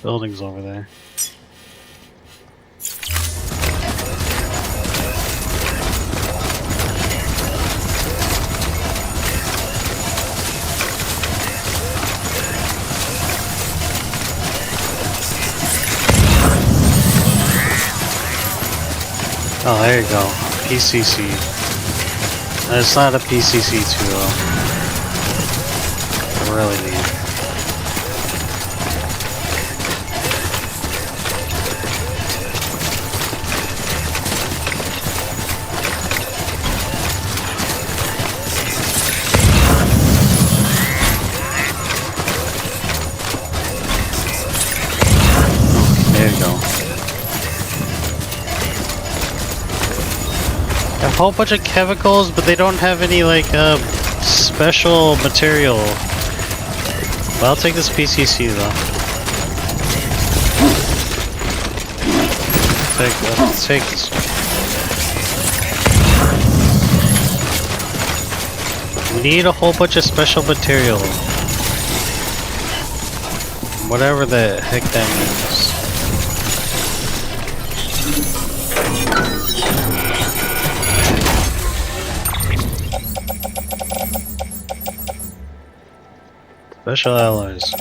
Buildings over there. Oh, there you go. PCC. It's not a PCC2 though. I really need. go. A whole bunch of chemicals, but they don't have any like special material. Well, I'll take this PCC though. Let's take this. We need a whole bunch of special material. Whatever the heck that means. Special alloys.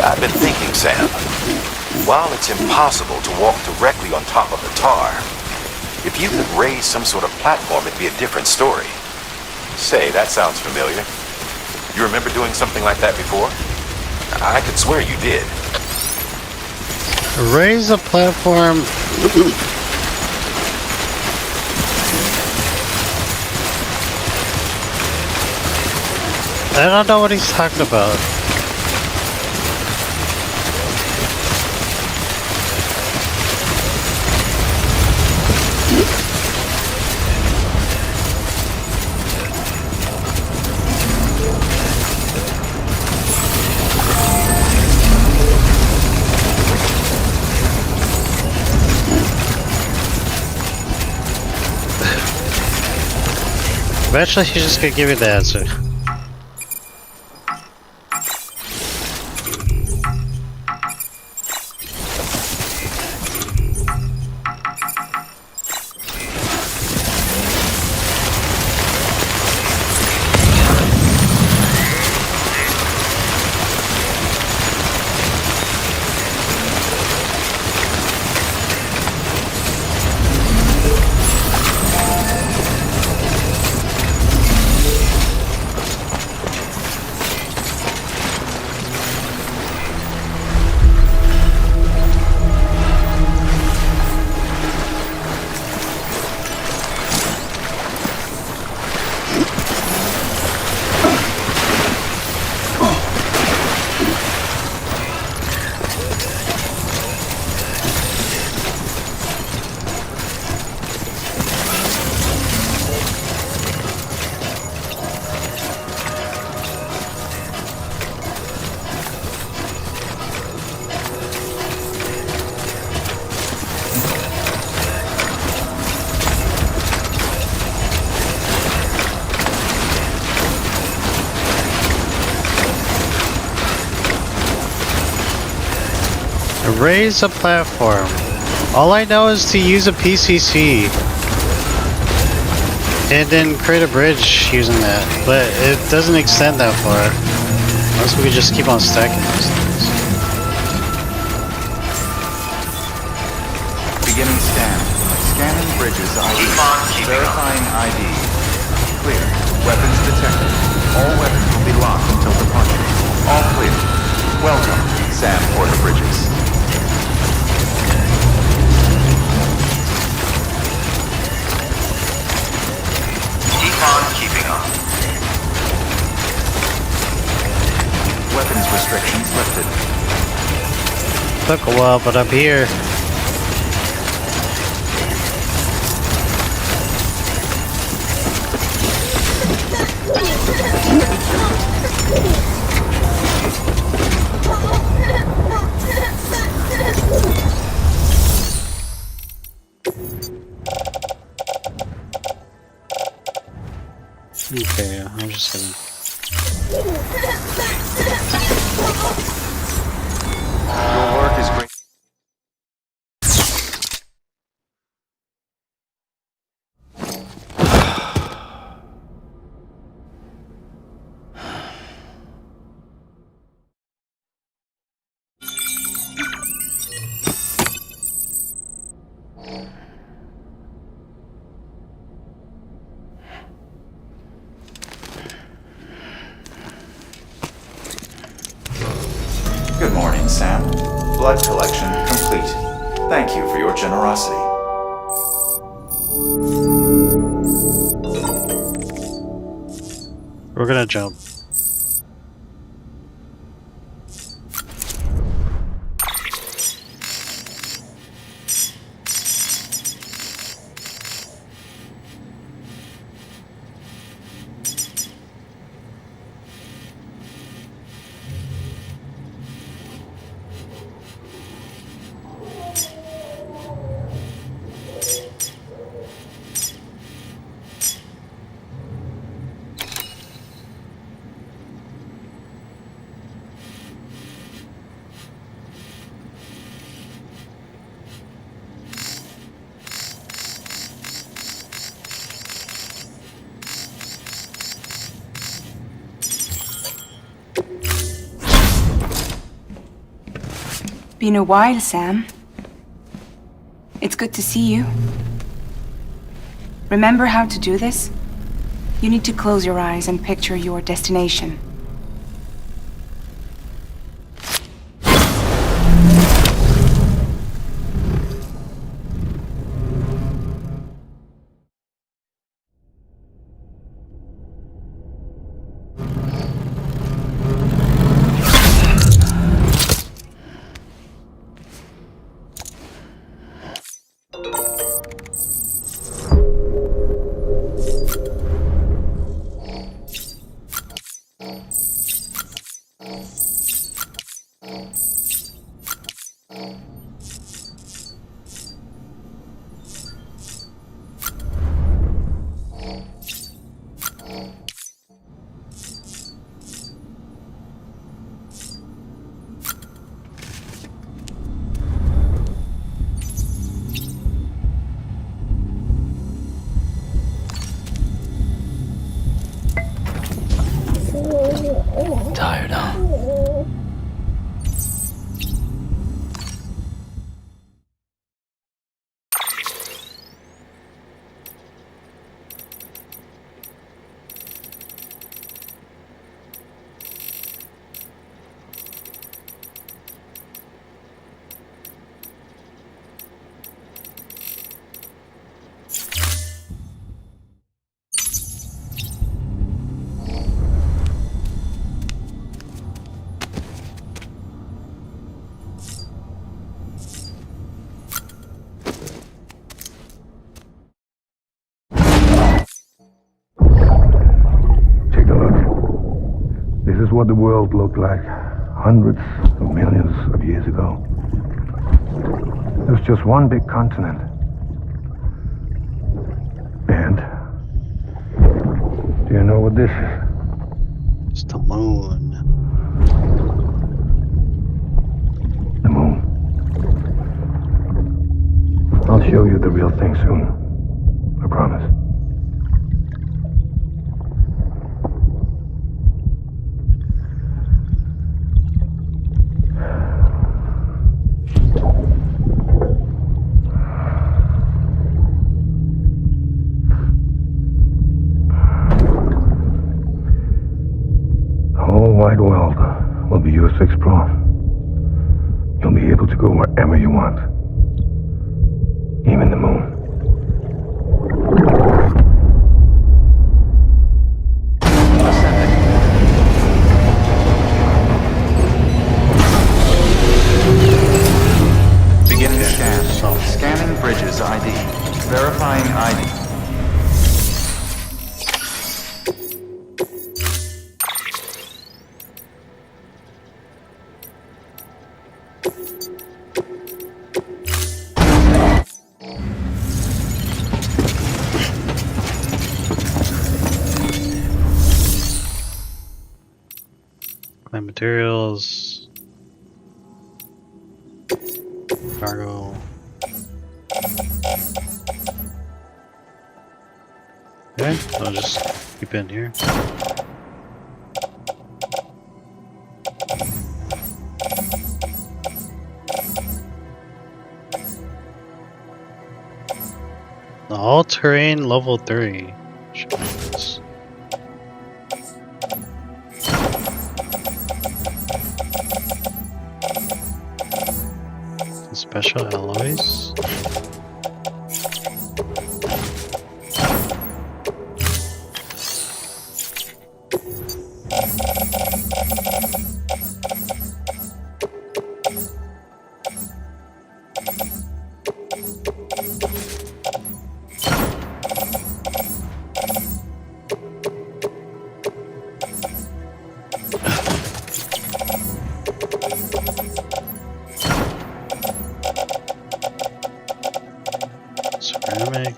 I've been thinking, Sam. While it's impossible to walk directly on top of the tar, if you could raise some sort of platform, it'd be a different story. Say, that sounds familiar. You remember doing something like that before? I could swear you did. Raise a platform. I don't know what he's talking about. Eventually he's just gonna give me the answer. Raise a platform. All I know is to use a PCC. And then create a bridge using that. But it doesn't extend that far. Unless we could just keep on stacking these things. Beginning scan. Scanning bridges ID. Verifying ID. Clear. Weapons detected. All weapons will be locked until departure. All clear. Welcome, Sam Porter Bridges. Keep on keeping on. Weapons restrictions lifted. Took a while, but I'm here. Okay, I'm just gonna... Your work is great. Good morning, Sam. Blood collection complete. Thank you for your generosity. We're gonna jump. Been a while, Sam. It's good to see you. Remember how to do this? You need to close your eyes and picture your destination. Tired, huh? This is what the world looked like hundreds of millions of years ago. It was just one big continent. And do you know what this is? It's the moon. The moon. show you the real thing soon. I promise. The whole wide world will be yours to explore. You'll be able to go wherever you want. Even the moon. Beginning scan. Scanning bridges ID. Verifying ID. Claim materials. Cargo. Okay, I'll just keep it in here. All-terrain level 3. Special alloys. Ceramic.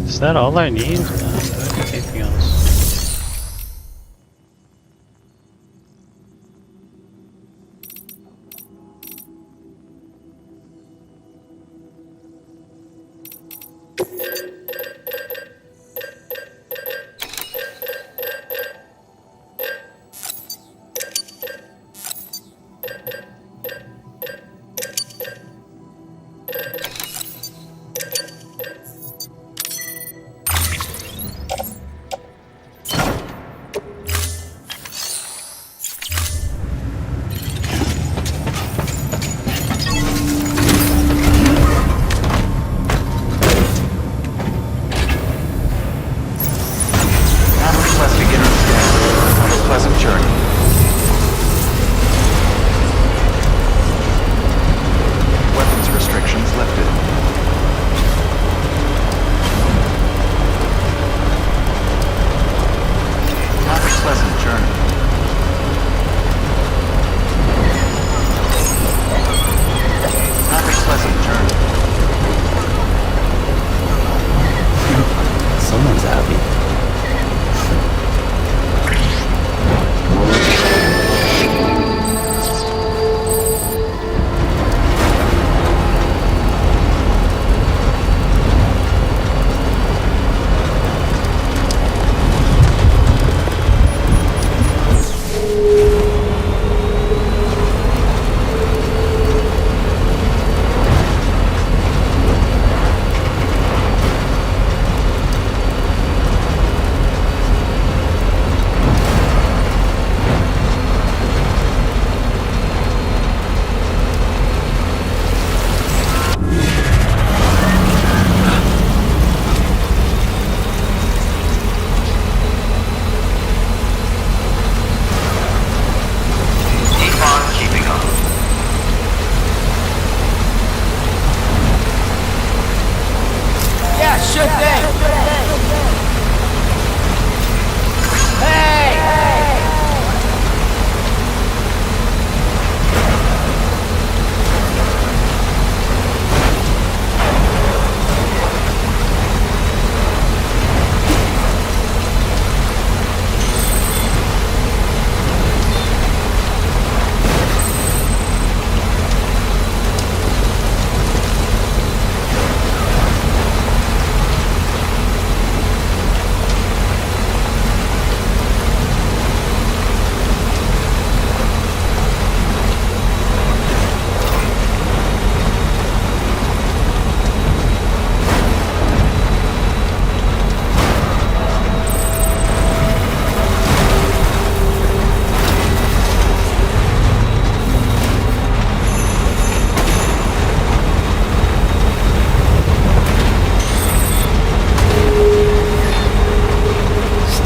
Is that all I need? No, I don't need anything else.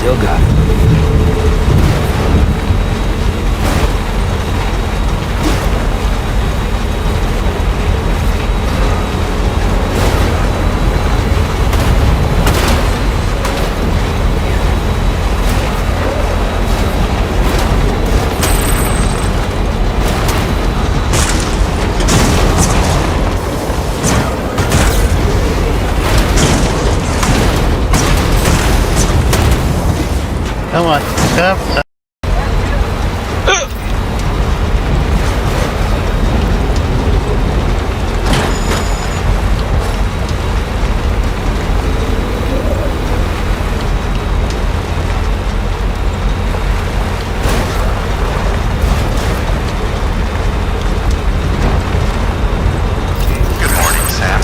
Still got it. Come on, come. Good morning, Sam.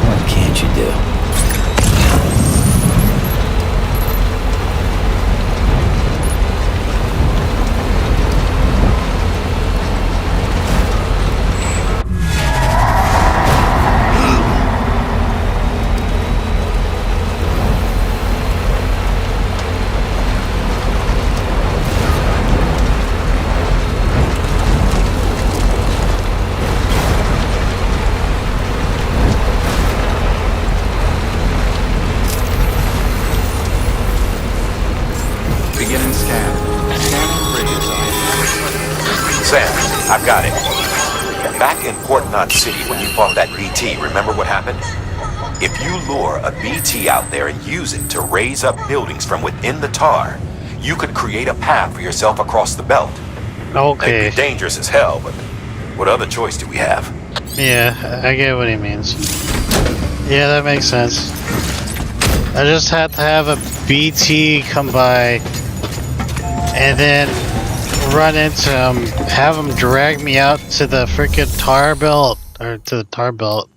What can't you do? Beginning scan. Scanning bridges ID. Sam, I've got it. Back in Port Knot City when you fought that BT, remember what happened? If you lure a BT out there and use it to raise up buildings from within the tar, you could create a path for yourself across the belt. Okay. It'd be dangerous as hell, but what other choice do we have? Yeah, I get what he means. Yeah, that makes sense. I just had to have a BT come by and then run into him, have him drag me out to the freaking tar belt, or to the tar belt,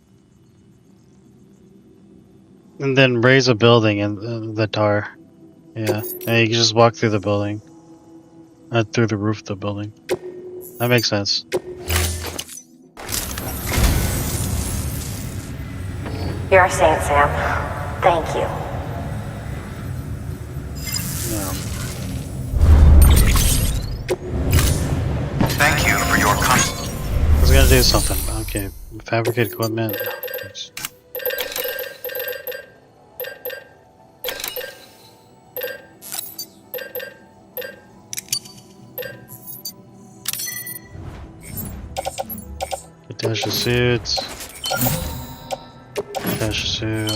and then raise a building in the tar. Yeah, and you can just walk through the building, through the roof of the building. That makes sense. You're a saint, Sam. Thank you. Thank you for your I was gonna do something. Okay, fabricate equipment. Attach the suits. Attach the suit.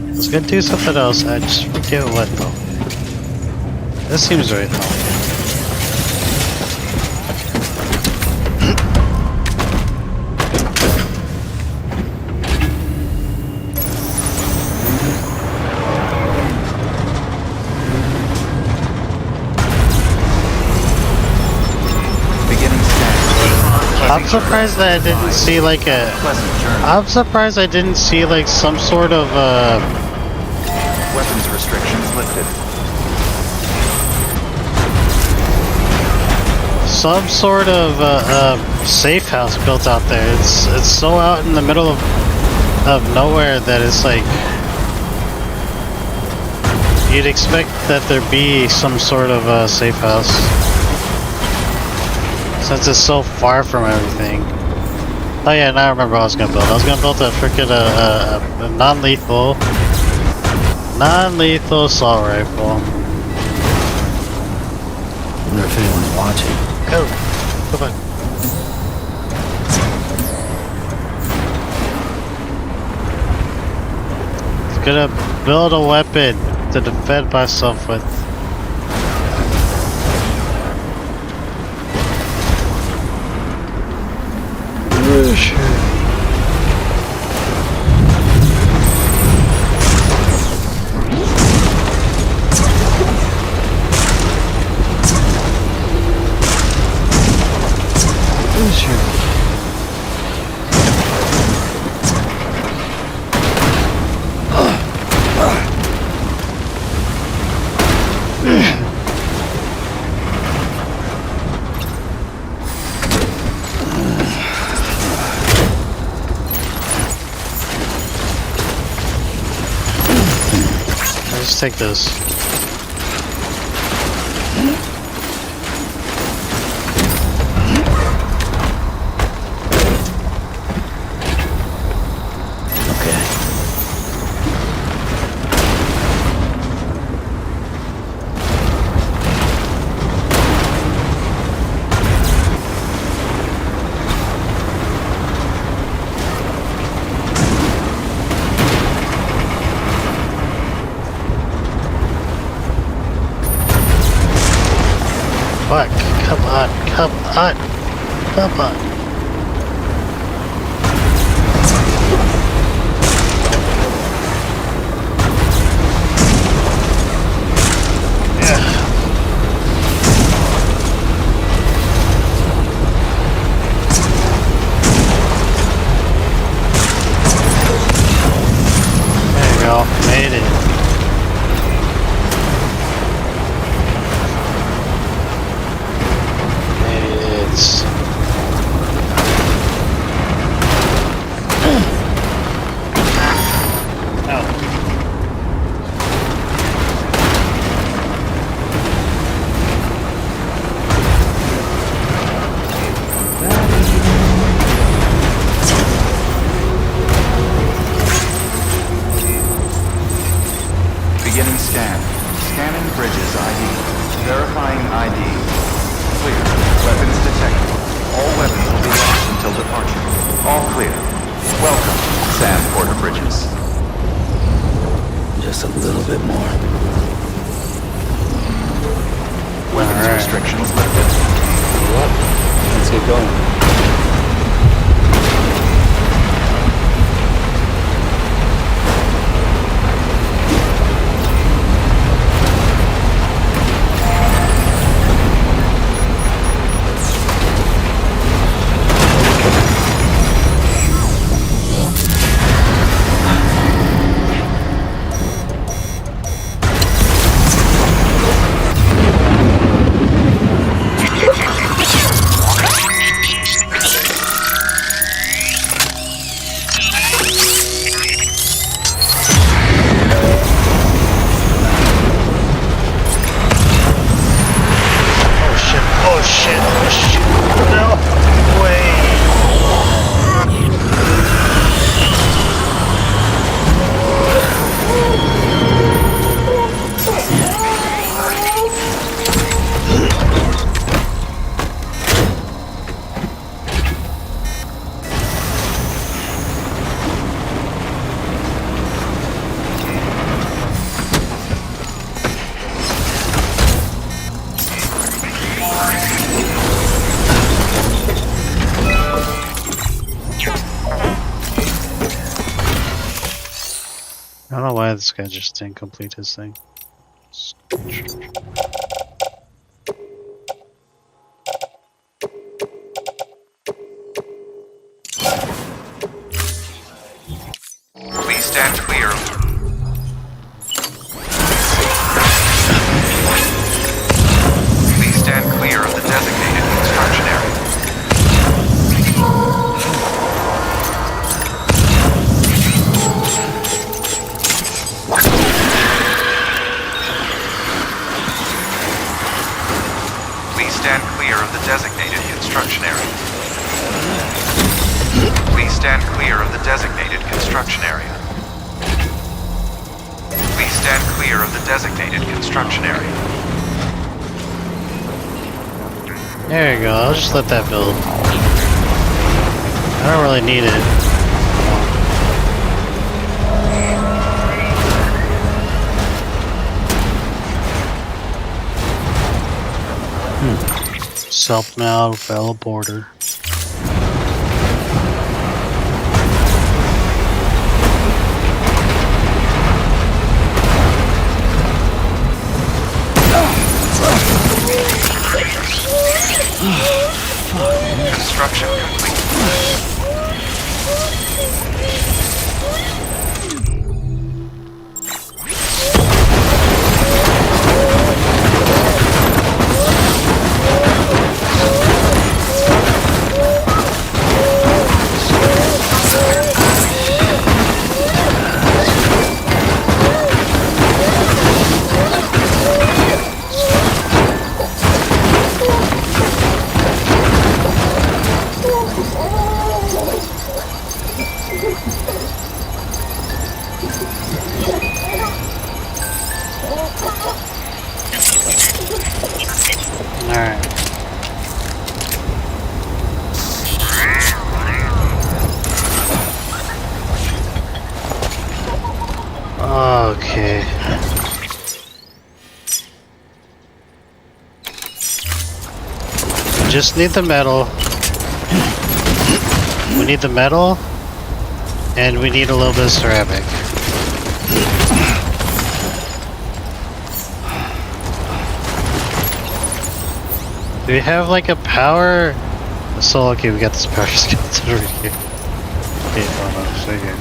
I was gonna do something else, I just forget what though. This seems right though. I'm surprised that I didn't see like a... I'm surprised I didn't see like some sort of weapons restrictions lifted. some sort of safe house built out there. It's so out in the middle of nowhere that it's like you'd expect that there be some sort of safe house. Since it's so far from everything. Oh yeah, now I remember what I was gonna build. I was gonna build a freaking a non-lethal assault rifle. I wonder if anyone's watching. Oh, come on. It's gonna build a weapon to defend myself with. Let's take this. Fuck, come on, come on, come on. There you go, made it. Beginning scan. Scanning bridges ID. Verifying ID. Clear. Weapons detected. All weapons will be locked until departure. All clear. Welcome, Sam Porter Bridges. Just a little bit more. Weapons restrictions lifted. What? Let's get going. I don't know why this guy just didn't complete his thing. Please stand clear. Please stand clear of the designated construction area. Please stand clear of the designated construction area. Please stand clear of the designated construction area. Please stand clear of the designated construction area. There you go, I'll just let that build. I don't really need it. Self-now, fellow border. Construction complete. Okay. Just need the metal. We need the metal, and we need a little bit of ceramic. Do we have like a power? So okay, we got this power skeleton over here. Okay, hold on, so here.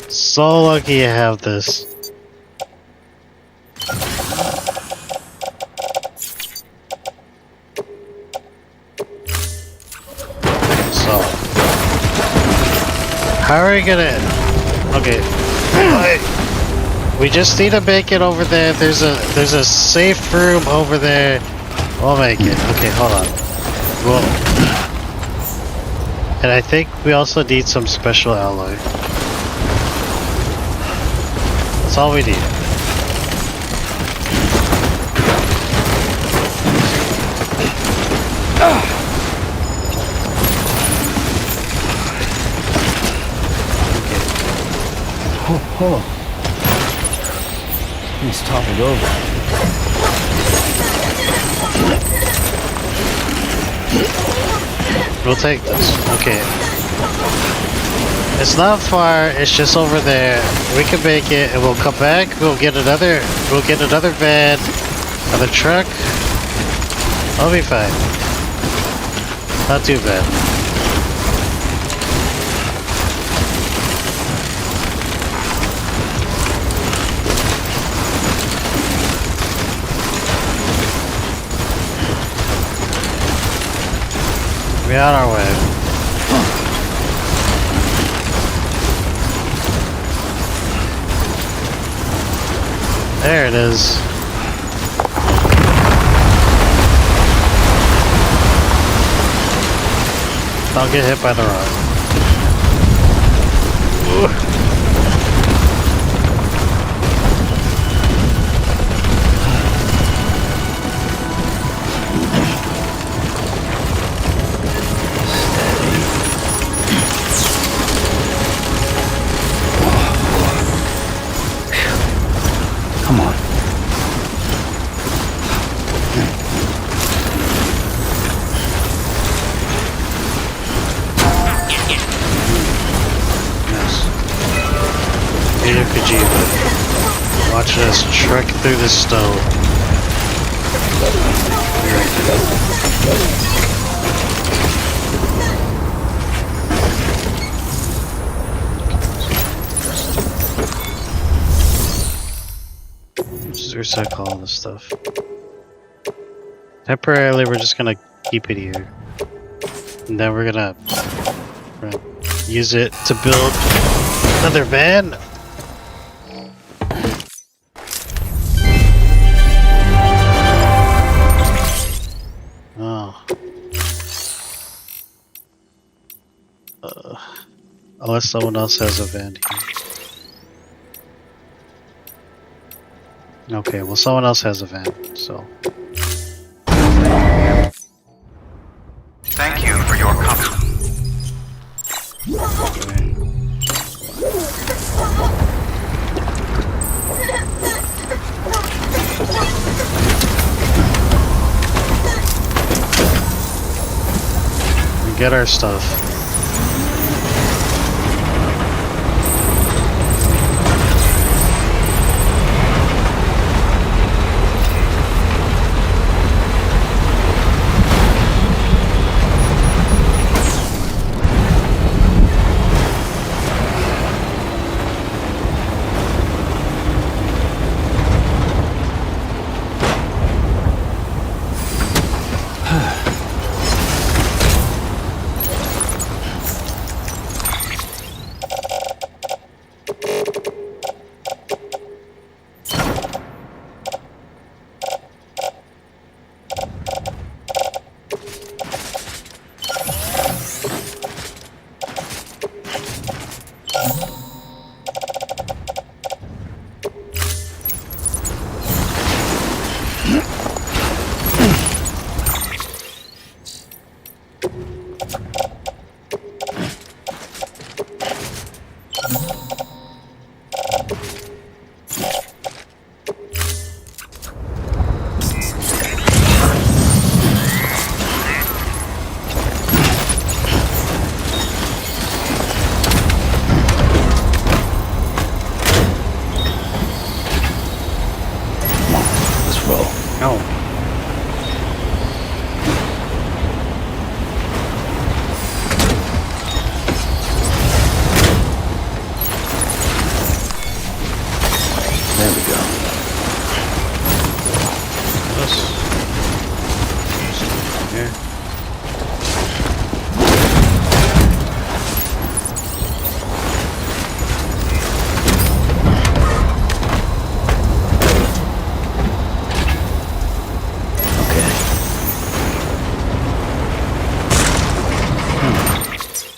So lucky you have this. So, how are we gonna? Okay, we just need to make it over there. There's a safe room over there. We'll make it. Okay, hold on. Well, and I think we also need some special alloy. That's all we need. Oh. He's toppled over. We'll take this. Okay. It's not far, it's just over there. We can make it and we'll come back, we'll get another van, another truck. I'll be fine. Not too bad. We're on our way. There it is. Don't get hit by the rock. Come on. Peter Kojima. Watching us trek through the stone. Just recycle all this stuff. Temporarily, we're just gonna keep it here. And then we're gonna use it to build another van. Unless someone else has a van here. Okay, well someone else has a van, so. Thank you for your company. We get our stuff.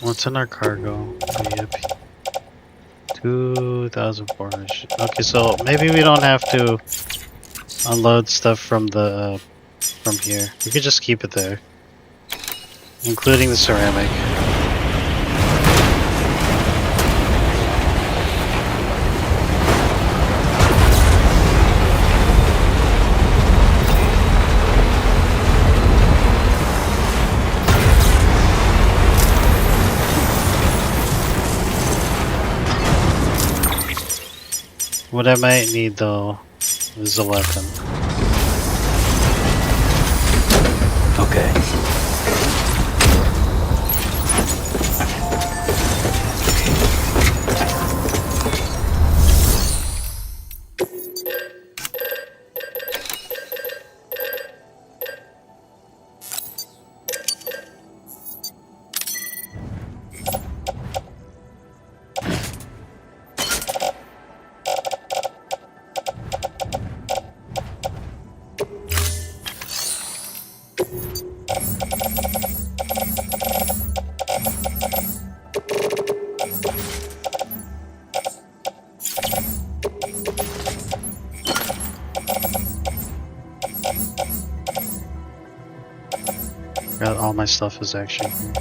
What's in our cargo? Yep. 2,400. Okay, so maybe we don't have to unload stuff from the from here. We could just keep it there, including the ceramic. What I might need though is a weapon. Okay. All my stuff is actually here.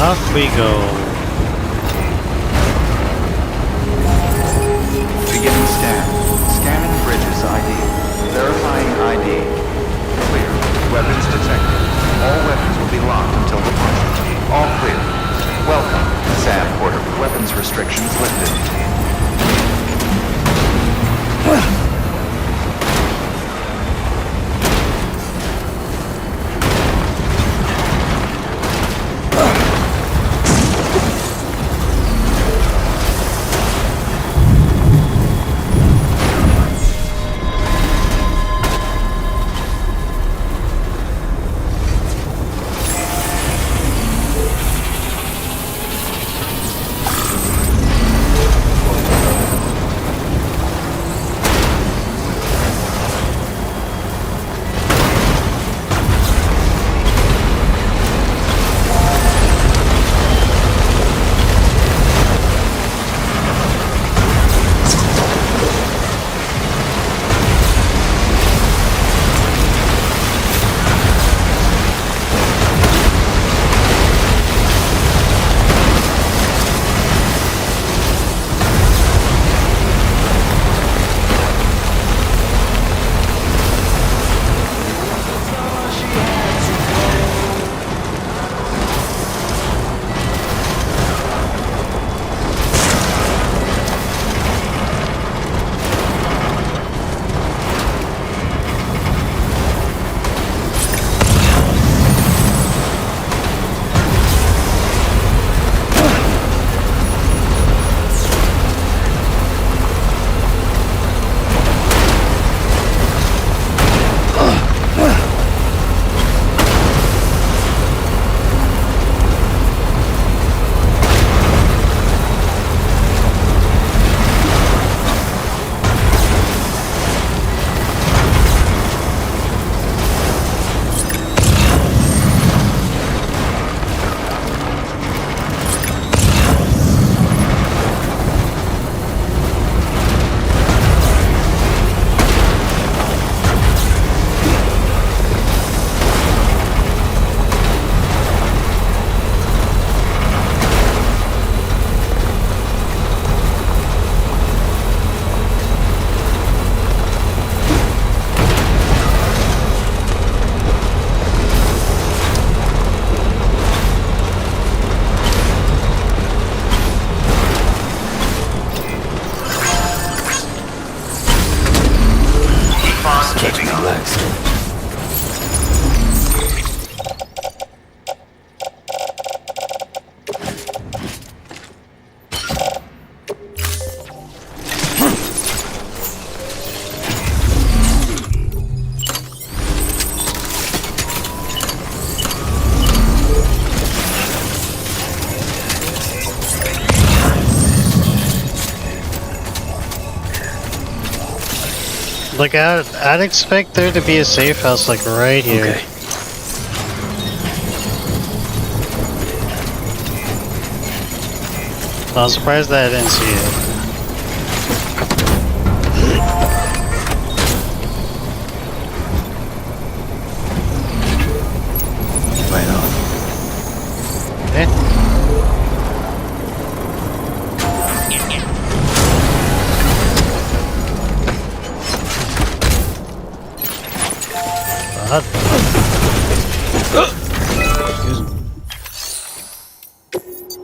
Off we go. Beginning scan. Scanning bridges ID. Verifying ID. Clear. Weapons detected. All weapons will be locked until departure. All clear. Welcome, Sam Porter. Weapons restrictions lifted. catch me relaxed. Like, I'd expect there to be a safe house, like, right here. Okay. I'm surprised that I didn't see it. Right on. Okay. Excuse me.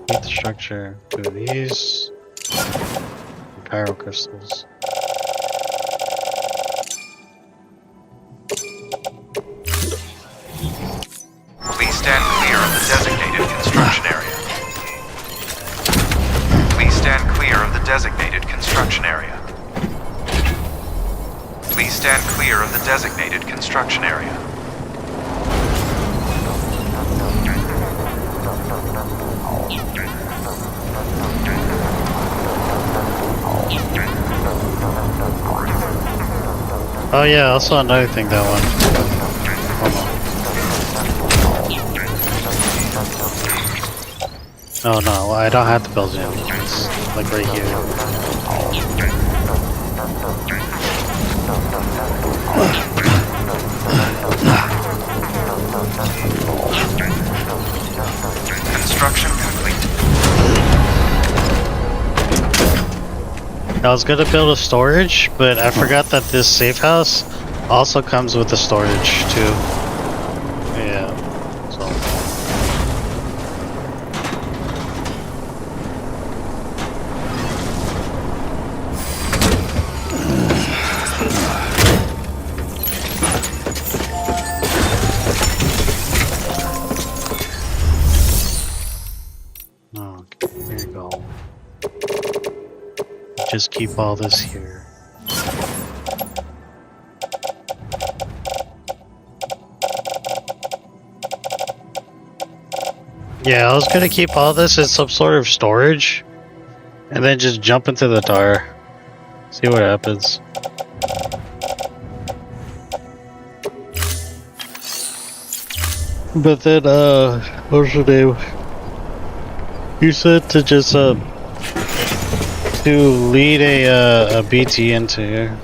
Hit the structure. Two of these. Pyro crystals. Please stand clear of the designated construction area. Please stand clear of the designated construction area. Please stand clear of the designated construction area. Oh yeah, also another thing that one. Hold on. Oh no, I don't have to build it. It's like right here. Construction complete. I was gonna build a storage, but I forgot that this safe house also comes with the storage too. Yeah. So. Okay, here you go. Just keep all this here. Yeah, I was gonna keep all this as some sort of storage, and then just jump into the tower. See what happens. But then, what's your name? You said to just, to lead a BT into here.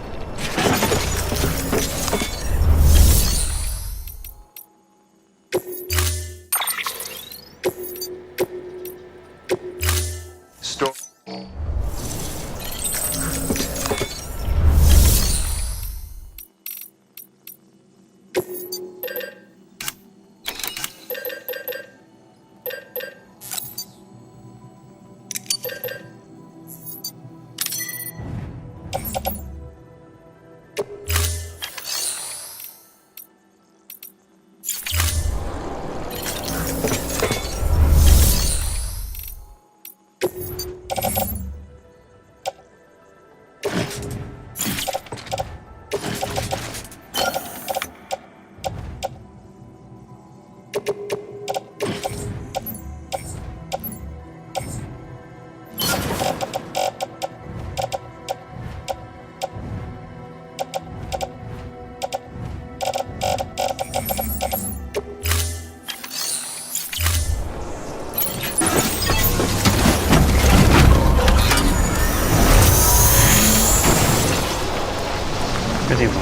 Pretty much.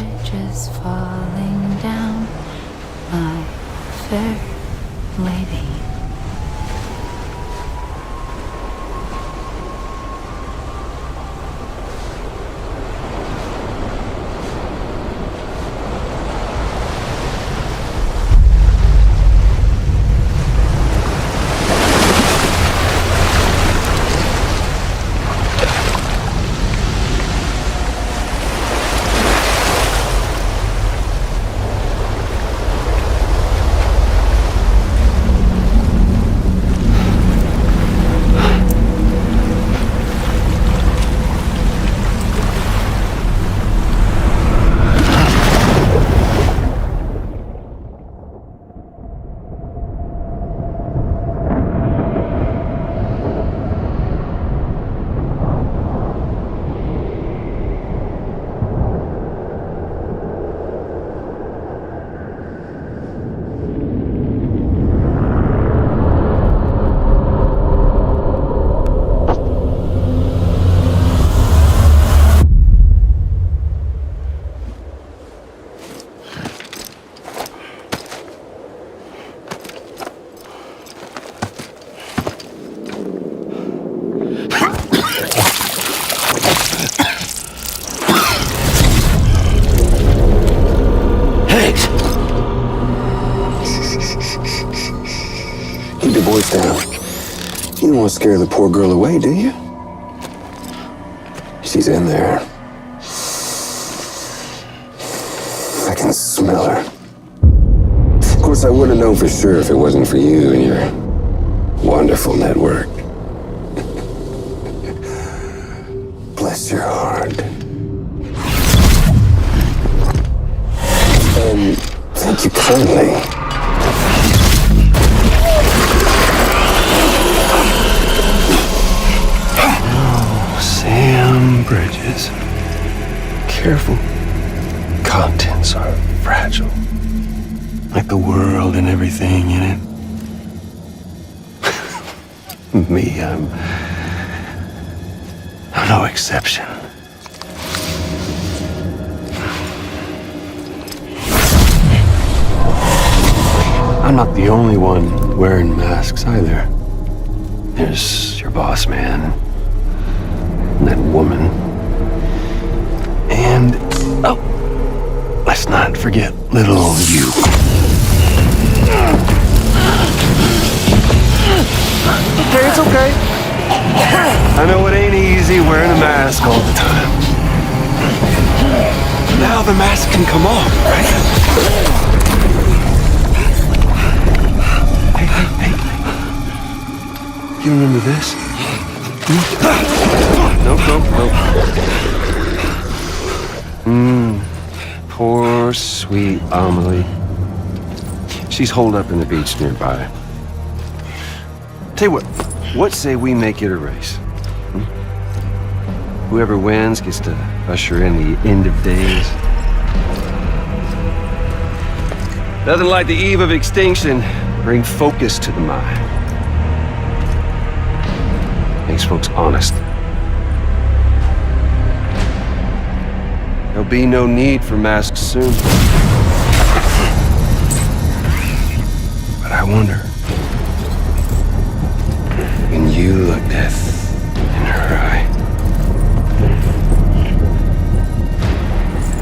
bridges falling down, my fair lady. Keep your voice down. You don't want to scare the poor girl away, do you? She's in there. I can smell her. Of course, I wouldn't have known for sure if it wasn't for you and your wonderful network. Bless your heart. And thank you kindly. Sam Bridges. Careful. Contents are fragile. Like the world and everything in it. Me, I'm no exception. I'm not the only one wearing masks either. There's your boss man. And that woman. And, oh, let's not forget little you. Okay, it's okay. I know it ain't easy wearing a mask all the time. Now the mask can come off, right? Hey. You remember this? Nope. Poor, sweet Amelie. She's holed up in the beach nearby. Tell you what say we make it a race? Whoever wins gets to usher in the end of days. Nothing like the eve of extinction. Bring focus to the mind. Makes folks honest. There'll be no need for masks soon. But I wonder, when you look death in her eye,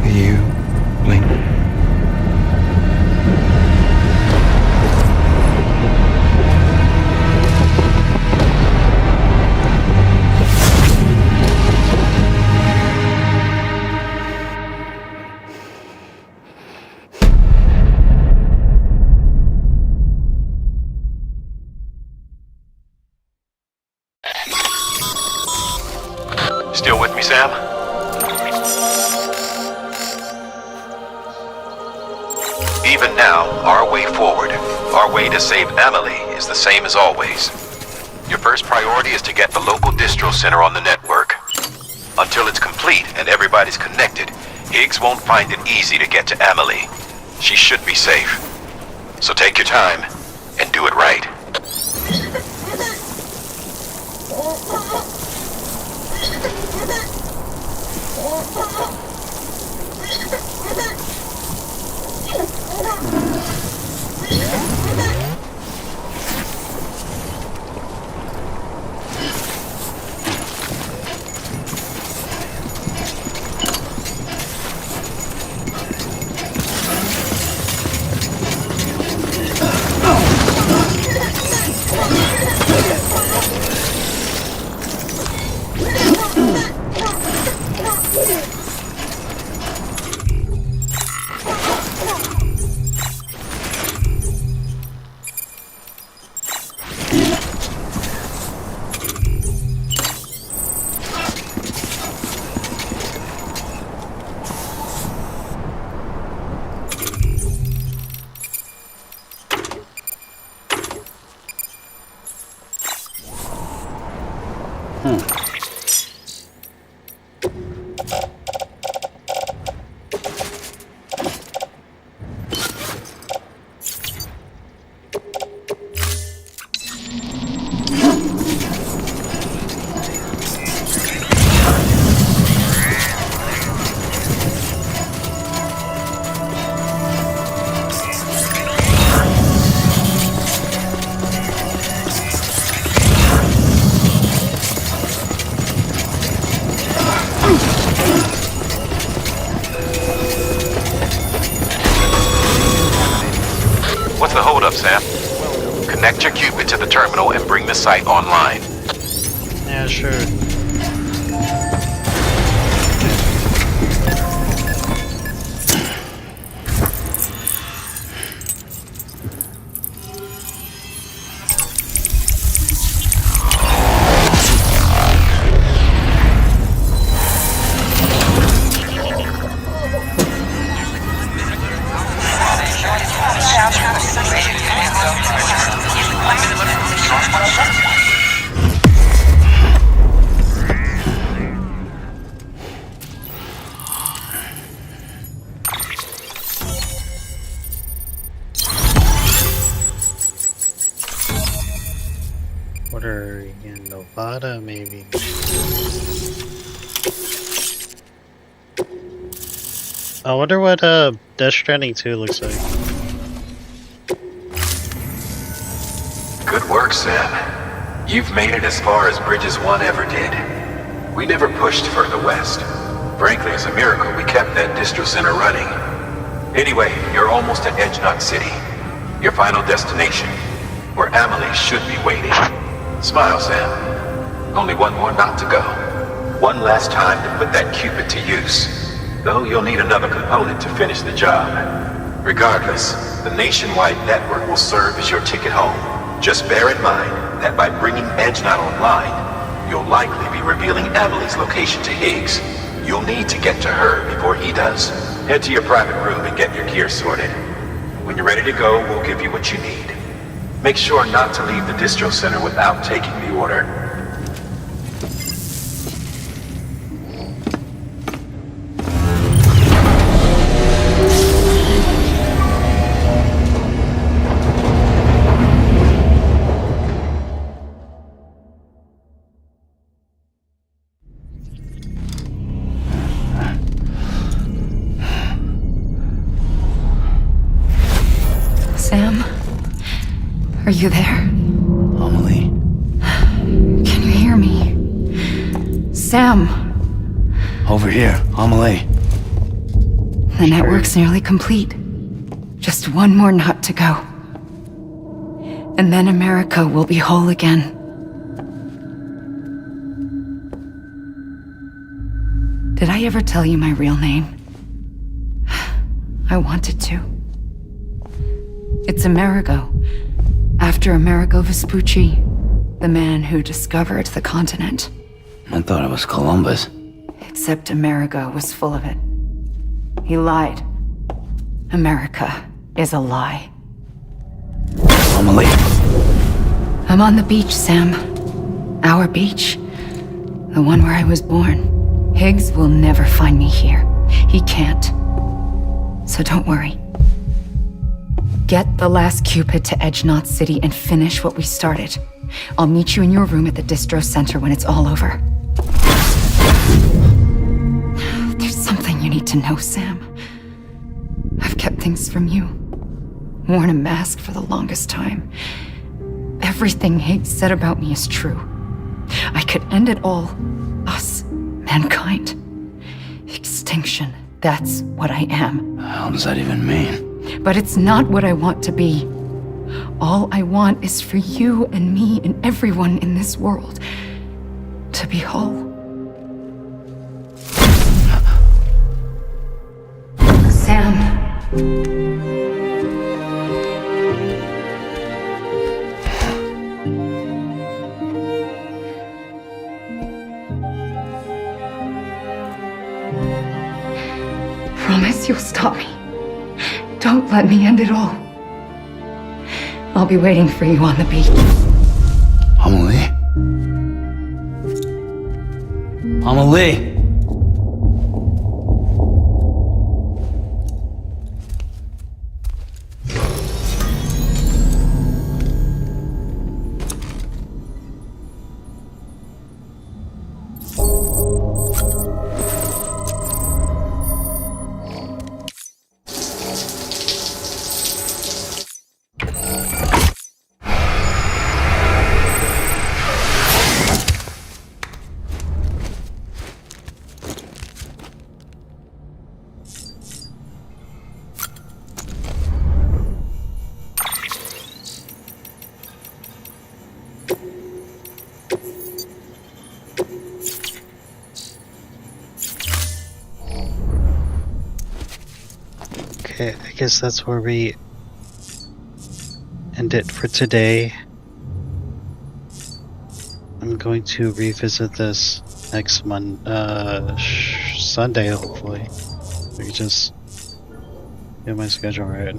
will you blink? Still with me, Sam? Even now, our way forward, our way to save Amelie is the same as always. Your first priority is to get the local distro center on the network. Until it's complete and everybody's connected, Higgs won't find it easy to get to Amelie. She should be safe. So take your time and do it right. What's the holdup, Sam? Connect your Cupid to the terminal and bring the site online. Yeah, sure. What are you in Nevada, maybe? I wonder what Death Stranding 2 looks like. Good work, Sam. You've made it as far as Bridges 1 ever did. We never pushed further west. Frankly, it's a miracle we kept that distro center running. Anyway, you're almost at Edge Knot City, your final destination, where Amelie should be waiting. Smile, Sam. Only one more knot to go. One last time to put that Cupid to use. Though you'll need another component to finish the job. Regardless, the nationwide network will serve as your ticket home. Just bear in mind that by bringing Edge Knot online, you'll likely be revealing Amelie's location to Higgs. You'll need to get to her before he does. Head to your private room and get your gear sorted. When you're ready to go, we'll give you what you need. Make sure not to leave the distro center without taking the order. Sam? Are you there? Amelie. Can you hear me? Sam! Over here, Amelie. The network's nearly complete. Just one more knot to go. And then America will be whole again. Did I ever tell you my real name? I wanted to. It's Amerigo. After Amerigo Vespucci, the man who discovered the continent. I thought it was Columbus. Except Amerigo was full of it. He lied. America is a lie. Amelie. I'm on the beach, Sam. Our beach. The one where I was born. Higgs will never find me here. He can't. So don't worry. Get the last Cupid to Edge Knot City and finish what we started. I'll meet you in your room at the distro center when it's all over. There's something you need to know, Sam. things from you. Worn a mask for the longest time. Everything Hate said about me is true. I could end it all. Us. Mankind. Extinction. That's what I am. How does that even mean? But it's not what I want to be. All I want is for you and me and everyone in this world to be whole. Sam. Promise you'll stop me. Don't let me end it all. I'll be waiting for you on the beach. Amelie? Amelie! Okay, I guess that's where we end it for today. I'm going to revisit this next Sunday, hopefully. We can just get my schedule right.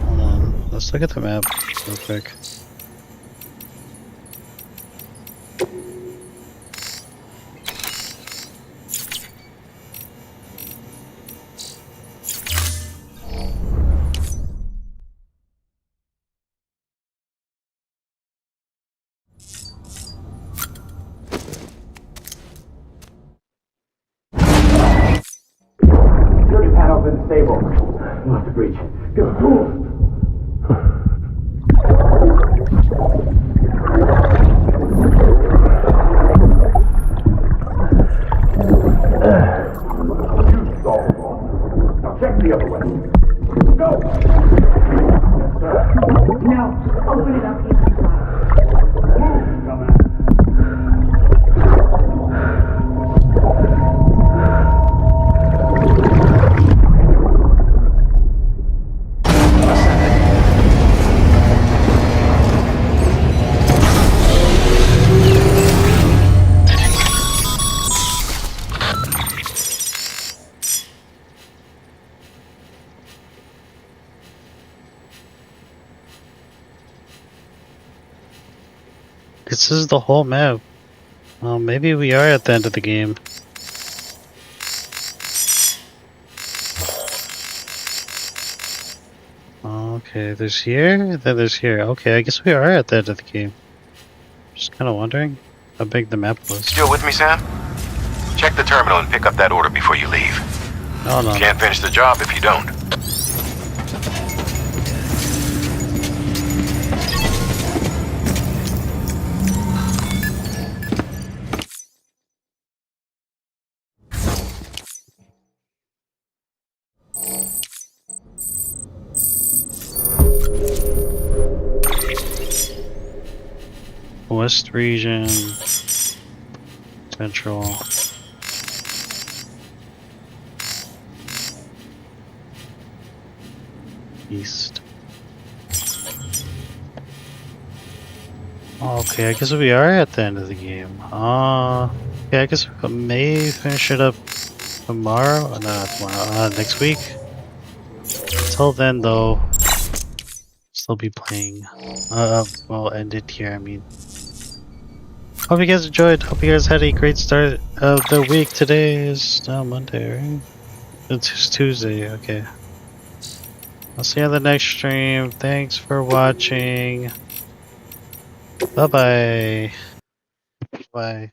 Hold on, let's look at the map real quick. Security panel's been disabled. We'll have to breach. Go. You solved it all. Now check the other way. Go! Yes, sir. No, open it up. Move, dumbass. This is the whole map. Well, maybe we are at the end of the game. Okay, there's here, then there's here. Okay, I guess we are at the end of the game. Just kind of wondering how big the map was. Still with me, Sam? Check the terminal and pick up that order before you leave. No, no. Can't finish the job if you don't. West region, central, east. Okay, I guess we are at the end of the game. Yeah, I guess we may finish it up tomorrow. Not tomorrow. Next week. Until then, though, still be playing. We'll end it here. I mean. Hope you guys enjoyed. Hope you guys had a great start of the week. Today is Monday, right? It's Tuesday, okay. I'll see you on the next stream. Thanks for watching. Bye-bye. Bye.